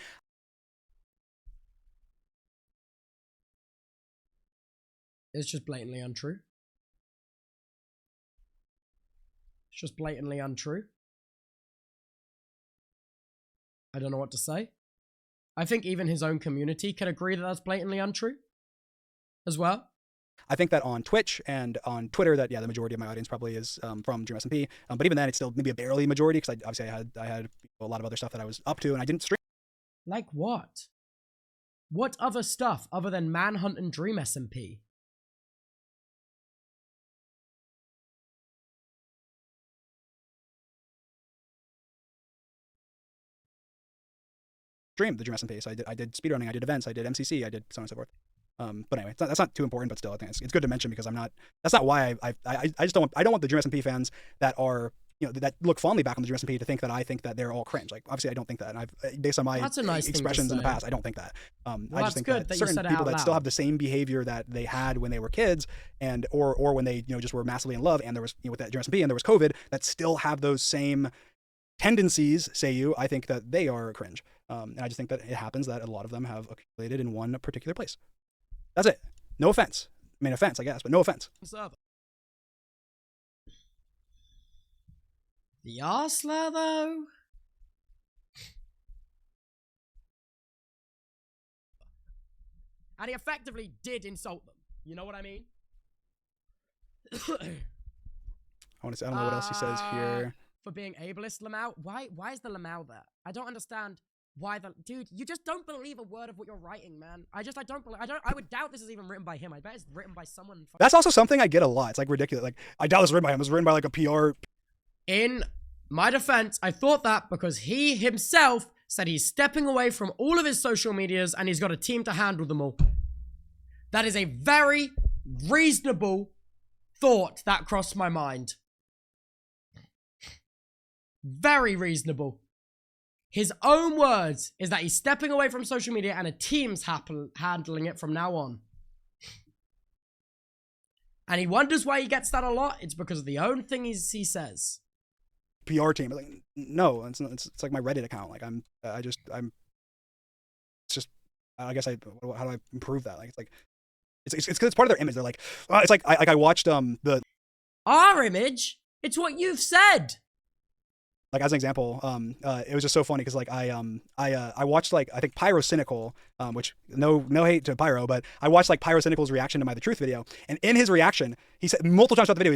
It's just blatantly untrue. It's just blatantly untrue. I don't know what to say. I think even his own community can agree that that's blatantly untrue as well. I think that on Twitch and on Twitter that, yeah, the majority of my audience probably is from Dream SMP. But even then, it's still maybe a barely majority because obviously I had a lot of other stuff that I was up to and I didn't stream. Like what? What other stuff other than Manhunt and Dream SMP? The Dream SMP. So I did speedrunning, I did events, I did MCC, I did so on and so forth. But anyway, that's not too important, but still, I think it's good to mention because that's not why I just don't want the Dream SMP fans that are, you know, that look fondly back on the Dream SMP to think that I think that they're all cringe. Like, obviously I don't think that. And based on my expressions in the past, I don't think that. I just think that certain people that still have the same behavior that they had when they were kids and, or when they, you know, just were massively in love and there was, you know, with that Dream SMP and there was COVID, that still have those same tendencies, I think that they are cringe. And I just think that it happens that a lot of them have accumulated in one particular place. That's it. No offense. I mean, offense, I guess, but no offense. The Arsler, though? And he effectively did insult them. You know what I mean? I want to say, I don't know what else he says here. For being ableist, Lamau. Why is the Lamau there? I don't understand why dude, you just don't believe a word of what you're writing, man. I would doubt this is even written by him. I bet it's written by someone. That's also something I get a lot. It's like ridiculous. Like, I doubt it's written by him. It was written by like a PR. In my defense, I thought that because he himself said he's stepping away from all of his social medias and he's got a team to handle them all. That is a very reasonable thought that crossed my mind. Very reasonable. His own words is that he's stepping away from social media and a team's handling it from now on. And he wonders why he gets that a lot. It's because of the own thing he says. PR team. Like, no, it's like my Reddit account. Like I guess how do I improve that? Like it's because it's part of their image. They're like, it's like I watched Our image? It's what you've said. Like as an example, it was just so funny because like I watched like I think Pyrocynical, which no hate to Pyro, but I watched like Pyrocynical's reaction to my The Truth video, and in his reaction, he said multiple times throughout the video,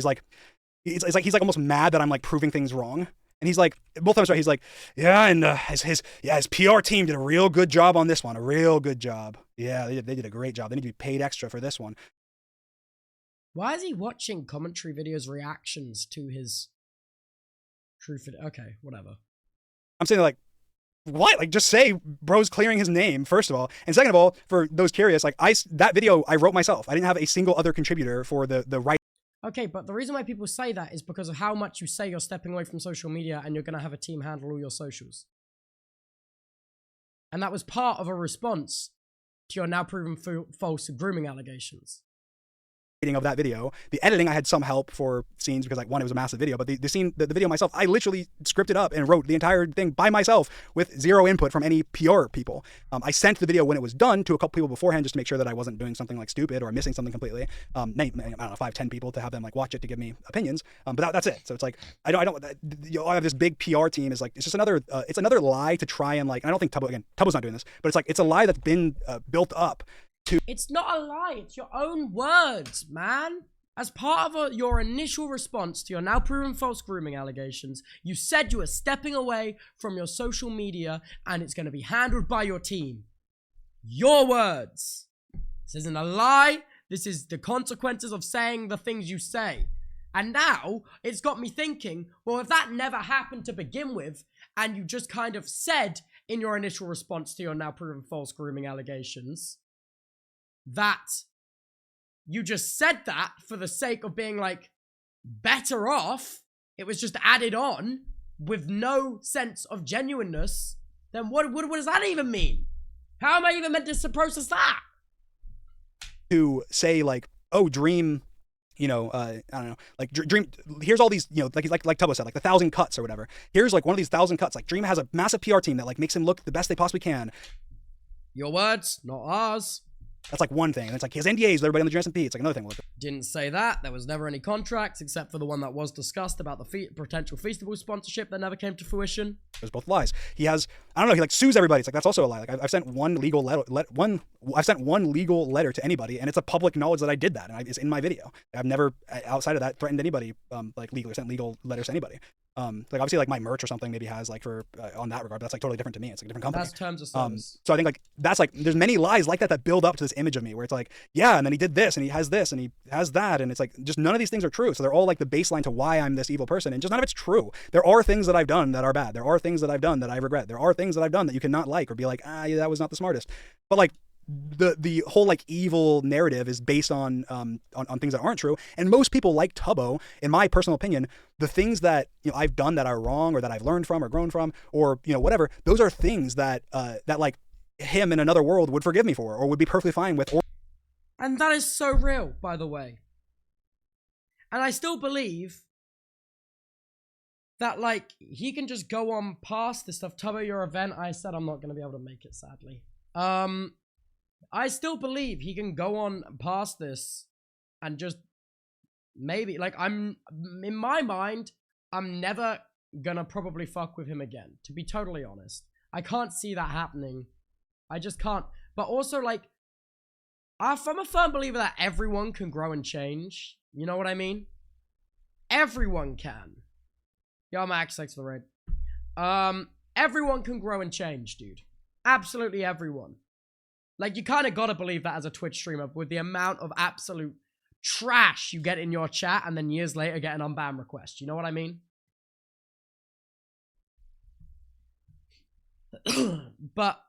he's like almost mad that I'm like proving things wrong, and he's like both times, right? He's like, yeah, and his PR team did a real good job on this one, a real good job. Yeah, they did a great job. They need to be paid extra for this one. Why is he watching commentary videos reactions to his Truth video? Okay, whatever. I'm saying like, what? Like, just say bro's clearing his name, first of all. And second of all, for those curious, like that video I wrote myself. I didn't have a single other contributor for the right. Okay, but the reason why people say that is because of how much you say you're stepping away from social media and you're going to have a team handle all your socials. And that was part of a response to your now proven false grooming allegations. Of that video, the editing I had some help for scenes because like one, it was a massive video, but the video myself, I literally scripted up and wrote the entire thing by myself with zero input from any PR people. I sent the video when it was done to a couple people beforehand just to make sure that I wasn't doing something like stupid or missing something completely. I don't know, 5-10 people to have them like watch it to give me opinions. But that's it. So it's like I have this big PR team is like it's just another it's another lie to try and like, and I don't think Tubbo's not doing this, but it's like it's a lie that's been built up. It's not a lie. It's your own words, man. As part of your initial response to your now proven false grooming allegations, you said you were stepping away from your social media and it's going to be handled by your team. Your words. This isn't a lie. This is the consequences of saying the things you say. And now it's got me thinking, well, if that never happened to begin with, and you just kind of said in your initial response to your now proven false grooming allegations, that you just said that for the sake of being like better off, it was just added on with no sense of genuineness, then what does that even mean? How am I even meant to process that? To say like, oh, Dream, I don't know, like Dream, here's all these, like Tubbo said, like the 1,000 cuts or whatever. Here's like one of these 1,000 cuts. Like Dream has a massive PR team that like makes him look the best they possibly can. Your words, not ours. That's like one thing. And it's like his NDAs with everybody on the GSMP. It's like another thing. Didn't say that. There was never any contracts except for the one that was discussed about the potential Feastable sponsorship that never came to fruition. It was both lies. He has, I don't know, he like sues everybody. It's like, that's also a lie. Like I've sent one legal letter to anybody, and it's a public knowledge that I did that, and it's in my video. I've never, outside of that, threatened anybody, like legally, or sent legal letters to anybody. Like obviously like my merch or something maybe has like for on that regard, but that's like totally different to me. It's like a different company. That's terms of service. So I think like that's like there's many lies like that build up to this image of me where it's like, yeah, and then he did this and he has this and he has that, and it's like just none of these things are true. So they're all like the baseline to why I'm this evil person, and just none of it's true. There are things that I've done that are bad. There are things that I've done that I regret. There are things that I've done that you cannot like or be like, yeah, that was not the smartest. But like the whole like evil narrative is based on things that aren't true, and most people like Tubbo, in my personal opinion, the things that I've done that are wrong or that I've learned from or grown from or whatever, those are things that that like him in another world would forgive me for or would be perfectly fine with. And that is so real, by the way. And I still believe that like he can just go on past this stuff. Tubbo, your event, I said I'm not going to be able to make it, sadly. I still believe he can go on past this and just maybe, like, in my mind, I'm never gonna probably fuck with him again, to be totally honest. I can't see that happening. I just can't. But also, like, I'm a firm believer that everyone can grow and change. You know what I mean? Everyone can. Yo, Max, thanks for the raid. Everyone can grow and change, dude. Absolutely everyone. Like, you kind of got to believe that as a Twitch streamer with the amount of absolute trash you get in your chat and then years later get an unban request. You know what I mean? But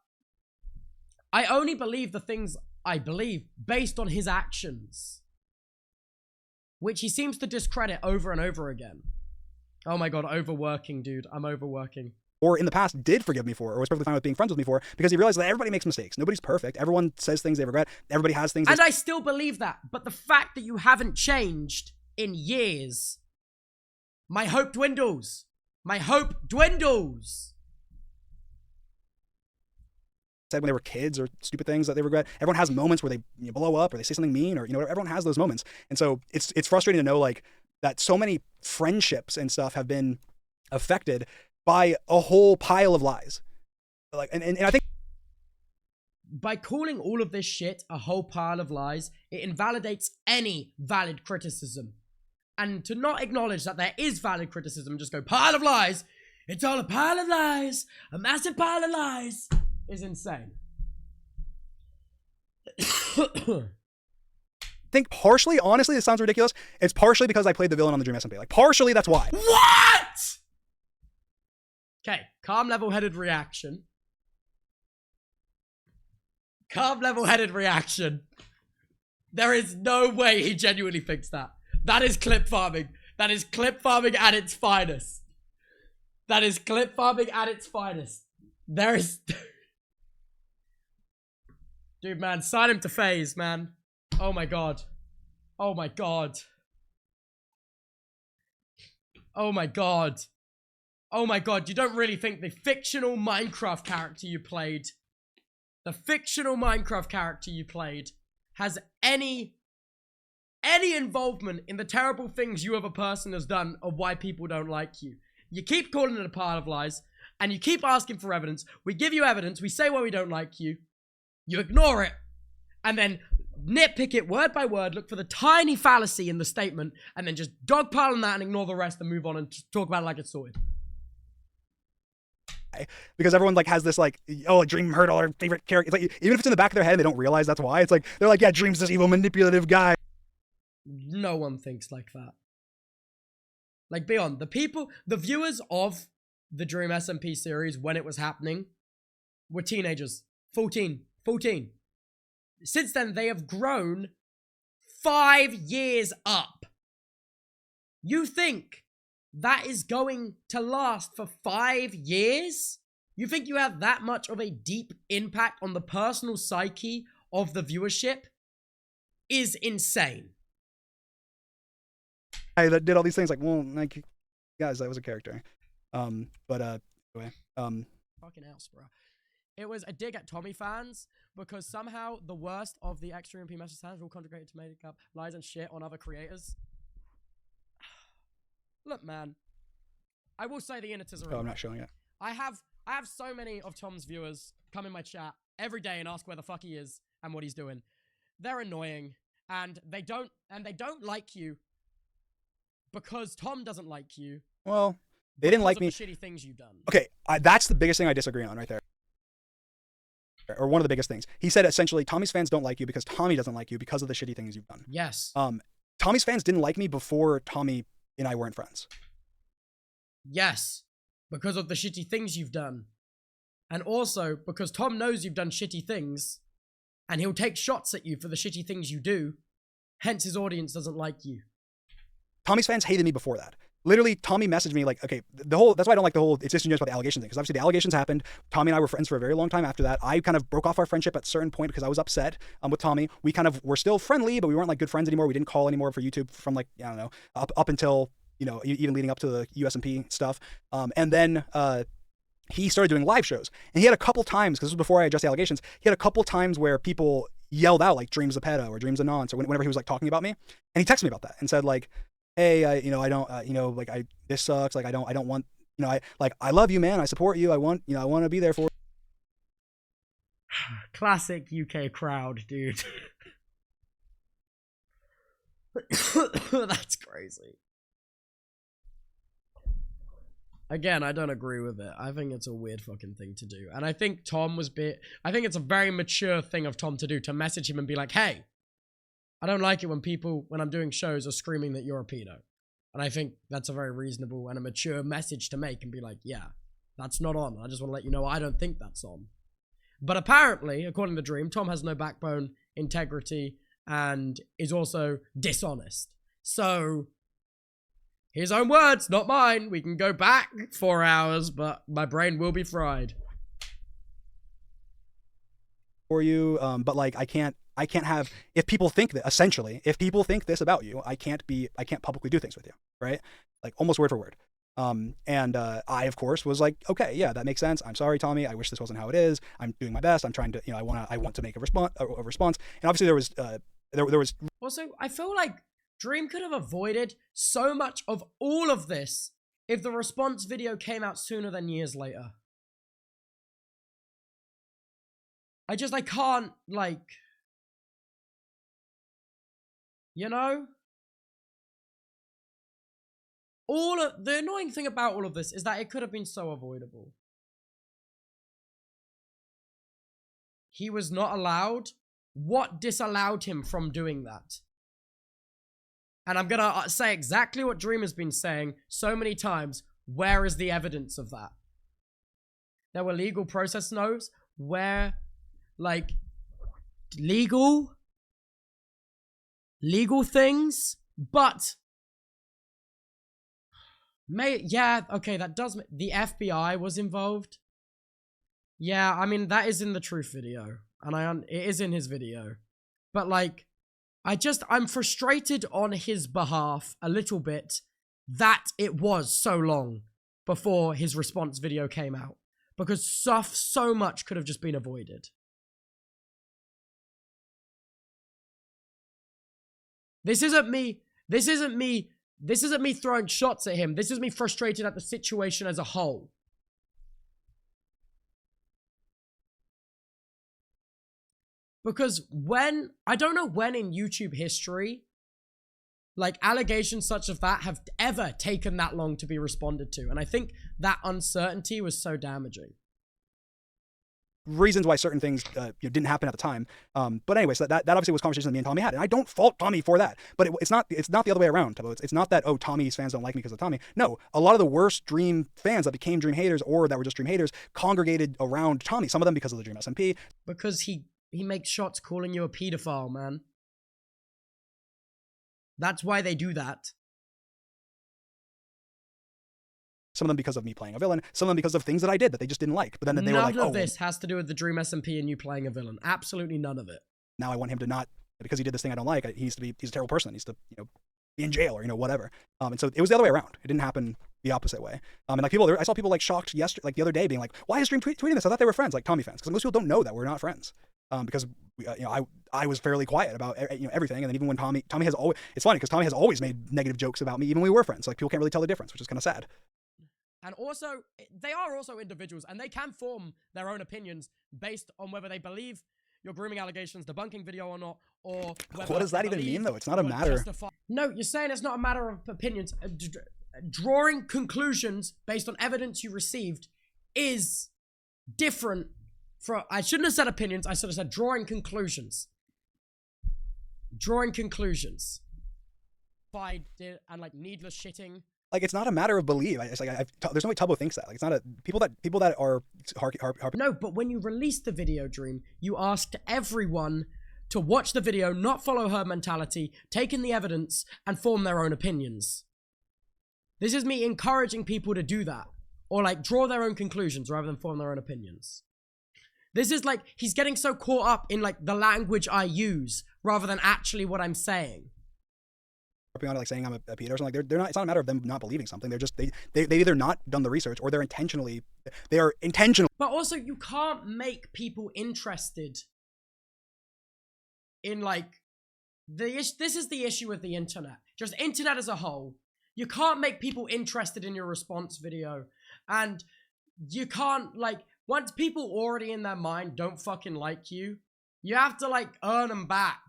I only believe the things I believe, based on his actions, which he seems to discredit over and over again. Oh my god, overworking, dude. I'm overworking. Or in the past did forgive me for, or was perfectly fine with being friends with me for, because he realized that everybody makes mistakes. Nobody's perfect. Everyone says things they regret. Everybody has things. And I still believe that. But the fact that you haven't changed in years, my hope dwindles. My hope dwindles. Said when they were kids or stupid things that they regret. Everyone has moments where they blow up or they say something mean, or everyone has those moments. And so it's frustrating to know like that so many friendships and stuff have been affected by a whole pile of lies. Like and I think by calling all of this shit a whole pile of lies, it invalidates any valid criticism. And to not acknowledge that there is valid criticism, just go pile of lies, it's all a pile of lies, a massive pile of lies, is insane. think partially, honestly, this sounds ridiculous. It's partially because I played the villain on the Dream SMP. Like, partially, that's why. What? Okay, calm, level-headed reaction. Calm, level-headed reaction. There is no way he genuinely thinks that. That is clip farming. That is clip farming at its finest. That is clip farming at its finest. There is... Dude, man, sign him to FaZe, man. Oh my god. Oh my god. Oh my god. Oh my god, you don't really think the fictional Minecraft character you played, has any involvement in the terrible things you as a person has done of why people don't like you. You keep calling it a pile of lies, and you keep asking for evidence. We give you evidence, we say why we don't like you, you ignore it, and then nitpick it word by word, look for the tiny fallacy in the statement, and then just dogpile on that and ignore the rest and move on and talk about it like it's sorted. Because everyone like has this like, oh, Dream hurt all our favorite characters. Like, even if it's in the back of their head and they don't realize that's why, it's like they're like, yeah, Dream's this evil manipulative guy. No one thinks like that. Like, beyond the viewers of the Dream SMP series when it was happening were teenagers, 14. Since then, they have grown 5 years up. You think that is going to last for 5 years? You think you have that much of a deep impact on the personal psyche of the viewership? Is insane. I did all these things like, well, like, guys, that was a character. Anyway. Fucking else, bro. It was a dig at Tommy fans because somehow the worst of the extra MP message fans were all contributed to make up lies and shit on other creators. Look, man, I will say the Inniters are. Oh, I'm not showing it. I have so many of Tom's viewers come in my chat every day and ask where the fuck he is and what he's doing. They're annoying and they don't like you because Tom doesn't like you. Well, they didn't like me. The shitty things you've done. Okay, that's the biggest thing I disagree on right there. Or one of the biggest things. He said essentially, Tommy's fans don't like you because Tommy doesn't like you because of the shitty things you've done. Yes. Tommy's fans didn't like me before Tommy and I weren't friends. Yes, because of the shitty things you've done. And also because Tom knows you've done shitty things and he'll take shots at you for the shitty things you do. Hence his audience doesn't like you. Tommy's fans hated me before that. Literally, Tommy messaged me like, okay, that's why I don't like the whole, it's disingenuous about the allegation thing, because obviously the allegations happened. Tommy and I were friends for a very long time after that. I kind of broke off our friendship at a certain point because I was upset with Tommy. We kind of were still friendly, but we weren't like good friends anymore. We didn't call anymore for YouTube from like, I don't know, up until, you know, even leading up to the USMP stuff. And then he started doing live shows. And he had a couple times, because this was before I addressed the allegations, he had a couple times where people yelled out like Dream's a pedo or Dream's a nonce or whenever he was like talking about me. And he texted me about that and said like, hey, this sucks. Like, I don't want, I love you, man. I support you. I want to be there for you. Classic UK crowd, dude. That's crazy. Again, I don't agree with it. I think it's a weird fucking thing to do. And I think I think it's a very mature thing of Tom to do, to message him and be like, hey, I don't like it when people, when I'm doing shows, are screaming that you're a pedo. And I think that's a very reasonable and a mature message to make and be like, yeah, that's not on. I just want to let you know I don't think that's on. But apparently, according to Dream, Tom has no backbone, integrity, and is also dishonest. So, his own words, not mine. We can go back 4 hours, but my brain will be fried. For you, but like I can't have, if people think that, essentially, if people think this about you, I can't publicly do things with you, right? Like almost word for word. I of course was like, okay, yeah, that makes sense. I'm sorry, Tommy. I wish this wasn't how it is. I'm doing my best. I'm trying to, I want to make a response. And obviously there was Also, I feel like Dream could have avoided so much of all of this if the response video came out sooner than years later. I can't, like, you know? The annoying thing about all of this is that it could have been so avoidable. He was not allowed. What disallowed him from doing that? And I'm gonna say exactly what Dream has been saying so many times. Where is the evidence of that? There were legal process notes where, like, legal things, but yeah, okay, that does, the FBI was involved. Yeah, I mean, that is in the Truth video, and it is in his video, but like, I'm frustrated on his behalf a little bit that it was so long before his response video came out, because so much could have just been avoided. This isn't me throwing shots at him. This is me frustrated at the situation as a whole. Because I don't know when in YouTube history, like, allegations such as that have ever taken that long to be responded to. And I think that uncertainty was so damaging. reasons why certain things didn't happen at the time. But anyways, that obviously was conversations that me and Tommy had, and I don't fault Tommy for that. But it's not the other way around, Tubbo. It's not that, oh, Tommy's fans don't like me because of Tommy. No, a lot of the worst Dream fans that became Dream haters or that were just Dream haters congregated around Tommy. Some of them because of the Dream SMP. Because he makes shots calling you a pedophile, man. That's why they do that. Some of them because of me playing a villain. Some of them because of things that I did that they just didn't like. But then they were like, none of this has to do with the Dream SMP and you playing a villain. Absolutely none of it. Now I want him to not, because he did this thing I don't like, he's a terrible person. He's to, be in jail or, whatever. And so it was the other way around. It didn't happen the opposite way. And like I saw people like shocked yesterday, like the other day being like, why is Dream tweeting this? I thought they were friends, like Tommy fans. Because most people don't know that we're not friends. Because I was fairly quiet about everything, and then even when Tommy has always, it's funny because Tommy has always made negative jokes about me even when we were friends. Like people can't really tell the difference, which is kind of sad. And also, they are also individuals, and they can form their own opinions based on whether they believe your grooming allegations debunking video or not, or whether what does that even mean, though? It's not a matter. No, you're saying it's not a matter of opinions. Drawing conclusions based on evidence you received is different from. I shouldn't have said opinions. I should have said drawing conclusions. Drawing conclusions. And like needless shitting. Like, it's not a matter of belief. It's like there's no way Tubbo thinks that. Like, it's not people that are No, but when you released the video, Dream, you asked everyone to watch the video, not follow her mentality, take in the evidence, and form their own opinions. This is me encouraging people to do that, or like draw their own conclusions rather than form their own opinions. This is like he's getting so caught up in like the language I use rather than actually what I'm saying. On it, like saying I'm a pedo or something. Like they're not. It's not a matter of them not believing something. They're just they either not done the research or they are intentional. But also, you can't make people interested in like this is the issue with the internet. Just internet as a whole. You can't make people interested in your response video, and you can't like once people already in their mind don't fucking like you, you have to like earn them back.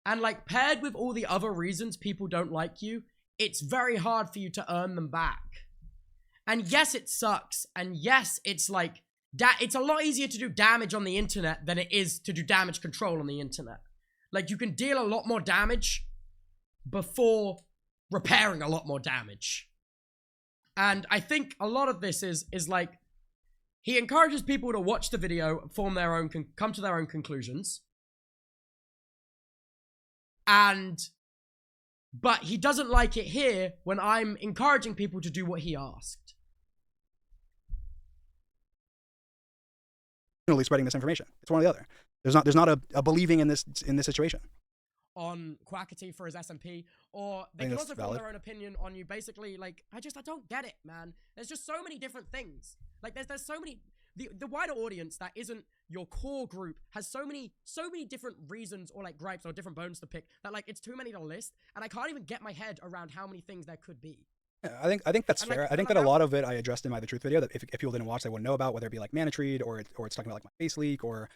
And like paired with all the other reasons people don't like you, it's very hard for you to earn them back. And yes, it sucks. And yes, it's like, it's a lot easier to do damage on the internet than it is to do damage control on the internet. Like you can deal a lot more damage before repairing a lot more damage. And I think a lot of this is like, he encourages people to watch the video, form their own, come to their own conclusions. But he doesn't like it here when I'm encouraging people to do what he asked. Spreading misinformation. It's one or the other. There's not a believing in this situation. On Quackity for his SMP, or they can also form their own opinion on you. Basically, like, I don't get it, man. There's just so many different things. Like, there's so many. The wider audience that isn't your core group has so many different reasons or like gripes or different bones to pick that like it's too many to list, and I can't even get my head around how many things there could be. Yeah, I think that's fair. I think that a lot of it I addressed in my The Truth video that if people didn't watch, they wouldn't know about, whether it be like Manatreed or it's talking about like my face leak or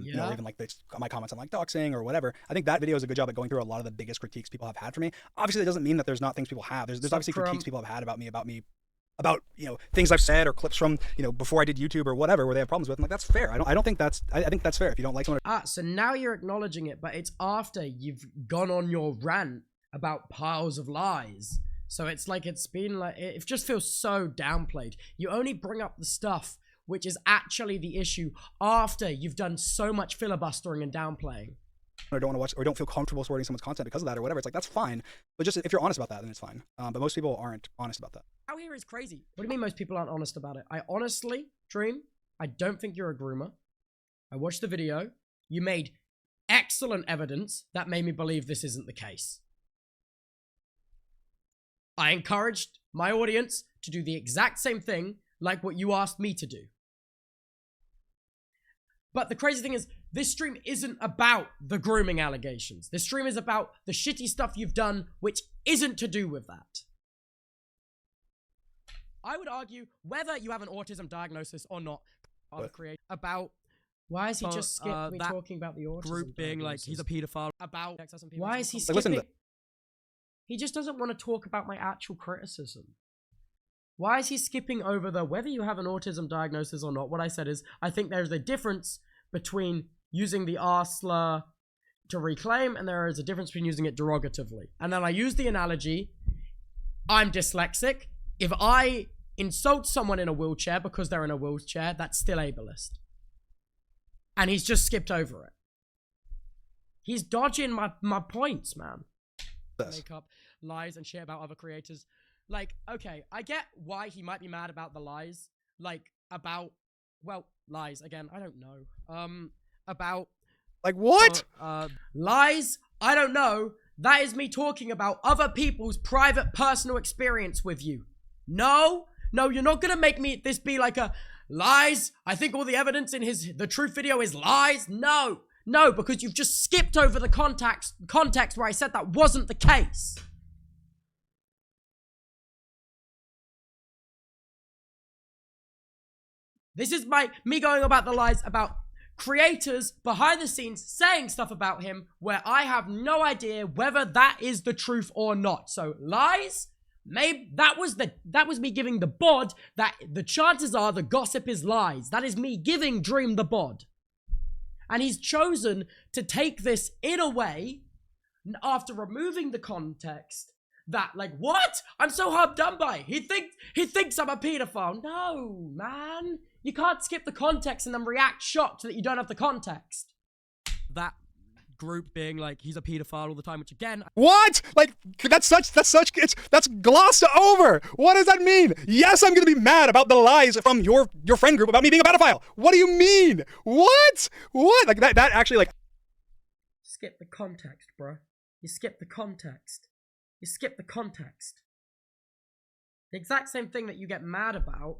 you know, even like my comments on like doxing or whatever. I think that video is a good job at going through a lot of the biggest critiques people have had for me. Obviously, that doesn't mean that there's not things people have. There's obviously critiques people have had about me, about you know, things I've said or clips from, you know, before I did YouTube or whatever, where they have problems with. I'm like, that's fair. I think that's fair. If you don't like someone. So now you're acknowledging it, but it's after you've gone on your rant about piles of lies. So it's like, it's been like, it just feels so downplayed. You only bring up the stuff which is actually the issue after you've done so much filibustering and downplaying. Or don't want to watch, or don't feel comfortable supporting someone's content because of that or whatever. It's like, that's fine. But just if you're honest about that, then it's fine. But most people aren't honest about that. Out here is crazy. What do you mean most people aren't honest about it? I honestly, Dream, I don't think you're a groomer. I watched the video. You made excellent evidence that made me believe this isn't the case. I encouraged my audience to do the exact same thing like what you asked me to do. But the crazy thing is, this stream isn't about the grooming allegations. This stream is about the shitty stuff you've done, which isn't to do with that. I would argue whether you have an autism diagnosis or not, about why is he just skipped me talking about the autism group being diagnosis? Like he's a pedophile. About why is he skipping? He just doesn't want to talk about my actual criticism. Why is he skipping over the whether you have an autism diagnosis or not? What I said is, I think there's a difference between using the R slur to reclaim, and there is a difference between using it derogatively. And then I use the analogy, I'm dyslexic. If I insult someone in a wheelchair because they're in a wheelchair, that's still ableist. And he's just skipped over it. He's dodging my points, man. Make up lies and shit about other creators. Like, okay, I get why he might be mad about the lies. Like, about, well, lies, again, I don't know. About... Like, what? Lies, I don't know. That is me talking about other people's private, personal experience with you. No, you're not gonna make me this be like a lies. I think all the evidence in the truth video is lies. No, because you've just skipped over the context where I said that wasn't the case. This is me going about the lies about creators behind the scenes saying stuff about him where I have no idea whether that is the truth or not. So lies, maybe that was me giving the bod that the chances are the gossip is lies. That is me giving Dream the bod. And he's chosen to take this in a way after removing the context that, like, what? I'm so hard done by. He thinks I'm a pedophile. No, man. You can't skip the context and then react shocked that you don't have the context. That group being like, he's a pedophile all the time, which again... What? Like, that's glossed over. What does that mean? Yes, I'm gonna be mad about the lies from your friend group about me being a pedophile. What do you mean? What? Like, that actually, like... Skip the context, bro. You skip the context. You skip the context. The exact same thing that you get mad about.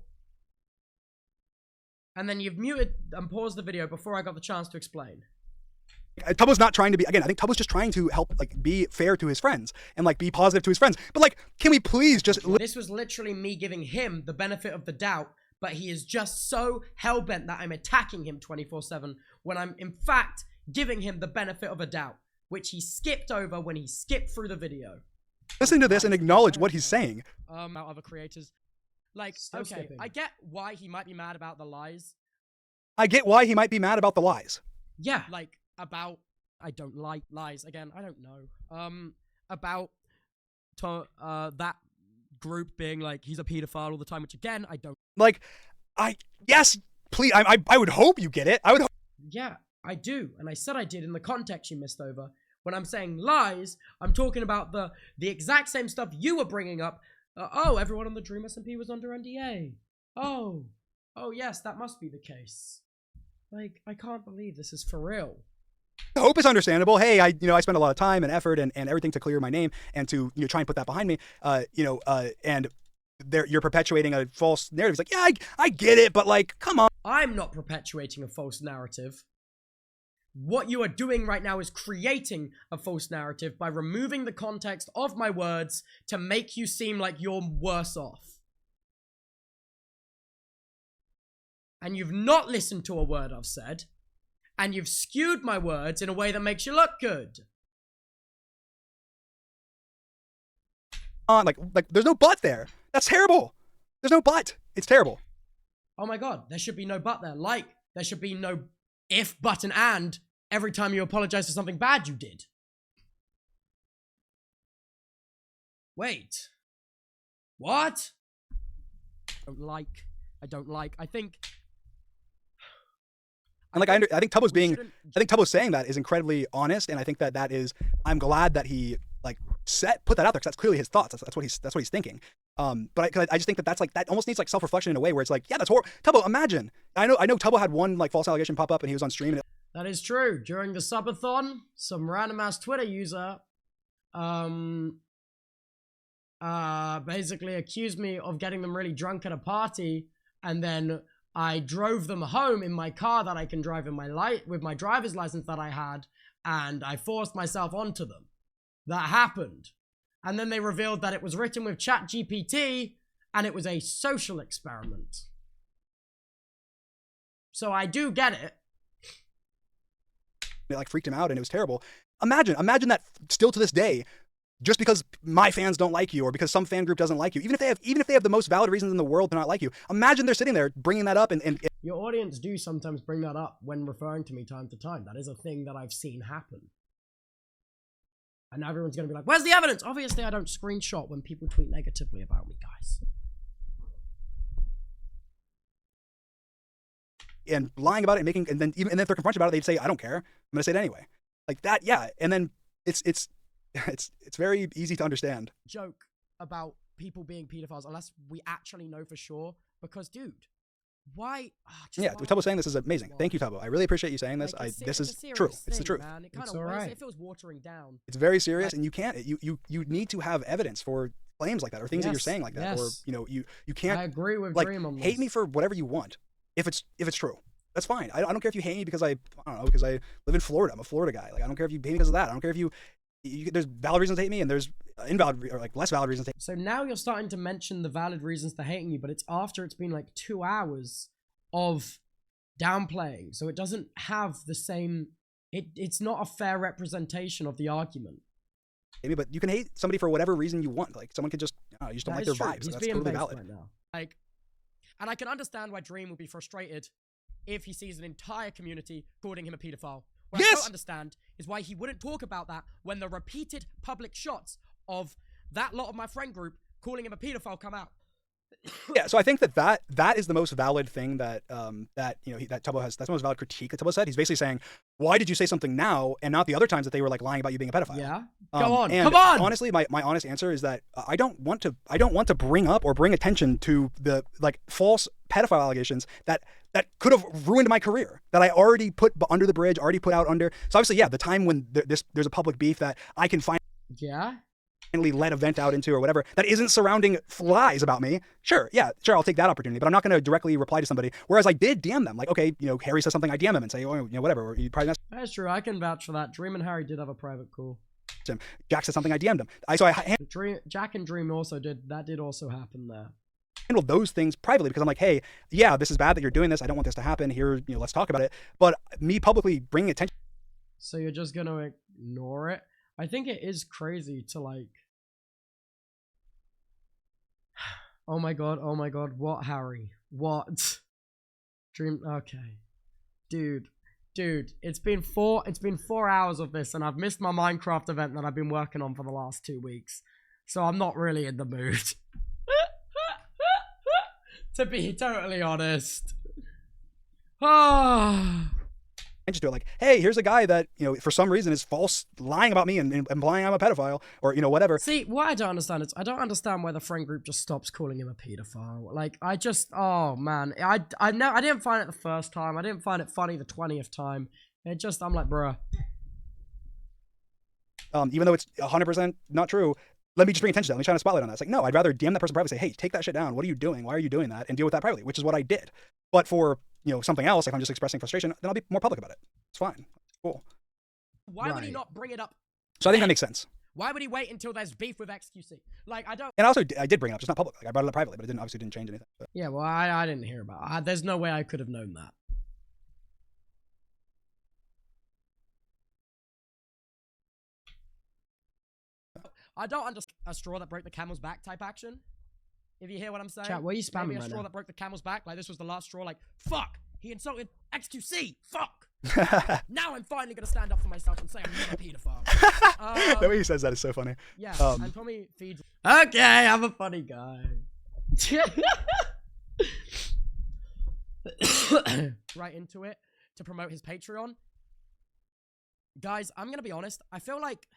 And then you've muted and paused the video before I got the chance to explain. Tubbo's not trying to be, again, I think Tubbo's just trying to help, like, be fair to his friends and, like, be positive to his friends. But, like, can we please just... This was literally me giving him the benefit of the doubt, but he is just so hell-bent that I'm attacking him 24/7 when I'm, in fact, giving him the benefit of a doubt, which he skipped over when he skipped through the video. Listen to this and acknowledge what he's saying. About other creators. Like, still skipping. I get why he might be mad about the lies. I get why he might be mad about the lies. Yeah, like, about, I don't like lies, again, I don't know. About that group being like, he's a pedophile all the time, which again, I don't. Like, yes, Please, I would hope you get it. I would. Yeah, I do. And I said I did in the context you missed over. When I'm saying lies, I'm talking about the exact same stuff you were bringing up. Oh, everyone on the Dream SMP was under NDA. Oh, yes, that must be the case. Like, I can't believe this is for real. Hope is understandable. Hey, I spent a lot of time and effort and everything to clear my name and to try and put that behind me. And you're perpetuating a false narrative. It's like, yeah, I get it, but like, come on. I'm not perpetuating a false narrative. What you are doing right now is creating a false narrative by removing the context of my words to make you seem like you're worse off. And you've not listened to a word I've said, and you've skewed my words in a way that makes you look good. Like there's no but there. That's terrible. There's no but. It's terrible. Oh my God, there should be no but there. Like, there should be no if, but, and every time you apologize for something bad you did. Wait. What? I don't like. I think... And like, I think Tubbo's saying that is incredibly honest, and I think that is, I'm glad that he like put that out there, because that's clearly his thoughts. That's what he's thinking. But I just think that that's like, that almost needs like self-reflection in a way where it's like, yeah, that's horrible. Tubbo, imagine. I know Tubbo had one like false allegation pop up and he was on stream. That is true. During the subathon, some random ass Twitter user basically accused me of getting them really drunk at a party, and then I drove them home in my car that I can drive with my driver's license that I had, and I forced myself onto them. That happened. And then they revealed that it was written with ChatGPT and it was a social experiment. So I do get it. It like freaked him out and it was terrible. Imagine that still to this day, just because my fans don't like you or because some fan group doesn't like you, even if they have the most valid reasons in the world to not like you, imagine they're sitting there bringing that up and your audience do sometimes bring that up when referring to me time to time. That is a thing that I've seen happen. And everyone's going to be like, where's the evidence? Obviously, I don't screenshot when people tweet negatively about me, guys. And lying about it and then if they're confronted about it, they'd say, I don't care. I'm going to say it anyway. Like that, yeah. And then it's very easy to understand. Joke about people being pedophiles unless we actually know for sure. Because, dude, why? Yeah, Tubbo saying this is amazing. Thank you, Tubbo. I really appreciate you saying this. This is true. It's the truth. Man. It kind of right. It feels watering down. It's very serious, and you can't. You need to have evidence for claims like that or things that you're saying like that, or you can't. I agree with like Dream on this. Hate me for whatever you want. If it's true, that's fine. I don't care if you hate me because I don't know, because I live in Florida. I'm a Florida guy. Like I don't care if you hate me because of that. I don't care if there's valid reasons to hate me and there's invalid or like less valid reasons to hate me. So now you're starting to mention the valid reasons to hating you, but it's after it's been like 2 hours of downplaying, so it doesn't have the same. It's not a fair representation of the argument. Maybe, but you can hate somebody for whatever reason you want. Like someone could just, you just don't like their vibes. He's That's being totally based valid. right now. Like, and I can understand why Dream would be frustrated if he sees an entire community calling him a pedophile. What I don't understand is why he wouldn't talk about that when the repeated public shots of that lot of my friend group calling him a pedophile come out. Yeah, so I think that is the most valid thing that Tubbo has. That's the most valid critique that Tubbo said. He's basically saying, why did you say something now and not the other times that they were like lying about you being a pedophile? Yeah, go on, and come on. Honestly, my honest answer is that I don't want to bring up or bring attention to the like false pedophile allegations that could have ruined my career, that I already put under the bridge, already put out under. So obviously, yeah, the time when there's a public beef that I can finally let a vent out into or whatever that isn't surrounding lies about me. Sure, I'll take that opportunity, but I'm not going to directly reply to somebody. Whereas I did DM them, like, okay, Harry says something, I DM him and say, whatever. Or you probably not. That's true. I can vouch for that. Dream and Harry did have a private call. Jack said something, I DM'd him. Jack and Dream also did. That did also happen there. Handle those things privately because I'm like, hey, yeah, this is bad that you're doing this. I don't want this to happen. Here, let's talk about it. But me publicly bringing attention. So you're just gonna ignore it? I think it is crazy to like. Oh my god, what, Harry? What? Dream, okay. Dude, it's been 4 hours of this and I've missed my Minecraft event that I've been working on for the last 2 weeks. So I'm not really in the mood. To be totally honest. Oh. And just do it like, hey, here's a guy that, you know, for some reason is false, lying about me and implying I'm a pedophile, or, you know, whatever. See, what I don't understand is I don't understand why the friend group just stops calling him a pedophile. Like, I just, oh man, I didn't find it the first time. I didn't find it funny the 20th time. It just, I'm like, bruh. Even though it's 100% not true, let me just bring attention to that. Let me shine a spotlight on that. It's like, no, I'd rather DM that person privately, say, hey, take that shit down. What are you doing? Why are you doing that? And deal with that privately, which is what I did. But for, you know, something else, if I'm just expressing frustration, then I'll be more public about it. It's fine. Cool. Why would he not bring it up? So I think that makes sense. Why would he wait until there's beef with XQC? Like, I don't... And also, I did bring it up, just not public. Like, I brought it up privately, but it obviously didn't change anything. But. Yeah, well, I didn't hear about it. There's no way I could have known that. I don't understand a straw that broke the camel's back type action. If you hear what I'm saying. Chat, what are you spamming Maybe a right straw now? that broke the camel's back. Like, this was the last straw. Like, fuck! He insulted X2C! Fuck! Now I'm finally gonna stand up for myself and say I'm not a pedophile. The way he says that is so funny. Yeah, and Tommy feeds... Okay, I'm a funny guy. right into it to promote his Patreon. Guys, I'm gonna be honest. I feel like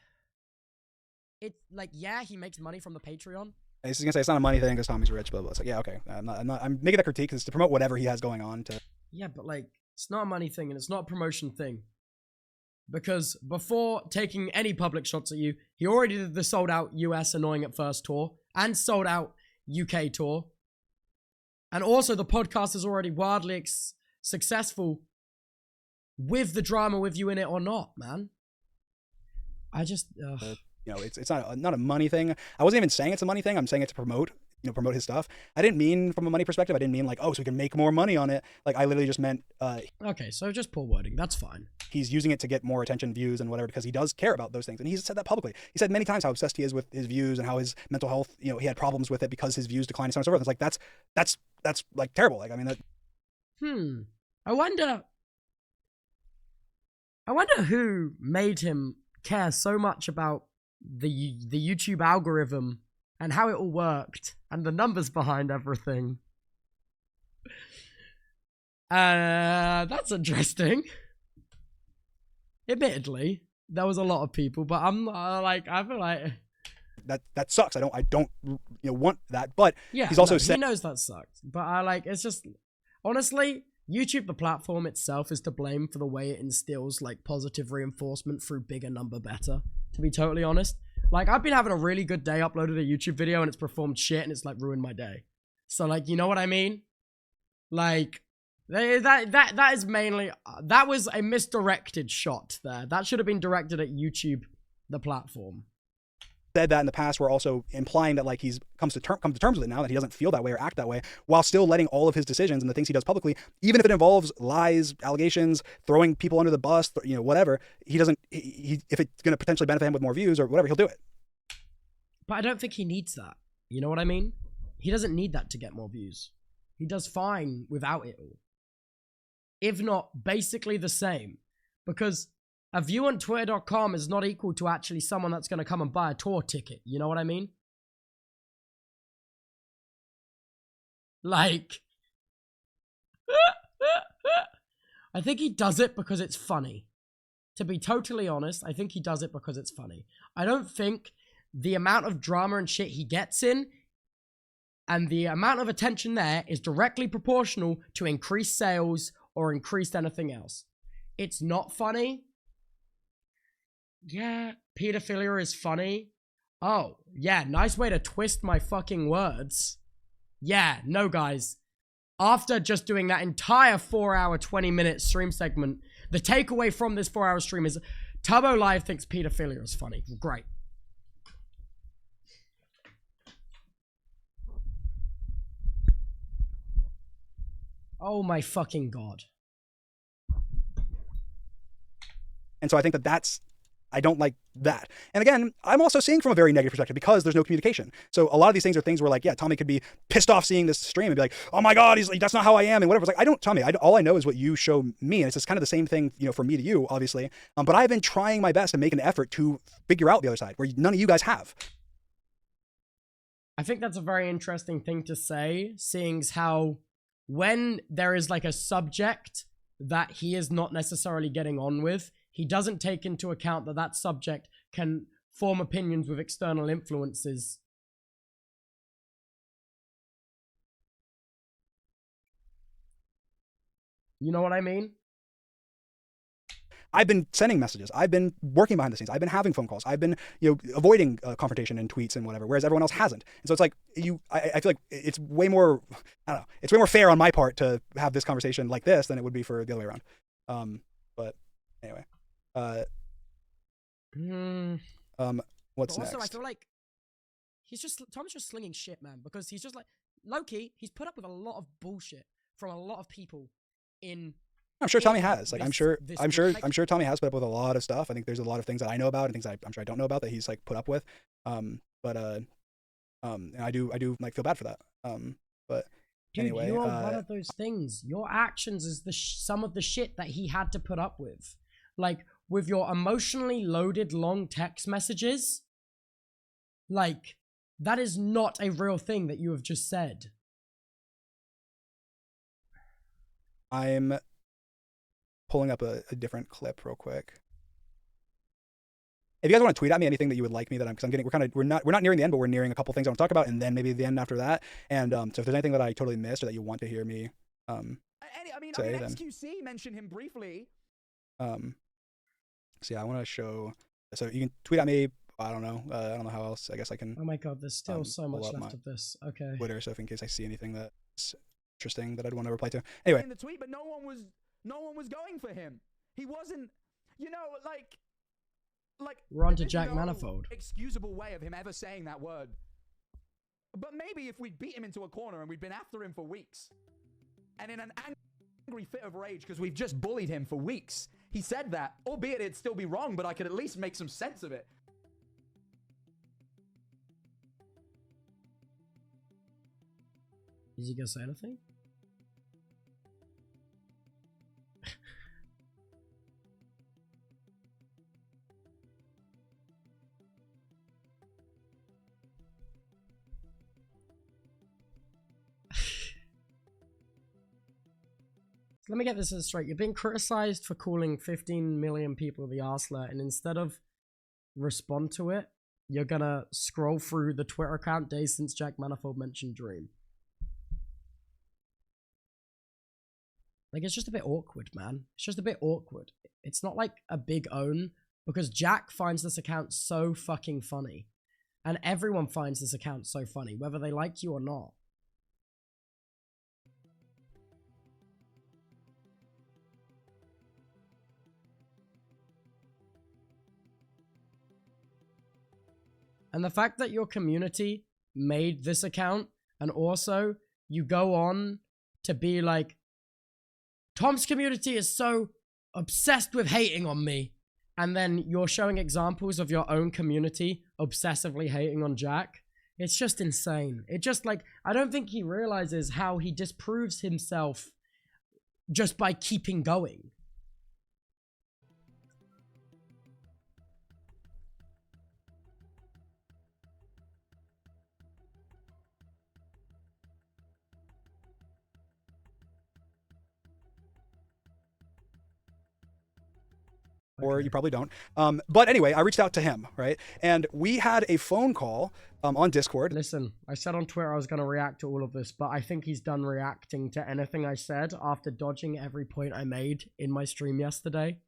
it's like, yeah, he makes money from the Patreon. He's gonna say it's not a money thing because Tommy's rich, blah blah. It's like, yeah, okay. I'm making that critique because to promote whatever he has going on. To Yeah, but like, it's not a money thing and it's not a promotion thing. Because before taking any public shots at you, he already did the sold out US Annoying at First tour and sold out UK tour. And also the podcast is already wildly successful with the drama with you in it or not, man. I just... you know, it's not a money thing. I wasn't even saying it's a money thing. I'm saying it to promote, you know, promote his stuff. I didn't mean from a money perspective. I didn't mean like, oh, so we can make more money on it. Like, I literally just meant okay, so just poor wording. That's fine. he's using it to get more attention, views, and whatever, because he does care about those things. And he's said that publicly. He said many times how obsessed he is with his views and how his mental health, you know, he had problems with it because his views declined and so on and so forth. It's like, that's like terrible. Like, I mean, that. I wonder who made him care so much about the YouTube algorithm and how it all worked and the numbers behind everything. That's interesting. Admittedly, there was a lot of people, but I'm I feel like that sucks. I don't you know, want that. But yeah, he's also he said knows that sucks. But it's just honestly, YouTube, the platform itself, is to blame for the way it instills like positive reinforcement through bigger number better. To be totally honest, like I've been having a really good day, uploaded a YouTube video and it's performed shit and it's like ruined my day. So like, you know what I mean? Like that is mainly that was a misdirected shot there. That should have been directed at YouTube, the platform. Said that in the past. We're also implying that like he's come to terms with it now, that he doesn't feel that way or act that way, while still letting all of his decisions and the things he does publicly, even if it involves lies, allegations, throwing people under the bus, you know, whatever, he doesn't. If it's going to potentially benefit him with more views or whatever, he'll do it. But I don't think he needs that. You know what I mean? He doesn't need that to get more views. He does fine without it all. If not, basically the same. Because a view on Twitter.com is not equal to actually someone that's going to come and buy a tour ticket. You know what I mean? Like, I think he does it because it's funny. To be totally honest, I think he does it because it's funny. I don't think the amount of drama and shit he gets in and the amount of attention there is directly proportional to increased sales or increased anything else. It's not funny. Yeah, pedophilia is funny. Oh, yeah, nice way to twist my fucking words. Yeah, no, guys. After just doing that entire 4-hour, 20-minute stream segment, the takeaway from this 4-hour stream is TubboLIVE thinks pedophilia is funny. Great. Oh my fucking god. And so I think I don't like that. And again, I'm also seeing from a very negative perspective because there's no communication. So a lot of these things are things where like, yeah, Tommy could be pissed off seeing this stream and be like, oh my God, he's like, that's not how I am and whatever. It's like, Tommy, all I know is what you show me. And it's just kind of the same thing, you know, from me to you, obviously. But I've been trying my best to make an effort to figure out the other side where none of you guys have. I think that's a very interesting thing to say, seeing how when there is like a subject that he is not necessarily getting on with, he doesn't take into account that that subject can form opinions with external influences. You know what I mean? I've been sending messages. I've been working behind the scenes. I've been having phone calls. I've been, avoiding confrontation in tweets and whatever, whereas everyone else hasn't. And so it's like I feel like it's way more, I don't know, it's way more fair on my part to have this conversation like this than it would be for the other way around. But anyway, what's but also, next? I feel like Tom's just slinging shit, man, because he's just like, low-key, he's put up with a lot of bullshit from a lot of people in. I'm sure Tommy has. Like, I'm sure Tommy has put up with a lot of stuff. I think there's a lot of things that I know about and things I'm sure I don't know about that he's like put up with. And I do like feel bad for that. But dude, anyway, you're one of those things. Your actions is some of the shit that he had to put up with, like with your emotionally loaded long text messages. Like, that is not a real thing that you have just said. I'm pulling up a different clip real quick. If you guys want to tweet at me anything that you would like me, because we're not nearing the end, but we're nearing a couple things I want to talk about, and then maybe the end after that. And so if there's anything that I totally missed or that you want to hear me say, then XQC mentioned him briefly. So yeah, I want to show. So you can tweet at me. I don't know how else. I guess I can. Oh my god, there's still so much pull up left of this. Okay. Twitter, so if in case I see anything that's interesting that I'd want to reply to. Anyway, in the tweet, but no one was going for him. He wasn't, like we're on to there's Jack no Manifold. Excusable way of him ever saying that word. But maybe if we'd beat him into a corner and we'd been after him for weeks, and in an angry fit of rage because we've just bullied him for weeks, he said that, albeit it'd still be wrong, but I could at least make some sense of it. Is he gonna say anything? Let me get this straight. You're being criticized for calling 15 million people the arsler, and instead of respond to it, you're gonna scroll through the Twitter account days since Jack Manifold mentioned Dream. Like, it's just a bit awkward, man. It's just a bit awkward. It's not like a big own, because Jack finds this account so fucking funny. And everyone finds this account so funny, whether they like you or not. And the fact that your community made this account, and also you go on to be like, Tom's community is so obsessed with hating on me, and then you're showing examples of your own community obsessively hating on Jack. It's just insane. It just, like, I don't think he realizes how he disproves himself just by keeping going. or you probably don't. But anyway, I reached out to him, right? And we had a phone call on Discord. Listen, I said on Twitter I was going to react to all of this, but I think he's done reacting to anything I said after dodging every point I made in my stream yesterday.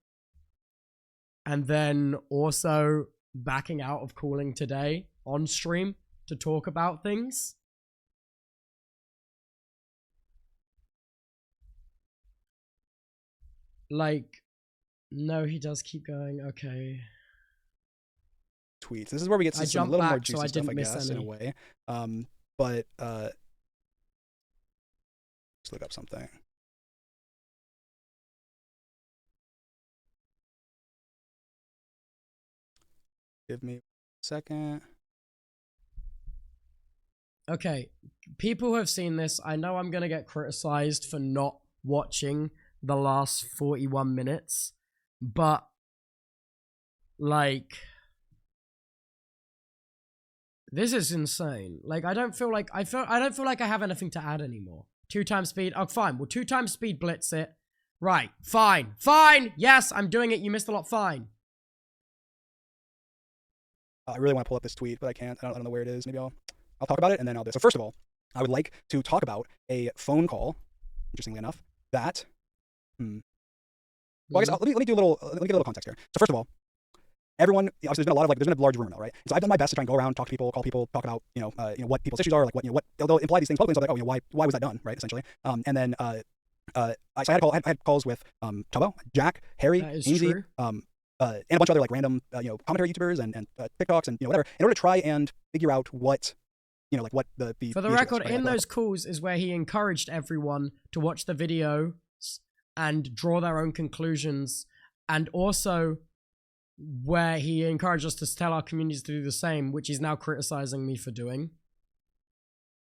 And then also backing out of calling today on stream to talk about things. Like, no, he does keep going. Okay. Tweets. This is where we get to some a little more juicy stuff, I guess, in a way. But let's look up something. Give me a second. Okay, people who have seen this, I know I'm gonna get criticized for not watching the last 41 minutes, but like, this is insane. Like, I don't feel like I have anything to add anymore. 2 times speed. Oh, fine. We'll 2 times speed blitz it. Right. Fine. Fine. Yes, I'm doing it. You missed a lot. Fine. I really want to pull up this tweet, but I can't. I don't know where it is. Maybe I'll talk about it and then I'll do it. So first of all, I would like to talk about a phone call, interestingly enough, that, well, I guess let me get a little context here. So first of all, everyone, obviously there's been a lot of, like, there's been a large rumor mill, right? So I've done my best to try and go around, talk to people, call people, talk about, what people's issues are, like, what they'll imply these things publicly, so like, oh, why was that done, right, essentially. And then, so I had calls with, Tubbo, Jack, Harry, Ainsley, and a bunch of other, like, random, commentary YouTubers and TikToks and, whatever, in order to try and figure out what, like, what the For the record, in those calls is where he encouraged everyone to watch the video and draw their own conclusions, and also where he encouraged us to tell our communities to do the same, which he's now criticizing me for doing.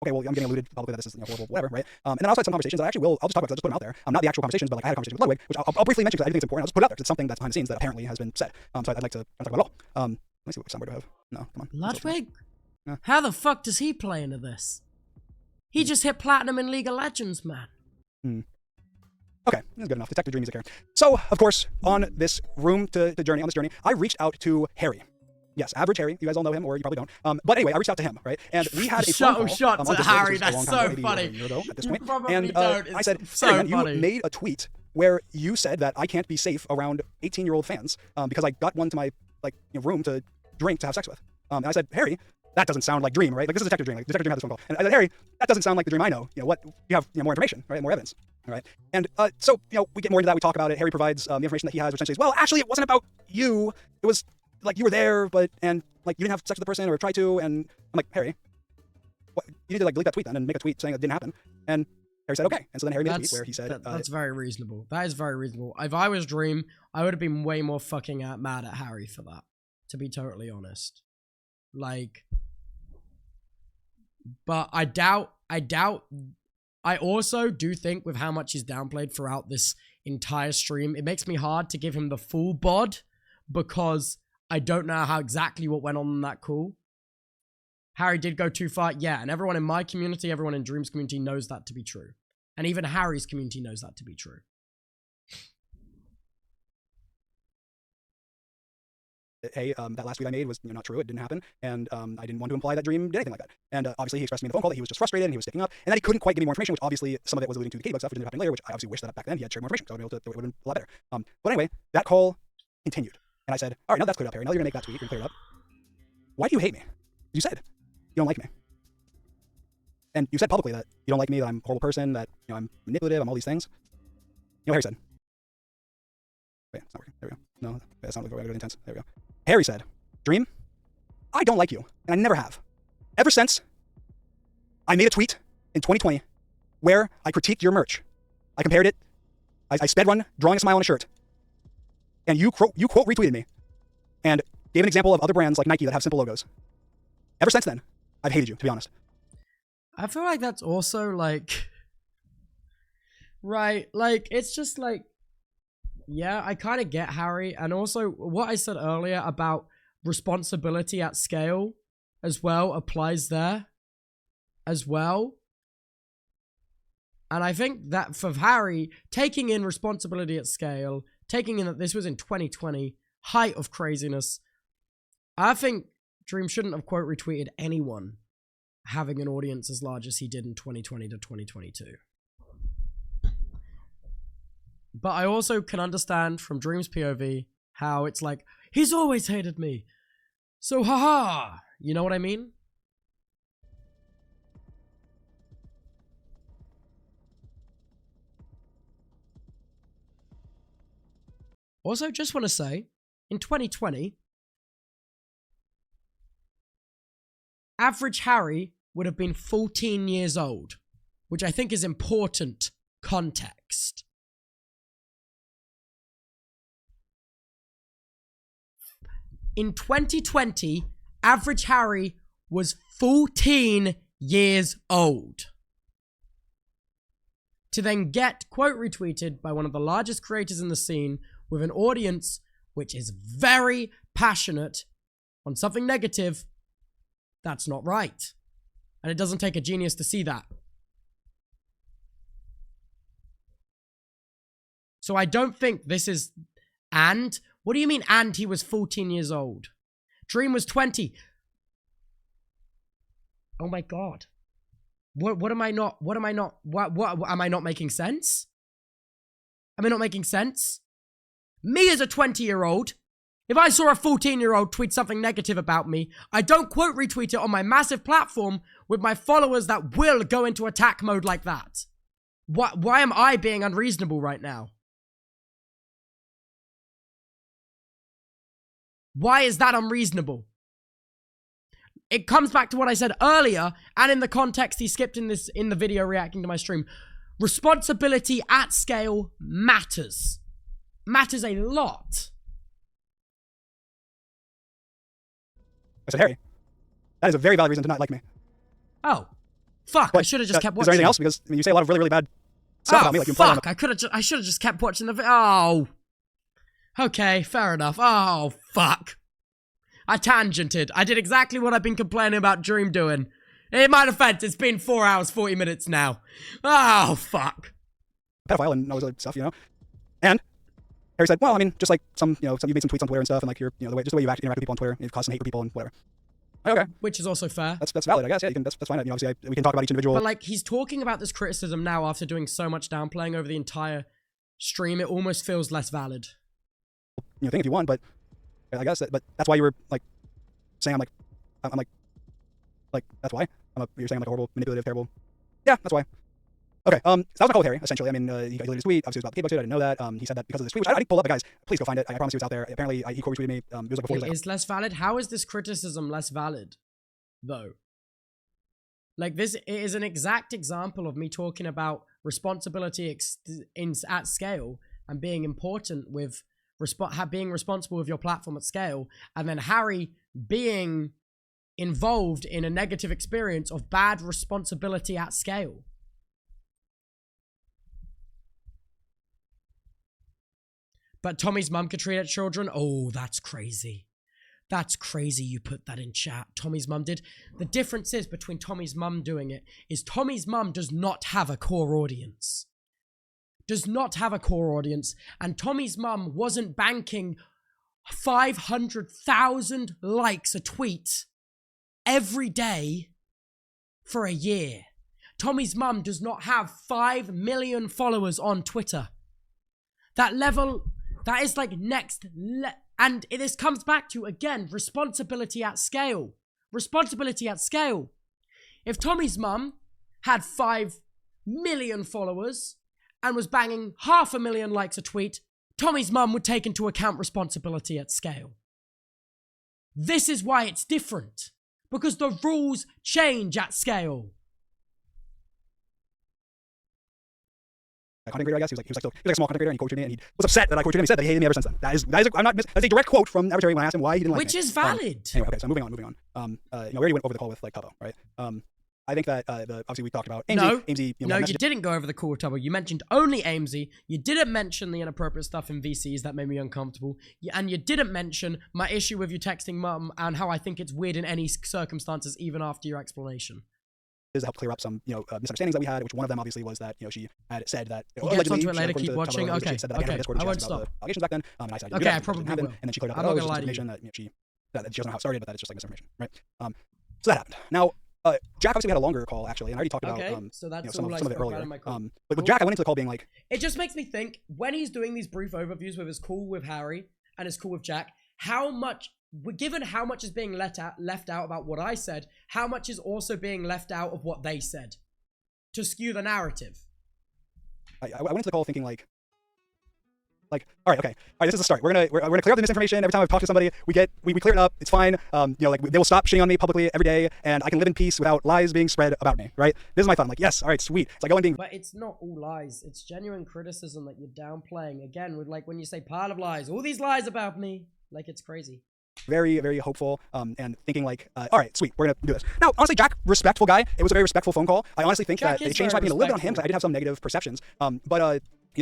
Okay, well, I'm getting alluded publicly that this is horrible, whatever, right? And then I also had some conversations that I actually I'll just talk about, I'll just put them out there. Not the actual conversations, but like I had a conversation with Ludwig, which I'll briefly mention because I think it's important. I'll just put it out there because it's something that's behind the scenes that apparently has been said. So I'd like to talk about it all. Let me see what soundboard do I have. No, come on. Ludwig? How the fuck does he play into this? He just hit platinum in League of Legends, man. Okay, that's good enough. Detective Dream music here. So, of course, on this journey, I reached out to Harry. Yes, average Harry. You guys all know him, or you probably don't. But anyway, I reached out to him, right? And we had a phone call. Shot to Harry. That's so funny. A year ago at this point. Probably and don't. I said, so Harry, funny. you made a tweet where you said that I can't be safe around 18-year-old fans because I got one to my room to drink to have sex with. And I said, Harry, that doesn't sound like Dream, right? Like, this is Detective Dream. Like, Detective Dream had this phone call. And I said, Harry, that doesn't sound like the Dream I know. What you have more information, right? More evidence, all right? And so we get more into that. We talk about it. Harry provides the information that he has, which essentially is, well, actually, it wasn't about you. It was like you were there, and like you didn't have sex with the person or try to. And I'm like, Harry, what, you need to like delete that tweet then and make a tweet saying it didn't happen. And Harry said, okay. And so then Harry made a tweet where he said, that's very reasonable. That is very reasonable. If I was Dream, I would have been way more fucking mad at Harry for that, to be totally honest. Like, but I also do think with how much he's downplayed throughout this entire stream, it makes me hard to give him the full bod because I don't know how exactly what went on in that call. Harry did go too far, yeah, and everyone in my community, everyone in Dream's community knows that to be true. And even Harry's community knows that to be true. hey, that last tweet I made was not true. It didn't happen. And I didn't want to imply that Dream did anything like that. And obviously he expressed to me in the phone call that he was just frustrated and he was sticking up. And that he couldn't quite give me more information, which obviously some of it was alluding to the K-Bug stuff, which ended up happening later, which I obviously wish that back then he had shared more information. So it would have been a lot better. But anyway, that call continued. And I said, all right, now that's cleared up, Harry. Now you're going to make that tweet. You're going to clear it up. Why do you hate me? You said you don't like me. And you said publicly that you don't like me, that I'm a horrible person, that I'm manipulative, I'm all these things. You know what Harry said? Wait, it's not working. There we go. No, that's not really intense. There we go. Harry said, Dream, I don't like you, and I never have. Ever since I made a tweet in 2020 where I critiqued your merch. I compared it. I sped run drawing a smile on a shirt. And you quote retweeted me and gave an example of other brands like Nike that have simple logos. Ever since then, I've hated you, to be honest. I feel like that's also like, right, like, it's just like, yeah, I kind of get Harry. And also what I said earlier about responsibility at scale as well applies there as well. And I think that for Harry, taking in responsibility at scale, taking in that this was in 2020, height of craziness, I think Dream shouldn't have quote retweeted anyone having an audience as large as he did in 2020 to 2022. But I also can understand from Dream's POV how it's like, he's always hated me. So haha, you know what I mean? Also, just want to say, in 2020, average Harry would have been 14 years old, which I think is important context. In 2020, average Harry was 14 years old. To then get quote retweeted by one of the largest creators in the scene with an audience which is very passionate on something negative, that's not right. And it doesn't take a genius to see that. So I don't think this is... And? What do you mean, and he was 14 years old? Dream was 20. Oh my God. What am I not am I not making sense? Am I not making sense? Me as a 20-year-old, if I saw a 14-year-old tweet something negative about me, I don't quote retweet it on my massive platform with my followers that will go into attack mode like that. Why am I being unreasonable right now? Why is that unreasonable? It comes back to what I said earlier, and in the context he skipped in the video reacting to my stream. Responsibility at scale matters. Matters a lot. I said, Harry, that is a very valid reason to not like me. Oh. Fuck, But, I should have just kept watching. Is there anything else? Because I mean, you say a lot of really, really bad stuff about me. Like you fuck, I should have just kept watching the video. Oh. Okay, fair enough. Oh, fuck. I tangented. I did exactly what I've been complaining about Dream doing. In my defense, it's been 4 hours, 40 minutes now. Oh, fuck. Pedophile and all this other stuff, you know? And Harry said, well, I mean, just like you made some tweets on Twitter and stuff, and like you're, the way you interact with people on Twitter, you've caused some hate for people and whatever. Okay. Which is also fair. That's valid, I guess. Yeah, that's fine. Obviously, we can talk about each individual. But like, he's talking about this criticism now after doing so much downplaying over the entire stream. It almost feels less valid. Thing if you want, but I guess but that's why you were like saying I'm like that's why you're saying I'm like horrible, manipulative, terrible. Yeah, that's why. Okay, so that was my call with Harry, essentially. I mean, he deleted his tweet. Obviously, it was about the K-Bucks. I didn't know that. He said that because of this tweet, which I didn't pull up, but guys, please go find it. I promise you it's out there. Apparently, he quote retweeted me. It was like before. It is less valid? How is this criticism less valid, though? Like, this is an exact example of me talking about responsibility at scale and being important with being responsible with your platform at scale, and then Harry being involved in a negative experience of bad responsibility at scale. But Tommy's mum could treat children? Oh, that's crazy. That's crazy you put that in chat. Tommy's mum did. The difference is between Tommy's mum doing it is Tommy's mum does not have a core audience. Does not have a core audience. And Tommy's mum wasn't banking 500,000 likes a tweet every day for a year. Tommy's mum does not have 5 million followers on Twitter. That level, that is like next and this comes back to, again, responsibility at scale. Responsibility at scale. If Tommy's mum had 5 million followers and was banging 500,000 likes a tweet, Tommy's mum would take into account responsibility at scale. This is why it's different. Because the rules change at scale. Content creator, I guess. He was like a small content creator, and he quoted me, and he was upset that I quoted him. He said that he hated me ever since then. That's a direct quote from Arbitrary when I asked him why he didn't like me. Which is valid. Anyway, okay, so moving on. We already went over the call with like Tubbo, right? I think that obviously we talked about AMZ. No, you didn't go over the call with Tubbo. You mentioned only AMZ. You didn't mention the inappropriate stuff in VCs that made me uncomfortable. And you didn't mention my issue with you texting mum and how I think it's weird in any circumstances, even after your explanation. Is to help clear up some, misunderstandings that we had, which one of them obviously was that, she had said that. You get onto it later, keep watching. Okay, I won't stop. Allegations back then, and I said, okay, I probably will. And then she cleared up I'm not gonna lie to you. that she doesn't know how it started, but that it's just like misinformation, right? So that happened. Now, Jack obviously had a longer call actually, and I already talked about so that's some of it earlier. But with Cool. Jack, I went into the call being like, it just makes me think when he's doing these brief overviews with his call with Harry and his call with Jack, given how much is being left out about what I said, how much is also being left out of what they said to skew the narrative? I went into the call thinking like, all right, this is the start. We're gonna clear up the misinformation. Every time I've talked to somebody, we clear it up. It's fine. They will stop shitting on me publicly every day, and I can live in peace without lies being spread about me. Right? This is my thought. I'm like, yes, all right, sweet. It's like going being. But it's not all lies. It's genuine criticism that you're downplaying. Again, with like when you say pile of lies, all these lies about me, like it's crazy. Very, very hopeful, and thinking like, all right, sweet, we're gonna do this. Now, honestly, Jack, respectful guy. It was a very respectful phone call. I honestly think that it changed my opinion a little bit on him because I did have some negative perceptions. I left the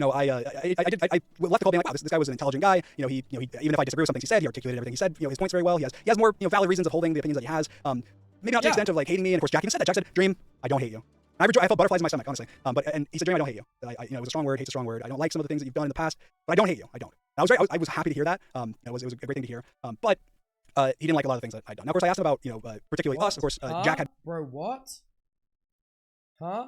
call being like, wow, this guy was an intelligent guy. He even if I disagree with some things he said, he articulated everything he said. His points very well. He has more valid reasons of holding the opinions that he has. Maybe not to the extent of like hating me. And of course, Jack even said that. Jack said, "Dream, I don't hate you." I felt butterflies in my stomach, honestly. And he said, Dream, I don't hate you. You know, it was a strong word. Hate's a strong word. I don't like some of the things that you've done in the past, but I don't hate you. I don't. And I was happy to hear that. It was a great thing to hear. But he didn't like a lot of the things that I'd done. Now, of course, I asked him about, you know, particularly What? us. Of course, Huh? Jack had. Bro, what? Huh?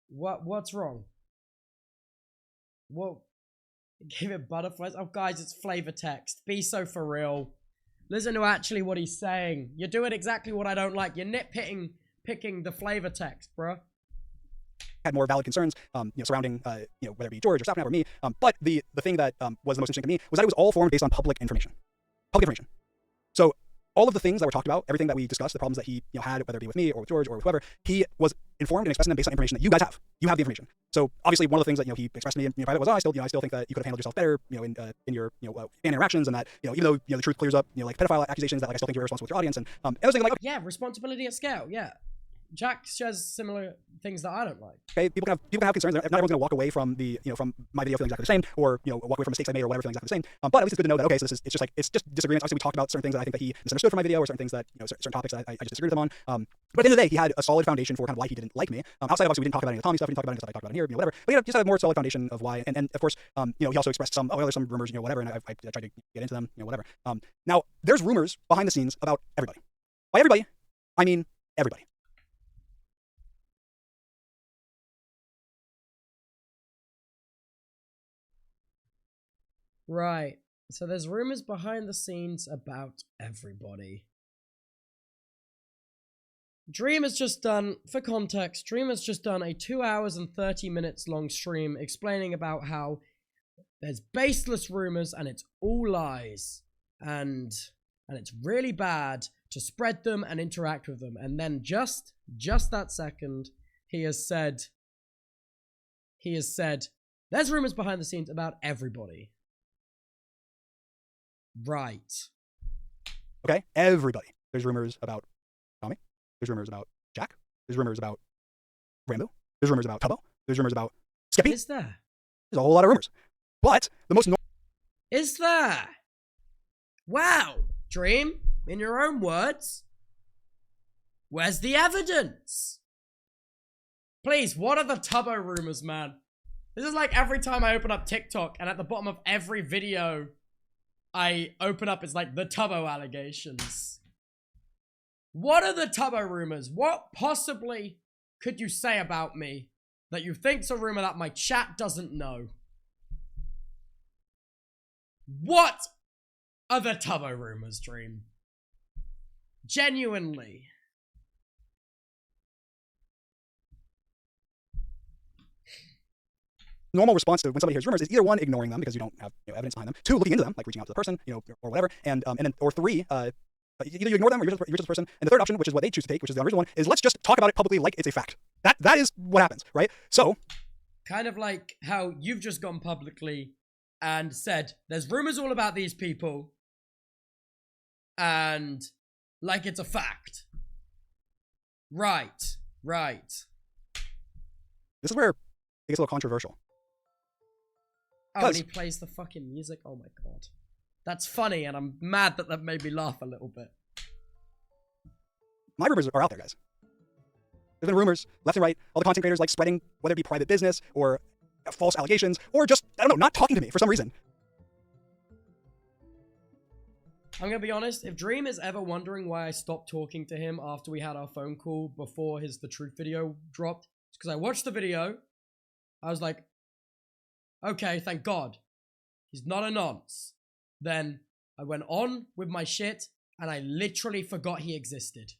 What's wrong? What? Give it butterflies? Oh, guys, it's flavor text. Be so for real. Listen to actually what he's saying. You're doing exactly what I don't like. You're picking the flavor text, bruh. Had more valid concerns, you know, surrounding, you know, whether it be George or Staffnap or me. But the thing that was the most interesting to me was that it was all formed based on public information. Public information. So all of the things that were talked about, everything that we discussed, the problems that he, you know, had, whether it be with me or with George or with whoever, he was informed and expressing them based on information that you guys have. You have the information. So obviously, one of the things that, you know, he expressed to me in, you know, private was, I still think that you could have handled yourself better, you know, in your, you know, fan interactions, and that, you know, even though, you know, the truth clears up, you know, like pedophile accusations, that, like, I still think you're responsible with your audience, and I was thinking, like, okay, Yeah, responsibility at scale. Yeah. Jack shares similar things that I don't like. okay, people can have concerns. Not everyone's going to walk away from the, you know, from my video feeling exactly the same, or, you know, walk away from mistakes I made or whatever feeling exactly the same. But at least it's good to know that, okay, so it's just disagreements. Obviously, we talked about certain things that I think that he misunderstood from my video, or certain things that, you know, certain topics that I just disagreed with him on. But at the end of the day, he had a solid foundation for kind of why he didn't like me. Outside of, obviously, we didn't talk about any of the Tommy stuff. We didn't talk about any stuff I talked about in here, you know, whatever. But he just had a more solid foundation of why. And of course, you know, he also expressed some, oh, there's some rumors, you know, whatever. And I tried to get into them, you know, whatever. Now there's rumors behind the scenes about everybody. By everybody, I mean everybody. Right. So there's rumors behind the scenes about everybody. Dream has just done, for context, Dream has just done a 2 hours and 30 minutes long stream explaining about how there's baseless rumors and it's all lies. And it's really bad to spread them and interact with them. And then just that second, he has said, there's rumors behind the scenes about everybody. Right. Okay, everybody. There's rumors about Tommy. There's rumors about Jack. There's rumors about Rambo. There's rumors about Tubbo. There's rumors about Skippy. Is there? There's a whole lot of rumors. But the most Is there? Wow. Dream, in your own words, where's the evidence? Please, what are the Tubbo rumors, man? This is like every time I open up TikTok and at the bottom of every video I open up, it's like the Tubbo allegations. What are the Tubbo rumors? What possibly could you say about me that you think's a rumor that my chat doesn't know? What are the Tubbo rumors, Dream? Genuinely. normal response to when somebody hears rumors is either one, ignoring them because you don't have evidence behind them, two, looking into them, like reaching out to the person, or whatever, and then, or three, either you ignore them or you reach out to the person, and the third option, which is what they choose to take, which is the unoriginal one, is let's just talk about it publicly like it's a fact. That is what happens, right? So, kind of like how you've just gone publicly and said there's rumors all about these people, and like it's a fact. Right. This is where it gets a little controversial. Oh, and he plays the fucking music. Oh my god. That's funny, and I'm mad that made me laugh a little bit. My rumors are out there, guys. There's been rumors left and right. All the content creators like spreading, whether it be private business or false allegations, or just, I don't know, not talking to me for some reason. I'm gonna be honest, if Dream is ever wondering why I stopped talking to him after we had our phone call before The Truth video dropped, it's because I watched the video, I was like, okay, thank God, he's not a nonce. Then I went on with my shit, and I literally forgot he existed.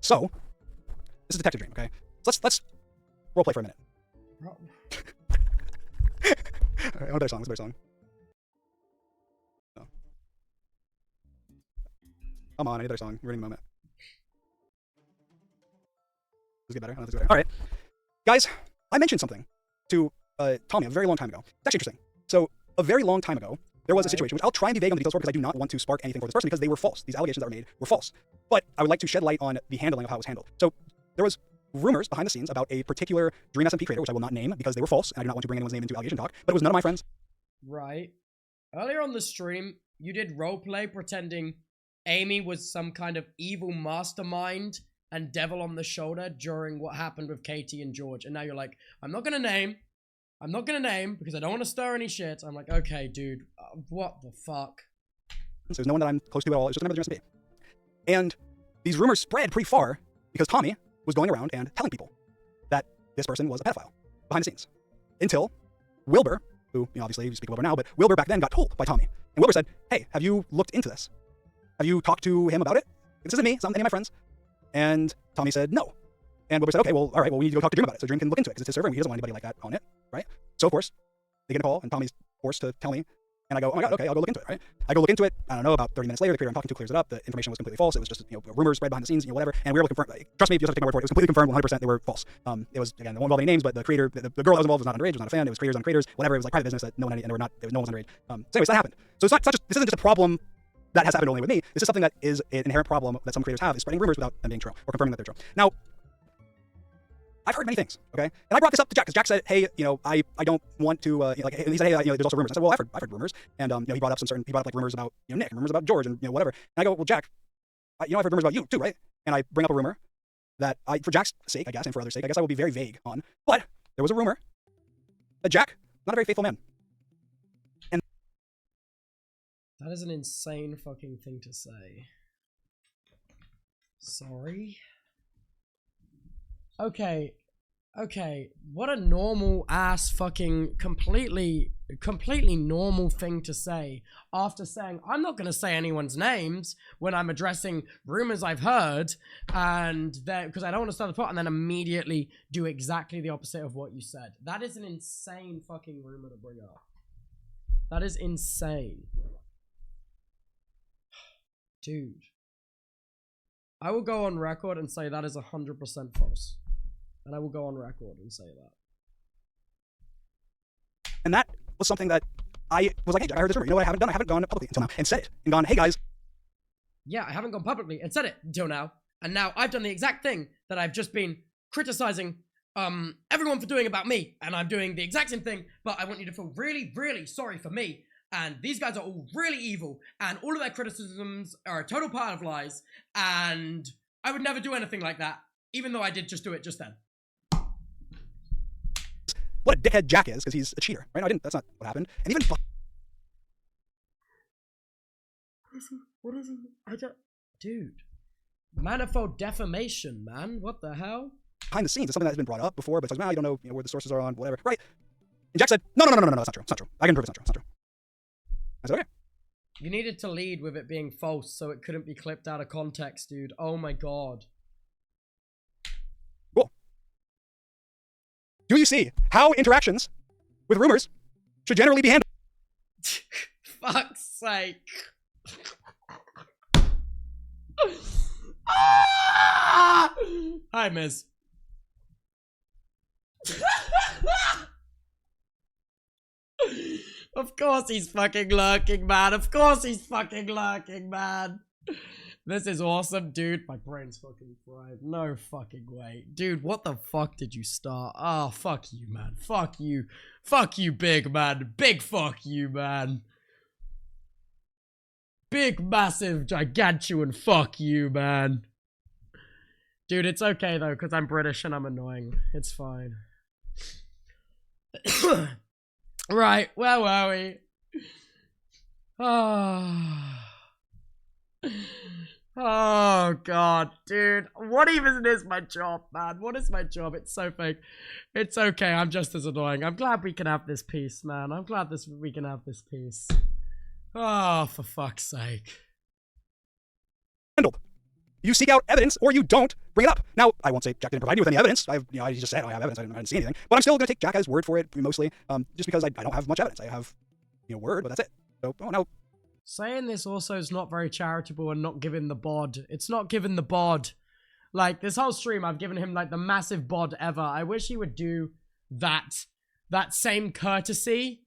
So, this is Detective Dream, okay? So let's roleplay for a minute. All right, I want a better song. What's a better song? Oh. Come on, I need a better song. We're running a moment. Does it get better? Oh, does it get better. All right. Guys, I mentioned something to Tommy a very long time ago. It's actually interesting. So, a very long time ago, there was a situation, which I'll try and be vague on the details for because I do not want to spark anything for this person because they were false. These allegations that were made were false. But I would like to shed light on the handling of how it was handled. So, there was rumors behind the scenes about a particular Dream SMP creator, which I will not name because they were false, and I do not want to bring anyone's name into allegation talk, but it was none of my friends. Right. Earlier on the stream, you did roleplay pretending Amy was some kind of evil mastermind and devil on the shoulder during what happened with Katie and George. And now you're like, I'm not gonna name because I don't want to stir any shit. I'm like, okay, dude, what the fuck? So there's no one that I'm close to at all. It's just another Dream SMP. And these rumors spread pretty far because Tommy was going around and telling people that this person was a pedophile behind the scenes. Until Wilbur, who, obviously you speak of Wilbur now, but Wilbur back then got told by Tommy. And Wilbur said, hey, have you looked into this? Have you talked to him about it? This isn't me, it's not any of my friends. And Tommy said, no. And Wilbur said, okay, well, all right, well, we need to go talk to Dream about it so Dream can look into it because it's his server and he doesn't want anybody like that on it, right? So, of course, they get a call and Tommy's forced to tell me. And I go, oh my God, okay, I'll go look into it, right? I go look into it. I don't know, about 30 minutes later, the creator I'm talking to clears it up. The information was completely false. It was just, rumors spread behind the scenes, whatever. And we were able to confirm, trust me, you just have to take my word for it. It was completely confirmed 100% they were false. It was, again, I won't involve any names, but the creator, the girl that was involved was not underage, was not a fan. It was creators on creators, whatever. It was like private business that no one, and no one was underage. So anyways, that happened. So it's not just, this isn't just a problem that has happened only with me. This is something that is an inherent problem that some creators have, is spreading rumors without them being true or confirming that they're true. Now, I've heard many things, okay? And I brought this up to Jack, because Jack said, hey, I don't want to, he said, hey, there's also rumors. I said, well, I've heard rumors. And, he brought up like rumors about, Nick, and rumors about George, and, whatever. And I go, well, Jack, I've heard rumors about you too, right? And I bring up a rumor that for Jack's sake, I guess, and for others' sake, I guess I will be very vague on. But there was a rumor that Jack, not a very faithful man. And That is an insane fucking thing to say. Sorry? Okay, what a normal ass fucking completely normal thing to say after saying, I'm not gonna say anyone's names when I'm addressing rumors I've heard, and that because I don't want to start the pot, and then immediately do exactly the opposite of what you said. That is an insane fucking rumor to bring up. That is insane. Dude. I will go on record and say that is 100% false. And I will go on record and say that. And that was something that I was like, hey, Jack, I heard this rumor. You know what I haven't done? I haven't gone publicly until now and said it. And gone, hey, guys. Yeah, I haven't gone publicly and said it until now. And now I've done the exact thing that I've just been criticizing everyone for doing about me. And I'm doing the exact same thing, but I want you to feel really, really sorry for me. And these guys are all really evil. And all of their criticisms are a total pile of lies. And I would never do anything like that, even though I did just do it just then. What a dickhead Jack is, because he's a cheater, right? No, that's not what happened. And even What is he? I don't... Dude. Manifold defamation, man. What the hell? behind the scenes, it's something that's been brought up before, but it's like, well, you don't know, where the sources are on, whatever, right? And Jack said, no, that's not true. It's not true. I can prove it's not true. I said, okay. You needed to lead with it being false so it couldn't be clipped out of context, dude. Oh my god. Cool. Do you see how interactions with rumors should generally be handled? Fuck's sake. Hi, Miz. Of course he's fucking lurking, man. Of course he's fucking lurking, man. This is awesome, dude. My brain's fucking fried. No fucking way. Dude, what the fuck did you start? Oh, fuck you, man. Fuck you. Fuck you, big man. Big fuck you, man. Big, massive, gigantuan fuck you, man. Dude, it's okay, though, because I'm British and I'm annoying. It's fine. Right, where were we? Oh, God, dude. What even is my job, man? What is my job? It's so fake. It's okay, I'm just as annoying. I'm glad we can have this peace, man. I'm glad we can have this peace. Oh, for fuck's sake. Handled. You seek out evidence or you don't bring it up. Now, I won't say Jack didn't provide me with any evidence. I just said I have evidence. I didn't see anything. But I'm still going to take Jack as word for it, mostly, just because I don't have much evidence. I have, word, but that's it. So, oh no. Saying this also is not very charitable and not giving the bod. It's not giving the bod. Like, this whole stream, I've given him, like, the massive bod ever. I wish he would do that same courtesy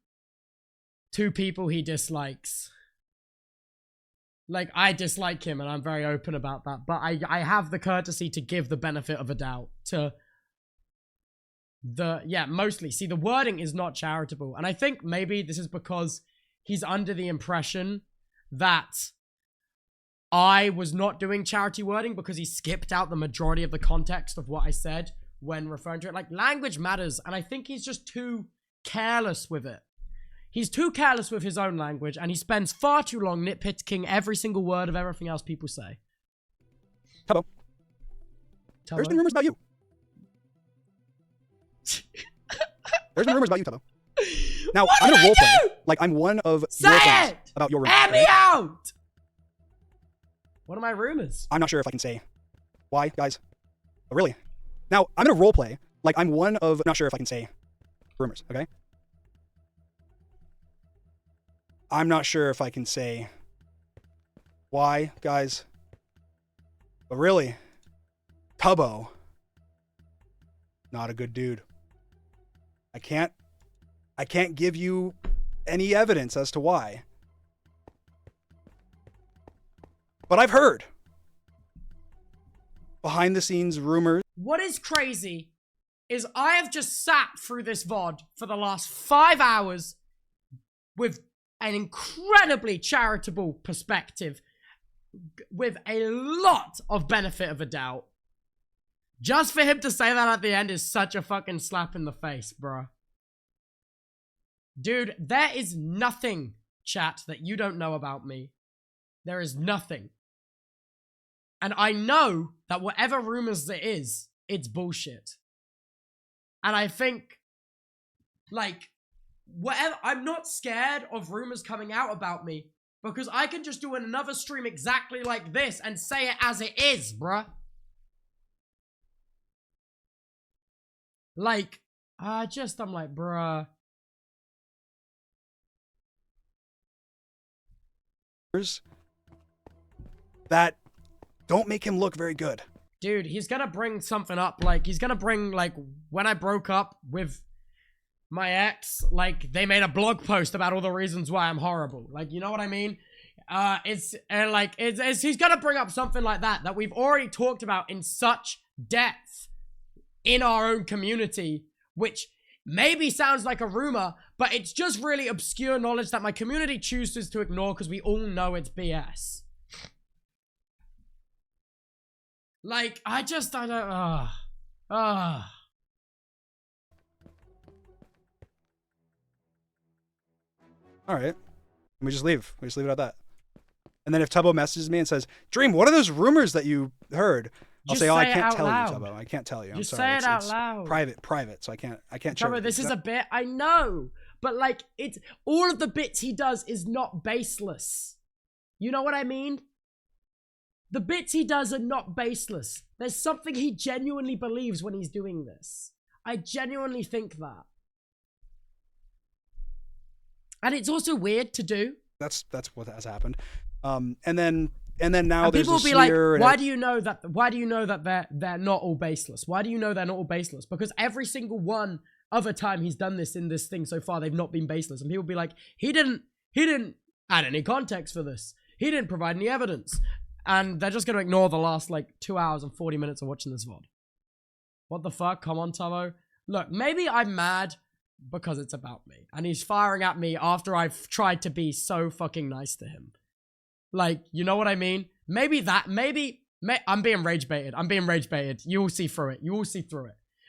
to people he dislikes. Like, I dislike him, and I'm very open about that. But I have the courtesy to give the benefit of a doubt to mostly. See, the wording is not charitable. And I think maybe this is because he's under the impression that I was not doing charity wording because he skipped out the majority of the context of what I said when referring to it. Like, language matters, and I think he's just too careless with it. He's too careless with his own language, and he spends far too long nitpicking every single word of everything else people say. Tubbo. There's been rumors about you. There's been rumors about you, Tubbo. Now, I'm going to roleplay like I'm one of Say your friends it! about your rumors. Air me out! What are my rumors? I'm not sure if I can say why, guys. But really. Now, I'm going to roleplay like I'm one of... Not sure if I can say rumors, okay? I'm not sure if I can say why, guys. But really, Tubbo, not a good dude. I can't give you any evidence as to why. But I've heard behind the scenes rumors. What is crazy is I have just sat through this VOD for the last 5 hours with an incredibly charitable perspective with a lot of benefit of a doubt. Just for him to say that at the end is such a fucking slap in the face, bruh. Dude, there is nothing, chat, that you don't know about me. There is nothing. And I know that whatever rumors there is, it's bullshit. And I think, like, whatever, I'm not scared of rumors coming out about me because I can just do another stream exactly like this and say it as it is, bruh. Like, I'm like, bruh. That don't make him look very good. Dude, he's gonna bring something up. Like, he's gonna bring, like, when I broke up with my ex, like, they made a blog post about all the reasons why I'm horrible. Like, you know what I mean? He's gonna bring up something like that we've already talked about in such depth in our own community, which maybe sounds like a rumor, but it's just really obscure knowledge that my community chooses to ignore because we all know it's BS. Like, I don't, All right. We just leave. We just leave it at that. And then if Tubbo messages me and says, Dream, what are those rumors that you heard? I'll say, oh, I can't tell you, Tubbo. I can't tell you. I'm just sorry. say it out loud. Private. So I can't share Tubbo, it. this is a bit, I know. But, like, it's, all of the bits he does is not baseless. You know what I mean? The bits he does are not baseless. There's something he genuinely believes when he's doing this. I genuinely think that. And it's also weird to do. That's what has happened. And then now there's people a will be like, smear why do you know that they're not all baseless? Why do you know they're not all baseless? Because every single one other time he's done this in this thing so far, they've not been baseless. And people will be like, he didn't add any context for this. He didn't provide any evidence. And they're just going to ignore the last, like, 2 hours and 40 minutes of watching this VOD. What the fuck? Come on, Tubbo. Look, maybe I'm mad because it's about me. And he's firing at me after I've tried to be so fucking nice to him. Like, you know what I mean? Maybe I'm being rage baited. You will see through it.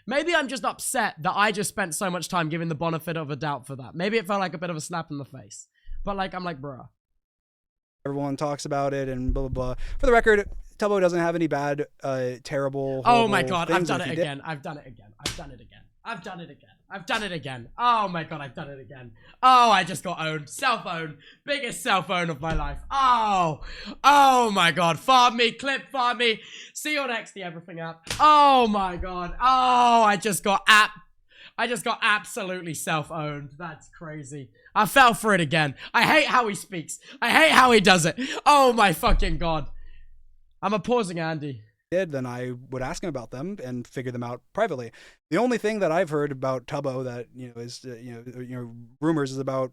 Maybe I'm just upset that I just spent so much time giving the benefit of a doubt for that. Maybe it felt like a bit of a slap in the face. But, like, I'm like, bruh. Everyone talks about it and blah, blah, blah. For the record, Tubbo doesn't have any bad, terrible, oh my god, things. I've done it again. I've done it again. Oh my god, I've done it again. Oh, I just got owned. Self-owned. Biggest self-own of my life. Oh my god. Farm me, clip farm me. See you next, the everything app. Oh my god. Oh, I just got absolutely self-owned. That's crazy. I fell for it again. I hate how he speaks. I hate how he does it. Oh my fucking god. I'm opposing Andy. Then I would ask him about them and figure them out privately. The only thing that I've heard about Tubbo that is rumors is about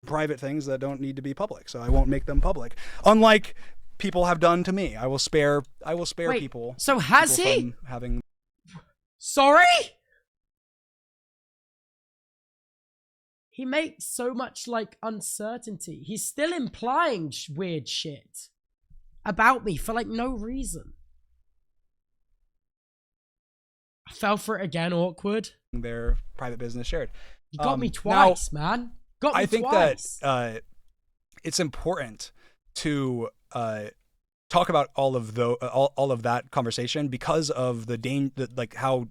private things that don't need to be public, so I won't make them public. Unlike people have done to me. I will spare Wait, people. So has people he? from having Sorry? He makes so much like uncertainty. He's still implying weird shit about me for like no reason. I fell for it again, awkward. their private business shared. You got me Now, twice, man. Got me I think twice. that it's important to talk about all of that conversation because of like how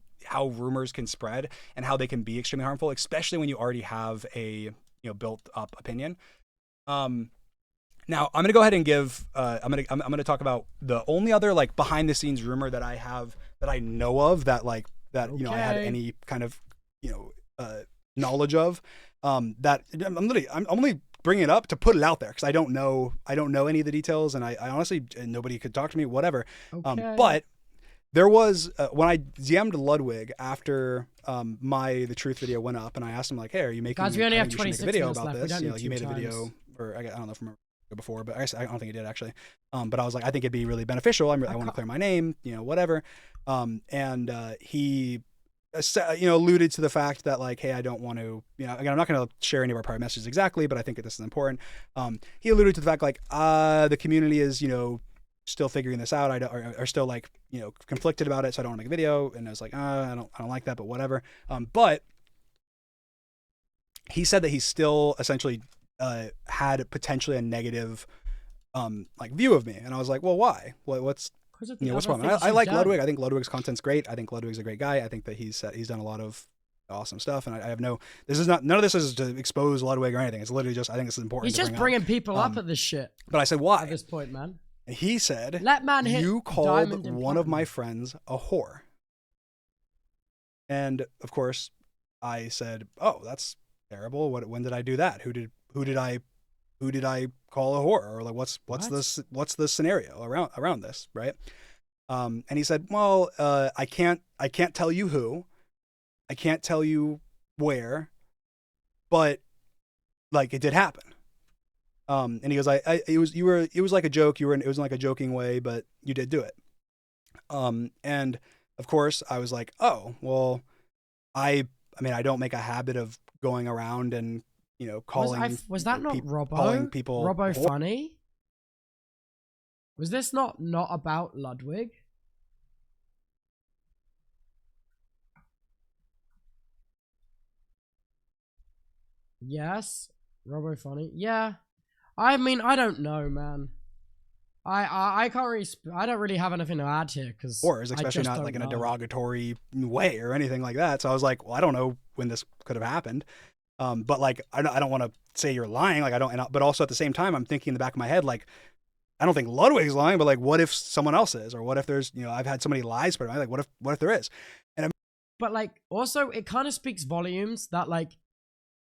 rumors can spread and how they can be extremely harmful, especially when you already have a built up opinion. Now I'm gonna go ahead and give I'm gonna talk about the only other like behind the scenes rumor that I know of that I had any kind of knowledge of. That I'm only bringing it up to put it out there because I don't know any of the details, and I honestly, nobody could talk to me, whatever. Okay. But there was when I DM'd Ludwig after the truth video went up, and I asked him like, hey, are you making? Guys, we only I have think you should 26 make a video minutes about left. We this. don't need You two made a video, times. or I don't know if I remember before, but I don't think he did actually. But I was like, I think it'd be really beneficial. I want to clear my name, whatever. And he alluded to the fact that like, hey, I don't want to, again, I'm not going to share any of our private messages exactly, but I think that this is important. He alluded to the fact like, the community is, still figuring this out. Are still like, conflicted about it. So I don't want to make a video. And I was like, I don't like that, but whatever. But he said that he still essentially, had potentially a negative, like view of me. And I was like, well, why? What's wrong? I like Ludwig. I think Ludwig's content's great. I think Ludwig's a great guy. I think that he's done a lot of awesome stuff. And I have none of this is to expose Ludwig or anything. It's literally just, I think this is important. He's just bringing people up at this shit. But I said, why? At this point, man. And he said, Let man hit you called diamond in one of platinum. my friends a whore. And of course I said, oh, that's terrible. When did I do that? Who did I call a whore? Or like, what's the scenario around this? Right. And he said, well, I can't tell you who, I can't tell you where, but like it did happen. And he goes, it was like a joke. It was like a joking way, but you did do it. And of course I was like, oh, well, I don't make a habit of going around and, calling. Was that not Robbo? Calling people Robbo funny? Was this not about Ludwig? Yes, Robbo funny. Yeah, I mean, I don't know, man. I can't really. I don't really have anything to add here because. Or is especially not like in a derogatory way or anything like that. So I was like, well, I don't know when this could have happened. But like, I don't want to say you're lying. Like but also at the same time, I'm thinking in the back of my head, like, I don't think Ludwig's lying, but like, what if someone else is, or what if there's, I've had so many lies spread. Like, what if there is? But like, also, it kind of speaks volumes that like,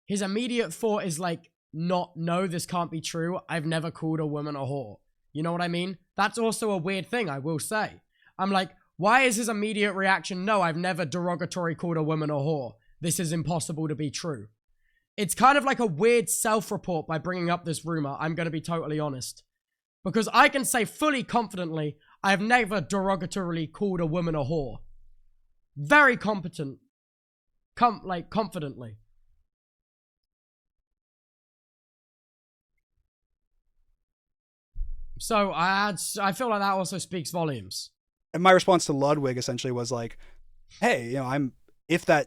his immediate thought is like, no, this can't be true. I've never called a woman a whore. You know what I mean? That's also a weird thing, I will say. I'm like, why is his immediate reaction, no, I've never derogatory called a woman a whore. This is impossible to be true. It's kind of like a weird self-report by bringing up this rumor, I'm going to be totally honest. Because I can say fully confidently, I have never derogatorily called a woman a whore. Very competent. Confidently. So I feel like that also speaks volumes. And my response to Ludwig essentially was like, hey, I'm going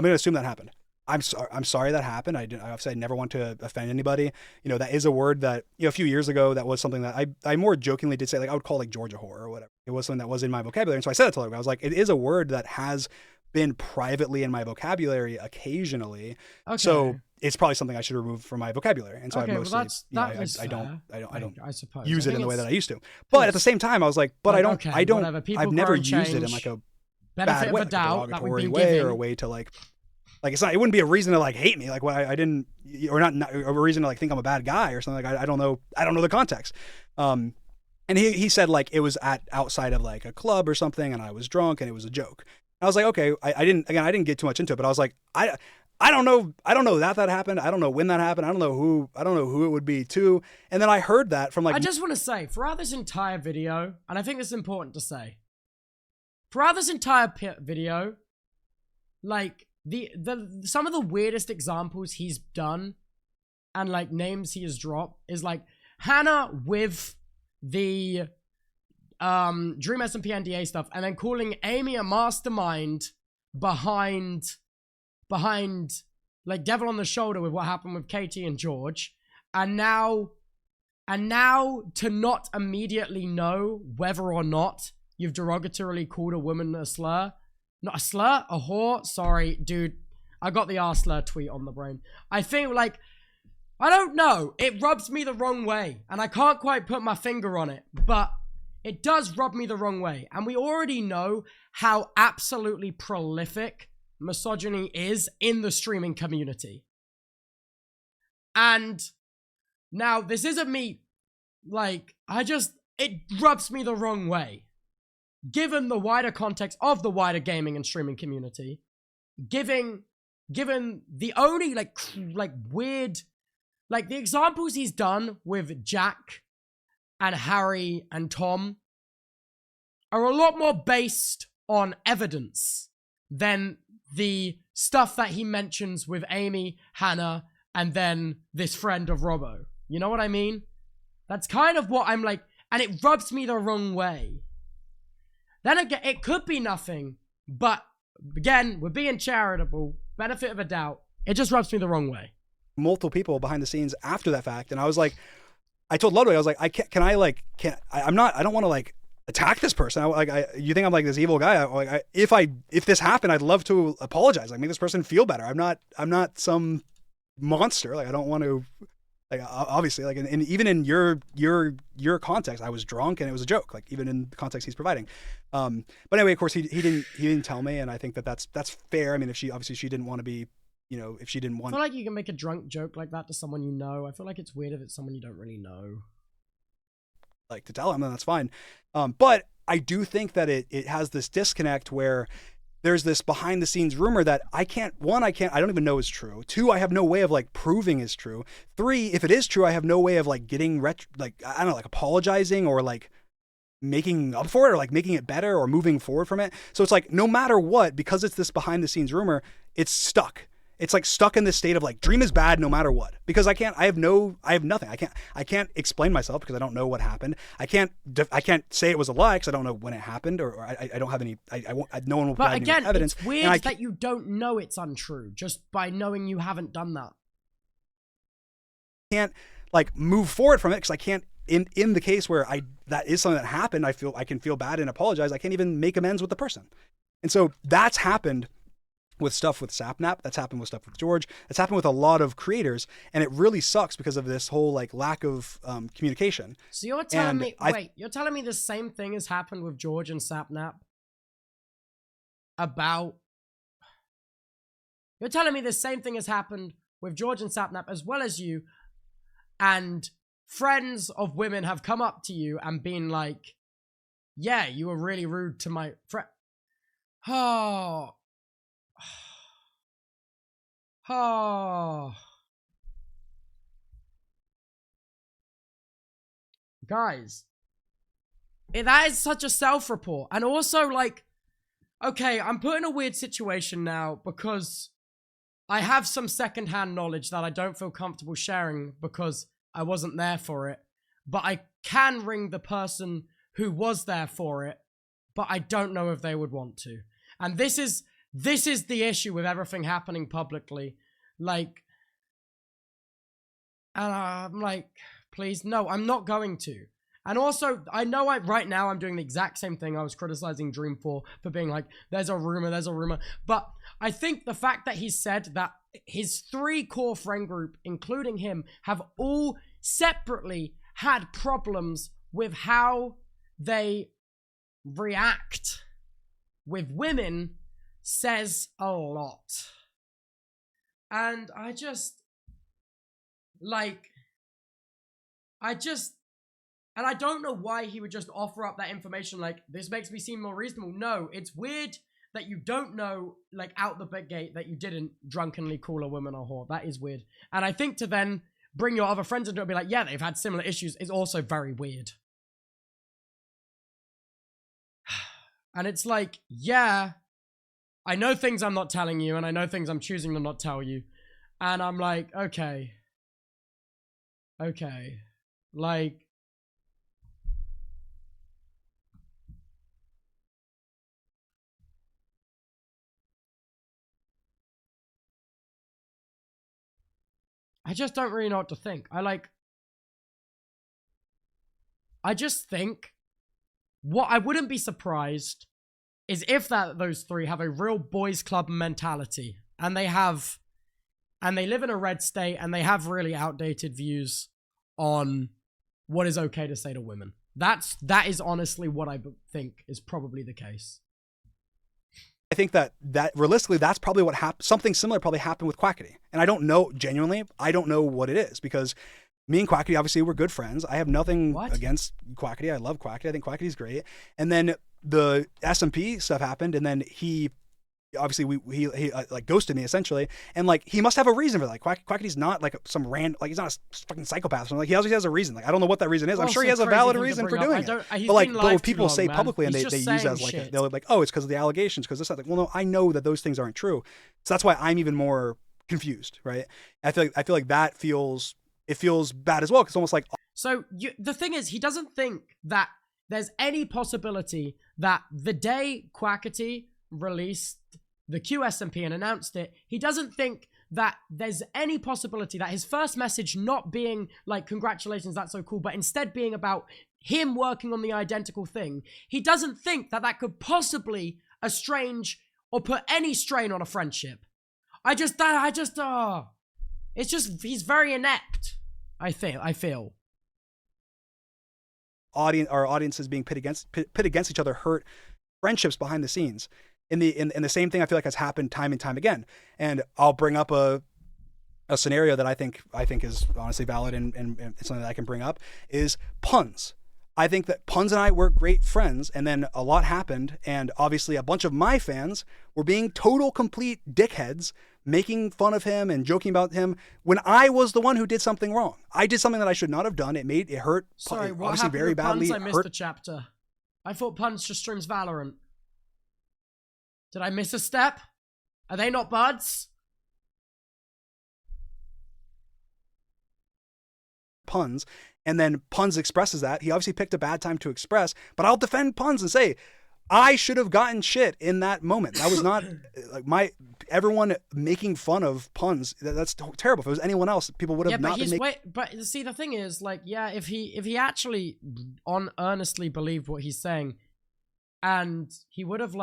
to assume that happened. I'm sorry that happened. Obviously I never want to offend anybody. That is a word that, a few years ago, that was something that I more jokingly did say, like I would call like Georgia whore or whatever. It was something that was in my vocabulary. And so I said it to Ludwig. I was like, it is a word that has been privately in my vocabulary occasionally. Okay. So it's probably something I should remove from my vocabulary. And so I mostly, I don't use it in the way that I used to. But at the same time, I was like, but I've never used it in like a bad way, like a derogatory way, or a way to like it wouldn't be a reason to like hate me. Like, I didn't, or not a reason to like think I'm a bad guy or something. Like, I don't know the context. And he said like it was outside of like a club or something, and I was drunk and it was a joke. And I was like, okay, I didn't get too much into it, but I was like, I don't know that happened. I don't know when that happened. I don't know who it would be too. And then I heard that from like I just want to say, throughout this entire video, and I think this is important to say, throughout this entire video, like some of the weirdest examples he's done and like names he has dropped is like Hannah with the Dream SMP NDA stuff, and then calling Amy a mastermind behind like Devil on the Shoulder with what happened with Katie and George, and now to not immediately know whether or not you've derogatorily called a woman a slur. Not a slur, a whore. Sorry, dude. I got the R slur tweet on the brain. I think, like, I don't know. It rubs me the wrong way. And I can't quite put my finger on it. But it does rub me the wrong way. And we already know how absolutely prolific misogyny is in the streaming community. And now, this isn't me, like, it rubs me the wrong way. Given the wider context of the wider gaming and streaming community, given the only, like weird, like, the examples he's done with Jack and Harry and Tom are a lot more based on evidence than the stuff that he mentions with Amy, Hannah, and then this friend of Robbo. You know what I mean? That's kind of what I'm like, and it rubs me the wrong way. Then again, it could be nothing, but again, we're being charitable, benefit of a doubt. It just rubs me the wrong way. Multiple people behind the scenes after that fact, and I was like, I told Ludwig, I was like, I don't want to like attack this person. You think I'm like this evil guy? If this happened, I'd love to apologize, like make this person feel better. I'm not some monster. Like I don't want to. Like obviously, like, and even in your context, I was drunk and it was a joke. Like even in the context he's providing, but anyway, of course he didn't tell me, and I think that's fair. I mean, if she didn't want to be, if she didn't want. I feel like you can make a drunk joke like that to someone you know. I feel like it's weird if it's someone you don't really know. Like to tell him, then that's fine. But I do think that it has this disconnect where there's this behind the scenes rumor that I don't even know is true. 2, I have no way of like proving is true. 3, if it is true, I have no way of like getting apologizing or like making up for it or like making it better or moving forward from it. So it's like, no matter what, because it's this behind the scenes rumor, it's stuck. It's like stuck in this state of like, Dream is bad no matter what, because I have nothing. I can't explain myself because I don't know what happened. I can't say it was a lie because I don't know when it happened, or I don't have any, no one will provide any evidence. It's weird that you don't know it's untrue just by knowing you haven't done that. I can't like move forward from it because I can't, in the case where that is something that happened, I can feel bad and apologize. I can't even make amends with the person. And so that's happened with stuff with Sapnap, that's happened with stuff with George, that's happened with a lot of creators, and it really sucks because of this whole like lack of communication. So you're telling me, you're telling me the same thing has happened with George and Sapnap? You're telling me the same thing has happened with George and Sapnap as well as you, and friends of women have come up to you and been like, yeah, you were really rude to my friend. Guys, that is such a self-report. And also, like, okay, I'm put in a weird situation now because I have some secondhand knowledge that I don't feel comfortable sharing because I wasn't there for it. But I can ring the person who was there for it, but I don't know if they would want to. And this is the issue with everything happening publicly. Like, and I'm like, please, no, I'm not going to. And also, I know right now I'm doing the exact same thing I was criticizing Dream for being like, there's a rumor. But I think the fact that he said that his 3 core friend group, including him, have all separately had problems with how they react with women says a lot. And I don't know why he would just offer up that information like, this makes me seem more reasonable. No, it's weird that you don't know, like, out the gate that you didn't drunkenly call a woman a whore. That is weird. And I think to then bring your other friends into it and be like, yeah, they've had similar issues is also very weird. And it's like, yeah, I know things I'm not telling you, and I know things I'm choosing to not tell you. And I'm like, okay. Okay. Like, I just don't really know what to think. I just think what I wouldn't be surprised is if those three have a real boys club mentality and they live in a red state and they have really outdated views on what is okay to say to women. That is honestly what I think is probably the case. I think that realistically, that's probably what happened. Something similar probably happened with Quackity. And I don't know, genuinely, I don't know what it is, because me and Quackity, obviously, we're good friends. I have nothing against Quackity. I love Quackity. I think Quackity's great. And then the SMP stuff happened, and then he obviously he like ghosted me essentially, and like he must have a reason for that. Like Quackity's not like some random, like he's not a fucking psychopath or something. Like he obviously has a reason. Like I don't know what that reason is. I'm sure he has a valid reason for doing it. But what people say publicly and they use as like they're like, oh, it's because of the allegations, because this. Like, well, no, I know that those things aren't true. So that's why I'm even more confused, right? I feel like that feels bad as well, because it's almost like. So the thing is, he doesn't think that there's any possibility that the day Quackity released the QSMP and announced it, he doesn't think that there's any possibility that his first message not being like, congratulations, that's so cool, but instead being about him working on the identical thing, he doesn't think that could possibly estrange or put any strain on a friendship. It's just, he's very inept, I feel. Our audiences being pit against each other hurt friendships behind the scenes. In the same thing I feel like has happened time and time again. And I'll bring up a scenario that I think is honestly valid and it's something that I can bring up is puns. I think that Puns and I were great friends, and then a lot happened, and obviously a bunch of my fans were being total complete dickheads, making fun of him and joking about him when I was the one who did something wrong. I did something that I should not have done. It hurt. Sorry, what obviously happened very with badly. Puns? I missed a chapter. I thought Puns just streams Valorant. Did I miss a step? Are they not buds? Puns, and then Puns expresses that. He obviously picked a bad time to express, but I'll defend Puns and say, I should have gotten shit in that moment. That was not like everyone making fun of Puns. That's terrible. If it was anyone else, people would have not been making. But see, the thing is, like, yeah, if he actually earnestly believed what he's saying, and he would have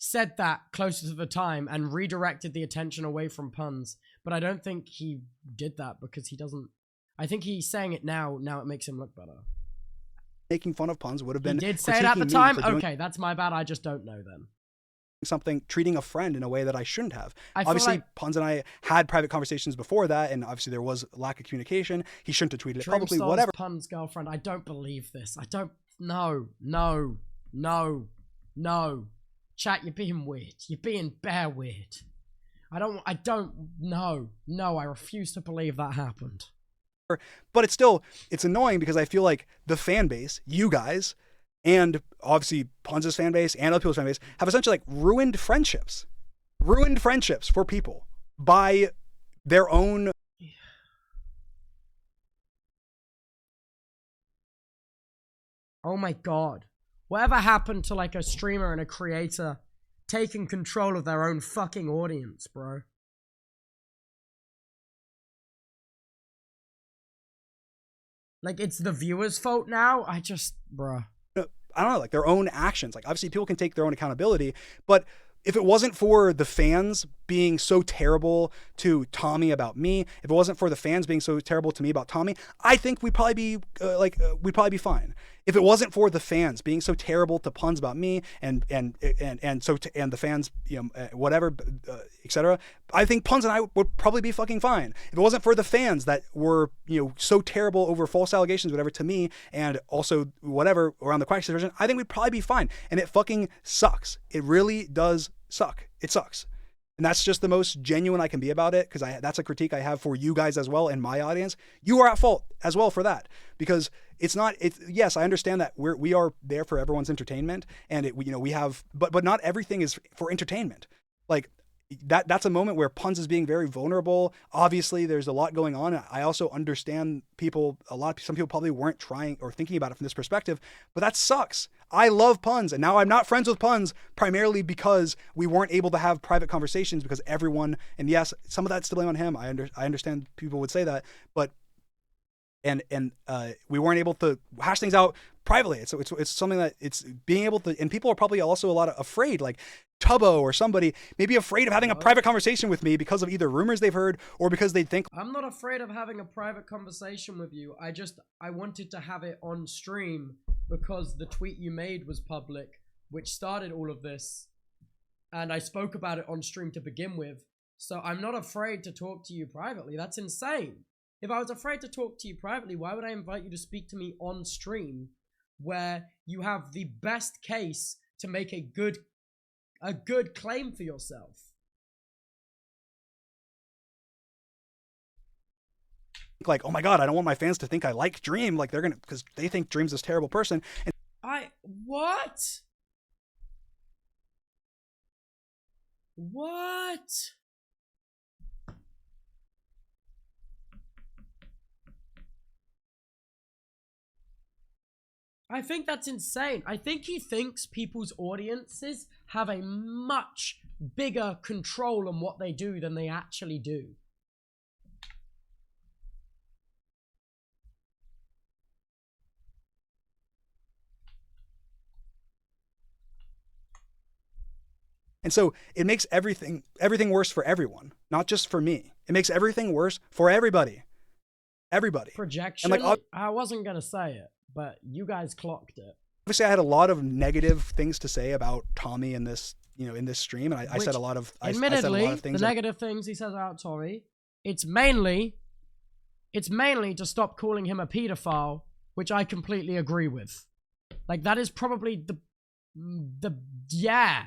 said that closer to the time and redirected the attention away from Puns. But I don't think he did that because he doesn't. I think he's saying it now. Now it makes him look better. Making fun of Puns would have been. He did say it at the time. Okay, that's my bad. I just don't know then. Something, treating a friend in a way that I shouldn't have. Obviously, Puns and I had private conversations before that, and obviously there was lack of communication. He shouldn't have tweeted it publicly. Whatever. Puns' girlfriend. I don't believe this. I don't. No. Chat, you're being weird. You're being bare weird. I refuse to believe that happened. But it's annoying because I feel like the fan base, you guys, and obviously Puns' fan base and other people's fan base have essentially like ruined friendships for people by their own. Oh my God. Whatever happened to like a streamer and a creator taking control of their own fucking audience, bro? Like, it's the viewer's fault now? Bruh. I don't know, like their own actions. Like, obviously people can take their own accountability, but if it wasn't for the fans being so terrible to Tommy about me, if it wasn't for the fans being so terrible to me about Tommy, I think we'd probably be fine. If it wasn't for the fans being so terrible to puns about me and the fans, whatever, etc., I think puns and I would probably be fucking fine. If it wasn't for the fans that were, so terrible over false allegations, whatever, to me, and also whatever around the Quack situation, I think we'd probably be fine. And it fucking sucks. It really does suck. It sucks. And that's just the most genuine I can be about it, because that's a critique I have for you guys as well and my audience. You are at fault as well for that, because yes, I understand that we are there for everyone's entertainment, and we have, but not everything is for entertainment. Like that's a moment where Puns is being very vulnerable. Obviously, there's a lot going on. I also understand some people probably weren't trying or thinking about it from this perspective, but that sucks. I love Puns, and now I'm not friends with Puns primarily because we weren't able to have private conversations because everyone, and yes, some of that's still on him. I understand people would say that, but and we weren't able to hash things out privately. It's something that it's being able to, and people are probably also a lot afraid, like Tubbo or somebody maybe afraid of having a private conversation with me because of either rumors they've heard or because they think I'm not afraid of having a private conversation with you. I wanted to have it on stream because the tweet you made was public, which started all of this, and I spoke about it on stream to begin with. So I'm not afraid to talk to you privately. That's insane. If I was afraid to talk to you privately, why would I invite you to speak to me on stream where you have the best case to make a good claim for yourself? like, oh my God, I don't want my fans to think I like Dream. Like because they think Dream's this terrible person. And What? I think that's insane. I think he thinks people's audiences have a much bigger control on what they do than they actually do. And so it makes everything worse for everyone, not just for me. It makes everything worse for everybody. Everybody. Projection? And I wasn't going to say it, but you guys clocked it. Obviously, I had a lot of negative things to say about Tommy in this, in this stream, and I said a lot of. Admittedly, I said a lot of things the negative things he says about Tommy, it's mainly to stop calling him a pedophile, which I completely agree with. Like that is probably yeah.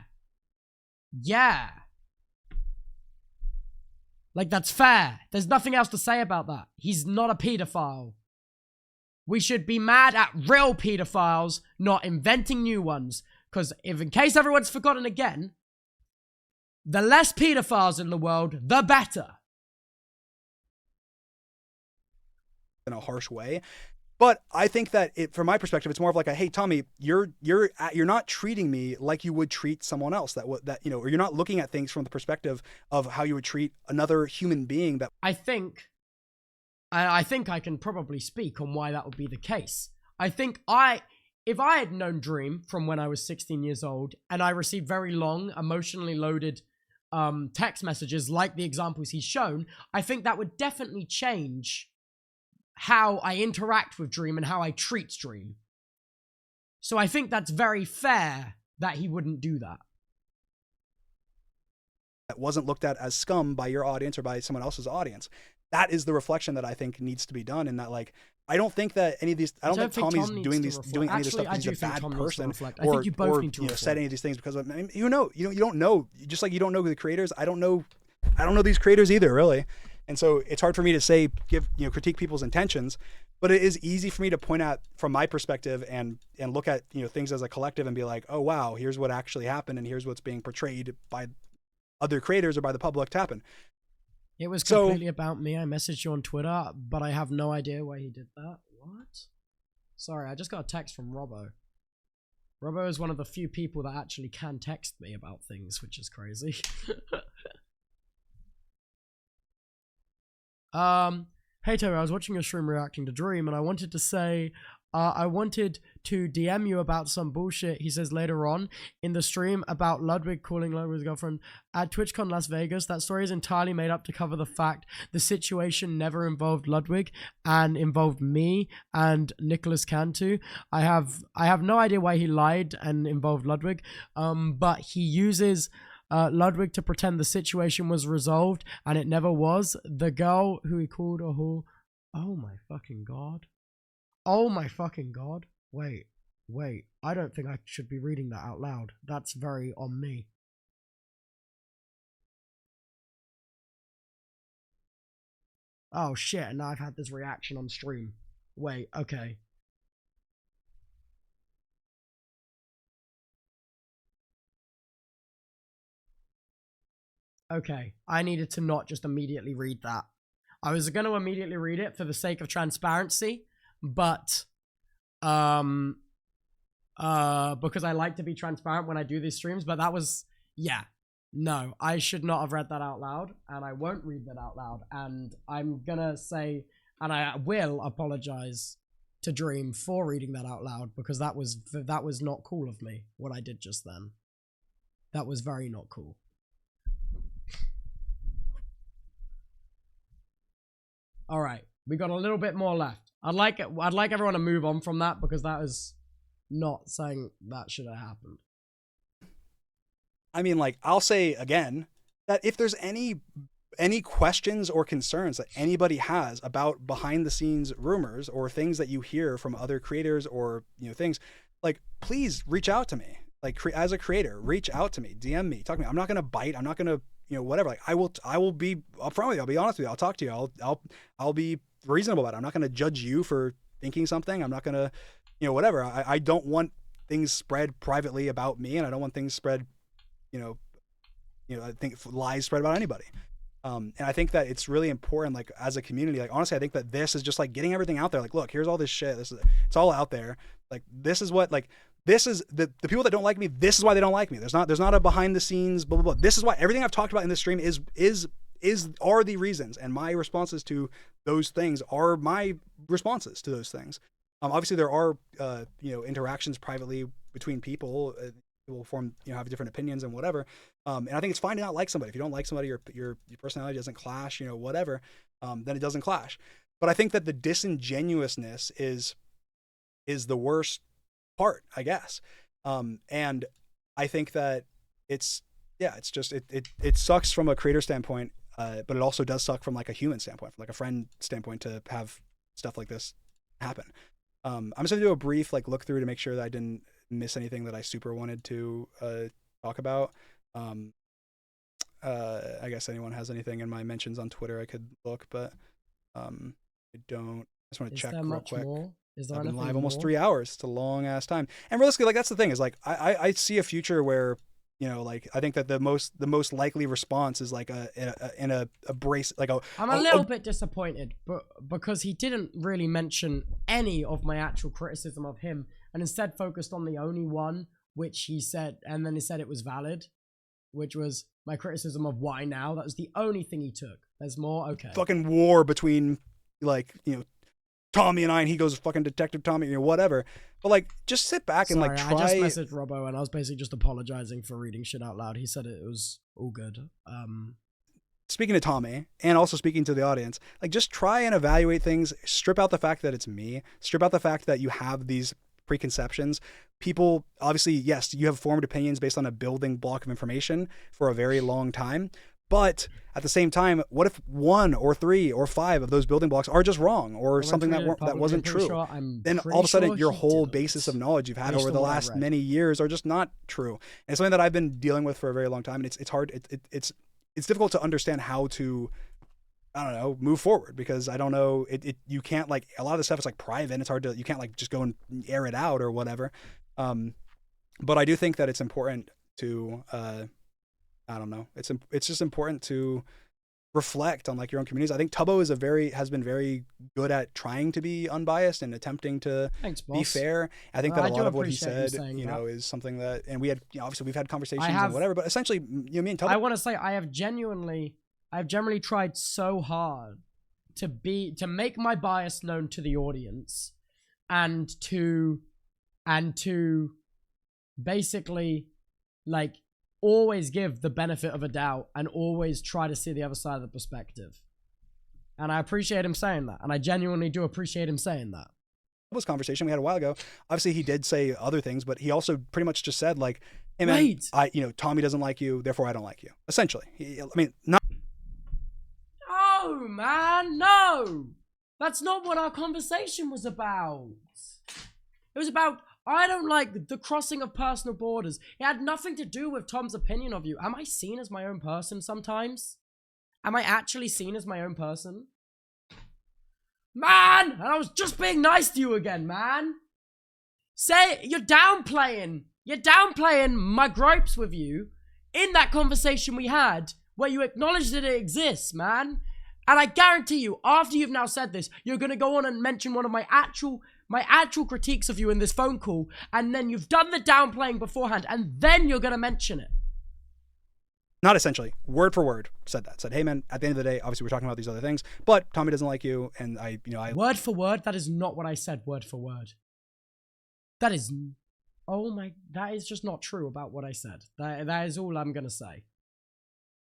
Like that's fair. There's nothing else to say about that. He's not a pedophile. We should be mad at real pedophiles, not inventing new ones. Because in case everyone's forgotten again, the less pedophiles in the world, the better. In a harsh way. But I think that from my perspective, it's more of like hey, Tommy, you're not treating me like you would treat someone else or you're not looking at things from the perspective of how you would treat another human being. That I think I can probably speak on why that would be the case. I think if I had known Dream from when I was 16 years old and I received very long, emotionally loaded text messages like the examples he's shown, I think that would definitely change how I interact with Dream and how I treat Dream. So I think that's very fair that he wouldn't do that. That wasn't looked at as scum by your audience or by someone else's audience. That is the reflection that I think needs to be done. And that I don't think that any of these, I don't think Tommy's doing any of this stuff because he's a bad person or said any of these things because you don't know, just like you don't know the creators. I don't know these creators either, really. And so it's hard for me to say, critique people's intentions, but it is easy for me to point out from my perspective and look at, things as a collective and be like, oh, wow, here's what actually happened. And here's what's being portrayed by other creators or by the public to happen. It was completely about me. I messaged you on Twitter, but I have no idea why he did that. What? Sorry, I just got a text from Robbo. Robbo is one of the few people that actually can text me about things, which is crazy. Hey Terry, I was watching your stream reacting to Dream, and I wanted to say I wanted to DM you about some bullshit, he says later on in the stream about Ludwig calling Ludwig's girlfriend at TwitchCon Las Vegas. That story is entirely made up to cover the fact the situation never involved Ludwig and involved me and Nicholas Cantu. I have no idea why he lied and involved Ludwig, but he uses Ludwig to pretend the situation was resolved and it never was. The girl who he called a whore. Oh my fucking god. Oh my fucking god. Wait. I don't think I should be reading that out loud. That's very on me. Oh shit, and now I've had this reaction on stream. Wait, okay. Okay, I needed to not just immediately read that. I was going to immediately read it for the sake of transparency, but because I like to be transparent when I do these streams, but that was, yeah, no, I should not have read that out loud, and I won't read that out loud, and I'm gonna say, and I will apologize to Dream for reading that out loud, because that was not cool of me, what I did just then. That was very not cool. All right, we got a little bit more left. I'd like everyone to move on from that, because that is not saying that should have happened. I mean, like, I'll say again that if there's any questions or concerns that anybody has about behind the scenes rumors or things that you hear from other creators or, you know, things, like, please reach out to me. Like, as a creator, reach out to me, DM me, talk to me. I'm not going to bite. I'm not going to, you know, whatever. Like, I will be upfront with you. I'll be honest with you. I'll talk to you. I'll be reasonable about it. I'm not going to judge you for thinking something. I'm not going to, you know, whatever. I don't want things spread privately about me, and I don't want things spread, you know, I think lies spread about anybody. And I think that it's really important, like, as a community, like, honestly, I think that this is just like getting everything out there. Like, look, here's all this shit. It's all out there. Like, this is what, like, this is the people that don't like me. This is why they don't like me. There's not a behind the scenes, blah, blah, blah. This is why everything I've talked about in this stream are the reasons. And my responses to those things are my responses to those things. Obviously there are, you know, interactions privately between people. People form, you know, have different opinions and whatever. And I think it's fine to not like somebody. If you don't like somebody, your personality doesn't clash, you know, whatever, then it doesn't clash. But I think that the disingenuousness is the worst part, I guess. And I think that it's just, it sucks from a creator standpoint, but it also does suck from like a human standpoint, from like a friend standpoint, to have stuff like this happen. I'm just gonna do a brief like look through to make sure that I didn't miss anything that I super wanted to talk about. I guess anyone has anything in my mentions on Twitter I could look, but I don't. I just want to check real quick. More? Is there I've been anything live almost more? 3 hours. It's a long ass time. And realistically, like, that's the thing, is like I see a future where, you know, like, I think that the most likely response is like a brace, like I'm a little bit disappointed, but because he didn't really mention any of my actual criticism of him, and instead focused on the only one which he said, and then he said it was valid, which was my criticism of why now. That was the only thing he took. There's more, okay. Fucking war between, like, you know, Tommy and I, and he goes fucking Detective Tommy, you know, whatever. But like, just sit back and like try. I just messaged Robbo and I was basically just apologizing for reading shit out loud. He said it was all good. Speaking to Tommy, and also speaking to the audience, like, just try and evaluate things. Strip out the fact that it's me. Strip out the fact that you have these preconceptions. People, obviously, yes, you have formed opinions based on a building block of information for a very long time. But at the same time, what if 1 or 3 or 5 of those building blocks are just wrong, or something that wasn't true? Then all of a sudden, your whole basis of knowledge you've had over the last many years are just not true. And it's something that I've been dealing with for a very long time, and it's hard. It's difficult to understand how to, I don't know, move forward, because I don't know. You can't, like, a lot of the stuff is like private. And it's hard to, you can't like just go and air it out or whatever. But I do think that it's important to. I don't know. It's just important to reflect on like your own communities. I think Tubbo has been very good at trying to be unbiased and attempting to be fair. I think that a lot of what he said, you know, is something that, and we had, you know, obviously we've had conversations and whatever, but essentially, you know, me and Tubbo. I want to say I've generally tried so hard to make my bias known to the audience, and to basically like always give the benefit of a doubt and always try to see the other side of the perspective. And I appreciate him saying that. And I genuinely do appreciate him saying that. This conversation we had a while ago, obviously he did say other things, but he also pretty much just said like, hey man, Tommy doesn't like you, therefore I don't like you. Essentially. No, man, no. That's not what our conversation was about. It was about, I don't like the crossing of personal borders. It had nothing to do with Tom's opinion of you. Am I seen as my own person sometimes? Am I actually seen as my own person? Man! And I was just being nice to you again, man. You're downplaying my gripes with you in that conversation we had where you acknowledged that it exists, man. And I guarantee you, after you've now said this, you're going to go on and mention one of my actual critiques of you in this phone call, and then you've done the downplaying beforehand, and then you're going to mention it. Not essentially, word for word, said that. Said, hey man, at the end of the day, obviously we're talking about these other things, but Tommy doesn't like you, and I... Word for word? That is not what I said, word for word. That is... Oh my... That is just not true about what I said. That is all I'm going to say.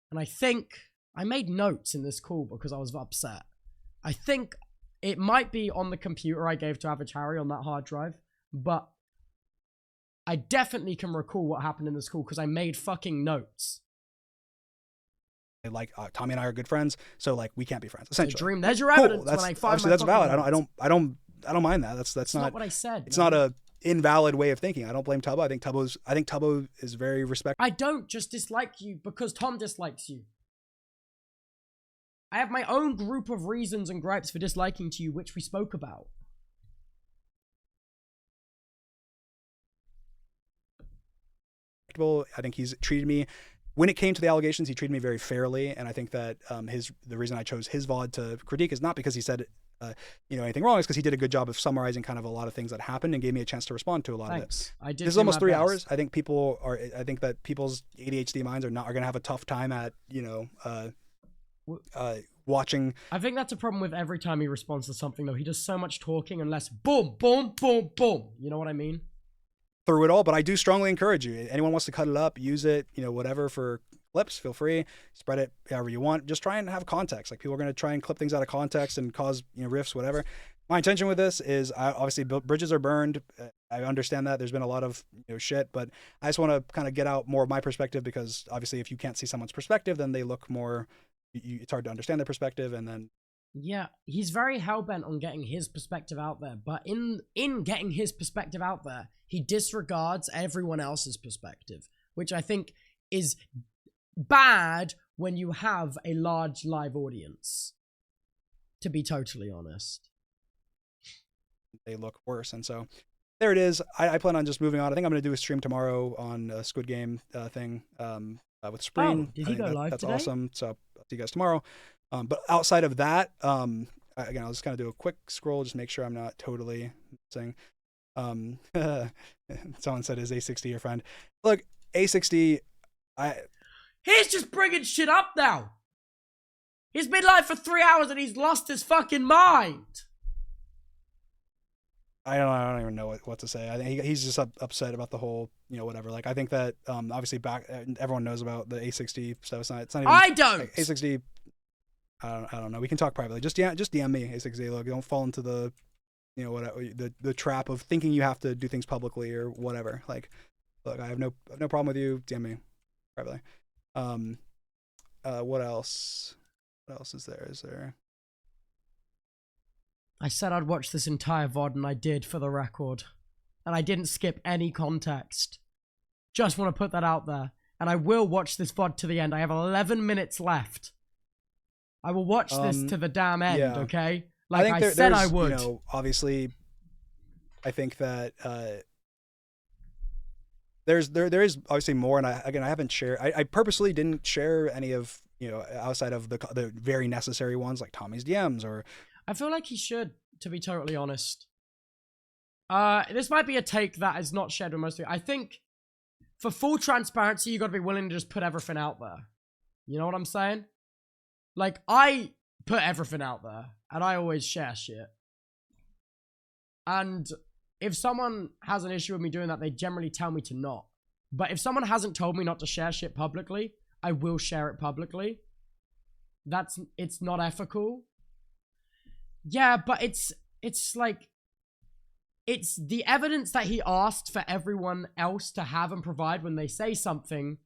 And I think... I made notes in this call because I was upset. I think it might be on the computer I gave to Average Harry on that hard drive, but I definitely can recall what happened in this call because I made fucking notes. Like Tommy and I are good friends, so like we can't be friends. Essentially, so Dream. There's your evidence. That's, when I find obviously my that's valid. notes. I don't mind that. That's not what I said. It's not a invalid way of thinking. I don't blame Tubbo. I think Tubbo is very respectful. I don't just dislike you because Tom dislikes you. I have my own group of reasons and gripes for disliking to you, which we spoke about. I think he's treated me, when it came to the allegations, he treated me very fairly, and I think that the reason I chose his VOD to critique is not because he said anything wrong, it's because he did a good job of summarizing kind of a lot of things that happened and gave me a chance to respond to a lot of it. I did. This is almost 3 hours. I think that people's ADHD minds are going to have a tough time at watching. I think that's a problem with every time he responds to something, though. He does so much talking and less boom, boom, boom, boom. You know what I mean? Through it all, but I do strongly encourage you. Anyone wants to cut it up, use it, whatever for clips, feel free. Spread it however you want. Just try and have context. Like, people are going to try and clip things out of context and cause riffs, whatever. My intention with this is, obviously bridges are burned. I understand that there's been a lot of shit, but I just want to kind of get out more of my perspective, because obviously if you can't see someone's perspective, then they look more. It's hard to understand their perspective, and then. Yeah, he's very hell-bent on getting his perspective out there, but in getting his perspective out there, he disregards everyone else's perspective, which I think is bad when you have a large live audience, to be totally honest. They look worse, and so there it is. I plan on just moving on. I think I'm going to do a stream tomorrow on a Squid Game thing with Spring. Oh, did he go live That's today? awesome. So I'll see you guys tomorrow. But outside of that, again, I'll just kind of do a quick scroll, just make sure I'm not totally missing. Someone said, is A60 your friend? Look, A60, he's just bringing shit up now. He's been live for 3 hours and he's lost his fucking mind. I don't even know what to say. I think he's just upset about the whole, whatever. Like, I think that obviously everyone knows about the A60 stuff. It's not even. I don't. Like, A60. I don't know. We can talk privately. Just DM me, A60. Look, don't fall into the, the trap of thinking you have to do things publicly or whatever. Like, look, I have no problem with you. DM me privately. What else? What else is there? I said I'd watch this entire VOD, and I did, for the record. And I didn't skip any context. Just want to put that out there. And I will watch this VOD to the end. I have 11 minutes left. I will watch this to the damn end, okay? Like I said I would. Obviously, I think that there is obviously more, and I haven't shared. I purposely didn't share any of outside of the very necessary ones, like Tommy's DMs or. I feel like he should, to be totally honest. This might be a take that is not shared with most people. I think for full transparency, you got to be willing to just put everything out there. You know what I'm saying? Like, I put everything out there, and I always share shit. And if someone has an issue with me doing that, they generally tell me to not. But if someone hasn't told me not to share shit publicly, I will share it publicly. It's not ethical. Yeah, but it's like, it's the evidence that he asked for everyone else to have and provide when they say something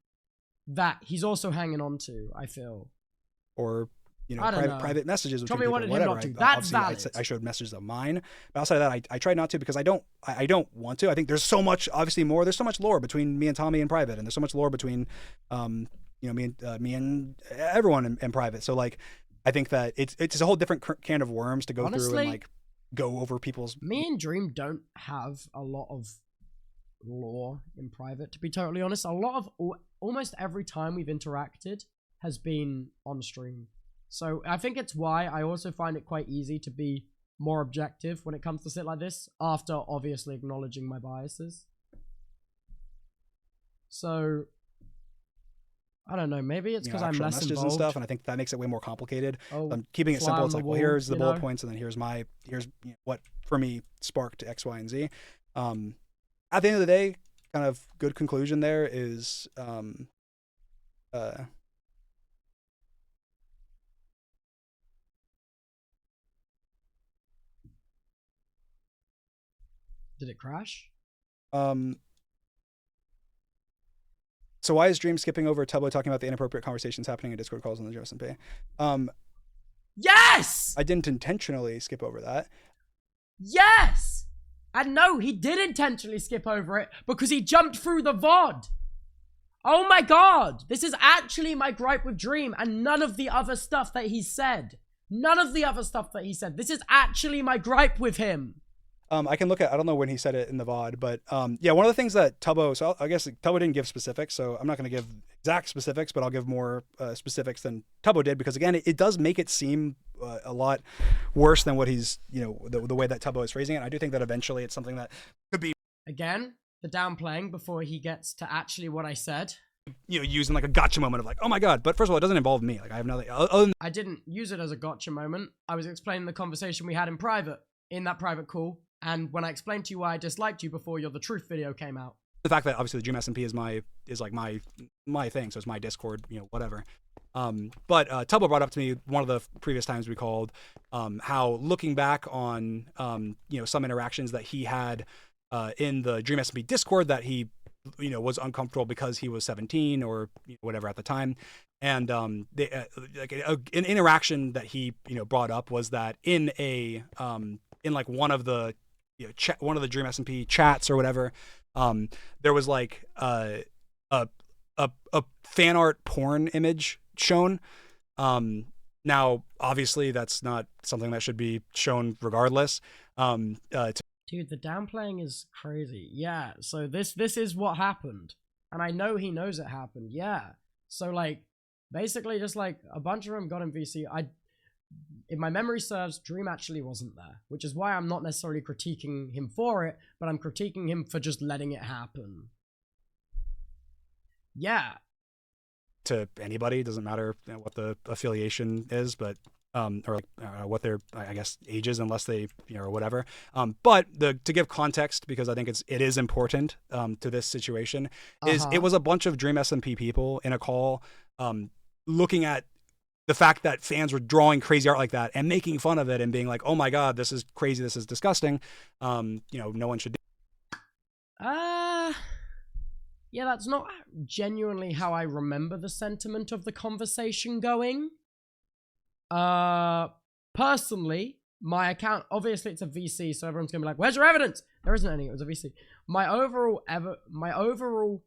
that he's also hanging on to, I feel. Or, you know, I don't know. private messages between Tommy people, wanted him whatever. not to. That's obviously, valid. I showed messages of mine, but outside of that, I tried not to because I don't want to. I think there's so much, obviously more. There's so much lore between me and Tommy in private, and there's so much lore between, you know, me and everyone in private. So like, I think that it's a whole different can of worms to go through and like go over people's. Me and Dream don't have a lot of lore in private, to be totally honest. A lot of almost every time we've interacted has been on stream. So I think it's why I also find it quite easy to be more objective when it comes to shit like this, after obviously acknowledging my biases. So I don't know, maybe it's because I'm less messages involved and stuff, and I think that makes it way more complicated. Oh, I'm keeping it fly simple. on It's the like, wall, well, here's the you bullet know? points, and then here's what for me sparked X, Y, and Z. At the end of the day, kind of good conclusion there is Did it crash? So why is Dream skipping over Tubbo talking about the inappropriate conversations happening in Discord calls on the JSMP? Yes! I didn't intentionally skip over that. Yes! And no, he did intentionally skip over it because he jumped through the VOD. Oh my god, this is actually my gripe with Dream and none of the other stuff that he said. None of the other stuff that he said. This is actually my gripe with him. I can look at, I don't know when he said it in the VOD, but yeah, one of the things that Tubbo, so I guess Tubbo didn't give specifics, so I'm not going to give exact specifics, but I'll give more specifics than Tubbo did, because again, it does make it seem a lot worse than what he's, you know, the way that Tubbo is phrasing it. I do think that eventually it's something that could be, Again, the downplaying before he gets to actually what I said. you know, used in like a gotcha moment of like, oh my god, but first of all, it doesn't involve me. Like I have nothing, other than I didn't use it as a gotcha moment. I was explaining the conversation we had in private, in that private call. And when I explained to you why I disliked you before the truth video came out. the fact that obviously the Dream SMP is like my thing, so it's my Discord, you know, whatever. But Tubbo brought up to me one of the previous times we called how looking back on you know, some interactions that he had in the Dream SMP Discord that he, you know, was uncomfortable because he was 17 or whatever at the time, and like an interaction that he, you know, brought up was that in a in like one of the, you know, one of the Dream SMP chats or whatever, there was like a fan art porn image shown. Now obviously that's not something that should be shown regardless. Dude, the downplaying is crazy. Yeah, so this is what happened. And I know he knows it happened. Yeah. So like basically just like a bunch of them got in VC. If my memory serves, Dream actually wasn't there, which is why I'm not necessarily critiquing him for it, but I'm critiquing him for just letting it happen. Yeah. To anybody, doesn't matter, you know, what the affiliation is, but or like what their, I guess, age is, unless they, you know, or whatever. But to give context, because I think it is important to this situation, is it was a bunch of Dream SMP people in a call looking at the fact that fans were drawing crazy art like that and making fun of it and being like, oh my god, this is crazy, this is disgusting. You know, no one should do. Yeah, that's not genuinely how I remember the sentiment of the conversation going. Personally, my account, obviously it's a VC, so everyone's gonna be like, where's your evidence? There isn't any, it was a VC. My overall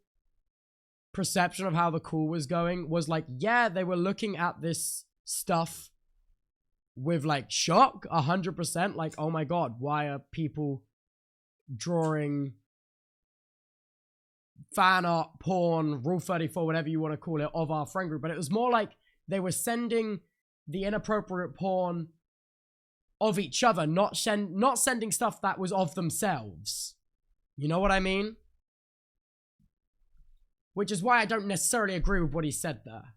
perception of how the call was going was like, yeah, they were looking at this stuff with like shock, 100%, like, oh my god, why are people drawing fan art, porn, Rule 34, whatever you want to call it, of our friend group? But it was more like they were sending the inappropriate porn of each other, not sending stuff that was of themselves. You know what I mean? Which is why I don't necessarily agree with what he said there.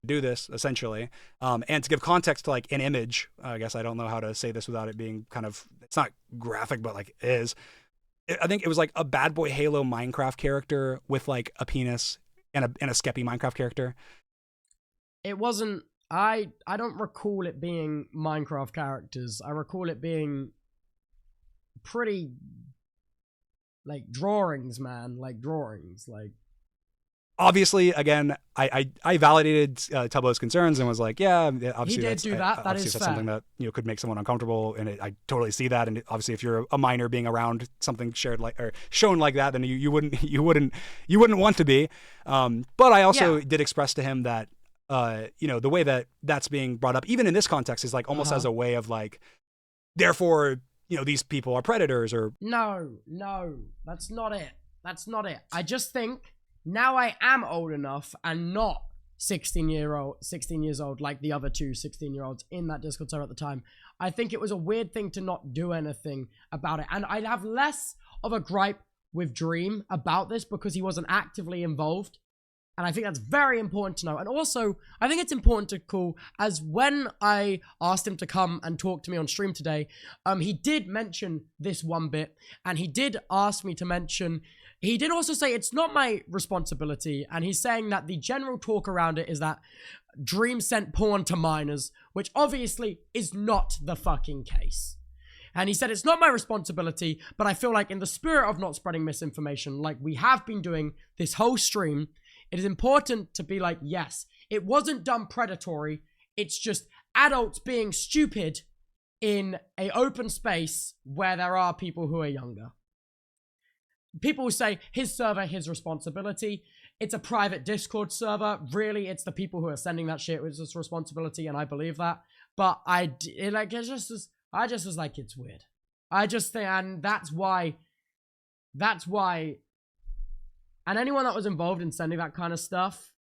do this essentially, and to give context to like an image. I guess I don't know how to say this without it being kind of, it's not graphic, but like it is. I think it was like a Bad Boy Halo Minecraft character with like a penis and a Skeppy Minecraft character. It wasn't. I don't recall it being Minecraft characters. I recall it being pretty like drawings, man. Like drawings. Like obviously, again, I validated Tubbo's concerns and was like, yeah, obviously he did do that. That is that's fair. something that could make someone uncomfortable, and I totally see that. And obviously, if you're a minor being around something shared like or shown like that, then you wouldn't want to be. But I also did express to him that the way that that's being brought up, even in this context, is like almost as a way of like, therefore, these people are predators or no, that's not it. That's not it. I just think now I am old enough and not 16 years old like the other two 16-year-olds in that Discord server at the time. I think it was a weird thing to not do anything about it. And I'd have less of a gripe with Dream about this because he wasn't actively involved. And I think that's very important to know. And also, I think it's important to call, as when I asked him to come and talk to me on stream today, he did mention this one bit, and he did ask me to mention, he did also say it's not my responsibility, and he's saying that the general talk around it is that Dream sent porn to minors, which obviously is not the fucking case. And he said, it's not my responsibility, but I feel like in the spirit of not spreading misinformation, like we have been doing this whole stream, it is important to be like, yes, it wasn't done predatory. It's just adults being stupid in an open space where there are people who are younger. People will say, his server, his responsibility. It's a private Discord server. Really, it's the people who are sending that shit with his responsibility, and I believe that. But I just was like, it's weird. I just think, and that's why, and anyone that was involved in sending that kind of stuff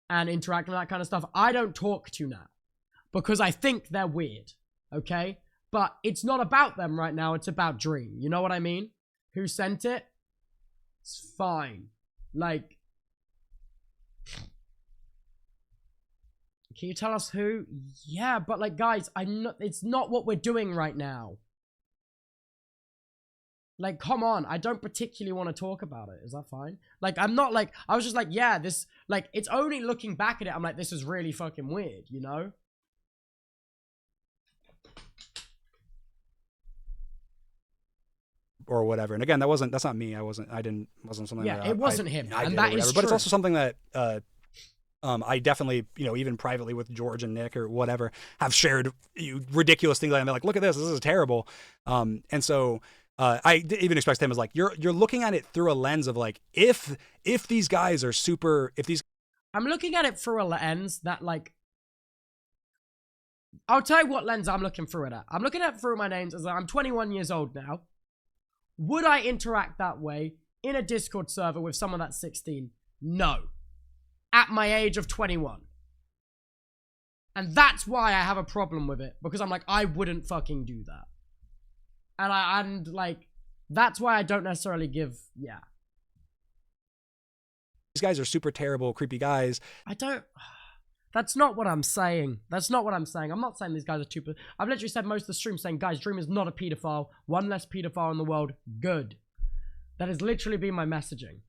and interacting with that kind of stuff, I don't talk to now because I think they're weird, okay? But it's not about them right now. It's about Dream. You know what I mean? Who sent it? It's fine. Like, can you tell us who? Yeah, but like, guys, it's not what we're doing right now. Like, come on, I don't particularly want to talk about it. Is that fine? Like, I'm not like, I was just like, yeah, this, like, it's only looking back at it, I'm like, this is really fucking weird, you know? or whatever. And again, that's not me. Wasn't something. Yeah, that it wasn't him, I and did that or is whatever. But it's true. also something that I definitely, even privately with George and Nick or whatever, have shared ridiculous things like that. And they're like, look at this is terrible. And so I even expressed to him as like, you're looking at it through a lens of like, if these guys are super, I'm looking at it through a lens that, like, I'll tell you what lens I'm looking through it at. I'm looking at it through my names as like, I'm 21 years old now. Would I interact that way in a Discord server with someone that's 16? No. At my age of 21. And that's why I have a problem with it. Because I'm like, I wouldn't fucking do that. And like, that's why I don't necessarily give, yeah. these guys are super terrible, creepy guys. That's not what I'm saying. That's not what I'm saying. I'm not saying these guys are stupid. I've literally said most of the stream saying, guys, Dream is not a pedophile. One less pedophile in the world. Good. That has literally been my messaging.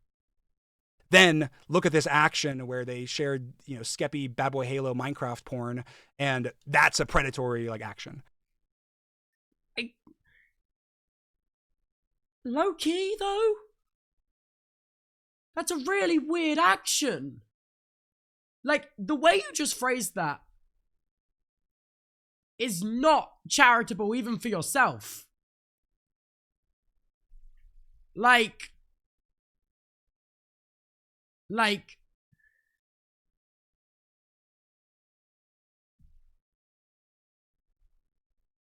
Then look at this action where they shared, Skeppy, Bad Boy Halo, Minecraft porn, and that's a predatory like action. Low key though? That's a really weird action. Like, the way you just phrased that is not charitable even for yourself. Like,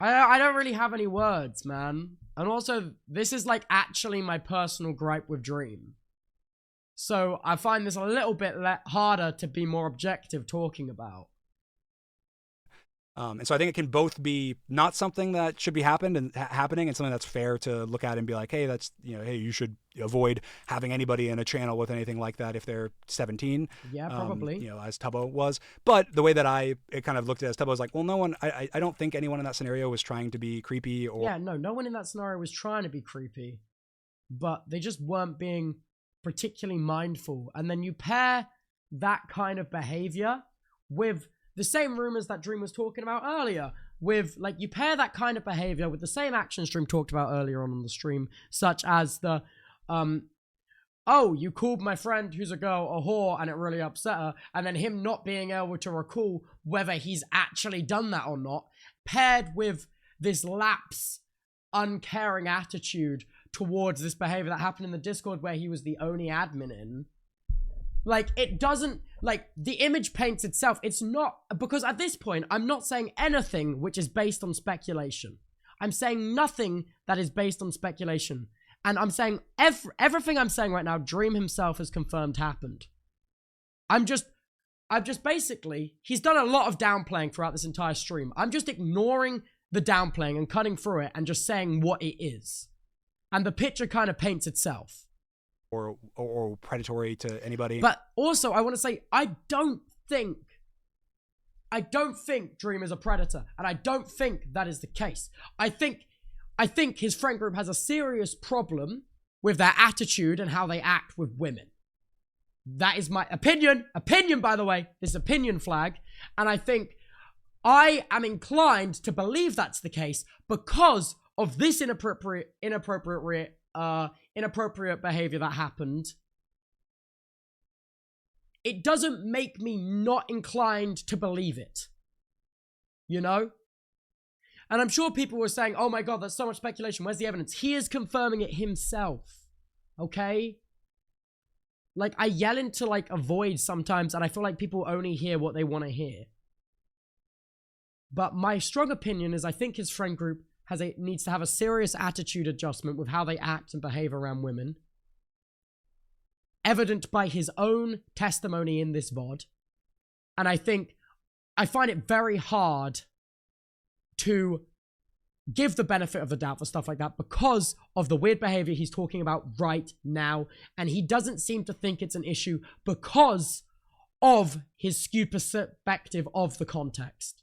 I don't really have any words, man. And also, this is like actually my personal gripe with Dream. So I find this a little bit harder to be more objective talking about. And so I think it can both be not something that should be happening and something that's fair to look at and be like, hey, that's, hey, you should avoid having anybody in a channel with anything like that if they're 17. Yeah, probably. As Tubbo was. But the way that it kind of looked at it as Tubbo was like, well, no one, I don't think anyone in that scenario was trying to be creepy or. Yeah, no one in that scenario was trying to be creepy, but they just weren't being particularly mindful. And then you pair that kind of behavior with the same rumors that Dream was talking about earlier, with like you pair that kind of behavior with the same actions Dream talked about earlier on the stream, such as the oh, you called my friend who's a girl a whore and it really upset her, and then him not being able to recall whether he's actually done that or not, paired with this lapse, uncaring attitude towards this behavior that happened in the Discord where he was the only admin in. Like, it doesn't, like, the image paints itself. It's not, because at this point, I'm not saying anything which is based on speculation. I'm saying nothing that is based on speculation. And I'm saying everything I'm saying right now, Dream himself has confirmed happened. I'm just basically, he's done a lot of downplaying throughout this entire stream. I'm just ignoring the downplaying and cutting through it and just saying what it is. And the picture kind of paints itself. Or predatory to anybody. But also, I want to say, I don't think Dream is a predator, and I don't think that is the case. I think his friend group has a serious problem with their attitude and how they act with women. That is my opinion. Opinion, by the way, this opinion flag. And I think I am inclined to believe that's the case because of this inappropriate behavior that happened. It doesn't make me not inclined to believe it. You know? And I'm sure people were saying, oh my God, there's so much speculation. Where's the evidence? He is confirming it himself. Okay? Like, I yell into, like, a void sometimes, and I feel like people only hear what they want to hear. But my strong opinion is I think his friend group needs to have a serious attitude adjustment with how they act and behave around women. Evident by his own testimony in this VOD. And I find it very hard to give the benefit of the doubt for stuff like that because of the weird behavior he's talking about right now. And he doesn't seem to think it's an issue because of his skewed perspective of the context.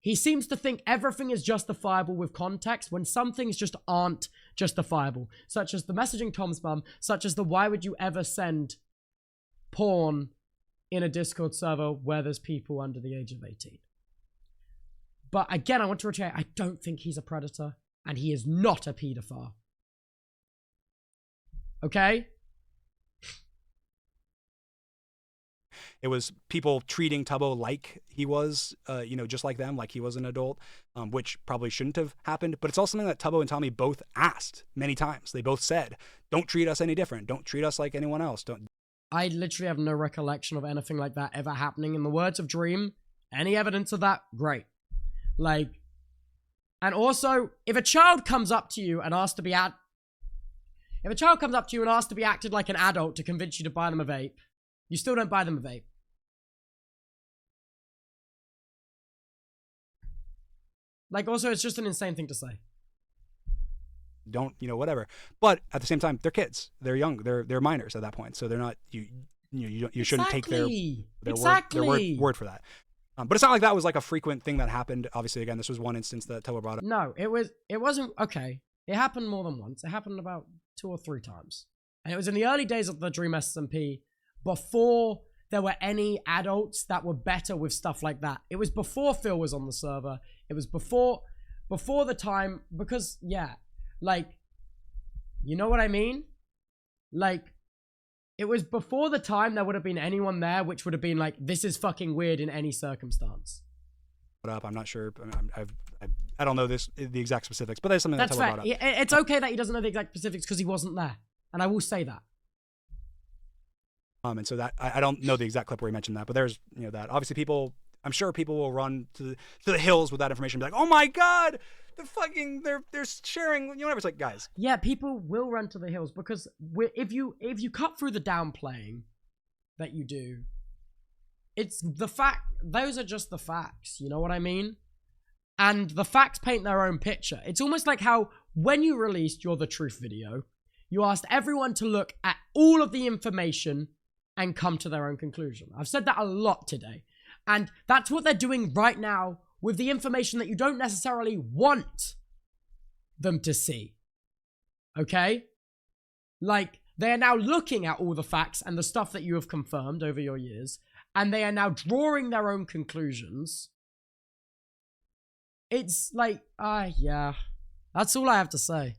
He seems to think everything is justifiable with context when some things just aren't justifiable, such as the messaging Tom's mum, such as the why would you ever send porn in a Discord server where there's people under the age of 18. But again, I want to reiterate, I don't think he's a predator, and he is not a pedophile. Okay? It was people treating Tubbo like he was, just like them, like he was an adult, which probably shouldn't have happened. But it's also something that Tubbo and Tommy both asked many times. They both said, don't treat us any different. Don't treat us like anyone else. I literally have no recollection of anything like that ever happening. In the words of Dream, any evidence of that, great. Like, and also, if a child comes up to you and asks to be acted like an adult to convince you to buy them a vape, you still don't buy them a vape. Like, also, it's just an insane thing to say. Don't, whatever. But at the same time, they're kids. They're young. They're minors at that point. So they're not, you shouldn't take their word for that. But it's not like that was like a frequent thing that happened. Obviously, again, this was one instance that Tubbo brought up. No, it wasn't, okay. It happened more than once. It happened about 2 or 3 times. And it was in the early days of the Dream SMP, before there were any adults that were better with stuff like that. It was before Phil was on the server. It was before the time, because, yeah, like, you know what I mean? Like, it was before the time there would have been anyone there which would have been like, this is fucking weird in any circumstance. I'm not sure. I don't know the exact specifics, but there's something that Tubbo brought up. It's okay that he doesn't know the exact specifics because he wasn't there. And I will say that. And so that I don't know the exact clip where he mentioned that, but there's that obviously I'm sure people will run to the hills with that information and be like, oh my God, they're sharing, whatever. It's like, guys. Yeah, people will run to the hills because if you cut through the downplaying that you do, it's the fact, those are just the facts, you know what I mean? And the facts paint their own picture. It's almost like how when you released You're the Truth video, you asked everyone to look at all of the information and come to their own conclusion. I've said that a lot today. And that's what they're doing right now with the information that you don't necessarily want them to see. Okay? Like, they are now looking at all the facts and the stuff that you have confirmed over your years, and they are now drawing their own conclusions. It's like, yeah. That's all I have to say.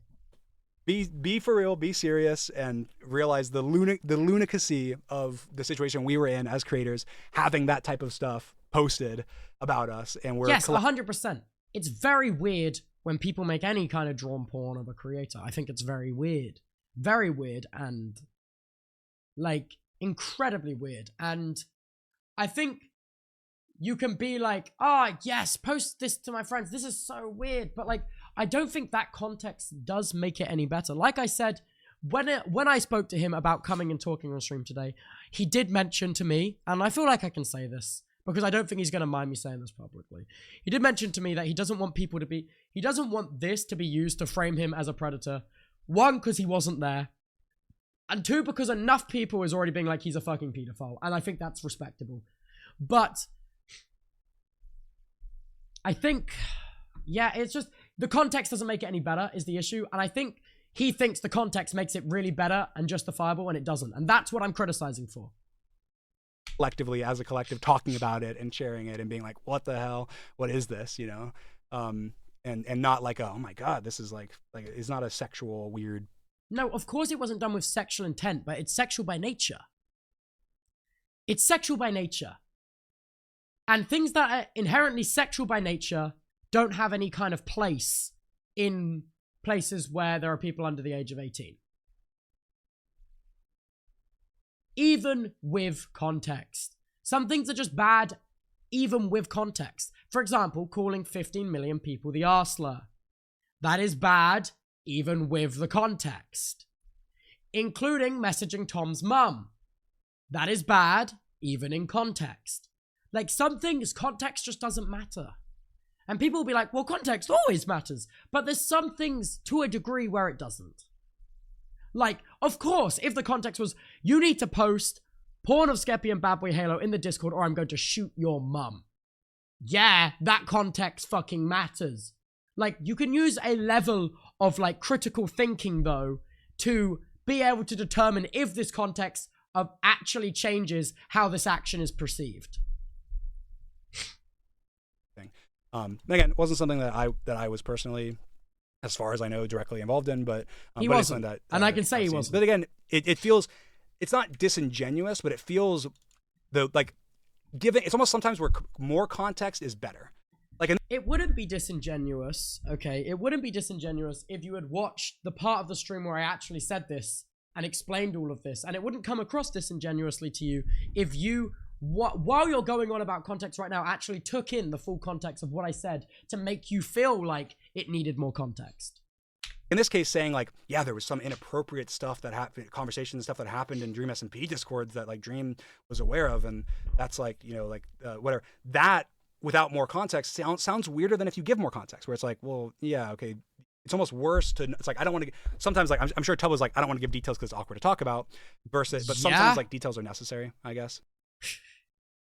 Be for real, be serious, and realize the lunacy of the situation we were in as creators, having that type of stuff posted about us. And we're yes, 100%. It's very weird when people make any kind of drawn porn of a creator. I think it's very weird. Very weird and, like, incredibly weird. And I think you can be like, yes, post this to my friends. This is so weird. But, like, I don't think that context does make it any better. Like I said, when I spoke to him about coming and talking on stream today, he did mention to me, and I feel like I can say this because I don't think he's going to mind me saying this publicly. He did mention to me that he doesn't want he doesn't want this to be used to frame him as a predator. One, because he wasn't there. And two, because enough people is already being like, he's a fucking pedophile. And I think that's respectable. But I think, yeah, it's just, the context doesn't make it any better is the issue. And I think he thinks the context makes it really better and justifiable, and it doesn't. And that's what I'm criticizing for. Collectively, as a collective, talking about it and sharing it and being like, what the hell? What is this? You know? And not like, oh my God, this is like it's not a sexual weird. No, of course it wasn't done with sexual intent, but it's sexual by nature. It's sexual by nature. And things that are inherently sexual by nature don't have any kind of place in places where there are people under the age of 18. Even with context. Some things are just bad even with context. For example, calling 15 million people the arseler. That is bad even with the context. Including messaging Tom's mum. That is bad even in context. Like, some things, context just doesn't matter. And people will be like, well, context always matters. But there's some things to a degree where it doesn't. Like, of course, if the context was, you need to post porn of Skeppy and Bad Boy Halo in the Discord or I'm going to shoot your mum. Yeah, that context fucking matters. Like, you can use a level of, like, critical thinking, though, to be able to determine if this context actually changes how this action is perceived. Again, it wasn't something that I was personally, as far as I know, directly involved in, but he wasn't, and I can say he wasn't. But again, it feels, it's not disingenuous, but it feels it's almost sometimes where more context is better. Like, it wouldn't be disingenuous, okay? It wouldn't be disingenuous if you had watched the part of the stream where I actually said this and explained all of this, and it wouldn't come across disingenuously to you if you, while you're going on about context right now, actually took in the full context of what I said to make you feel like it needed more context. In this case, saying like, yeah, there was some inappropriate stuff that happened, conversations and stuff that happened in Dream SMP Discords that like Dream was aware of, and that's like, you know, like whatever. That without more context sounds weirder than if you give more context, where it's like, well, yeah, okay. It's almost worse to, it's like, I don't want to, sometimes like, I'm sure Tub was like, I don't want to give details because it's awkward to talk about, versus, but sometimes like details are necessary, I guess.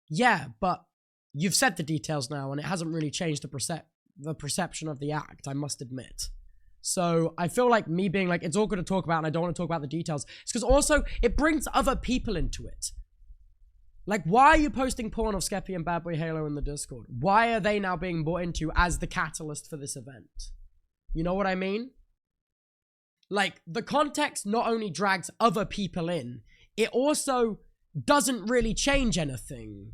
Yeah, but you've said the details now, and it hasn't really changed the perception of the act, I must admit. So I feel like me being like, it's awkward to talk about and I don't want to talk about the details. It's because also it brings other people into it. Like, why are you posting porn of Skeppy and Bad Boy Halo in the Discord? Why are they now being brought into as the catalyst for this event? You know what I mean? Like, the context not only drags other people in, it also doesn't really change anything.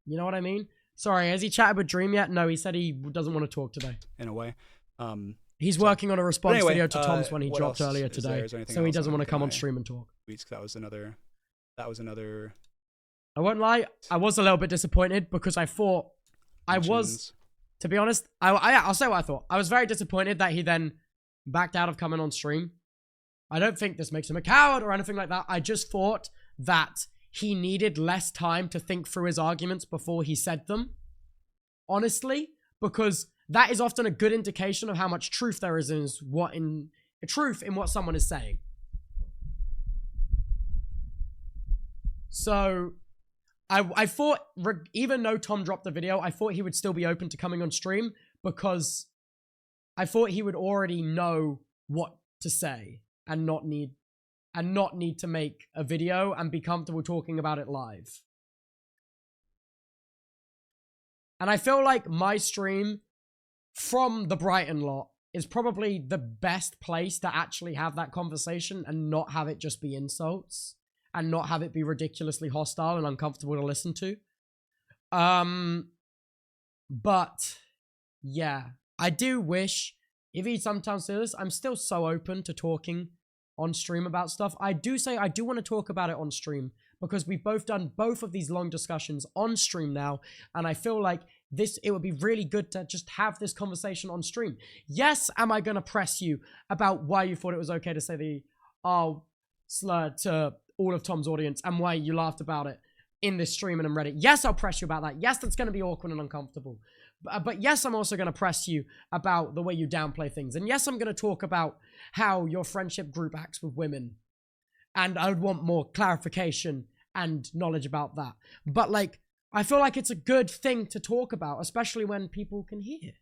You know what I mean? Sorry, has he chatted with Dream yet? No, he said he doesn't want to talk today. In a way. He's working on a response video to Tom's one he dropped earlier today, so he doesn't want to come on stream and talk. That was another. I won't lie, I was a little bit disappointed because I thought to be honest, I'll say what I thought. I was very disappointed that he then backed out of coming on stream. I don't think this makes him a coward or anything like that. I just thought that he needed less time to think through his arguments before he said them. Honestly, because that is often a good indication of how much truth there is in what someone is saying. So I thought, even though Tom dropped the video, I thought he would still be open to coming on stream because I thought he would already know what to say and not need to make a video and be comfortable talking about it live. And I feel like my stream from the Brighton lot is probably the best place to actually have that conversation and not have it just be insults and not have it be ridiculously hostile and uncomfortable to listen to. But yeah, I do wish, if he sometimes does this, I'm still so open to talking on stream about stuff. I do want to talk about it on stream because we've both done both of these long discussions on stream now, and I feel like it would be really good to just have this conversation on stream. Yes, am I going to press you about why you thought it was okay to say the R slur to all of Tom's audience and why you laughed about it in this stream and on Reddit? Yes, I'll press you about that. Yes, that's going to be awkward and uncomfortable. But yes, I'm also going to press you about the way you downplay things. And yes, I'm going to talk about how your friendship group acts with women. And I would want more clarification and knowledge about that. But like, I feel like it's a good thing to talk about, especially when people can hear.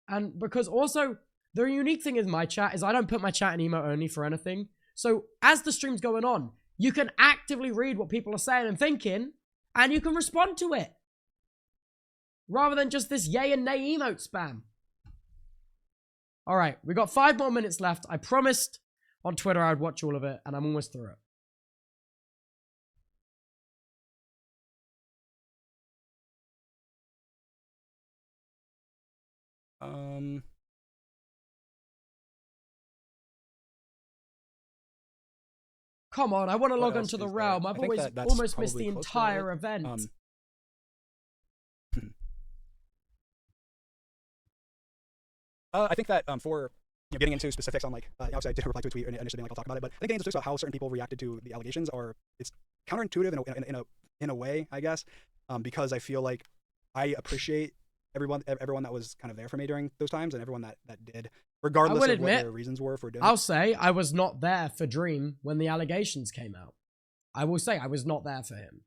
And because also, the unique thing is my chat is I don't put my chat in emo only for anything. So as the stream's going on, you can actively read what people are saying and thinking, and you can respond to it. Rather than just this yay and nay emote spam. All right, we got 5 more minutes left. I promised on Twitter I'd watch all of it, and I'm almost through it. Come on, I want to log onto the realm. I've almost missed the entire event. I think that for getting into specifics on like obviously I did reply to a tweet initially being like I'll talk about it, but I think getting into specifics about how certain people reacted to the allegations it's counterintuitive in a way, I guess, because I feel like I appreciate everyone that was kind of there for me during those times and everyone that did, regardless of what their reasons were for doing it. I'll say I was not there for Dream when the allegations came out. I will say I was not there for him.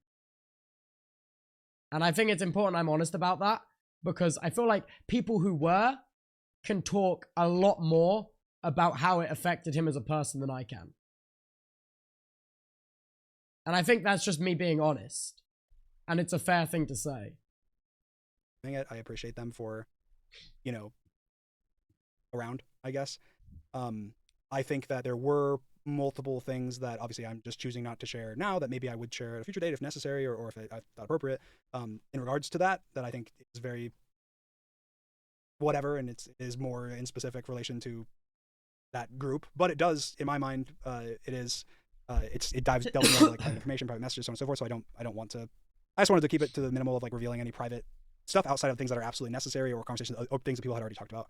And I think it's important I'm honest about that because I feel like people who were can talk a lot more about how it affected him as a person than I can. And I think that's just me being honest. And it's a fair thing to say. I appreciate them for, around, I guess. I think that there were multiple things that obviously I'm just choosing not to share now that maybe I would share at a future date if necessary or if I thought appropriate. In regards to that I think is very whatever, and it is more in specific relation to that group. But it does, in my mind, it delves into like information, private messages, so on and so forth. So I don't want to. I just wanted to keep it to the minimal of like revealing any private stuff outside of things that are absolutely necessary or conversations or things that people had already talked about.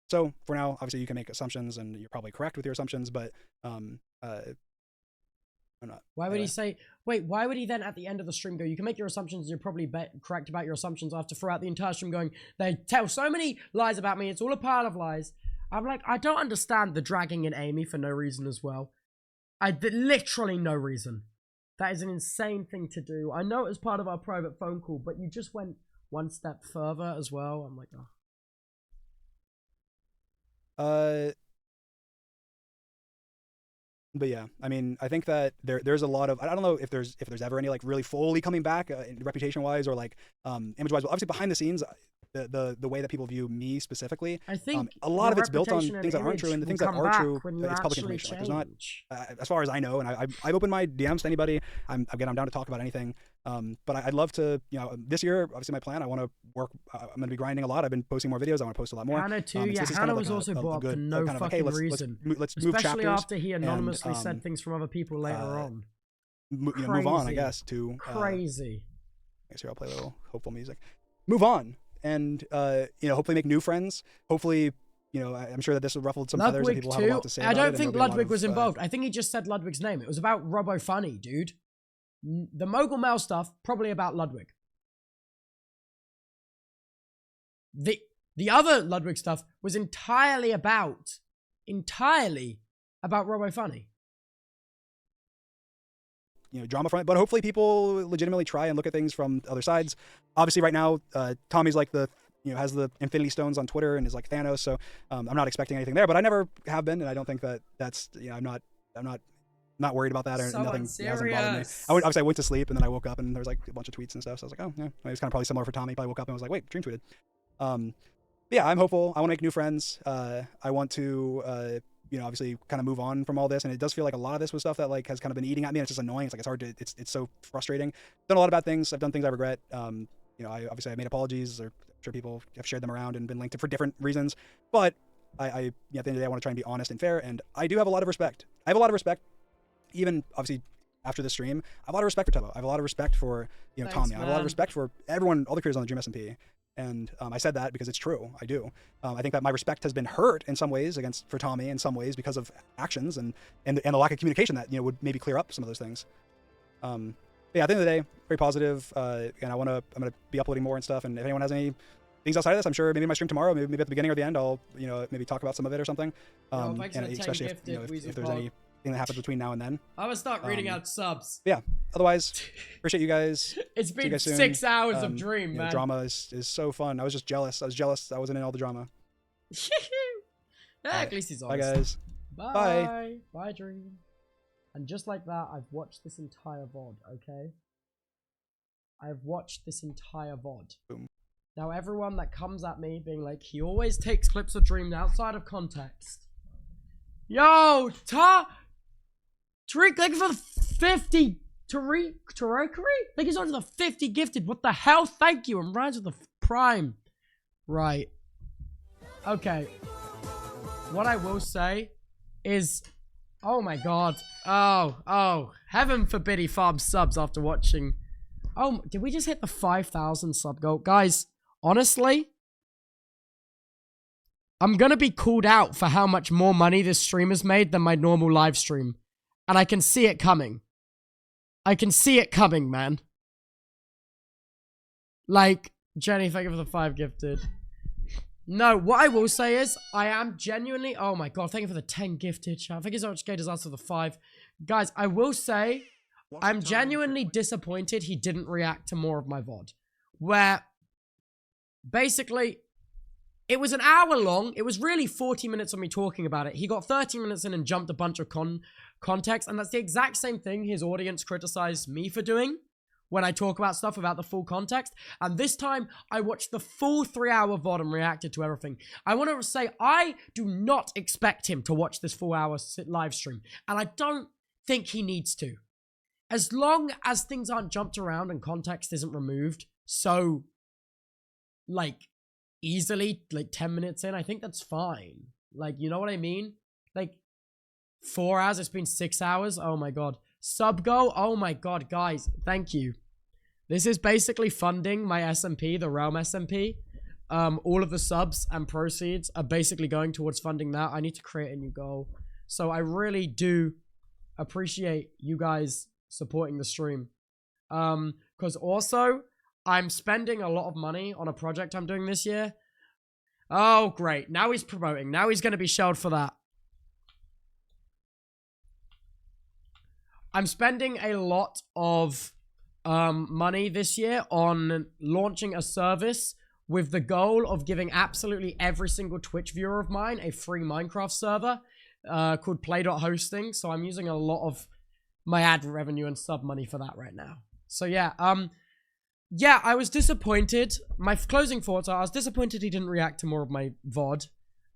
So for now, obviously you can make assumptions and you're probably correct with your assumptions, but I'm not. Why would he say, wait, why would he then at the end of the stream go, you can make your assumptions and you're probably correct about your assumptions after throughout the entire stream going, they tell so many lies about me, it's all a pile of lies. I'm like, I don't understand the dragging in Amy for no reason as well. Literally no reason. That is an insane thing to do. I know it was part of our private phone call, but you just went one step further as well. I'm like, oh. But yeah, I mean, I think that there's a lot of, I don't know if there's ever any like really fully coming back reputation wise or like image wise, but obviously behind the scenes, the way that people view me specifically, I think a lot of it's built on things that aren't true, and the things that are true, it's public information. Like, there's not, as far as I know, and I've opened my DMs to anybody. I'm down to talk about anything. But I'd love to, this year, obviously my plan, I want to work, I'm going to be grinding a lot. I've been posting more videos. I want to post a lot more. Hannah too, yeah. Hannah was also brought up for no fucking reason. Let's move chapters. Especially after he anonymously said things from other people later on. Move on, I guess, to... Crazy. I guess here I'll play a little hopeful music. Move on. And, hopefully make new friends. Hopefully you know, I'm sure that this ruffled some feathers and Ludwig people have a lot too. to say I about it, don't and think there'll be a lot Ludwig of, was involved. I think he just said Ludwig's name. It was about Robo Funny, dude. The Mogul Mail stuff, probably about Ludwig. The other Ludwig stuff was entirely about Robo Funny. you know, drama from it, but hopefully people legitimately try and look at things from other sides. Obviously right now, Tommy's like has the Infinity Stones on Twitter and is like Thanos, so I'm not expecting anything there, but I never have been, and I don't think that's, you know, I'm not worried about that, or So nothing hasn't bothered me. unserious. Obviously I went to sleep and then I woke up and there was like a bunch of tweets and stuff, so I was like, oh yeah, it was kind of probably similar for Tommy. Probably woke up and was like, wait, Dream tweeted. Yeah, I'm hopeful. I want to make new friends. I want to obviously kind of move on from all this, and it does feel like a lot of this was stuff that like has kind of been eating at me, and it's just annoying. It's like it's hard to, it's so frustrating. Done a lot of bad things. I've done things I regret. I obviously made apologies, or I'm sure people have shared them around and been linked to for different reasons, but at the end of the day, I want to try and be honest and fair, and I do have a lot of respect. I have a lot of respect, even obviously after the stream. I have a lot of respect for Tubbo. I have a lot of respect for Thanks, Tommy. I have a lot man. of respect for everyone, all the creators on the Dream SMP. And I said that because it's true. I do. I think that my respect has been hurt in some ways for Tommy, in some ways because of actions and the lack of communication that, you know, would maybe clear up some of those things. But yeah, at the end of the day, very positive. And I'm gonna be uploading more and stuff. And if anyone has any things outside of this, I'm sure maybe in my stream tomorrow, maybe at the beginning or the end, I'll maybe talk about some of it or something. thanks for And the 10 especially gifted, if Weezy there's Pod. anything that happens between now and then. I will start reading out subs. Yeah. Otherwise, appreciate you guys. It's See you been guys soon. 6 hours of Dream, You know, man. drama is so fun. I was just jealous. I was jealous I wasn't in all the drama. Yeah, at least he's Bye, honest. guys. Bye. Bye, Dream. And just like that, I've watched this entire VOD, okay? I've watched this entire VOD. Boom. Now, everyone that comes at me being like, he always takes clips of Dream outside of context. Yo, Tariq, thank you for the 50. Tariq? Thank you so much for the 50 gifted. What the hell? Thank you. I'm Rise with the Prime. Right. Okay. What I will say is, oh my god. Oh. Heaven forbid he farms subs after watching. Oh, did we just hit the 5,000 sub goal? Guys, honestly, I'm gonna be called out for how much more money this stream has made than my normal live stream. And I can see it coming. I can see it coming, man. Like, Jenny, thank you for the 5 gifted. No, what I will say is, I am genuinely... Oh my god, thank you for the 10 gifted. Thank you so much, Gators, for the 5. Guys, I will say, I'm genuinely disappointed he didn't react to more of my VOD. Where, basically, it was an hour long. It was really 40 minutes of me talking about it. He got 30 minutes in and jumped a bunch of context, and that's the exact same thing his audience criticized me for doing when I talk about stuff without the full context. And this time, I watched the full 3-hour VOD and reacted to everything. I want to say, I do not expect him to watch this full hour live stream, and I don't think he needs to. As long as things aren't jumped around and context isn't removed, so, like, easily, like, 10 minutes in, I think that's fine. Like, you know what I mean? Like, 4 hours, it's been 6 hours. Oh my god. Sub go. Oh my god, guys, thank you. This is basically funding my SMP, the Realm SMP. All of the subs and proceeds are basically going towards funding that. I need to create a new goal. So I really do appreciate you guys supporting the stream. Because also, I'm spending a lot of money on a project I'm doing this year. Oh, great. Now he's promoting. Now he's going to be shelled for that. I'm spending a lot of money this year on launching a service with the goal of giving absolutely every single Twitch viewer of mine a free Minecraft server called Play.Hosting. So I'm using a lot of my ad revenue and sub money for that right now. So yeah, yeah, I was disappointed. My closing thoughts are, I was disappointed he didn't react to more of my VOD.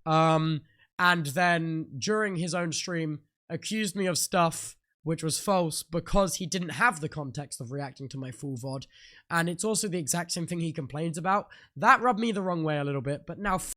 And then during his own stream, accused me of stuff which was false because he didn't have the context of reacting to my full VOD. And it's also the exact same thing he complains about. That rubbed me the wrong way a little bit, but now